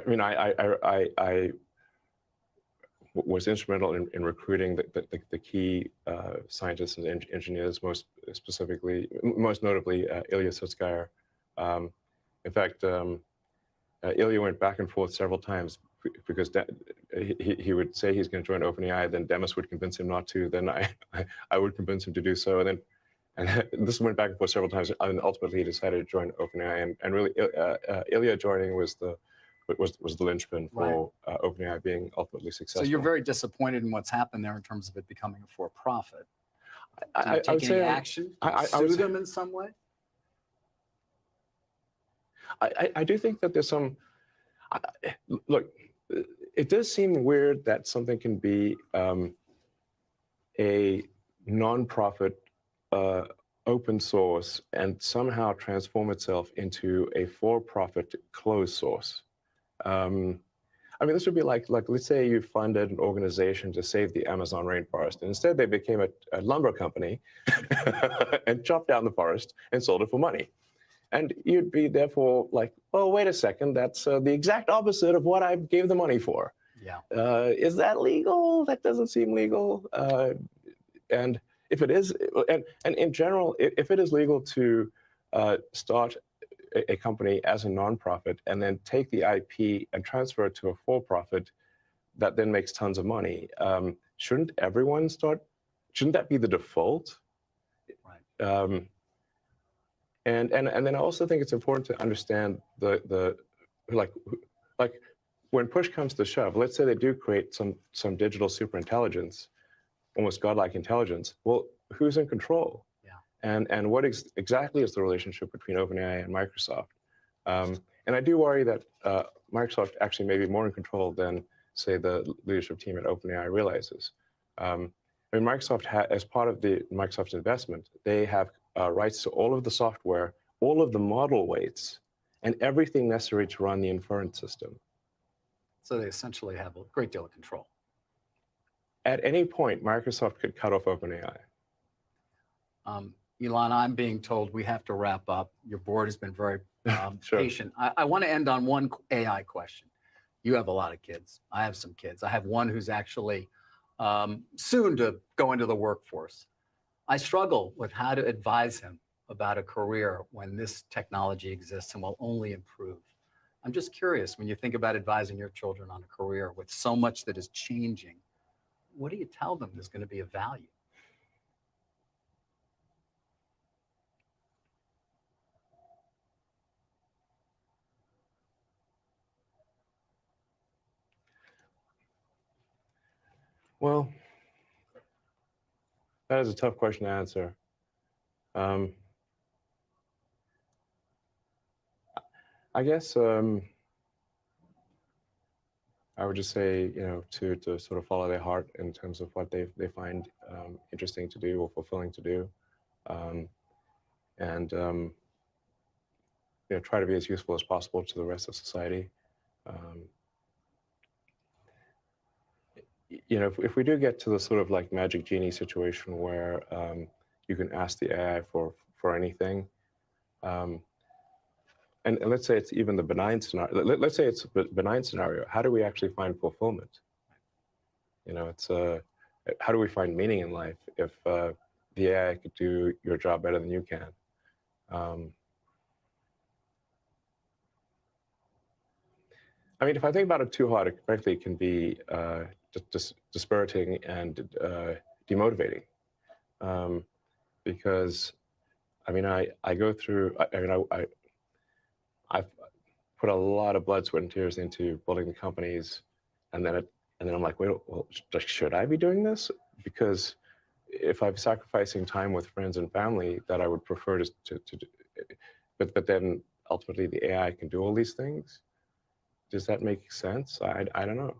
mean, I was instrumental in recruiting the key scientists and engineers, most notably Ilya Sutskever. In fact, Ilya went back and forth several times because he would say he's going to join OpenAI, then Demis would convince him not to, then I would convince him to do so, and this went back and forth several times, and ultimately he decided to join OpenAI, and really Ilya joining was the linchpin for OpenAI being ultimately successful. So you're very disappointed in what's happened there in terms of it becoming a for-profit. I would take any say action? Sue them in some way? I do think that there's some. Look, it does seem weird that something can be a non-profit open source and somehow transform itself into a for-profit closed source. I mean, this would be like let's say you funded an organization to save the Amazon rainforest, and instead they became a lumber company and chopped down the forest and sold it for money. And you'd be therefore like, oh, wait a second, that's the exact opposite of what I gave the money for. Yeah. Is that legal? That doesn't seem legal. And if it is, and in general, if it is legal to start a company as a nonprofit and then take the IP and transfer it to a for-profit that then makes tons of money, shouldn't everyone start? Shouldn't that be the default? Right. And then I also think it's important to understand the like when push comes to shove, let's say they do create some digital superintelligence, almost godlike intelligence. Well, who's in control? Yeah. And what exactly is the relationship between OpenAI and Microsoft? And I do worry that Microsoft actually may be more in control than, say, the leadership team at OpenAI realizes. I mean, Microsoft, as part of the Microsoft investment, they have rights to all of the software, all of the model weights, and everything necessary to run the inference system. So they essentially have a great deal of control. At any point, Microsoft could cut off OpenAI. Elon, I'm being told we have to wrap up. Your board has been very Sure. patient. I want to end on one AI question. You have a lot of kids. I have some kids. I have one who's actually soon to go into the workforce. I struggle with how to advise him about a career when this technology exists and will only improve. I'm just curious, when you think about advising your children on a career with so much that is changing, what do you tell them is going to be of value? Well, that is a tough question to answer. I guess I would just say, you know, to sort of follow their heart in terms of what they find interesting to do or fulfilling to do, and you know, try to be as useful as possible to the rest of society. You know, if we do get to the sort of like magic genie situation where you can ask the AI for anything, and let's say it's even the benign scenario. Let's say it's a benign scenario. How do we actually find fulfillment? You know, it's how do we find meaning in life if the AI could do your job better than you can? I mean, if I think about it too hard, it frankly can be just dispiriting and demotivating, because I mean, I go through. I've put a lot of blood, sweat, and tears into building the companies, and then I'm like, wait, well, should I be doing this? Because if I'm sacrificing time with friends and family that I would prefer to do, but then ultimately the AI can do all these things. Does that make sense? I don't know.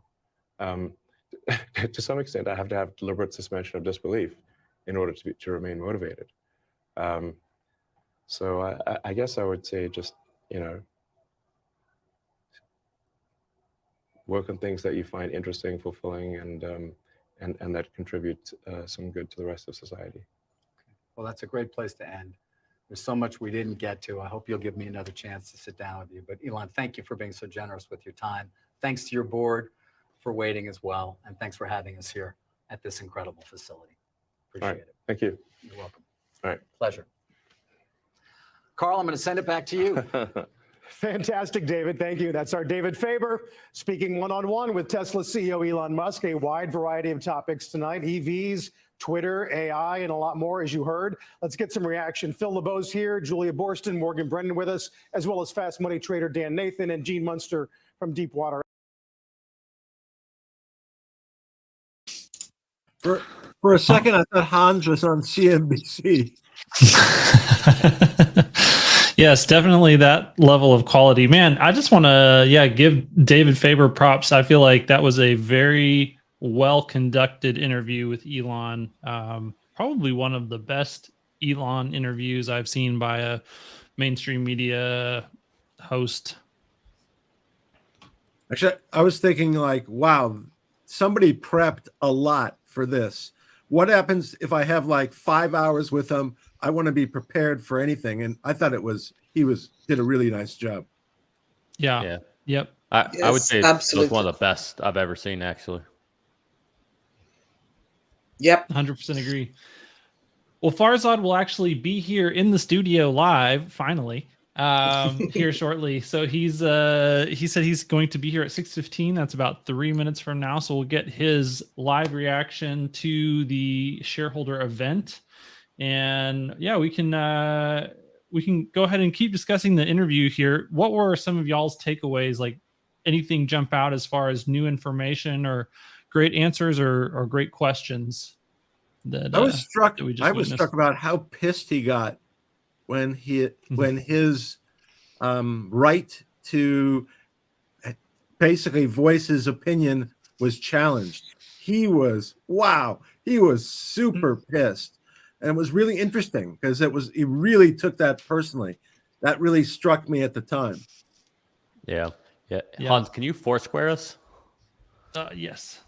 To some extent, I have to have deliberate suspension of disbelief in order to remain motivated. So I guess I would say just, work on things that you find interesting, fulfilling, and that contribute some good to the rest of society. Well, that's a great place to end. There's so much we didn't get to. I hope you'll give me another chance to sit down with you. But Elon, thank you for being so generous with your time. Thanks to your board for waiting as well. And thanks for having us here at this incredible facility. Appreciate it. Thank you. You're welcome. All right. Pleasure. Carl, I'm going to send it back to you. Fantastic, David. Thank you. That's our David Faber speaking one-on-one with Tesla CEO Elon Musk. A wide variety of topics tonight: EVs, Twitter, AI, and a lot more, as you heard. Let's get some reaction. Phil LeBeau's here, Julia Borston, Morgan Brennan with us, as well as fast money trader Dan Nathan and Gene Munster from Deepwater. For a second, I thought Hans was on CNBC. Yes, definitely that level of quality. Man, I just want to give David Faber props. I feel like that was a very well-conducted interview with Elon. Probably one of the best Elon interviews I've seen by a mainstream media host. Actually, I was thinking like, wow, somebody prepped a lot for this. What happens if I have like 5 hours with him? I want to be prepared for anything. And I thought he did a really nice job. Yeah. Yep. I would say absolutely. it was one of the best I've ever seen, actually. Yep. 100% agree. Well, Farzad will actually be here in the studio live, finally, here shortly. So he said he's going to be here at 6:15. That's about 3 minutes from now. So we'll get his live reaction to the shareholder event. And yeah, we can go ahead and keep discussing the interview here. What were some of y'all's takeaways? Like, anything jump out as far as new information or great answers or great questions? That I was struck. that we just I was witnessed? struck about how pissed he got when his right to basically voice his opinion was challenged. He was super pissed. And it was really interesting because he really took that personally. That really struck me at the time. Yeah. Hans, can you Foursquare us? Yes.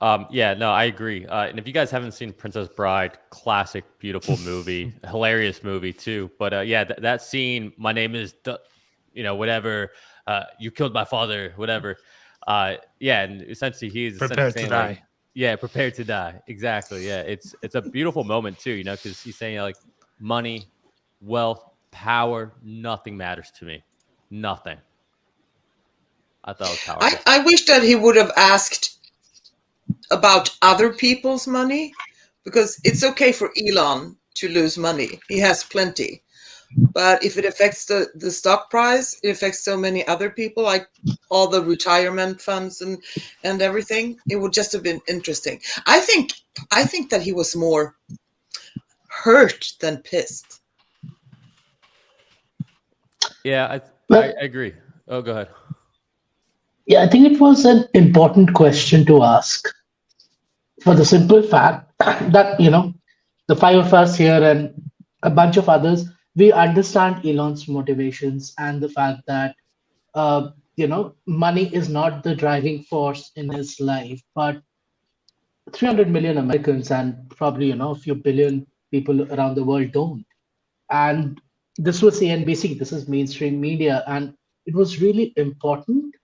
No, I agree. And if you guys haven't seen Princess Bride, classic, beautiful movie, hilarious movie too. But that scene, my name is, whatever, you killed my father, whatever. And essentially he's Prepared to die. Like, yeah, prepared to die. Exactly. Yeah, it's a beautiful moment too, because he's saying like money, wealth, power, nothing matters to me. Nothing. I thought it was powerful. I wish that he would have asked about other people's money, because it's okay for Elon to lose money. He has plenty. But if it affects the stock price, it affects so many other people, like all the retirement funds and everything. It would just have been interesting. I think that he was more hurt than pissed. Yeah, I agree. Oh, go ahead. Yeah, I think it was an important question to ask for the simple fact that, the five of us here and a bunch of others, we understand Elon's motivations and the fact that, money is not the driving force in his life, but 300 million Americans and probably, a few billion people around the world don't. And this was CNBC, this is mainstream media. And it was really important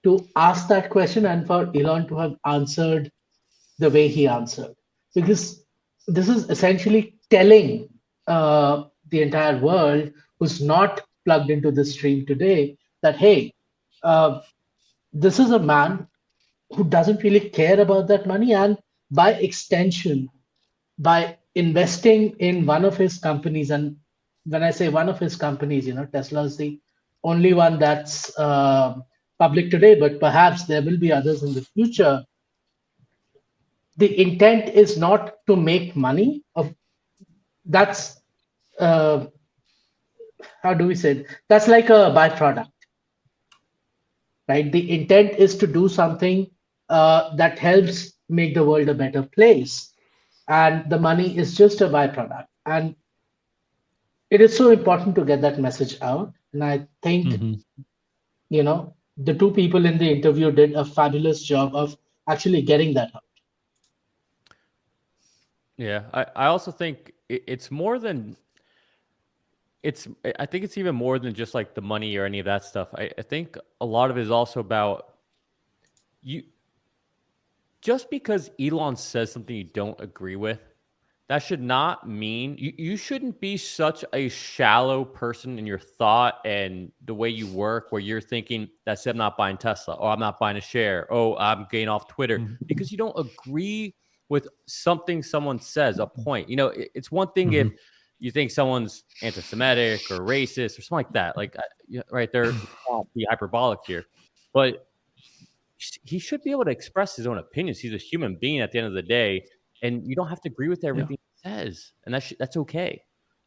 to ask that question and for Elon to have answered the way he answered. Because this is essentially telling the entire world who's not plugged into the stream today that, hey, this is a man who doesn't really care about that money, and by extension, by investing in one of his companies, and when I say one of his companies, Tesla is the only one that's public today, but perhaps there will be others in the future. the intent is not to make money. That's how do we say it? That's like a byproduct, right? The intent is to do something that helps make the world a better place, and the money is just a byproduct. And it is so important to get that message out. And I think, the two people in the interview did a fabulous job of actually getting that out. Yeah, I also think it's more than I think it's even more than just like the money or any of that stuff. I think a lot of it is also about you. Just because Elon says something you don't agree with, that should not mean you shouldn't be such a shallow person in your thought and the way you work, where you're thinking, that's it, I'm not buying Tesla, or I'm not buying a share, oh, I'm getting off Twitter, because you don't agree with something someone says, a point. It's one thing if you think someone's anti-Semitic or racist or something like that, like, right there, not be hyperbolic here, but he should be able to express his own opinions. He's a human being at the end of the day, and you don't have to agree with everything he says, and that's okay.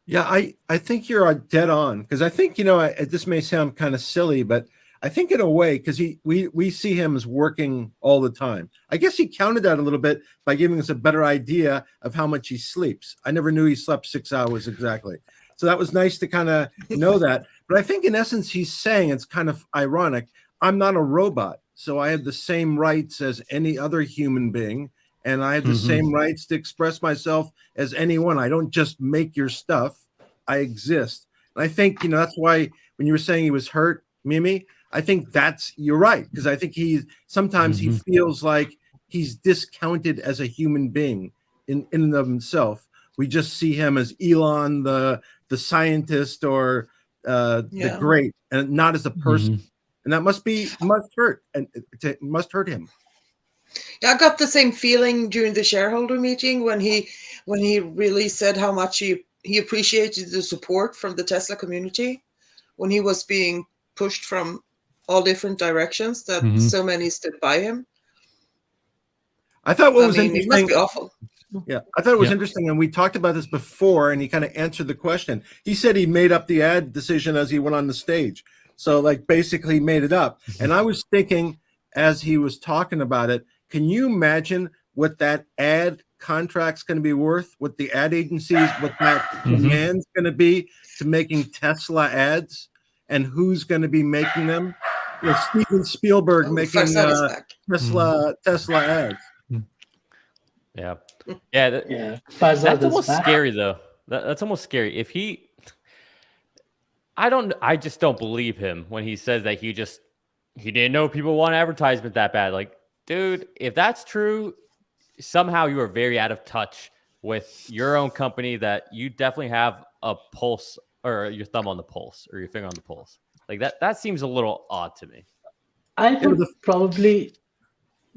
Yeah, I think you're dead on, because I think, this may sound kind of silly, but I think in a way, because we see him as working all the time. I guess he counted that a little bit by giving us a better idea of how much he sleeps. I never knew he slept 6 hours exactly. So that was nice to kind of know that. But I think in essence, he's saying, it's kind of ironic, I'm not a robot, so I have the same rights as any other human being, and I have the same rights to express myself as anyone. I don't just make your stuff. I exist. And I think, that's why when you were saying he was hurt, Mimi, I think you're right, because I think sometimes he feels like he's discounted as a human being in and of himself. We just see him as Elon, the scientist, or the great, and not as a person. And that must hurt, and it must hurt him. Yeah, I got the same feeling during the shareholder meeting when he really said how much he appreciated the support from the Tesla community when he was being pushed from all different directions, that so many stood by him. I thought what was interesting, it must be awful. Yeah, I thought it was interesting, and we talked about this before, and he kind of answered the question. He said he made up the ad decision as he went on the stage. So, like, basically made it up. And I was thinking, as he was talking about it, can you imagine what that ad contract's going to be worth? What the ad agencies, what that demand's going to be to making Tesla ads, and who's going to be making them? Steven Spielberg making Tesla ads. Yeah. That's almost scary, though. That's almost scary. If he, I just don't believe him when he says that he didn't know people want advertisement that bad. Like, dude, if that's true, somehow you are very out of touch with your own company, that you definitely have a pulse, or your thumb on the pulse, or your finger on the pulse. Like that seems a little odd to me. I would probably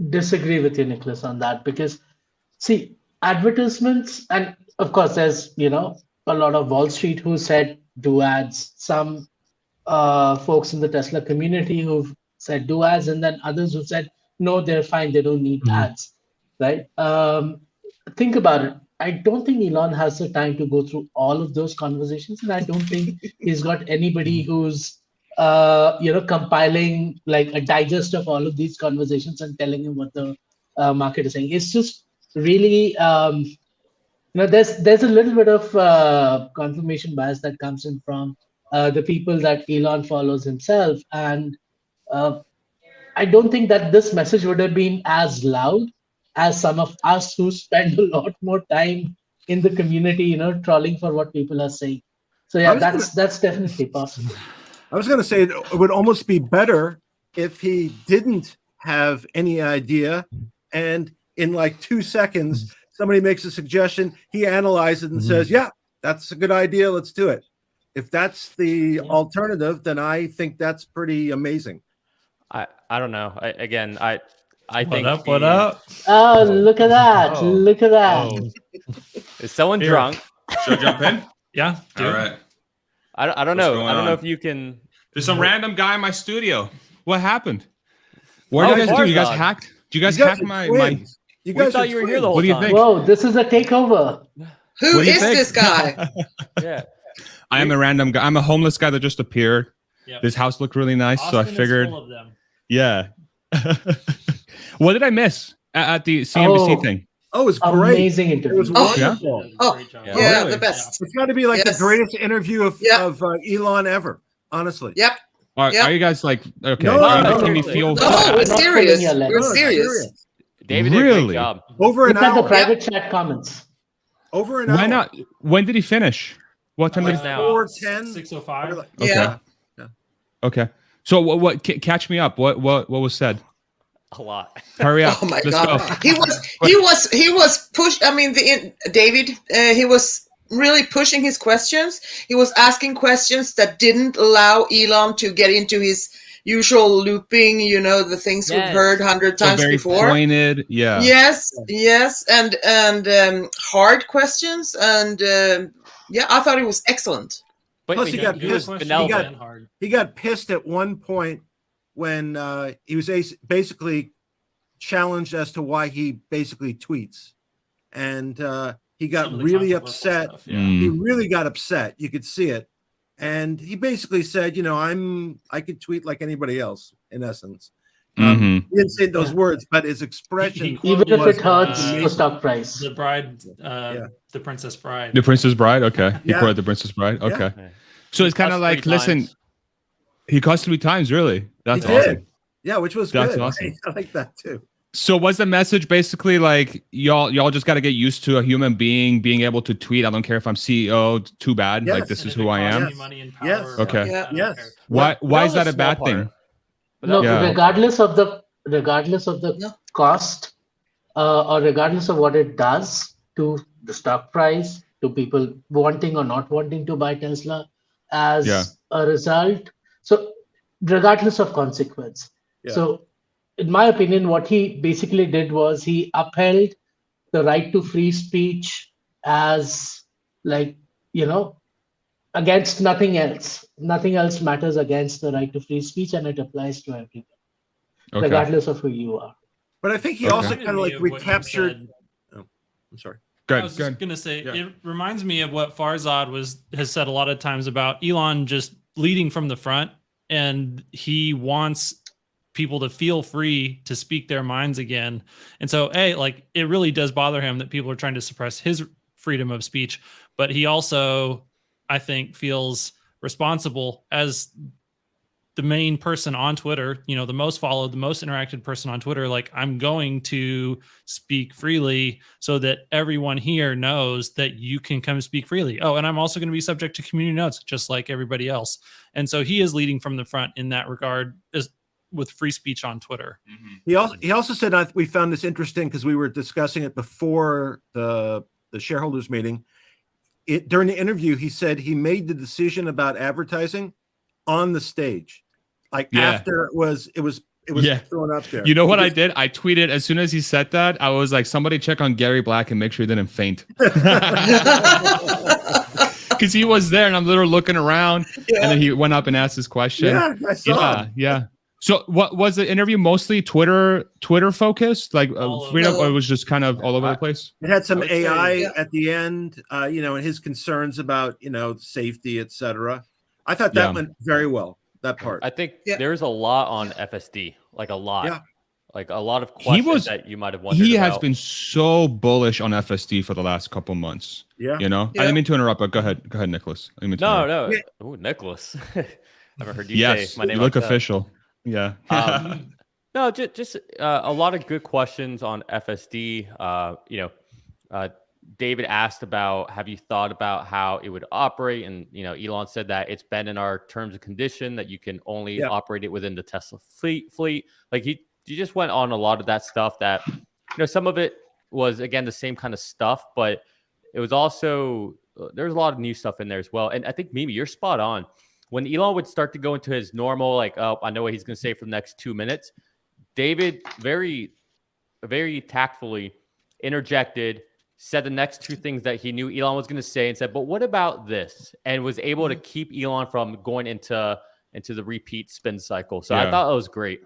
disagree with you, Nicholas, on that, because see, advertisements, and of course there's a lot of Wall Street who said do ads, some folks in the Tesla community who've said do ads, and then others who said no, they're fine, they don't need ads, right? Think about it. I don't think Elon has the time to go through all of those conversations, and I don't think he's got anybody who's compiling like a digest of all of these conversations and telling him what the market is saying. It's just really there's a little bit of confirmation bias that comes in from the people that Elon follows himself, and I don't think that this message would have been as loud as some of us who spend a lot more time in the community, trawling for what people are saying. So yeah, that's definitely possible. I was going to say it would almost be better if he didn't have any idea, and in like 2 seconds, somebody makes a suggestion, he analyzes it and says, yeah, that's a good idea, let's do it. If that's the alternative, then I think that's pretty amazing. I don't know. I think what up? Oh, look at that. Look at that. Is someone drunk? Should I jump in? Yeah. All right. I don't know. I don't know if you can. There's some random guy in my studio. What happened? What did you guys do? You guys hacked? Did you guys hack my? You We guys thought are you were here twins. the whole What do you time. think? Whoa, this is a takeover. Who What do you is think? this guy? Yeah. I am a random guy. I'm a homeless guy that just appeared. Yep. This house looked really nice, so I Austin is figured. full of them. Yeah. What did I miss at the CNBC Oh, thing? Oh, it was great. amazing It was interview. wonderful. Oh, Great job. yeah, Oh, really? the best. It's got to be like Yes. the greatest interview of, Yep. of Elon ever, honestly. Yep. Are Yep. you guys like okay? No, are you no, making me no. feel No, we're Not serious. pulling your leg. We're No, it's serious. David did a Really? great job. Over an Look at the hour. private chat comments. Over an Why hour. not? When did he finish? What time did Like he? now. 4:10. 6:05. Okay. Yeah. Okay. So what? Catch me up. What was said? A lot. Hurry up. Oh my Let's God. go. He was pushed. I mean, David, he was really pushing his questions. He was asking questions that didn't allow Elon to get into his usual looping, the things we've Yes. heard 100 So times very before. pointed. Yeah. Yes, and hard questions, and yeah, I thought it was excellent. But Plus, he got he was pissed. benevolent. He got pissed at one point when he was basically challenged as to why he basically tweets, and he got really upset. He really got upset. You could see it, and he basically said, I could tweet like anybody else, in essence. He didn't say those words, but his expression, Even if was it hurts the amazing. stock price. The bride, the Princess Bride. The Princess Bride. Okay. He Yeah. quoted the Princess Bride. Okay. So it's kind of cussed like, 3 listen, times. he cussed 3 times. Really? That's He did. awesome. Yeah, which was That's good. awesome. I like that too. So was the message basically like y'all just got to get used to a human being being able to tweet? I don't care if I'm CEO. Too bad. Yes. Like this And is if it who I costs am. me money and power, Yes. Okay. Yeah. I don't Yes. care. Why That is was that a a bad small thing? part. But No, Yeah. regardless of the cost, or regardless of what it does to the stock price, to people wanting or not wanting to buy Tesla, as Yeah. a result. So, regardless of consequence. Yeah. So, in my opinion, what he basically did was he upheld the right to free speech as, like, against nothing else. Nothing else matters against the right to free speech, and it applies to everyone, Okay. regardless of who you are. But I think he Okay. also Reminded kind of me like of what you recaptured. said. Oh, I'm sorry. Good. I was just Good. gonna say Yeah. it reminds me of what Farzad has said a lot of times about Elon just leading from the front, and he wants people to feel free to speak their minds again. And so, it really does bother him that people are trying to suppress his freedom of speech, but he also, I think, feels responsible as the main person on Twitter, the most followed, the most interacted person on Twitter. Like, I'm going to speak freely so that everyone here knows that you can come speak freely. Oh, and I'm also going to be subject to community notes, just like everybody else. And so he is leading from the front in that regard, is with free speech on Twitter. He also said, we found this interesting because we were discussing it before the shareholders meeting. During the interview, he said he made the decision about advertising on the stage, like Yeah. after it was Yeah. thrown up there. You know what I did? I tweeted as soon as he said that. I was like, somebody check on Gary Black and make sure he didn't faint. Because he was there and I'm literally looking around, and then he went up and asked his question. Yeah, I saw him. Yeah. So what was the interview mostly Twitter focused, like freedom, or it was just kind of all over the place? It had some I would say- AI at the end, and his concerns about, safety, etc. I thought that Yeah. went very well, that part. I think Yeah. there's a lot on FSD, like a lot. Yeah. Like a lot of questions that you might have wondered He about. has been so bullish on FSD for the last couple months. Yeah. I didn't mean to interrupt, but go ahead, Nicholas. I didn't mean to interrupt. No. Ooh, Nicholas. I haven't heard you Yes, say my name. you look like that. official. Yeah. No, just a lot of good questions on FSD. David asked about, have you thought about how it would operate? And, Elon said that it's been in our terms and condition that you can only operate it within the Tesla fleet. Like he just went on a lot of that stuff that, some of it was, again, the same kind of stuff, but it was also, there's a lot of new stuff in there as well. And I think, Mimi, you're spot on. When Elon would start to go into his normal, like, oh, I know what he's going to say for the next 2 minutes, David very, very tactfully interjected, said the next 2 things that he knew Elon was going to say, and said, but what about this? And was able to keep Elon from going into the repeat spin cycle. So I thought that was great.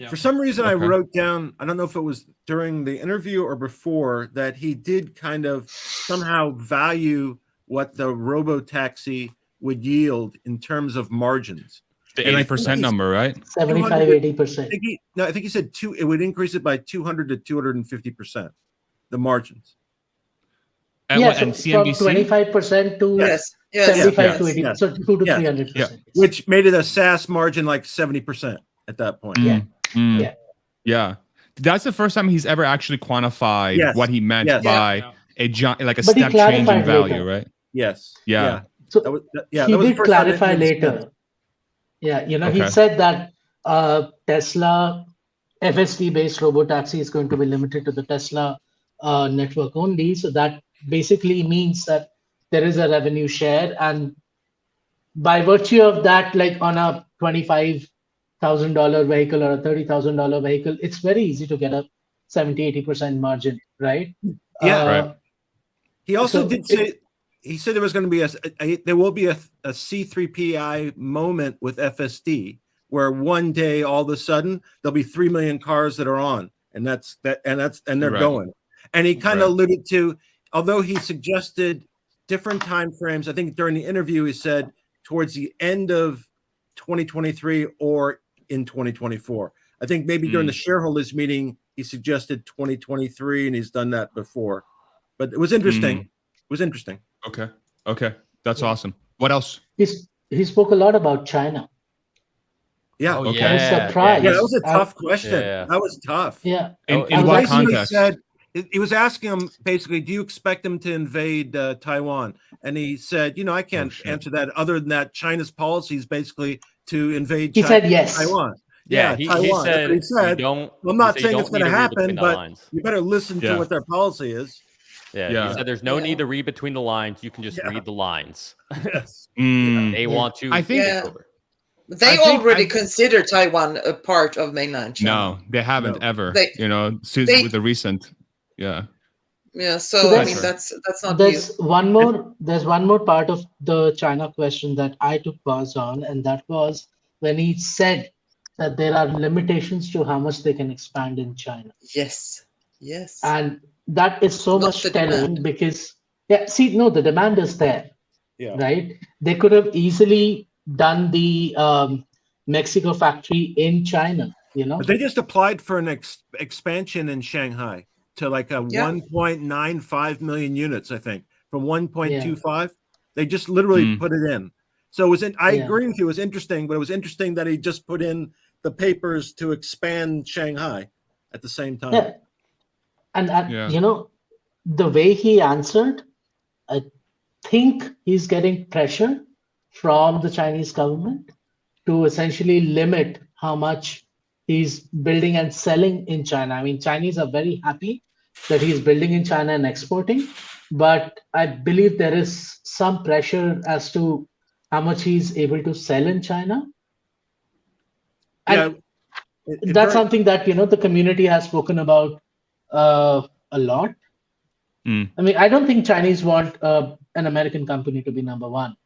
For some reason, I Okay. wrote down, I don't know if it was during the interview or before, that he did kind of somehow value what the robo-taxi would yield in terms of margins. The And I think 80% he's number, right? 75, 80%. I think he said it would increase it by 200 to 250%, the margins. Yeah, And so from CNBC? 25% to Yes. 75 to Yes. 80, so 2 to Yes. 300%. Which made it a SaaS margin like 70% at that point. Yeah. That's the first time he's ever actually quantified Yes. what he meant Yes. by a like a But he step change in clarified value, later. right? Yes. Yeah. So that was he the did first time it clarify made sense. later. Yeah, he Okay. said that Tesla FSD-based robotaxi is going to be limited to the Tesla network only. So that basically means that there is a revenue share, and by virtue of that, like on a $25,000 vehicle or a $30,000 vehicle, it's very easy to get a 70-80% margin, right? Yeah. Right. He also so did say, he said there was going to be there will be a C3PI moment with FSD where one day all of a sudden there'll be 3 million cars that are on, and they're Right. going. And he kind of Right. alluded to, although he suggested different time frames, I think during the interview he said towards the end of 2023 or in 2024. I think maybe during the shareholders meeting he suggested 2023, and he's done that before. But it was interesting. It was interesting. Okay. Okay. That's awesome. What else? He spoke a lot about China. Yeah. Oh, Okay. I was yeah. surprised. Yeah, that was a I- tough question. Yeah. That was tough. Yeah. In I was what actually- context? Said, he was asking him basically, do you expect them to invade Taiwan? And he said, I can't answer that. Other than that, China's policy is basically to invade He China, said yes. Taiwan. Yeah, he Taiwan. That's said, what he said. you don't. I'm he not said you saying it's don't going to need read between happen, the but lines. you better listen to Yeah. what their policy is. Yeah, Yeah. he said there's no need to read between the lines. You can just read the lines. Yes. They want to I think- take over. They already consider Taiwan a part of mainland China. No, they haven't ever. They- Since they- with the recent. Yeah. Yeah, So so I that's- mean that's not There's new. there's one more part of the China question that I took pause on, and that was when he said that there are limitations to how much they can expand in China. Yes. Yes. And that is so Not much the telling demand. because the demand is there. Yeah. Right? They could have easily done the Mexico factory in China, But they just applied for an expansion in Shanghai to like a Yeah. 1.95 million units, I think, from 1.25. They just literally put it in. So it was I Yeah. agree with you. It was interesting, but it was interesting that he just put in the papers to expand Shanghai at the same time. Yeah. And Yeah. the way he answered, I think he's getting pressure from the Chinese government to essentially limit how much he's building and selling in China. I mean, Chinese are very happy that he's building in China and exporting, but I believe there is some pressure as to how much he's able to sell in China. And that's something that the community has spoken about a lot. I mean, I don't think Chinese want an American company to be number one.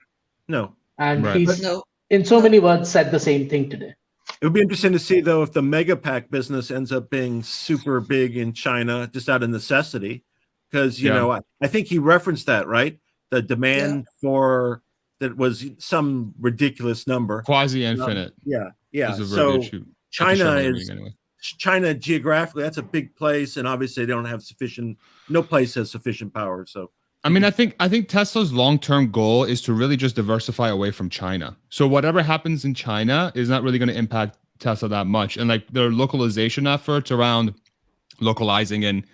No. And Right. he's, No. in so many words, said the same thing today. It would be interesting to see, though, if the mega pack business ends up being super big in China, just out of necessity. Because, I think he referenced that, right? The demand for that was some ridiculous number. Quasi infinite. Yeah. Was a very So good shoot. At the China shareholder is meeting, anyway. China geographically, that's a big place. And obviously they don't have no place has sufficient power. So I mean, I think Tesla's long-term goal is to really just diversify away from China. So whatever happens in China is not really going to impact Tesla that much. And like their localization efforts around localizing in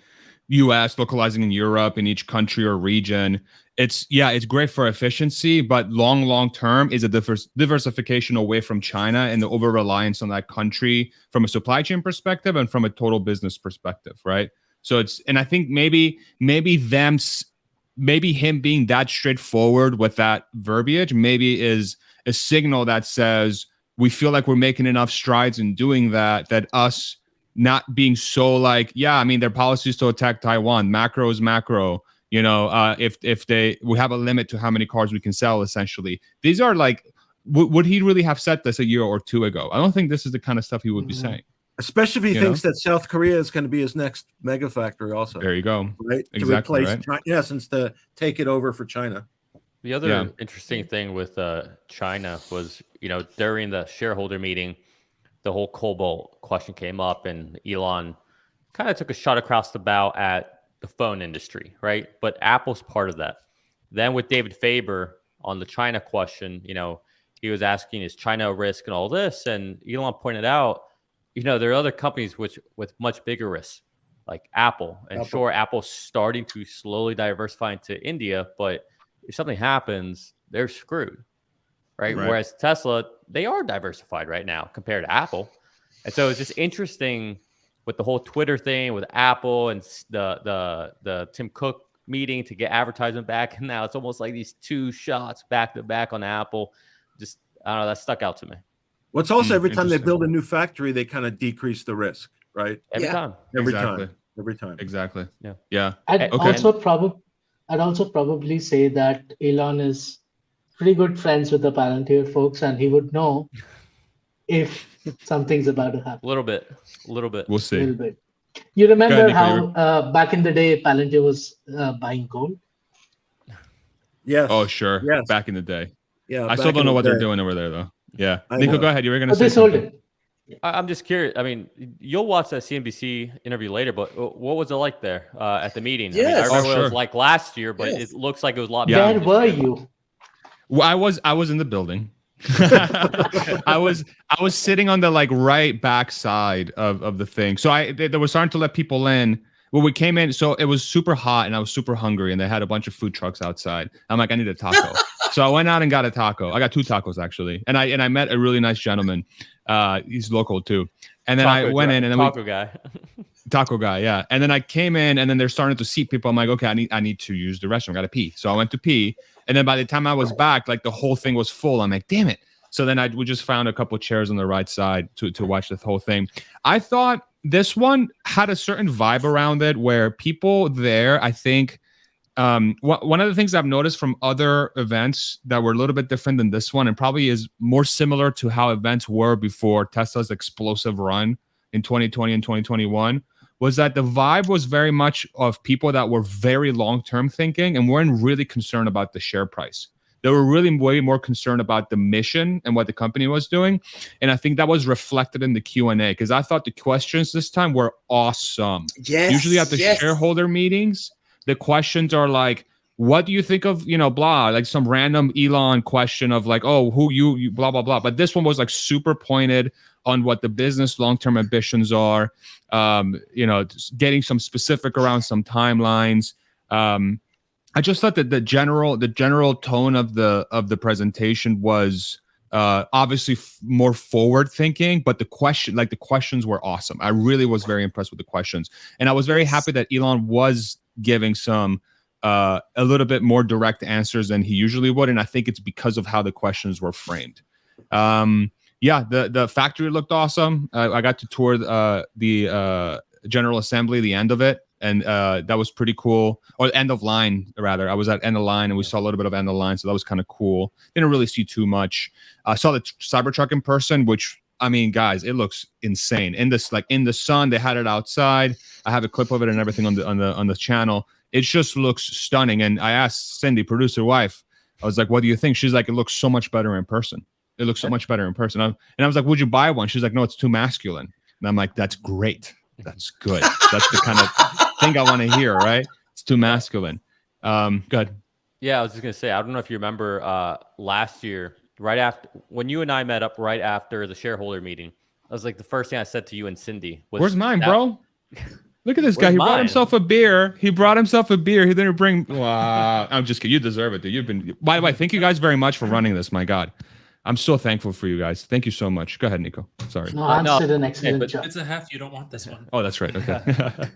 US, localizing in Europe, in each country or region, it's great for efficiency, but long term is a diversification away from China and the over reliance on that country from a supply chain perspective and from a total business perspective, right? So and I think maybe him being that straightforward with that verbiage maybe is a signal that says we feel like we're making enough strides in doing that us not being so like, their policy is to attack Taiwan. Macro is macro. If we have a limit to how many cars we can sell, essentially. These are like, would he really have said this a year or two ago? I don't think this is the kind of stuff he would be saying. Especially if he You thinks that South Korea is going to be his next mega factory also. There you go. Right? Exactly, to replace, right? China, in essence, to take it over for China. The other interesting thing with China was, during the shareholder meeting, the whole cobalt question came up, and Elon kind of took a shot across the bow at the phone industry, right? But Apple's part of that. Then with David Faber on the China question, he was asking, is China a risk and all this? And Elon pointed out, there are other companies with much bigger risks, like Apple. And sure, Apple's starting to slowly diversify into India, but if something happens, they're screwed, right? Whereas Tesla, they are diversified right now compared to Apple. And so it's just interesting with the whole Twitter thing with Apple and the Tim Cook meeting to get advertisement back. And now it's almost like these two shots back to back on Apple. Just, I don't know, that stuck out to me. Well, it's also every time they build a new factory, they kind of decrease the risk, right? Every time. Every Exactly. time. Every time. Exactly. Yeah. Yeah. I'd also probably say that Elon is pretty good friends with the Palantir folks, and he would know if something's about to happen. A little bit. We'll see. A little bit. You remember Nico, how back in the day Palantir was buying gold? Yes. Oh, sure. Yes. Back in the day. Yeah. I still don't know what they're doing over there, though. Yeah. I Nico, know. go ahead. You were going to But say they sold something. it. I'm just curious. I mean, you'll watch that CNBC interview later, but what was it like there at the meeting? I mean, I remember what it was like last year, but it looks like it was a lot better. Where were you? Well, I was in the building. I was sitting on the right back side of the thing. So they were starting to let people in. When we came in, so it was super hot and I was super hungry, and they had a bunch of food trucks outside. I'm like, I need a taco. So I went out and got a taco. I got 2 tacos actually, and I met a really nice gentleman. He's local too. And then I went in and then taco guy, yeah. And then I came in, and then they're starting to seat people. I'm like, okay, I need to use the restroom. I gotta pee. So I went to pee, and then by the time I was back, the whole thing was full. I'm like, damn it. So then we just found a couple chairs on the right side to watch the whole thing. I thought this one had a certain vibe around it where people there, I think, one of the things I've noticed from other events that were a little bit different than this one, and probably is more similar to how events were before Tesla's explosive run in 2020 and 2021, was that the vibe was very much of people that were very long-term thinking and weren't really concerned about the share price. They were really way more concerned about the mission and what the company was doing. And I think that was reflected in the Q&A, because I thought the questions this time were awesome. Yes. Usually at the shareholder meetings, the questions are like, what do you think of, blah, like some random Elon question of oh, who you blah, blah, blah. But this one was super pointed on what the business long-term ambitions are, getting some specific around some timelines. I just thought that the general tone of the presentation was obviously more forward thinking, but the questions were awesome. I really was very impressed with the questions, and I was very happy that Elon was giving some a little bit more direct answers than he usually would, and I think it's because of how the questions were framed. The factory looked awesome. I got to tour the General Assembly, the end of it. And that was pretty cool. Or end of line, rather. I was at end of line, and we saw a little bit of end of line, so that was kind of cool. Didn't really see too much. I saw the Cybertruck in person, which, I mean, guys, it looks insane. In this, in the sun, they had it outside. I have a clip of it and everything on the channel. It just looks stunning. And I asked Cindy, producer wife, I was like, "What do you think?" She's like, "It looks so much better in person. It looks so much better in person." And I was like, "Would you buy one?" She's like, "No, it's too masculine." And I'm like, "That's great. That's good. That's the kind of thing I want to hear, right? It's too masculine." Good. Yeah, I was just gonna say, I don't know if you remember last year, right after when you and I met up right after the shareholder meeting. I was like, the first thing I said to you and Cindy was, "Where's mine, bro? Look at this guy. He brought himself a beer. He didn't bring. Wow. I'm just kidding. You deserve it, dude. You've been. By the way, thank you guys very much for running this. My God, I'm so thankful for you guys. Thank you so much. Go ahead, Nico. Sorry. No, Hans did an excellent job. It's a half. You don't want this one. Oh, that's right. Okay.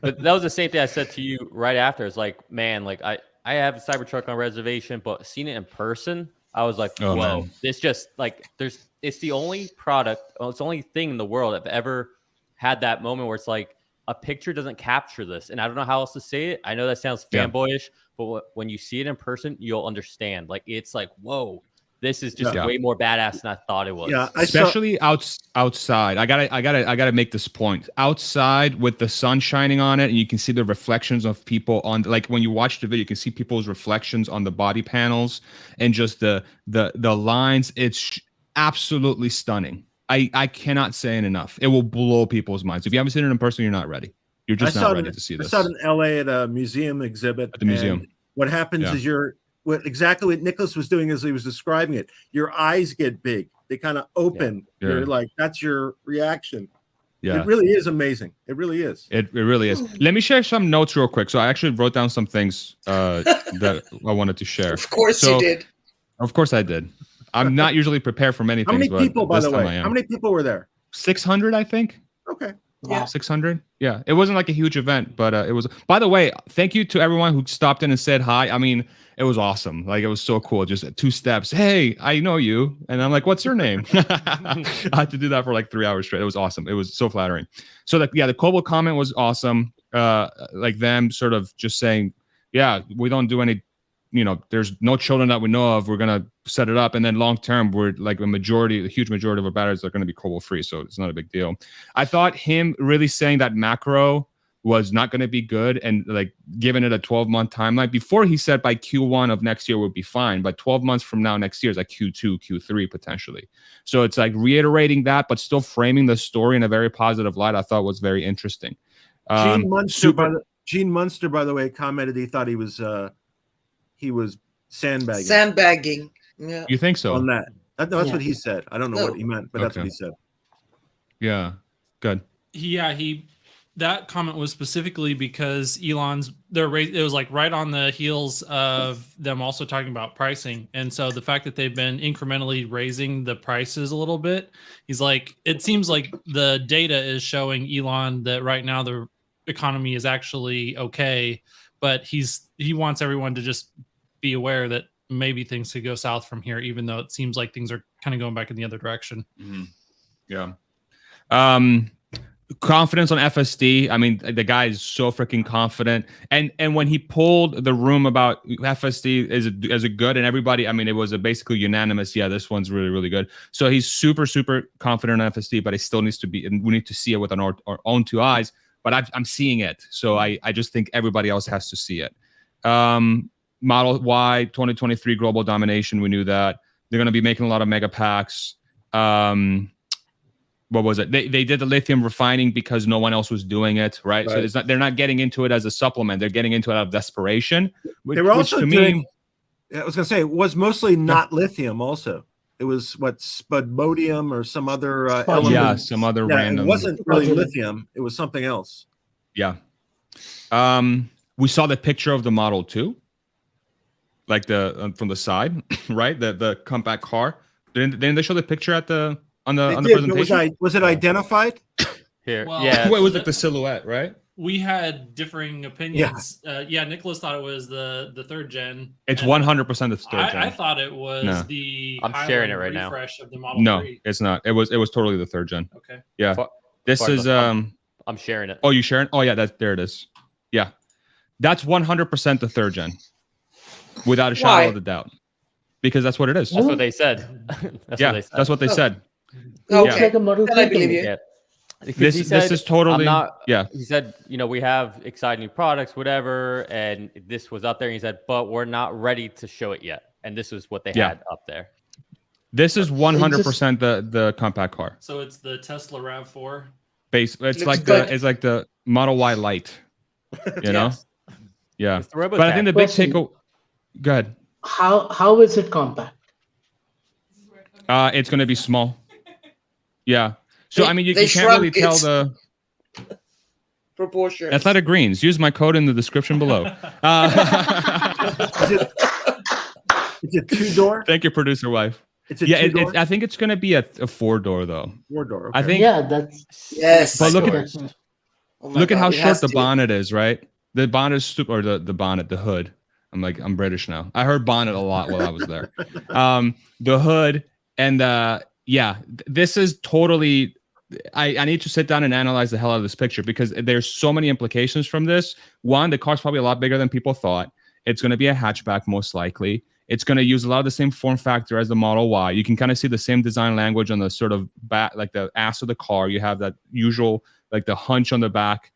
But that was the same thing I said to you right after. It's like, man, I have a Cybertruck on reservation, but seeing it in person, I was like, Oh, whoa. man. It's just it's the only product, it's the only thing in the world I've ever had that moment where it's like a picture doesn't capture this. And I don't know how else to say it. I know that sounds fanboyish, but when you see it in person, you'll understand. It's like, whoa, This is just Yeah. way more badass than I thought it was. Yeah, Especially outside. I gotta make this point. Outside with the sun shining on it, and you can see the reflections of people on, like when you watch the video, you can see people's reflections on the body panels and just the lines. It's absolutely stunning. I cannot say it enough. It will blow people's minds. If you haven't seen it in person, you're not ready. You're just not ready to see this. I saw it in LA at a museum exhibit. At the museum. And what happens is exactly what Nicholas was doing as he was describing it. Your eyes get big. They kind of open. Yeah. You're like, that's your reaction. Yeah. It really is amazing. It really is. It really is. Let me share some notes real quick. So I actually wrote down some things that I wanted to share. Of course you did. Of course I did. I'm not usually prepared for many How things. many people, by the way? I am. How many people were there? 600, I think. Okay. Yeah. 600. Yeah. It wasn't like a huge event, but it was. By the way, thank you to everyone who stopped in and said hi. I mean, it was awesome. Like, it was so cool. Just 2 steps. Hey, I know you. And I'm like, what's your name? I had to do that for like 3 hours straight. It was awesome. It was so flattering. So the Kobo comment was awesome. Like them sort of just saying, yeah, we don't do any, there's no children that we know of. We're going to set it up. And then long term, we're like the huge majority of our batteries are going to be Kobo free. So it's not a big deal. I thought him really saying that macro was not going to be good and like giving it a 12-month timeline before he said by Q1 of next year would be fine. But 12 months from now, next year is like Q2, Q3 potentially. So it's like reiterating that, but still framing the story in a very positive light. I thought was very interesting. Gene Munster, by the way, commented he thought he was sandbagging. Sandbagging. Yeah. You think so? On that. That's what he said. I don't know what he meant, but that's what he said. Yeah. Good. That comment was specifically because Elon's it was like right on the heels of them also talking about pricing. And so the fact that they've been incrementally raising the prices a little bit, he's like, it seems like the data is showing Elon that right now the economy is actually okay, but he wants everyone to just be aware that maybe things could go south from here, even though it seems like things are kind of going back in the other direction. Mm-hmm. Yeah. Confidence on FSD. I mean, the guy is so freaking confident. And when he pulled the room about FSD is a good, and everybody, I mean, it was a basically unanimous. Yeah, this one's really, really good. So he's super, super confident on FSD, but it still needs to be, and we need to see it with our own 2 eyes. But I'm seeing it. So I just think everybody else has to see it. Model Y 2023 global domination. We knew that. They're going to be making a lot of mega packs. What was it? They did the lithium refining because no one else was doing it, right? So they're not getting into it as a supplement. They're getting into it out of desperation. They were also doing, I was going to say, it was mostly not lithium also. It was spudmodium or some other element. Yeah, some other random. It wasn't really lithium. It was something else. Yeah. We saw the picture of the Model 2, like from the side, right? The compact car. Didn't they show the picture at the presentation? Was it identified? Here, Well, yeah. What was it? The silhouette, right? We had differing opinions. Nicholas thought it was the 3rd gen. It's 100% the 3rd gen. I thought it was the I'm sharing it right now. refresh of the Model 3. No, it's not. It was totally the 3rd gen. Okay. Yeah. This is I'm sharing it. Oh, you sharing? Oh yeah, there it is. Yeah. That's 100% the 3rd gen. Without a shadow of a doubt. Because that's what it is. That's what they said. That's what they said. Okay. It's like a Model Then I 3 believe to you. me. Yeah. This is totally He said, we have exciting new products, whatever, and this was up there. And he said, but we're not ready to show it yet. And this is what they had up there. This is 100% the compact car. So it's the Tesla RAV4. It's like the Model Y Lite. You know? Yeah. But I think the big takeaway. Go ahead. How is it compact? It's going to be small. Yeah. So I mean, you can't really tell the proportions. Athletic Greens. Use my code in the description below. Is it 2-door? Thank you, producer wife. It's a 2-door? I think it's going to be a 4-door though. 4-door. Okay. I think. Yeah, that's yes. But look at how short the bonnet is, right? The bonnet is super, or the bonnet, the hood. I'm British now. I heard bonnet a lot while I was there. The hood and this is totally. I need to sit down and analyze the hell out of this picture because there's so many implications from this. One, the car's probably a lot bigger than people thought. It's going to be a hatchback most likely. It's going to use a lot of the same form factor as the Model Y. You can kind of see the same design language on the sort of back, like the ass of the car. You have that usual, like the hunch on the back,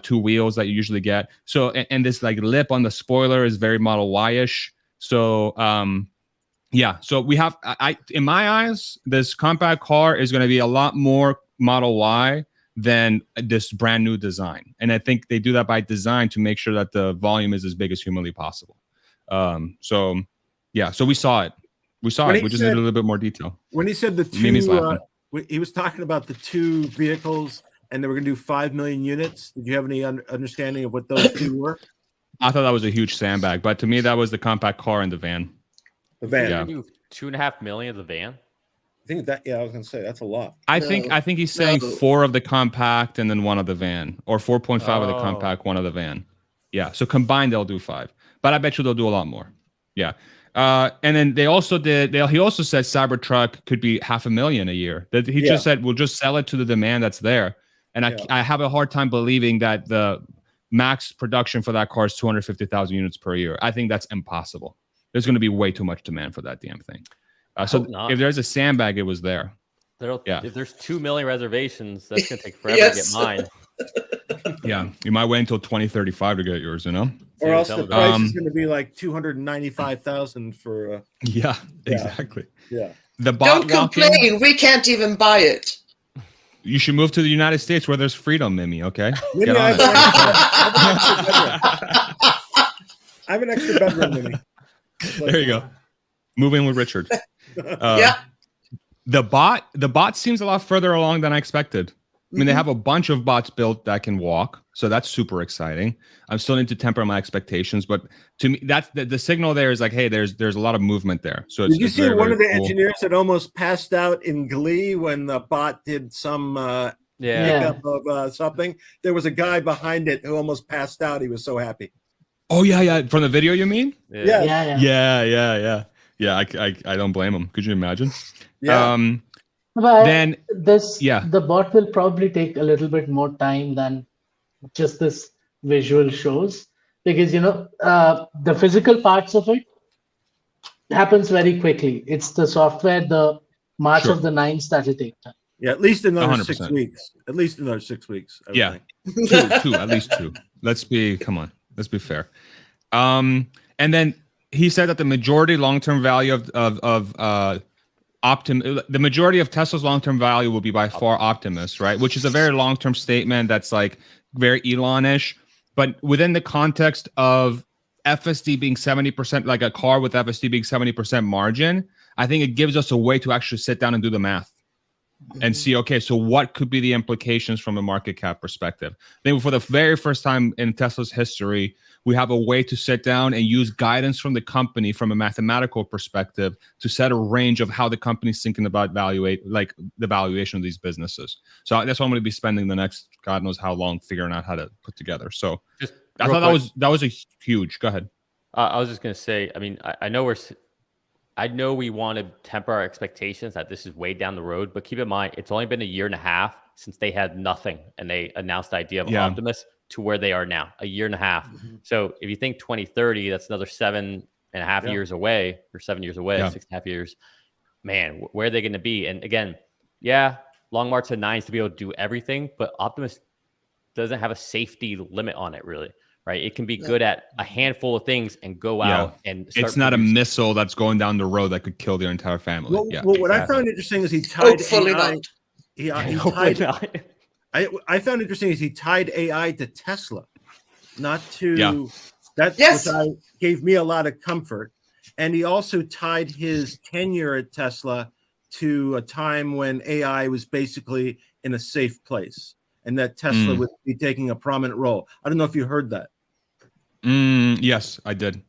2 wheels that you usually get. So, and this like lip on the spoiler is very Model Y-ish. So, yeah. So we have, in my eyes, this compact car is going to be a lot more Model Y than this brand new design. And I think they do that by design to make sure that the volume is as big as humanly possible. So yeah, so we saw it. We just need a little bit more detail. When he said the Mimi's laughing. he was talking about the 2 vehicles and they were going to do 5 million units. Did you have any understanding of what those 2 were? I thought that was a huge sandbag, but to me, that was the compact car and the van. The van. Yeah. 2.5 million of the van. I think that, yeah, I was going to say that's a lot. I think he's saying 4 of the compact and then 1 of the van, or 4.5 of the compact, 1 of the van. Yeah. So combined, they'll do 5, but I bet you they'll do a lot more. Yeah. And then he also said Cybertruck could be 500,000 a year. That he just said, we'll just sell it to the demand that's there. And I have a hard time believing that the max production for that car is 250,000 units per year. I think that's impossible. There's going to be way too much demand for that damn thing. So if there's a sandbag, it was there. If there's 2 million reservations, that's going to take forever to get mine. Yeah, you might wait until 2035 to get yours, you know? Or else the price is going to be like 295,000 for. Yeah, exactly. Yeah. Don't complain. We can't even buy it. You should move to the United States where there's freedom, Mimi. Okay. Mimi, Get on it. I have an extra bedroom, Mimi. There you go. Move in with Richard. Yeah. The bot seems a lot further along than I expected. I mean, they have a bunch of bots built that can walk, so that's super exciting. I'm still need to temper my expectations, but to me, that's the signal there is like, hey, there's a lot of movement there. So did you see very, one of the cool. engineers that almost passed out in glee when the bot did some makeup of something? There was a guy behind it who almost passed out. He was so happy. Oh yeah. From the video, you mean? Yeah. Yeah. I don't blame him. Could you imagine? Yeah. But then the bot will probably take a little bit more time than just this visual shows, because the physical parts of it happens very quickly. It's the software, the March of the 9th that will take time. Yeah, at least another 100%. 6 weeks. At least another 6 weeks. Yeah, two, at least 2. Let's be fair. And then he said that the majority long-term value of the majority of Tesla's long-term value will be by far Optimus, right? Which is a very long-term statement that's like very Elon-ish, but within the context of FSD being 70%, like a car with FSD being 70% margin, I think it gives us a way to actually sit down and do the math and see, okay, so what could be the implications from a market cap perspective? I think for the very first time in Tesla's history, we have a way to sit down and use guidance from the company from a mathematical perspective to set a range of how the company's thinking about the valuation of these businesses. So that's what I'm going to be spending the next God knows how long figuring out how to put together. So I thought that was a huge. Go ahead. I was just going to say, I mean, I know we want to temper our expectations that this is way down the road, but keep in mind, it's only been 1.5 years since they had nothing and they announced the idea of Optimus to where they are now, 1.5 years. So if you think 2030, that's another 7.5 years away, or 7 years away, 6.5 years. Man, where are they going to be? And again, long march to 9s to be able to do everything, but Optimus doesn't have a safety limit on it, really. Right, it can be good at a handful of things and go out and start it's not a missile that's going down the road that could kill their entire family. Well, what I found interesting is he tied AI. I found interesting is he tied AI to Tesla, not to that. Which gave me a lot of comfort, and he also tied his tenure at Tesla to a time when AI was basically in a safe place, and that Tesla would be taking a prominent role. I don't know if you heard that. Yes, I did.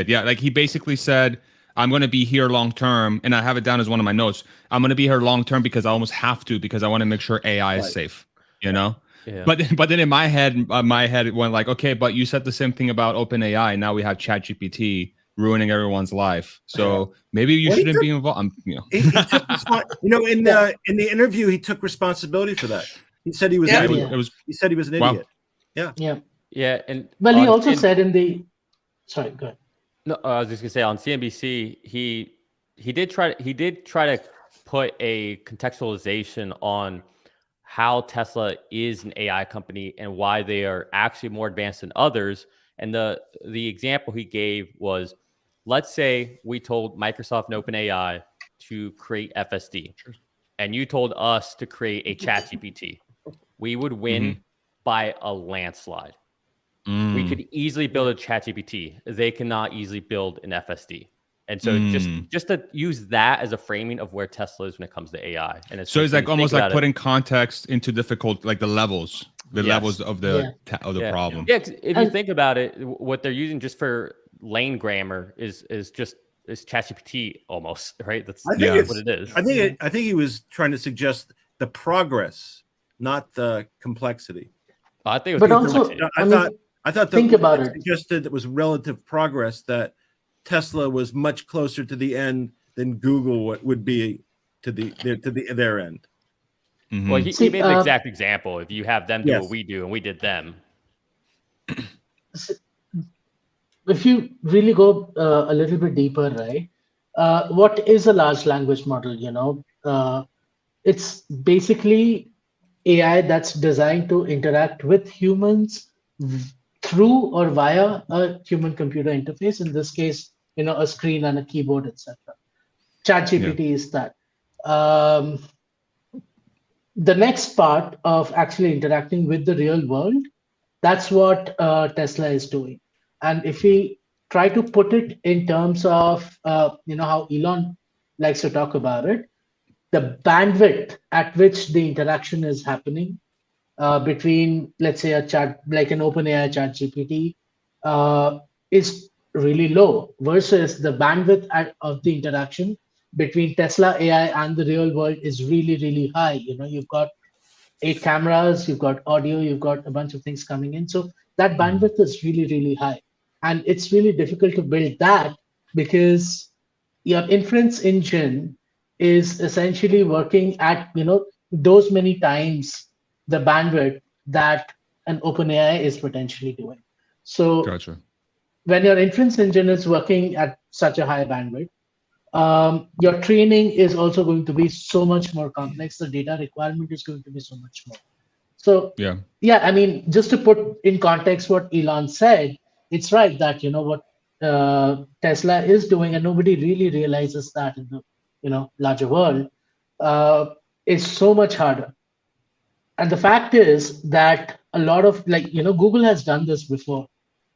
Yeah, like he basically said, I'm going to be here long term, and I have it down as one of my notes. I'm going to be here long term because I almost have to, because I want to make sure AI is safe. You know. Yeah. But then in my head, it went like, okay, but you said the same thing about OpenAI. Now we have ChatGPT ruining everyone's life. So maybe you shouldn't be involved. He took in the interview, he took responsibility for that. He said he was an idiot. He said he was an idiot. Yeah, and he also said in the. Sorry, go ahead. No, I was just gonna say on CNBC, he did try to put a contextualization on how Tesla is an AI company and why they are actually more advanced than others. And the example he gave was, let's say we told Microsoft and OpenAI to create FSD, and you told us to create a ChatGPT. We would win by a landslide. We could easily build a ChatGPT. They cannot easily build an FSD. And so just to use that as a framing of where Tesla is when it comes to AI. And So it's like almost like putting context into difficult, like the levels of the problem. Yeah, 'cause if you think about it, what they're using just for lane grammar is ChatGPT almost, right? That's what it is. I think he was trying to suggest the progress, not the complexity. I think it was But also, I thought think about it. Suggested it was relative progress, that Tesla was much closer to the end than Google would be to their end. Well, he made an exact example. If you have them do what we do and we did them. If you really go a little bit deeper, right? What is a large language model? It's basically AI that's designed to interact with humans through or via a human-computer interface. In this case, a screen and a keyboard, etc. ChatGPT is that. The next part of actually interacting with the real world, that's what Tesla is doing. And if we try to put it in terms of how Elon likes to talk about it, the bandwidth at which the interaction is happening between, let's say, a chat like an OpenAI ChatGPT is really low, versus the bandwidth of the interaction between Tesla AI and the real world is really, really high. You've got 8 cameras, you've got audio, you've got a bunch of things coming in. So that bandwidth is really, really high. And it's really difficult to build that because your inference engine is essentially working at, those many times the bandwidth that an OpenAI is potentially doing. So when your inference engine is working at such a high bandwidth, your training is also going to be so much more complex. The data requirement is going to be so much more. So I mean, just to put in context what Elon said, it's right that what Tesla is doing, and nobody really realizes that in the larger world, is so much harder. And the fact is that a lot of Google has done this before.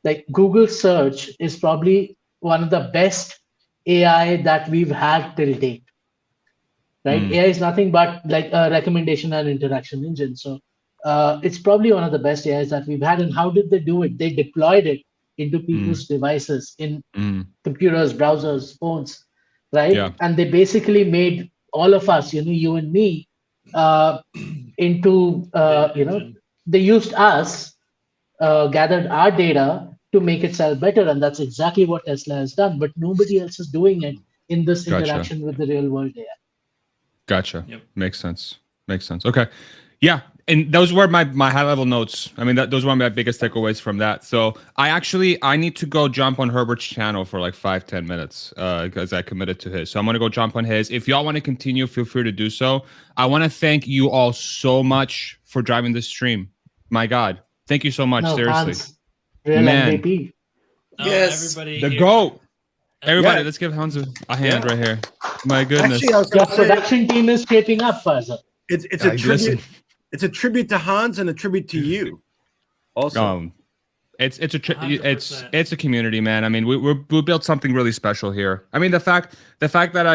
Like Google search is probably one of the best AI that we've had till date, right? AI is nothing but like a recommendation and interaction engine. So it's probably one of the best AIs that we've had. And how did they do it? They deployed it into people's devices, in computers, browsers, phones, right? Yeah. And they basically made all of us, you and me, into, they used us, gathered our data to make it sell better. And that's exactly what Tesla has done. But nobody else is doing it in this interaction with the real world AI. Gotcha. Makes sense. Okay. Yeah. And those were my high level notes. I mean, those were my biggest takeaways from that. So I need to go jump on Herbert's channel for like 5-10 minutes because I committed to his. So I'm going to go jump on his. If y'all want to continue, feel free to do so. I want to thank you all so much for driving this stream. My God. Thank you so much. Seriously. Hans, real MVP. Yes. Everybody The here. GOAT. Everybody, let's give Hans a hand right here. My goodness. Actually, Your production team is shaping up, Faza. It's a tribute. It's a tribute to Hans and a tribute to you. Also, it's a community, man. I mean, we built something really special here. I mean, the fact that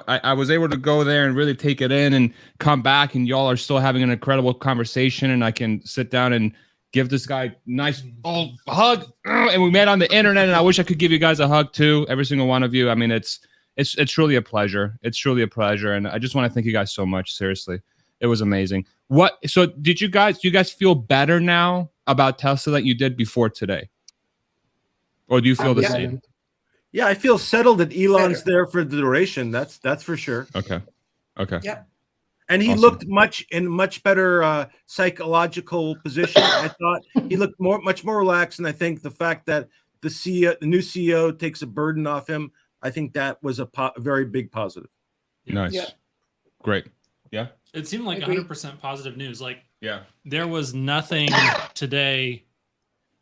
I was able to go there and really take it in and come back, and y'all are still having an incredible conversation, and I can sit down and give this guy a nice old hug. And we met on the internet, and I wish I could give you guys a hug too, every single one of you. I mean, it's truly a pleasure. It's truly a pleasure, and I just want to thank you guys so much. Seriously, it was amazing. So do you guys feel better now about Tesla than you did before today? Or do you feel the same? Yeah, I feel settled that Elon's there for the duration. That's for sure. Okay. Yeah. And he looked in much better psychological position. I thought he looked much more relaxed, and I think the fact that the CEO, the new CEO, takes a burden off him. I think that was a very big positive. Nice. Yeah. Great. Yeah. It seemed like Agree. 100% positive news. Like, Yeah. there was nothing today.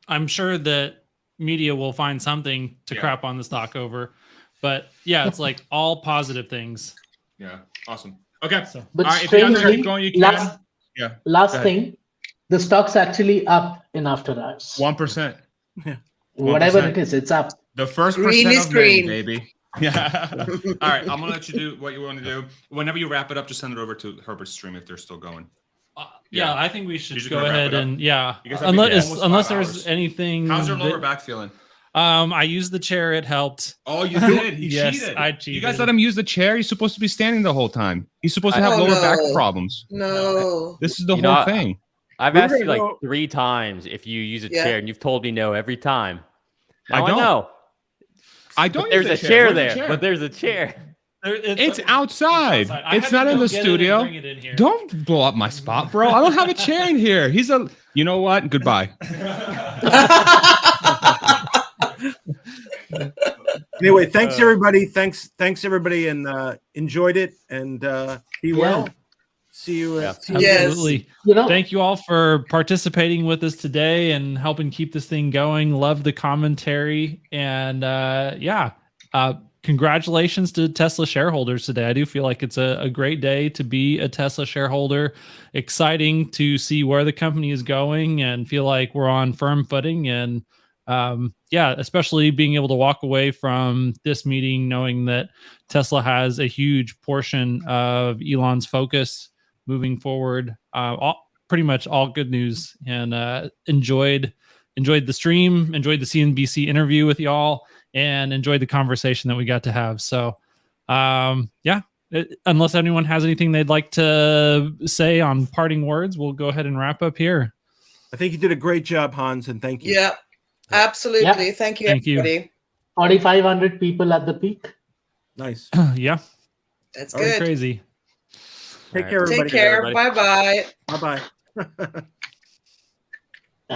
I'm sure that media will find something to crap on the stock over, but yeah, it's like all positive things. Yeah. Awesome. Okay. But All right. If you guys want to strangely, keep going, you can. Yeah. last Go ahead. thing, the stock's actually up in after hours. 1%. Whatever 1%. it is, it's up. The first Green percent is of green. May, baby. Yeah. All right. I'm gonna let you do what you want to do. Whenever you wrap it up, just send it over to Herbert's stream if they're still going. Yeah, I think we should just go gonna wrap ahead it up? and yeah. You guys have been Unless almost unless 5 there's hours. anything. How's your lower that- back feeling? I used the chair. It helped. Oh, you did. He Yes, cheated. I cheated. You guys let him use the chair. He's supposed to be standing the whole time. He's supposed to have Oh, lower back no. problems. No. This is the You whole know, thing. I've We were asked you gonna like go- 3 times if you use a Yeah. chair, and you've told me no every time. I Now don't. know. I don't. But there's use a the chair Where's the there. chair? But there's a chair. It's outside. I It's had to not in go the get it and studio. bring it in here. Don't blow up my spot, bro. I don't have a chair in here. He's a. You know what? Goodbye. Anyway, thanks everybody. Thanks everybody, and enjoyed it. And be well. See you. See you Yes. Absolutely. You know, Thank you all for participating with us today and helping keep this thing going. Love the commentary. And congratulations to Tesla shareholders today. I do feel like it's a great day to be a Tesla shareholder. Exciting to see where the company is going and feel like we're on firm footing. And especially being able to walk away from this meeting knowing that Tesla has a huge portion of Elon's focus moving forward. Pretty much all good news, and enjoyed the stream, enjoyed the CNBC interview with y'all, and enjoyed the conversation that we got to have. So unless anyone has anything they'd like to say on parting words, we'll go ahead and wrap up here. I think you did a great job, Hans, and thank you. Yeah, absolutely. Yeah. Thank you, Thank you. everybody. 4,500 people at the peak. Nice. Yeah, That's very good. crazy. Take care, everybody. Take care. everybody. Bye bye. Bye bye.